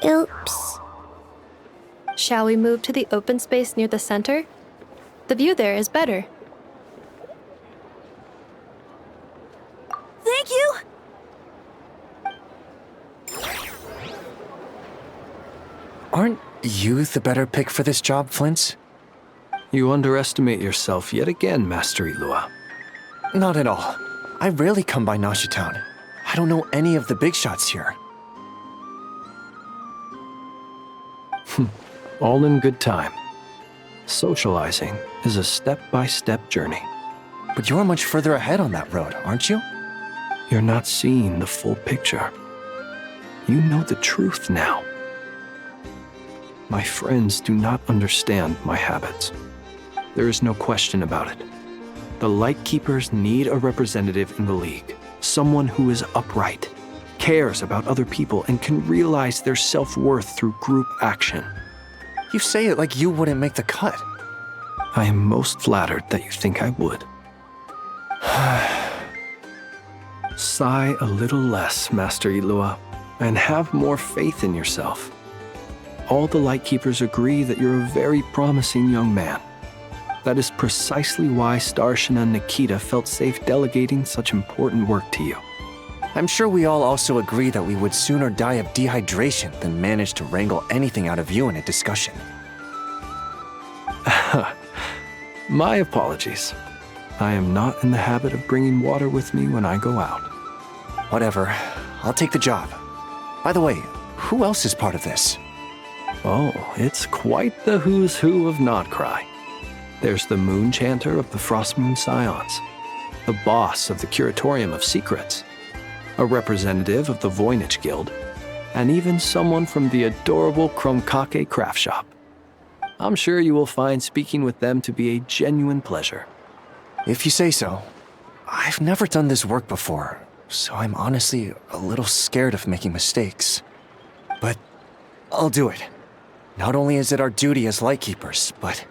[SPEAKER 15] Oops.
[SPEAKER 5] Shall we move to the open space near the center? The view there is better.
[SPEAKER 23] Thank you!
[SPEAKER 16] Aren't you the better pick for this job, Flint's?
[SPEAKER 4] You underestimate yourself yet again, Master Ilua.
[SPEAKER 16] Not at all. I rarely come by Nasha Town. I don't know any of the big shots here.
[SPEAKER 4] All in good time. Socializing is a step-by-step journey.
[SPEAKER 16] But you're much further ahead on that road, aren't you?
[SPEAKER 4] You're not seeing the full picture. You know the truth now. My friends do not understand my habits. There is no question about it. The Lightkeepers need a representative in the League. Someone who is upright, cares about other people, and can realize their self-worth through group action.
[SPEAKER 16] You say it like you wouldn't make the cut.
[SPEAKER 4] I am most flattered that you think I would. Sigh a little less, Master Ilua, and have more faith in yourself. All the Lightkeepers agree that you're a very promising young man. That is precisely why Starshin and Nikita felt safe delegating such important work to you.
[SPEAKER 16] I'm sure we all also agree that we would sooner die of dehydration than manage to wrangle anything out of you in a discussion.
[SPEAKER 4] My apologies. I am not in the habit of bringing water with me when I go out.
[SPEAKER 16] Whatever. I'll take the job. By the way, who else is part of this?
[SPEAKER 4] Oh, it's quite the who's who of Nod-Krai. There's the Moon Chanter of the Frost Moon Scions, the boss of the Curatorium of Secrets, a representative of the Voynich Guild, and even someone from the adorable Kromkake craft shop. I'm sure you will find speaking with them to be a genuine pleasure.
[SPEAKER 16] If you say so. I've never done this work before. so I'm honestly a little scared of making mistakes. But I'll do it. Not only is it our duty as Lightkeepers, but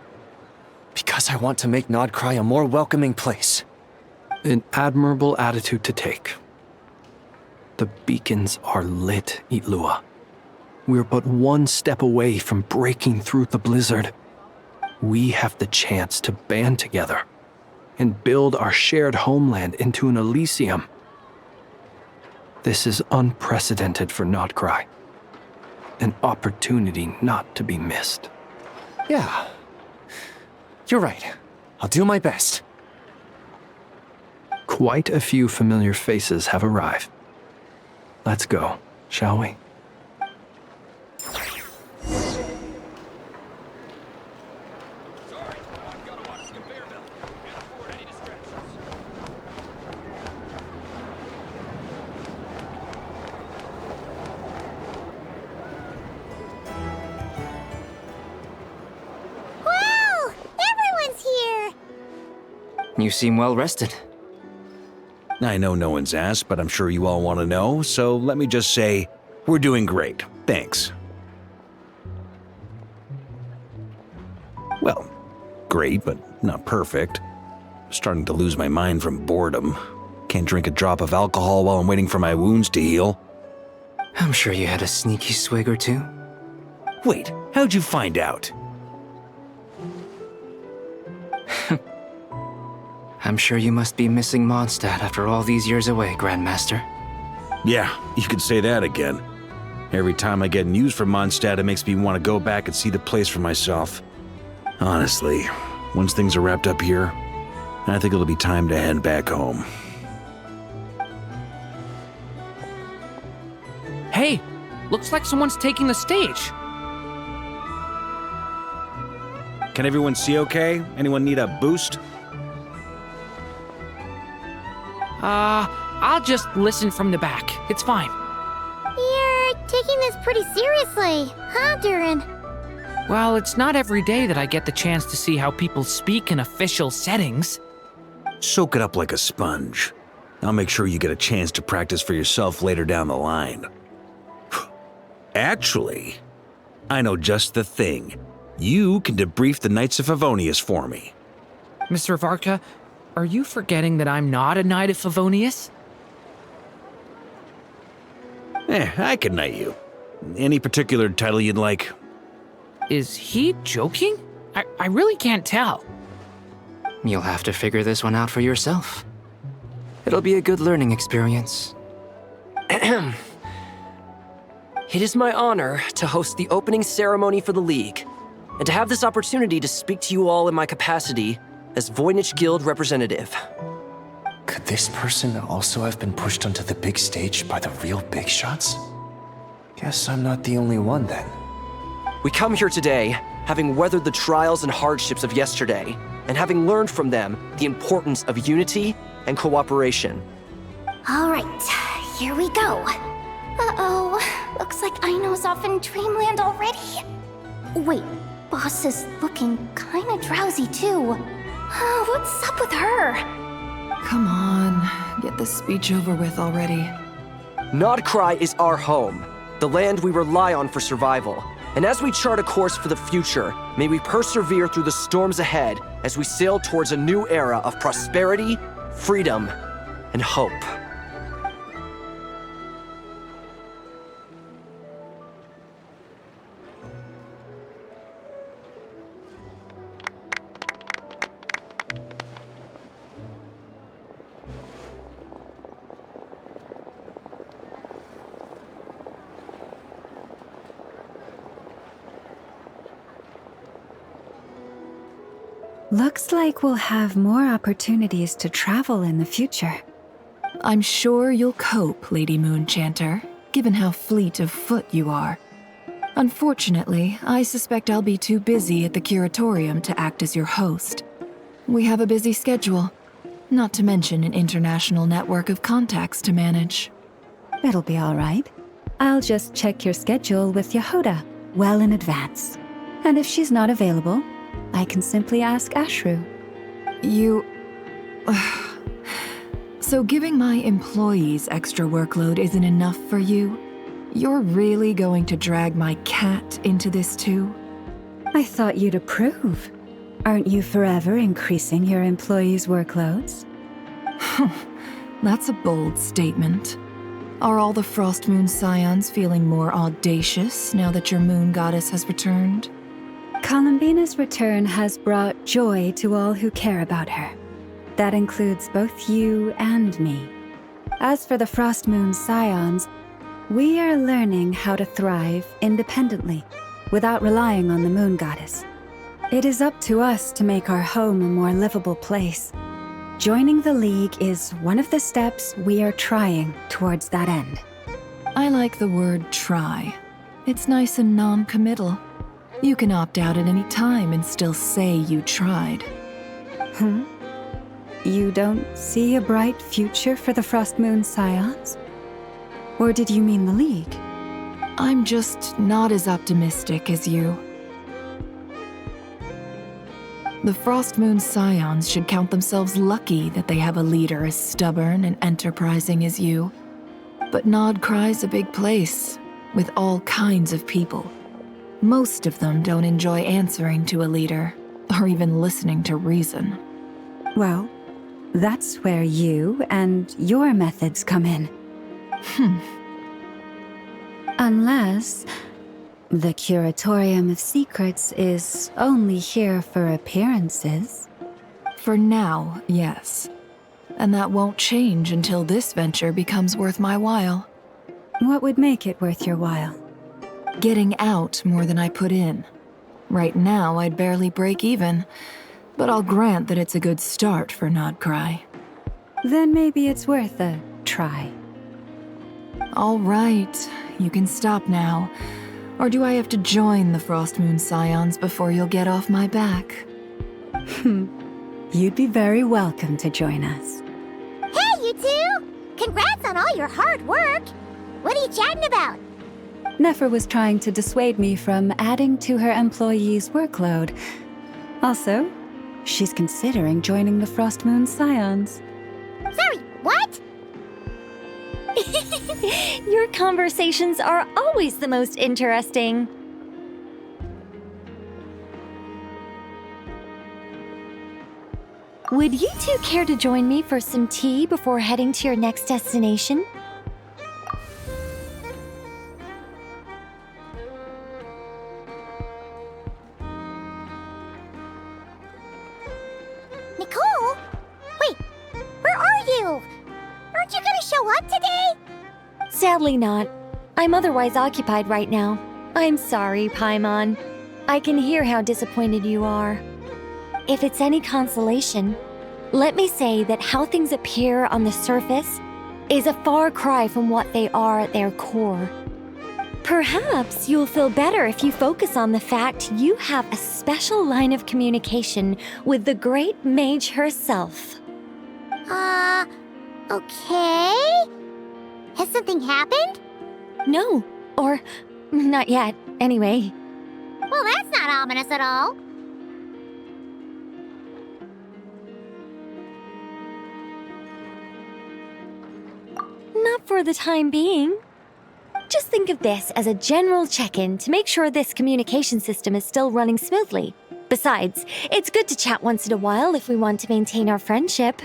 [SPEAKER 16] because I want to make Nod-Krai a more welcoming place.
[SPEAKER 4] An admirable attitude to take. The beacons are lit, Itlua. We're but one step away from breaking through the blizzard. We have the chance to band together and build our shared homeland into an Elysium. This is unprecedented for Nod-Krai. An opportunity not to be missed.
[SPEAKER 16] Yeah. You're right. I'll do my best.
[SPEAKER 4] Quite a few familiar faces have arrived. Let's go, shall we?
[SPEAKER 7] Wow! Everyone's here!
[SPEAKER 2] You seem well rested.
[SPEAKER 13] I know no one's asked, but I'm sure you all want to know, so let me just say, we're doing great. Thanks. Well, great, but not perfect. Starting to lose my mind from boredom. Can't drink a drop of alcohol while I'm waiting for my wounds to heal.
[SPEAKER 2] I'm sure you had a sneaky swig or two.
[SPEAKER 13] Wait, how'd you find out?
[SPEAKER 2] I'm sure you must be missing Mondstadt after all these years away, Grandmaster.
[SPEAKER 13] Yeah, you could say that again. Every time I get news from Mondstadt, it makes me want to go back and see the place for myself. Honestly, once things are wrapped up here, I think it'll be time to head back home.
[SPEAKER 9] Hey, looks like someone's taking the stage.
[SPEAKER 13] Can everyone see okay? Anyone need a boost?
[SPEAKER 9] I'll just listen from the back. It's fine.
[SPEAKER 7] You're taking this pretty seriously, huh, Durin?
[SPEAKER 9] Well, it's not every day that I get the chance to see how people speak in official settings.
[SPEAKER 13] Soak it up like a sponge. I'll make sure you get a chance to practice for yourself later down the line. Actually, I know just the thing. You can debrief the Knights of Favonius for me.
[SPEAKER 9] Mr. Varka, are you forgetting that I'm not a Knight of Favonius?
[SPEAKER 13] I can knight you. Any particular title you'd like?
[SPEAKER 9] Is he joking? I really can't tell.
[SPEAKER 2] You'll have to figure this one out for yourself. It'll be a good learning experience. It is my honor to host the opening ceremony for the League, and to have this opportunity to speak to you all in my capacity as Voynich Guild representative.
[SPEAKER 16] Could this person also have been pushed onto the big stage by the real big shots? Guess I'm not the only one then.
[SPEAKER 2] We come here today, having weathered the trials and hardships of yesterday, and having learned from them the importance of unity and cooperation.
[SPEAKER 7] All right, here we go. Uh-oh, looks like Aino's off in Dreamland already. Wait, Boss is looking kinda drowsy too. What's up with her?
[SPEAKER 3] Come on, get this speech over with already.
[SPEAKER 2] Nod-Krai is our home, the land we rely on for survival. And as we chart a course for the future, may we persevere through the storms ahead as we sail towards a new era of prosperity, freedom, and hope.
[SPEAKER 8] Looks like we'll have more opportunities to travel in the future.
[SPEAKER 3] I'm sure you'll cope, Lady Moonchanter, given how fleet of foot you are. Unfortunately, I suspect I'll be too busy at the curatorium to act as your host. We have a busy schedule, not to mention an international network of contacts to manage.
[SPEAKER 8] It'll be all right. I'll just check your schedule with Yehoda well in advance. And if she's not available, I can simply ask Ashru.
[SPEAKER 3] So So giving my employees extra workload isn't enough for you? You're really going to drag my cat into this too?
[SPEAKER 8] I thought you'd approve. Aren't you forever increasing your employees' workloads?
[SPEAKER 3] That's a bold statement. Are all the Frost Moon Scions feeling more audacious now that your moon goddess has returned?
[SPEAKER 8] Columbina's return has brought joy to all who care about her. That includes both you and me. As for the Frost Moon Scions, we are learning how to thrive independently, without relying on the moon goddess. It is up to us to make our home a more livable place. Joining the League is one of the steps we are trying towards that end.
[SPEAKER 3] I like the word try. It's nice and non-committal. You can opt out at any time and still say you tried.
[SPEAKER 8] You don't see a bright future for the Frost Moon Scions? Or did you mean the League?
[SPEAKER 3] I'm just not as optimistic as you. The Frost Moon Scions should count themselves lucky that they have a leader as stubborn and enterprising as you. But Nod-Krai's a big place, with all kinds of people. Most of them don't enjoy answering to a leader, or even listening to reason.
[SPEAKER 8] Well, that's where you and your methods come in. Unless the Curatorium of Secrets is only here for appearances.
[SPEAKER 3] For now, yes. And that won't change until this venture becomes worth my while.
[SPEAKER 8] What would make it worth your while?
[SPEAKER 3] Getting out more than I put in. Right now, I'd barely break even, but I'll grant that it's a good start for Nod-Krai.
[SPEAKER 8] Then maybe it's worth a try.
[SPEAKER 3] All right, you can stop now. Or do I have to join the Frost Moon Scions before you'll get off my back?
[SPEAKER 8] You'd be very welcome to join us.
[SPEAKER 7] Hey, you two! Congrats on all your hard work! What are you chatting about?
[SPEAKER 8] Nefer was trying to dissuade me from adding to her employees' workload. Also, she's considering joining the Frost Moon Scions.
[SPEAKER 7] Sorry, what?
[SPEAKER 11] Your conversations are always the most interesting. Would you two care to join me for some tea before heading to your next destination?
[SPEAKER 7] Nicole? Wait, where are you? Aren't you gonna show up today?
[SPEAKER 11] Sadly not. I'm otherwise occupied right now. I'm sorry, Paimon. I can hear how disappointed you are. If it's any consolation, let me say that how things appear on the surface is a far cry from what they are at their core. Perhaps you'll feel better if you focus on the fact you have a special line of communication with the great mage herself.
[SPEAKER 7] Okay? Has something happened?
[SPEAKER 11] No, or not yet, anyway.
[SPEAKER 7] Well, that's not ominous at all.
[SPEAKER 11] Not for the time being. Just think of this as a general check-in to make sure this communication system is still running smoothly. Besides, it's good to chat once in a while if we want to maintain our friendship.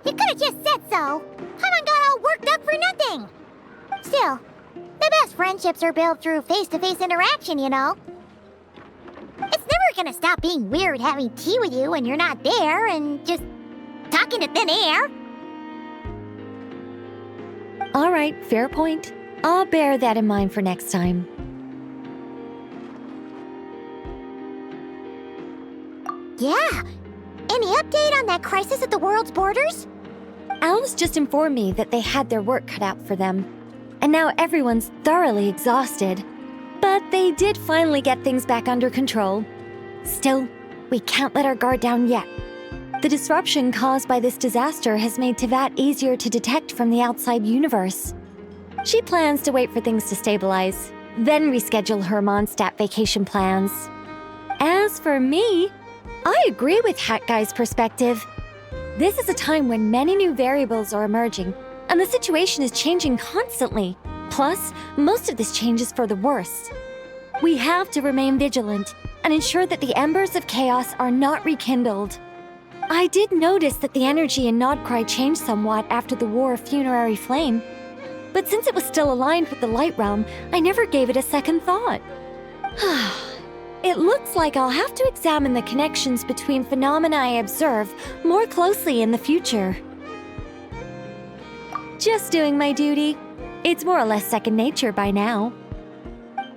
[SPEAKER 7] You could have just said so. Paimon got all worked up for nothing. Still, the best friendships are built through face-to-face interaction, you know. It's never gonna stop being weird having tea with you when you're not there and just talking to thin air.
[SPEAKER 11] All right, fair point. I'll bear that in mind for next time.
[SPEAKER 7] Yeah. Any update on that crisis at the world's borders?
[SPEAKER 11] Owls just informed me that they had their work cut out for them. And now everyone's thoroughly exhausted. But they did finally get things back under control. Still, we can't let our guard down yet. The disruption caused by this disaster has made Teyvat easier to detect from the outside universe. She plans to wait for things to stabilize, then reschedule her Mondstadt vacation plans. As for me, I agree with Hat Guy's perspective. This is a time when many new variables are emerging, and the situation is changing constantly. Plus, most of this change is for the worse. We have to remain vigilant and ensure that the embers of chaos are not rekindled. I did notice that the energy in Nod-Krai changed somewhat after the War of Funerary Flame, but since it was still aligned with the Light Realm, I never gave it a second thought. It looks like I'll have to examine the connections between phenomena I observe more closely in the future. Just doing my duty. It's more or less second nature by now.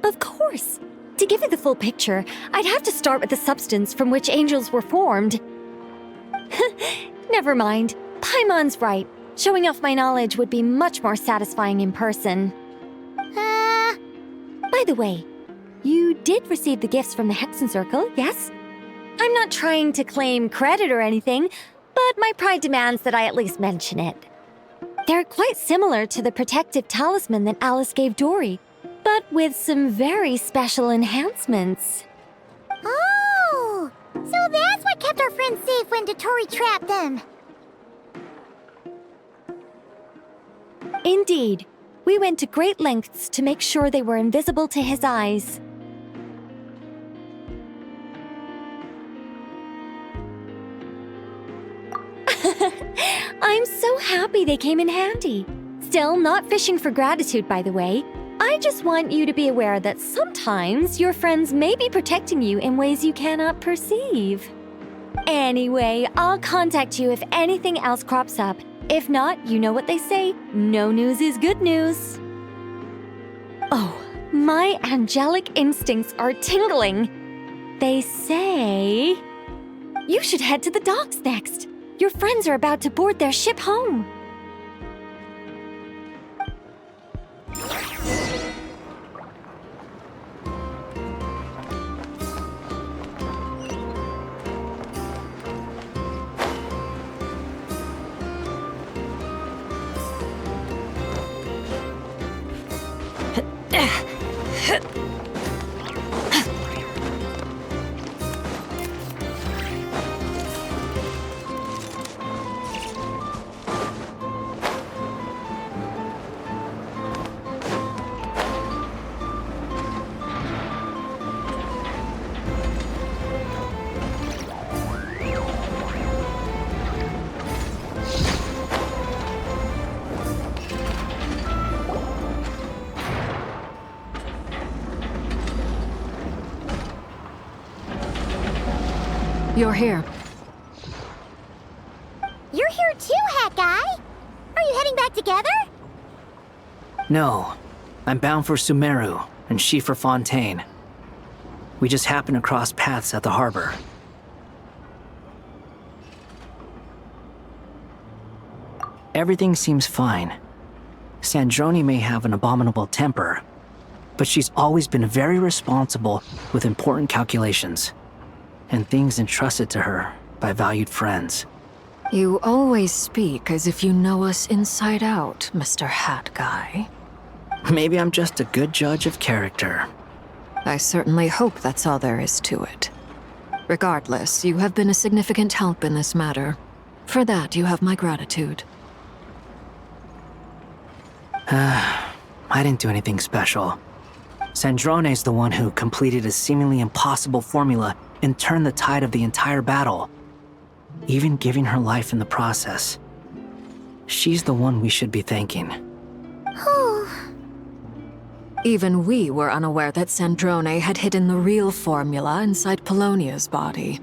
[SPEAKER 11] Of course. To give you the full picture, I'd have to start with the substance from which angels were formed. Never mind. Paimon's right. Showing off my knowledge would be much more satisfying in person. By the way, you did receive the gifts from the Hexen Circle, yes? I'm not trying to claim credit or anything, but my pride demands that I at least mention it. They're quite similar to the protective talisman that Alice gave Dory, but with some very special enhancements.
[SPEAKER 7] Oh! So that's what kept our friends safe when Dottore trapped them.
[SPEAKER 11] Indeed. We went to great lengths to make sure they were invisible to his eyes. I'm so happy they came in handy. Still, not fishing for gratitude, by the way. I just want you to be aware that sometimes your friends may be protecting you in ways you cannot perceive. Anyway, I'll contact you if anything else crops up. If not, you know what they say, no news is good news. Oh, my angelic instincts are tingling. They say you should head to the docks next. Your friends are about to board their ship home.
[SPEAKER 6] You're here.
[SPEAKER 7] You're here too, Hat Guy! Are you heading back together?
[SPEAKER 14] No. I'm bound for Sumeru, and she for Fontaine. We just happened to cross paths at the harbor. Everything seems fine. Sandrone may have an abominable temper, but she's always been very responsible with important calculations and things entrusted to her by valued friends.
[SPEAKER 6] You always speak as if you know us inside out, Mr. Hat Guy.
[SPEAKER 14] Maybe I'm just a good judge of character.
[SPEAKER 6] I certainly hope that's all there is to it. Regardless, you have been a significant help in this matter. For that, you have my gratitude.
[SPEAKER 14] I didn't do anything special. Sandrone's the one who completed a seemingly impossible formula and turned the tide of the entire battle, even giving her life in the process. She's the one we should be thanking.
[SPEAKER 6] Even we were unaware that Sandrone had hidden the real formula inside Polonia's body.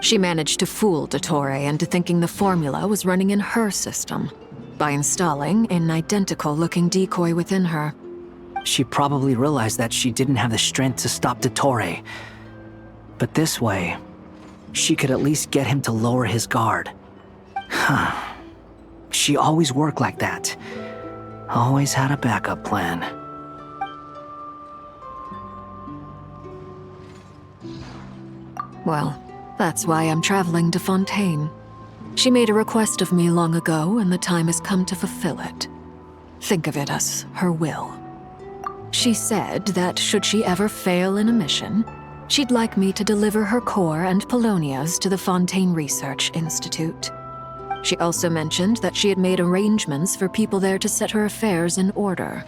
[SPEAKER 6] She managed to fool Dottore into thinking the formula was running in her system by installing an identical-looking decoy within her.
[SPEAKER 14] She probably realized that she didn't have the strength to stop Dottore. But this way, she could at least get him to lower his guard. She always worked like that. Always had a backup plan.
[SPEAKER 6] Well, that's why I'm traveling to Fontaine. She made a request of me long ago, and the time has come to fulfill it. Think of it as her will. She said that should she ever fail in a mission, she'd like me to deliver her core and Polonia's to the Fontaine Research Institute. She also mentioned that she had made arrangements for people there to set her affairs in order.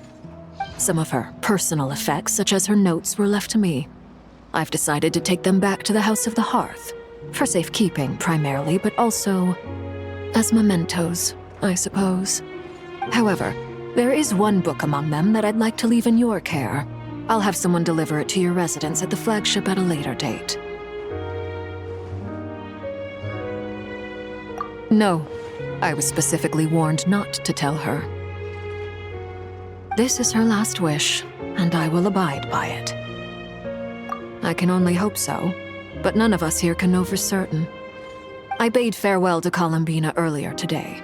[SPEAKER 6] Some of her personal effects, such as her notes, were left to me. I've decided to take them back to the House of the Hearth, for safekeeping primarily, but also as mementos, I suppose. However, there is one book among them that I'd like to leave in your care. I'll have someone deliver it to your residence at the flagship at a later date. No, I was specifically warned not to tell her. This is her last wish, and I will abide by it. I can only hope so, but none of us here can know for certain. I bade farewell to Columbina earlier today.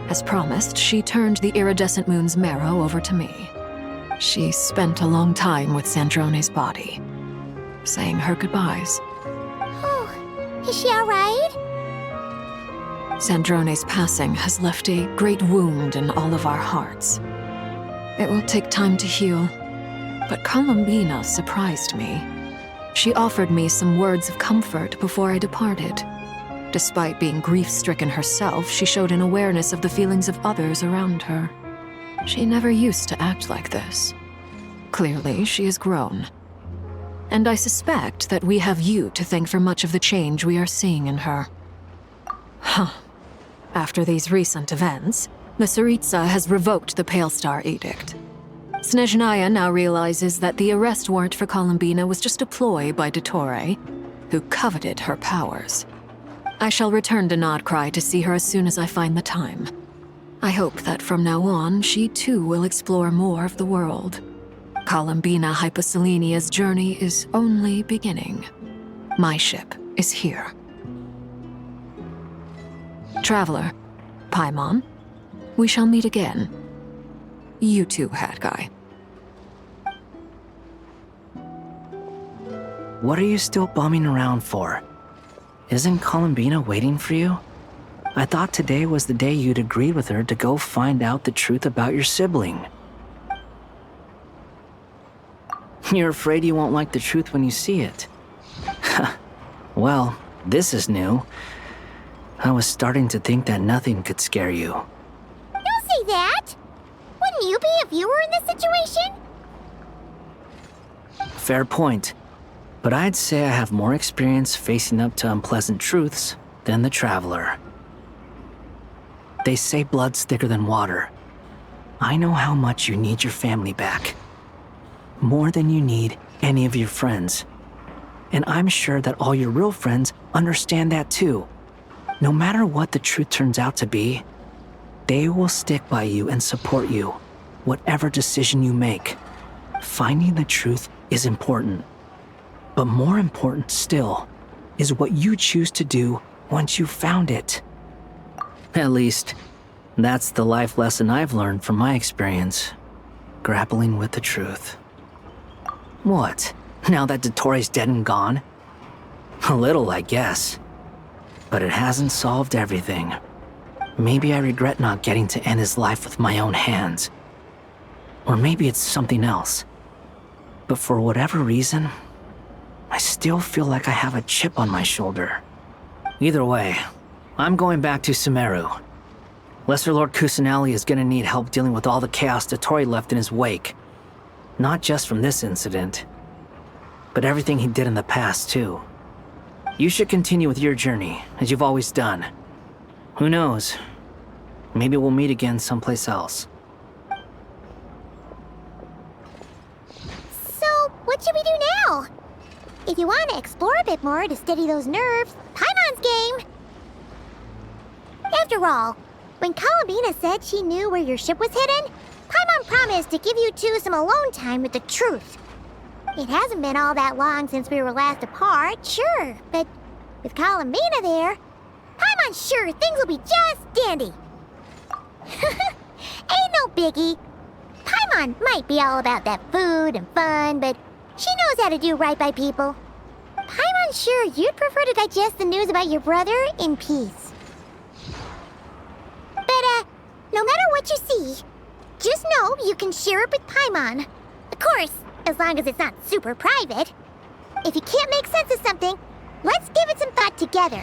[SPEAKER 6] As promised, she turned the iridescent moon's marrow over to me. She spent a long time with Sandrone's body, saying her goodbyes.
[SPEAKER 7] Oh, is she alright?
[SPEAKER 6] Sandrone's passing has left a great wound in all of our hearts. It will take time to heal, but Columbina surprised me. She offered me some words of comfort before I departed. Despite being grief-stricken herself, she showed an awareness of the feelings of others around her. She never used to act like this. Clearly, she has grown. And I suspect that we have you to thank for much of the change we are seeing in her. Huh. After these recent events, the Tsaritsa has revoked the Pale Star Edict. Snezhnaya now realizes that the arrest warrant for Columbina was just a ploy by Dottore, who coveted her powers. I shall return to Nod-Krai to see her as soon as I find the time. I hope that from now on, she too will explore more of the world. Columbina Hyposelenia's journey is only beginning. My ship is here. Traveler, Paimon, we shall meet again. You too, Hat Guy.
[SPEAKER 14] What are you still bumming around for? Isn't Columbina waiting for you? I thought today was the day you'd agreed with her to go find out the truth about your sibling. You're afraid you won't like the truth when you see it. Well, this is new. I was starting to think that nothing could scare you.
[SPEAKER 7] Don't say that! Wouldn't you be if you were in this situation?
[SPEAKER 14] Fair point. But I'd say I have more experience facing up to unpleasant truths than the Traveler. They say blood's thicker than water. I know how much you need your family back. More than you need any of your friends. And I'm sure that all your real friends understand that too. No matter what the truth turns out to be, they will stick by you and support you, whatever decision you make. Finding the truth is important. But more important still is what you choose to do once you've found it. At least, that's the life lesson I've learned from my experience, grappling with the truth. What, now that Dottore's dead and gone? A little, I guess. But it hasn't solved everything. Maybe I regret not getting to end his life with my own hands. Or maybe it's something else. But for whatever reason, I still feel like I have a chip on my shoulder. Either way, I'm going back to Sumeru. Lesser Lord Kusanali is gonna need help dealing with all the chaos Dottore left in his wake. Not just from this incident, but everything he did in the past, too. You should continue with your journey, as you've always done. Who knows? Maybe we'll meet again someplace else.
[SPEAKER 7] So, what should we do now? If you want to explore a bit more to steady those nerves, Paimon's game! After all, when Columbina said she knew where your ship was hidden, Paimon promised to give you two some alone time with the truth. It hasn't been all that long since we were last apart, sure, but with Columbina there, Paimon's sure things will be just dandy. Ain't no biggie. Paimon might be all about that food and fun, but she knows how to do right by people. Paimon's sure you'd prefer to digest the news about your brother in peace. But, no matter what you see, just know you can share it with Paimon. Of course, as long as it's not super private. If you can't make sense of something, let's give it some thought together.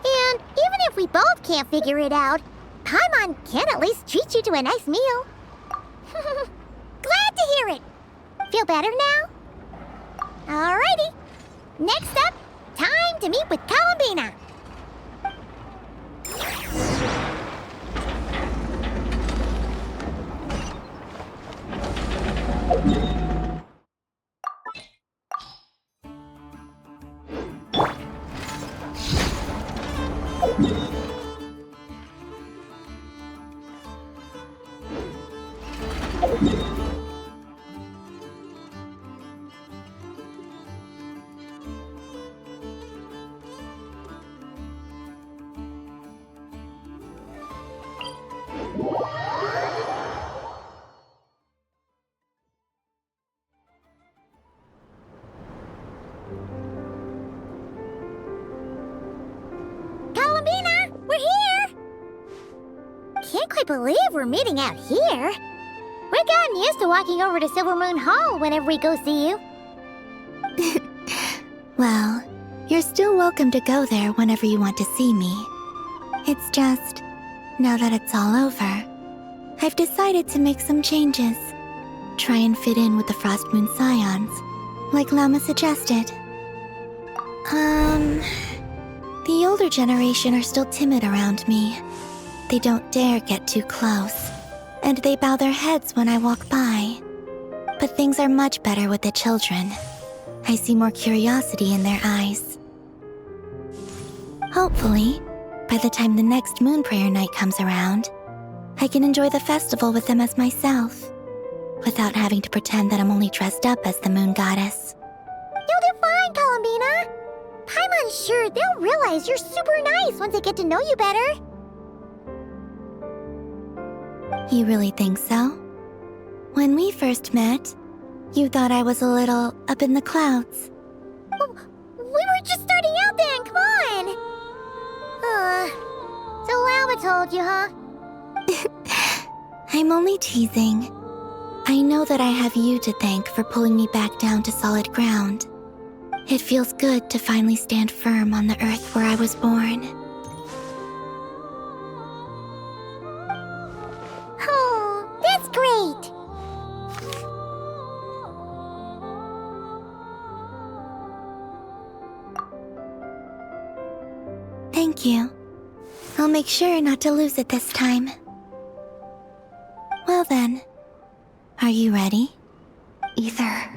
[SPEAKER 7] And even if we both can't figure it out, Paimon can at least treat you to a nice meal. Glad to hear it. Feel better now? Alrighty. Next up, time to meet with Columbina. Columbina, we're here! Can't quite believe we're meeting out here. We've gotten used to walking over to Silver Moon Hall whenever we go see you.
[SPEAKER 17] Well, you're still welcome to go there whenever you want to see me. It's just, now that it's all over, I've decided to make some changes. Try and fit in with the Frost Moon Scions, like Llama suggested. The older generation are still timid around me. They don't dare get too close, and they bow their heads when I walk by. But things are much better with the children. I see more curiosity in their eyes. Hopefully, by the time the next Moon Prayer Night comes around, I can enjoy the festival with them as myself, without having to pretend that I'm only dressed up as the Moon Goddess.
[SPEAKER 7] You'll do fine, Columbina. Paimon's sure they'll realize you're super nice once they get to know you better.
[SPEAKER 17] You really think so? When we first met, you thought I was a little up in the clouds.
[SPEAKER 7] We were just starting out then, come on! So Llama told you, huh?
[SPEAKER 17] I'm only teasing. I know that I have you to thank for pulling me back down to solid ground. It feels good to finally stand firm on the earth where I was born.
[SPEAKER 7] Oh, that's great!
[SPEAKER 17] Thank you. I'll make sure not to lose it this time. Well then, are you ready?
[SPEAKER 11] Ether,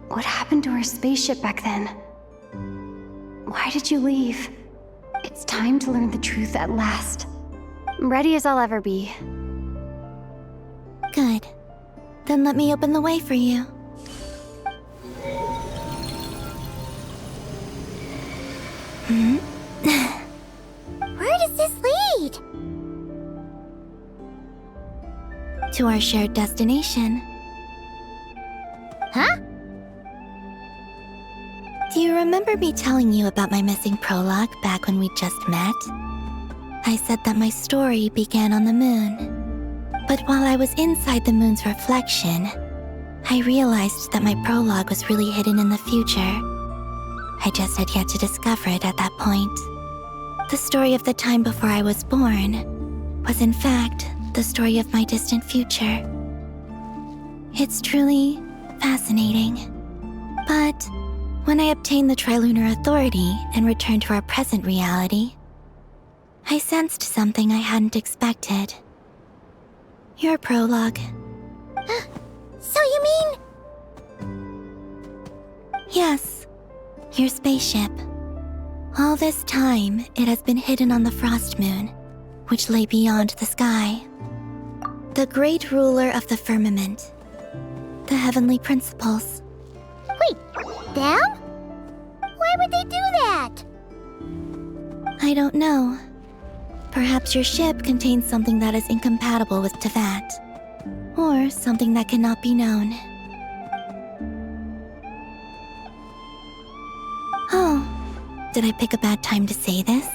[SPEAKER 11] what happened to our spaceship back then? Why did you leave? It's time to learn the truth at last.
[SPEAKER 5] Ready as I'll ever be.
[SPEAKER 17] Good. Then let me open the way for you.
[SPEAKER 7] Where does this lead?
[SPEAKER 17] To our shared destination.
[SPEAKER 7] Huh?
[SPEAKER 17] Do you remember me telling you about my missing prologue back when we just met? I said that my story began on the moon. But while I was inside the moon's reflection, I realized that my prologue was really hidden in the future. I just had yet to discover it at that point. The story of the time before I was born was in fact the story of my distant future. It's truly fascinating. But when I obtained the Trilunar Authority and returned to our present reality, I sensed something I hadn't expected. Your prologue.
[SPEAKER 7] So you mean...
[SPEAKER 17] Yes, your spaceship. All this time, it has been hidden on the Frost Moon, which lay beyond the sky. The great ruler of the firmament. The heavenly principles.
[SPEAKER 7] Wait, them? Why would they do that?
[SPEAKER 17] I don't know. Perhaps your ship contains something that is incompatible with Tevat. Or something that cannot be known. Oh, did I pick a bad time to say this?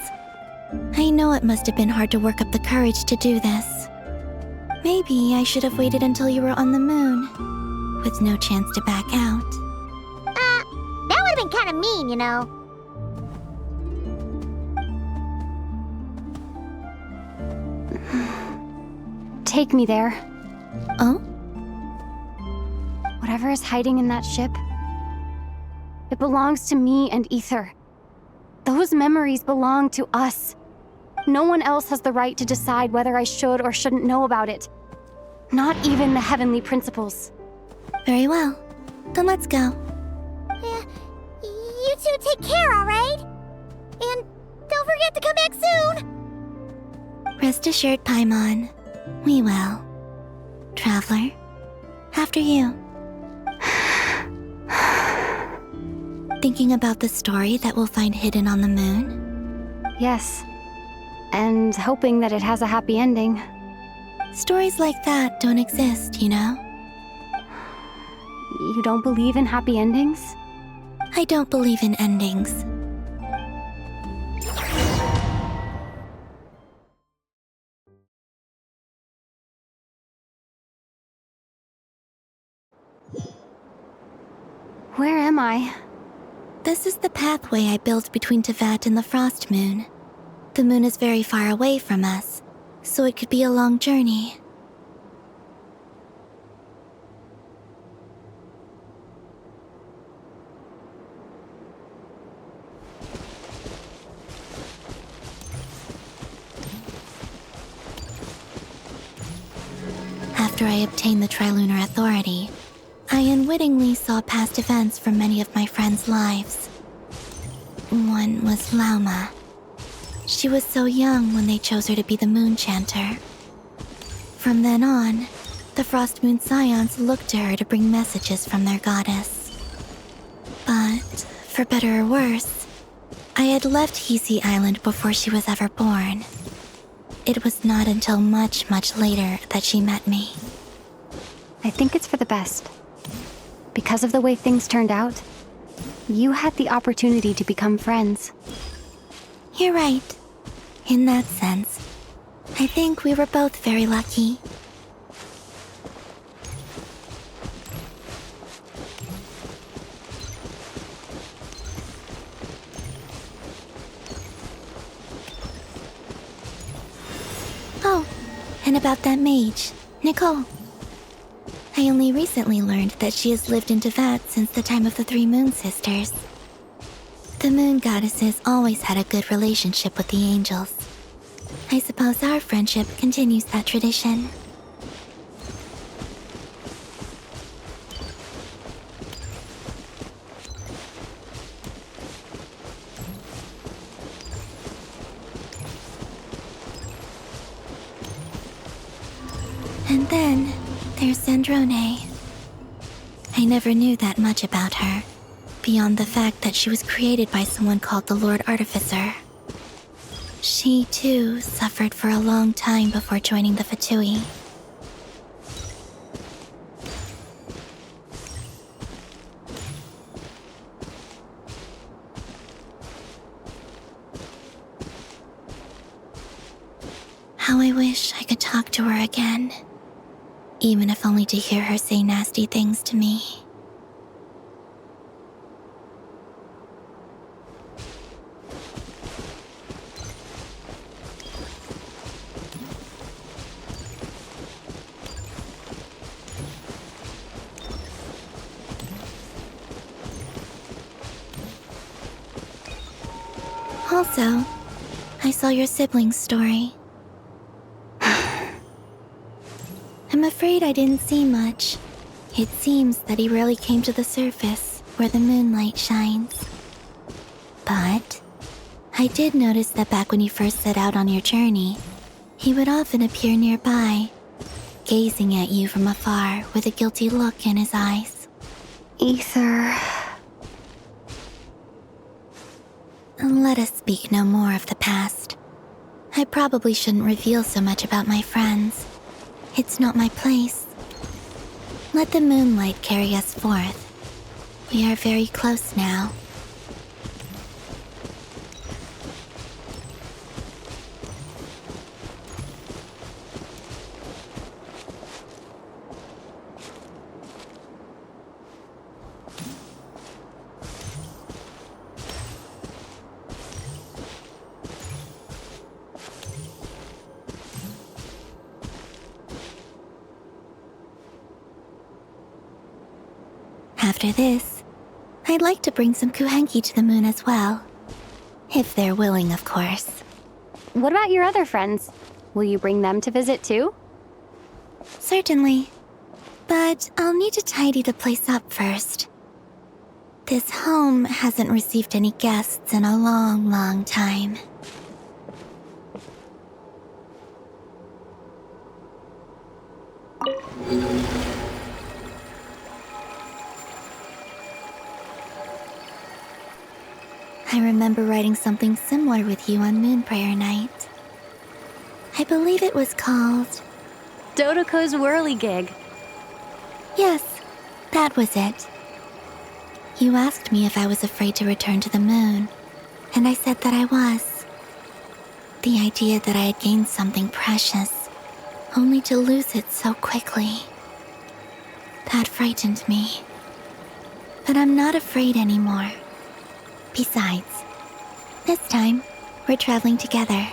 [SPEAKER 17] I know it must have been hard to work up the courage to do this. Maybe I should have waited until you were on the moon, with no chance to back out.
[SPEAKER 7] That would have been kind of mean, you know.
[SPEAKER 11] take me there.
[SPEAKER 17] Oh?
[SPEAKER 11] Whatever is hiding in that ship, it belongs to me and Ether. Those memories belong to us. No one else has the right to decide whether I should or shouldn't know about it. Not even the Heavenly Principles.
[SPEAKER 17] Very well. Then let's go.
[SPEAKER 7] Yeah, you two take care, alright? And don't forget to come back soon!
[SPEAKER 17] Rest assured, Paimon. We will. Traveler, after you. Thinking about the story that we'll find hidden on the moon?
[SPEAKER 11] Yes. And hoping that it has a happy ending.
[SPEAKER 17] Stories like that don't exist, you know?
[SPEAKER 11] You don't believe in happy endings?
[SPEAKER 17] I don't believe in endings.
[SPEAKER 11] Where am I?
[SPEAKER 17] This is the pathway I built between Teyvat and the Frost Moon. The moon is very far away from us, so it could be a long journey. After I obtained the Trilunar Authority, I unwittingly saw past events from many of my friends' lives. One was Lauma. She was so young when they chose her to be the Moon Chanter. From then on, the Frost Moon Scions looked to her to bring messages from their goddess. But, for better or worse, I had left Hisi Island before she was ever born. It was not until much, much later that she met me.
[SPEAKER 11] I think it's for the best. Because of the way things turned out, you had the opportunity to become friends.
[SPEAKER 17] You're right. In that sense, I think we were both very lucky. Oh, and about that mage, Nicole. I only recently learned that she has lived in Teyvat since the time of the Three Moon Sisters. The Moon Goddesses always had a good relationship with the angels. I suppose our friendship continues that tradition. And then, there's Zandrone. I never knew that much about her, beyond the fact that she was created by someone called the Lord Artificer. She, too, suffered for a long time before joining the Fatui. How I wish I could talk to her again. Even if only to hear her say nasty things to me. Also, I saw your siblings' story. I'm afraid I didn't see much. It seems that he rarely came to the surface, where the moonlight shines. But I did notice that back when you first set out on your journey, he would often appear nearby, gazing at you from afar with a guilty look in his eyes.
[SPEAKER 11] Ether.
[SPEAKER 17] Let us speak no more of the past. I probably shouldn't reveal so much about my friends. It's not my place. Let the moonlight carry us forth. We are very close now. after this, I'd like to bring some kuhenki to the moon as well. If they're willing, of course.
[SPEAKER 11] What about your other friends? Will you bring them to visit too?
[SPEAKER 17] Certainly. But I'll need to tidy the place up first. This home hasn't received any guests in a long, long time. I remember writing something similar with you on Moon Prayer Night. I believe it was called...
[SPEAKER 11] Dodoko's Whirligig.
[SPEAKER 17] Yes, that was it. You asked me if I was afraid to return to the moon, and I said that I was. The idea that I had gained something precious, only to lose it so quickly. That frightened me. But I'm not afraid anymore. Besides, this time, we're traveling together.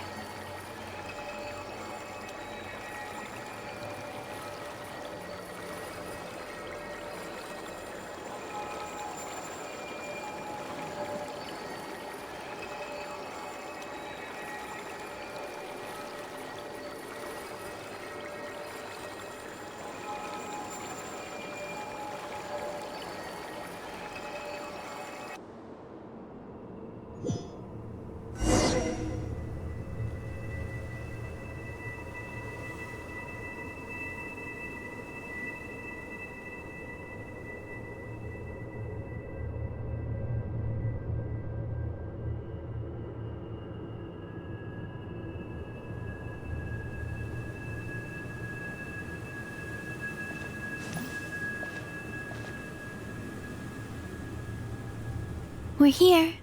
[SPEAKER 17] We're here.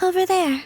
[SPEAKER 17] Over there.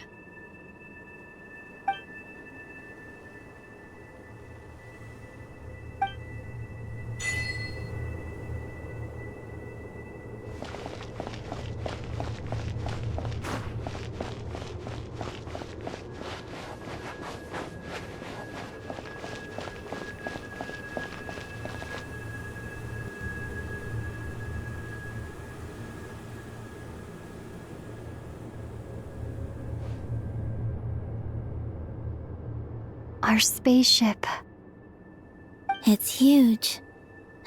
[SPEAKER 11] Our spaceship.
[SPEAKER 17] It's huge.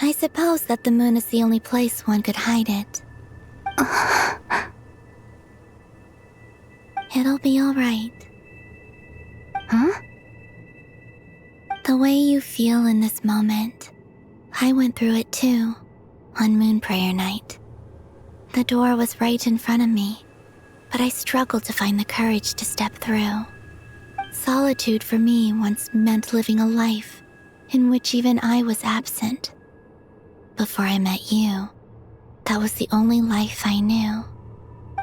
[SPEAKER 17] I suppose that the moon is the only place one could hide it. It'll be all right.
[SPEAKER 11] Huh?
[SPEAKER 17] The way you feel in this moment, I went through it too, on Moon Prayer Night. The door was right in front of me, but I struggled to find the courage to step through. Solitude for me once meant living a life in which even I was absent. Before I met you, that was the only life I knew.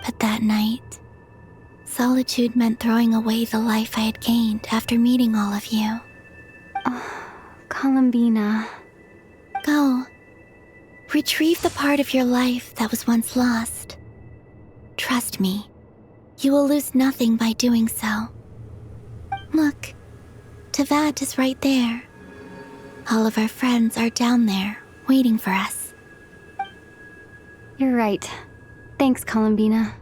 [SPEAKER 17] But that night, solitude meant throwing away the life I had gained after meeting all of you.
[SPEAKER 11] Oh, Columbina.
[SPEAKER 17] Go. Retrieve the part of your life that was once lost. Trust me, you will lose nothing by doing so. Look, Tavad is right there. All of our friends are down there, waiting for us.
[SPEAKER 11] You're right. Thanks, Columbina.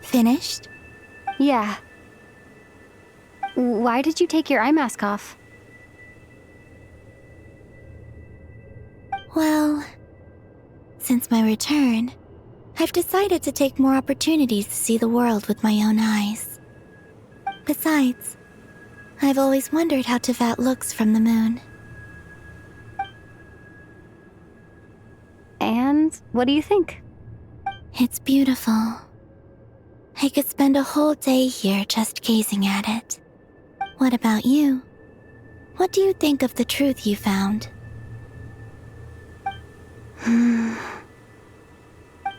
[SPEAKER 17] Finished?
[SPEAKER 11] Yeah. Why did you take your eye mask off?
[SPEAKER 17] Well, since my return, I've decided to take more opportunities to see the world with my own eyes. Besides, I've always wondered how Teyvat looks from the moon.
[SPEAKER 11] And what do you think?
[SPEAKER 17] It's beautiful. I could spend a whole day here just gazing at it. What about you? What do you think of the truth you found?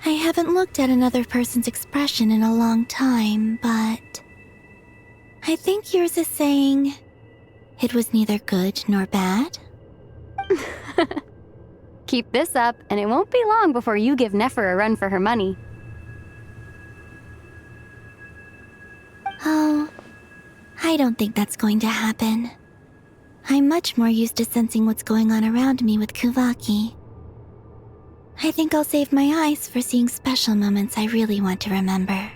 [SPEAKER 17] I haven't looked at another person's expression in a long time, but I think yours is saying it was neither good nor bad.
[SPEAKER 11] Keep this up, and it won't be long before you give Nefer a run for her money.
[SPEAKER 17] Oh, I don't think that's going to happen. I'm much more used to sensing what's going on around me with Kuvaki. I think I'll save my eyes for seeing special moments I really want to remember.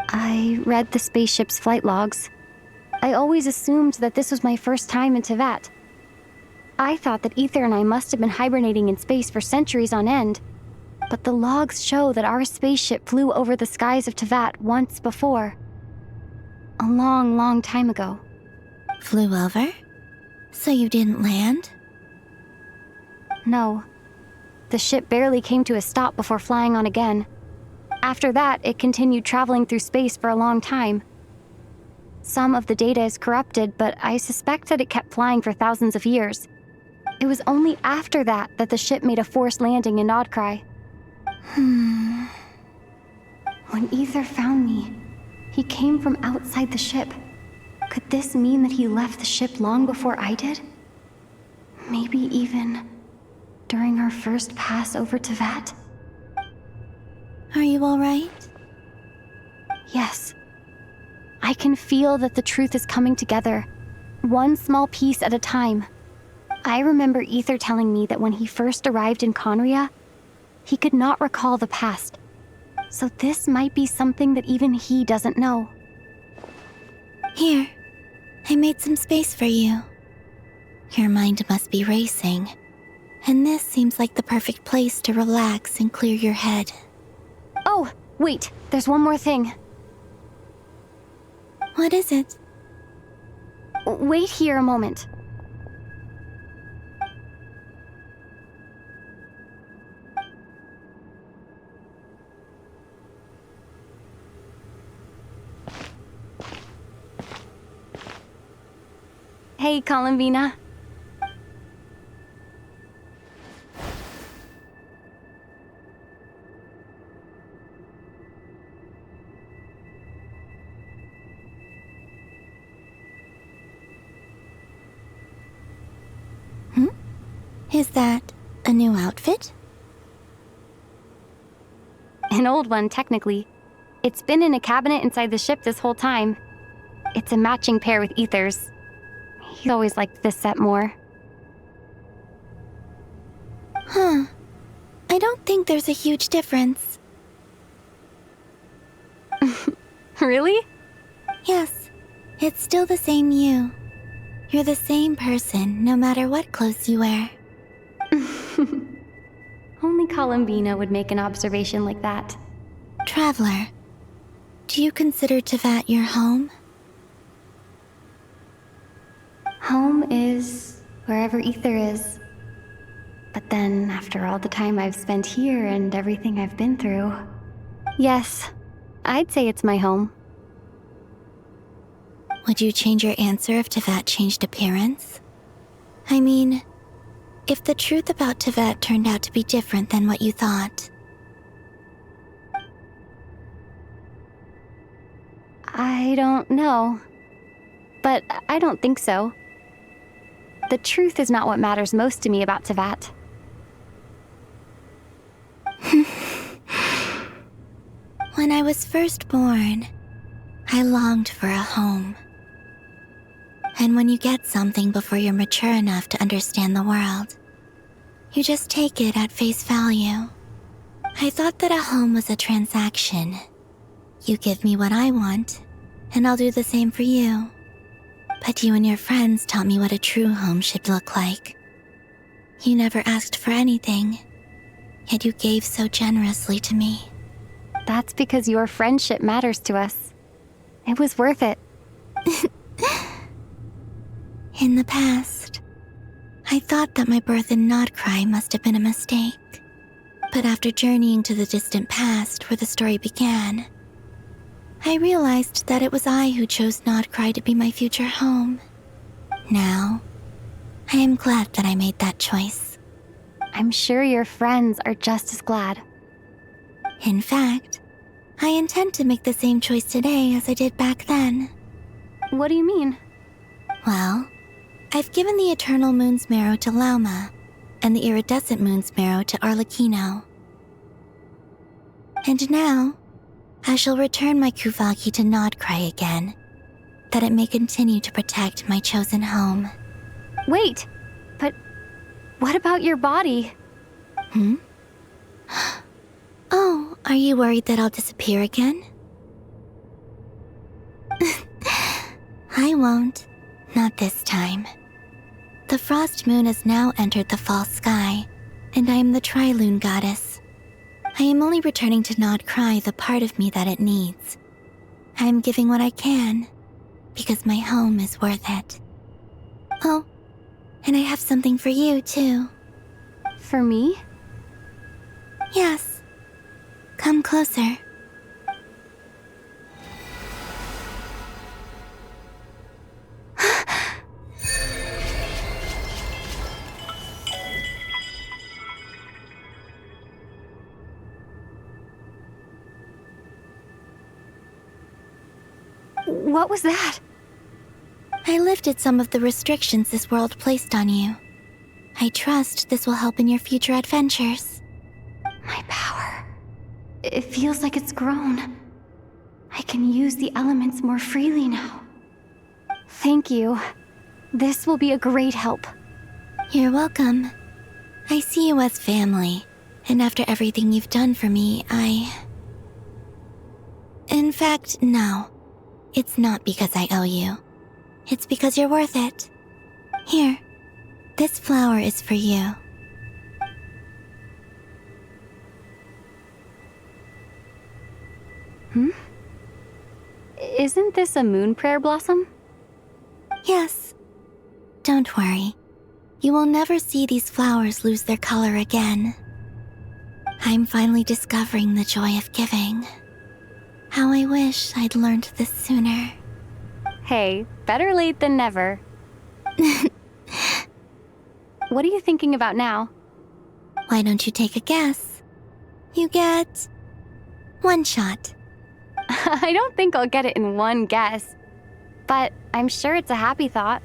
[SPEAKER 11] I read the spaceship's flight logs. I always assumed that this was my first time in Teyvat. I thought that Ether and I must have been hibernating in space for centuries on end. But the logs show that our spaceship flew over the skies of Teyvat once before. A long, long time ago.
[SPEAKER 17] Flew over? So you didn't land?
[SPEAKER 11] No. The ship barely came to a stop before flying on again. After that, it continued traveling through space for a long time. Some of the data is corrupted, but I suspect that it kept flying for thousands of years. It was only after that that the ship made a forced landing in Nod-Krai. When Ether found me, he came from outside the ship. Could this mean that he left the ship long before I did? Maybe even during our first pass over Teyvat?
[SPEAKER 17] Are you alright?
[SPEAKER 11] Yes. I can feel that the truth is coming together, one small piece at a time. I remember Ether telling me that when he first arrived in Conria, he could not recall the past. So this might be something that even he doesn't know.
[SPEAKER 17] Here, I made some space for you. Your mind must be racing, and this seems like the perfect place to relax and clear your head.
[SPEAKER 11] Oh, wait, there's one more thing.
[SPEAKER 17] What is it?
[SPEAKER 11] Wait here a moment. Hey, Columbina.
[SPEAKER 17] Is that a new outfit?
[SPEAKER 11] An old one, technically. It's been in a cabinet inside the ship this whole time. It's a matching pair with Ether's. He always liked this set more.
[SPEAKER 17] Huh. I don't think there's a huge difference.
[SPEAKER 11] Really?
[SPEAKER 17] Yes. It's still the same you. You're the same person, no matter what clothes you wear.
[SPEAKER 11] Only Columbina would make an observation like that.
[SPEAKER 17] Traveler, do you consider Teyvat your home?
[SPEAKER 11] Home is wherever Ether is. But then, after all the time I've spent here and everything I've been through, yes, I'd say it's my home.
[SPEAKER 17] Would you change your answer if Teyvat changed appearance? I mean, if the truth about Teyvat turned out to be different than what you thought.
[SPEAKER 11] I don't know. But I don't think so. The truth is not what matters most to me about Teyvat.
[SPEAKER 17] When I was first born, I longed for a home. And when you get something before you're mature enough to understand the world, you just take it at face value. I thought that a home was a transaction. You give me what I want, and I'll do the same for you. But you and your friends taught me what a true home should look like. You never asked for anything, yet you gave so generously to me.
[SPEAKER 11] That's because your friendship matters to us. It was worth it.
[SPEAKER 17] In the past, I thought that my birth in Nod-Krai must have been a mistake. But after journeying to the distant past where the story began, I realized that it was I who chose Nod-Krai to be my future home. Now, I am glad that I made that choice.
[SPEAKER 11] I'm sure your friends are just as glad.
[SPEAKER 17] In fact, I intend to make the same choice today as I did back then.
[SPEAKER 11] What do you mean?
[SPEAKER 17] Well, I've given the Eternal Moon's Marrow to Lauma, and the Iridescent Moon's Marrow to Arlecchino. And now, I shall return my Kuvagi to Nod-Krai again, that it may continue to protect my chosen home.
[SPEAKER 11] Wait, but what about your body?
[SPEAKER 17] Oh, are you worried that I'll disappear again? I won't. Not this time. The Frost Moon has now entered the fall sky, and I am the Tri-Lune Goddess. I am only returning to Nod-Krai the part of me that it needs. I am giving what I can, because my home is worth it. Oh, and I have something for you, too.
[SPEAKER 11] For me?
[SPEAKER 17] Yes. Come closer.
[SPEAKER 11] What was that?
[SPEAKER 17] I lifted some of the restrictions this world placed on you. I trust this will help in your future adventures.
[SPEAKER 11] My power. It feels like it's grown. I can use the elements more freely now. Thank you. This will be a great help.
[SPEAKER 17] You're welcome. I see you as family, and after everything you've done for me, In fact, no. It's not because I owe you. It's because you're worth it. Here, this flower is for you.
[SPEAKER 11] Isn't this a moon prayer blossom?
[SPEAKER 17] Yes. Don't worry. You will never see these flowers lose their color again. I'm finally discovering the joy of giving. How I wish I'd learned this sooner.
[SPEAKER 11] Hey, better late than never. What are you thinking about now?
[SPEAKER 17] Why don't you take a guess? You get 1 shot.
[SPEAKER 11] I don't think I'll get it in one guess, but I'm sure it's a happy thought.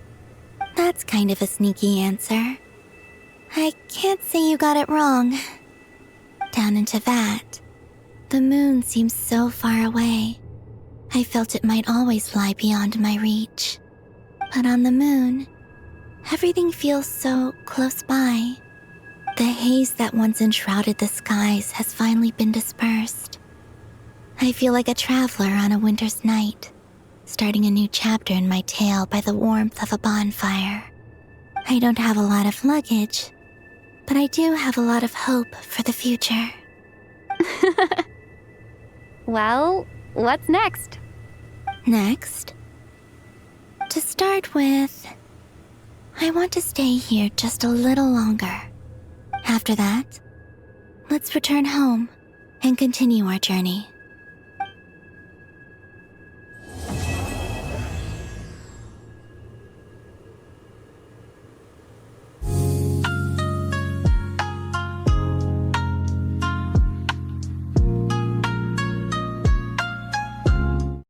[SPEAKER 17] That's kind of a sneaky answer. I can't say you got it wrong. Down into that, the moon seems so far away. I felt it might always lie beyond my reach. But on the moon, everything feels so close by. The haze that once enshrouded the skies has finally been dispersed. I feel like a traveler on a winter's night, starting a new chapter in my tale by the warmth of a bonfire. I don't have a lot of luggage, but I do have a lot of hope for the future.
[SPEAKER 11] Well, what's next?
[SPEAKER 17] Next? To start with, I want to stay here just a little longer. After that, let's return home and continue our journey.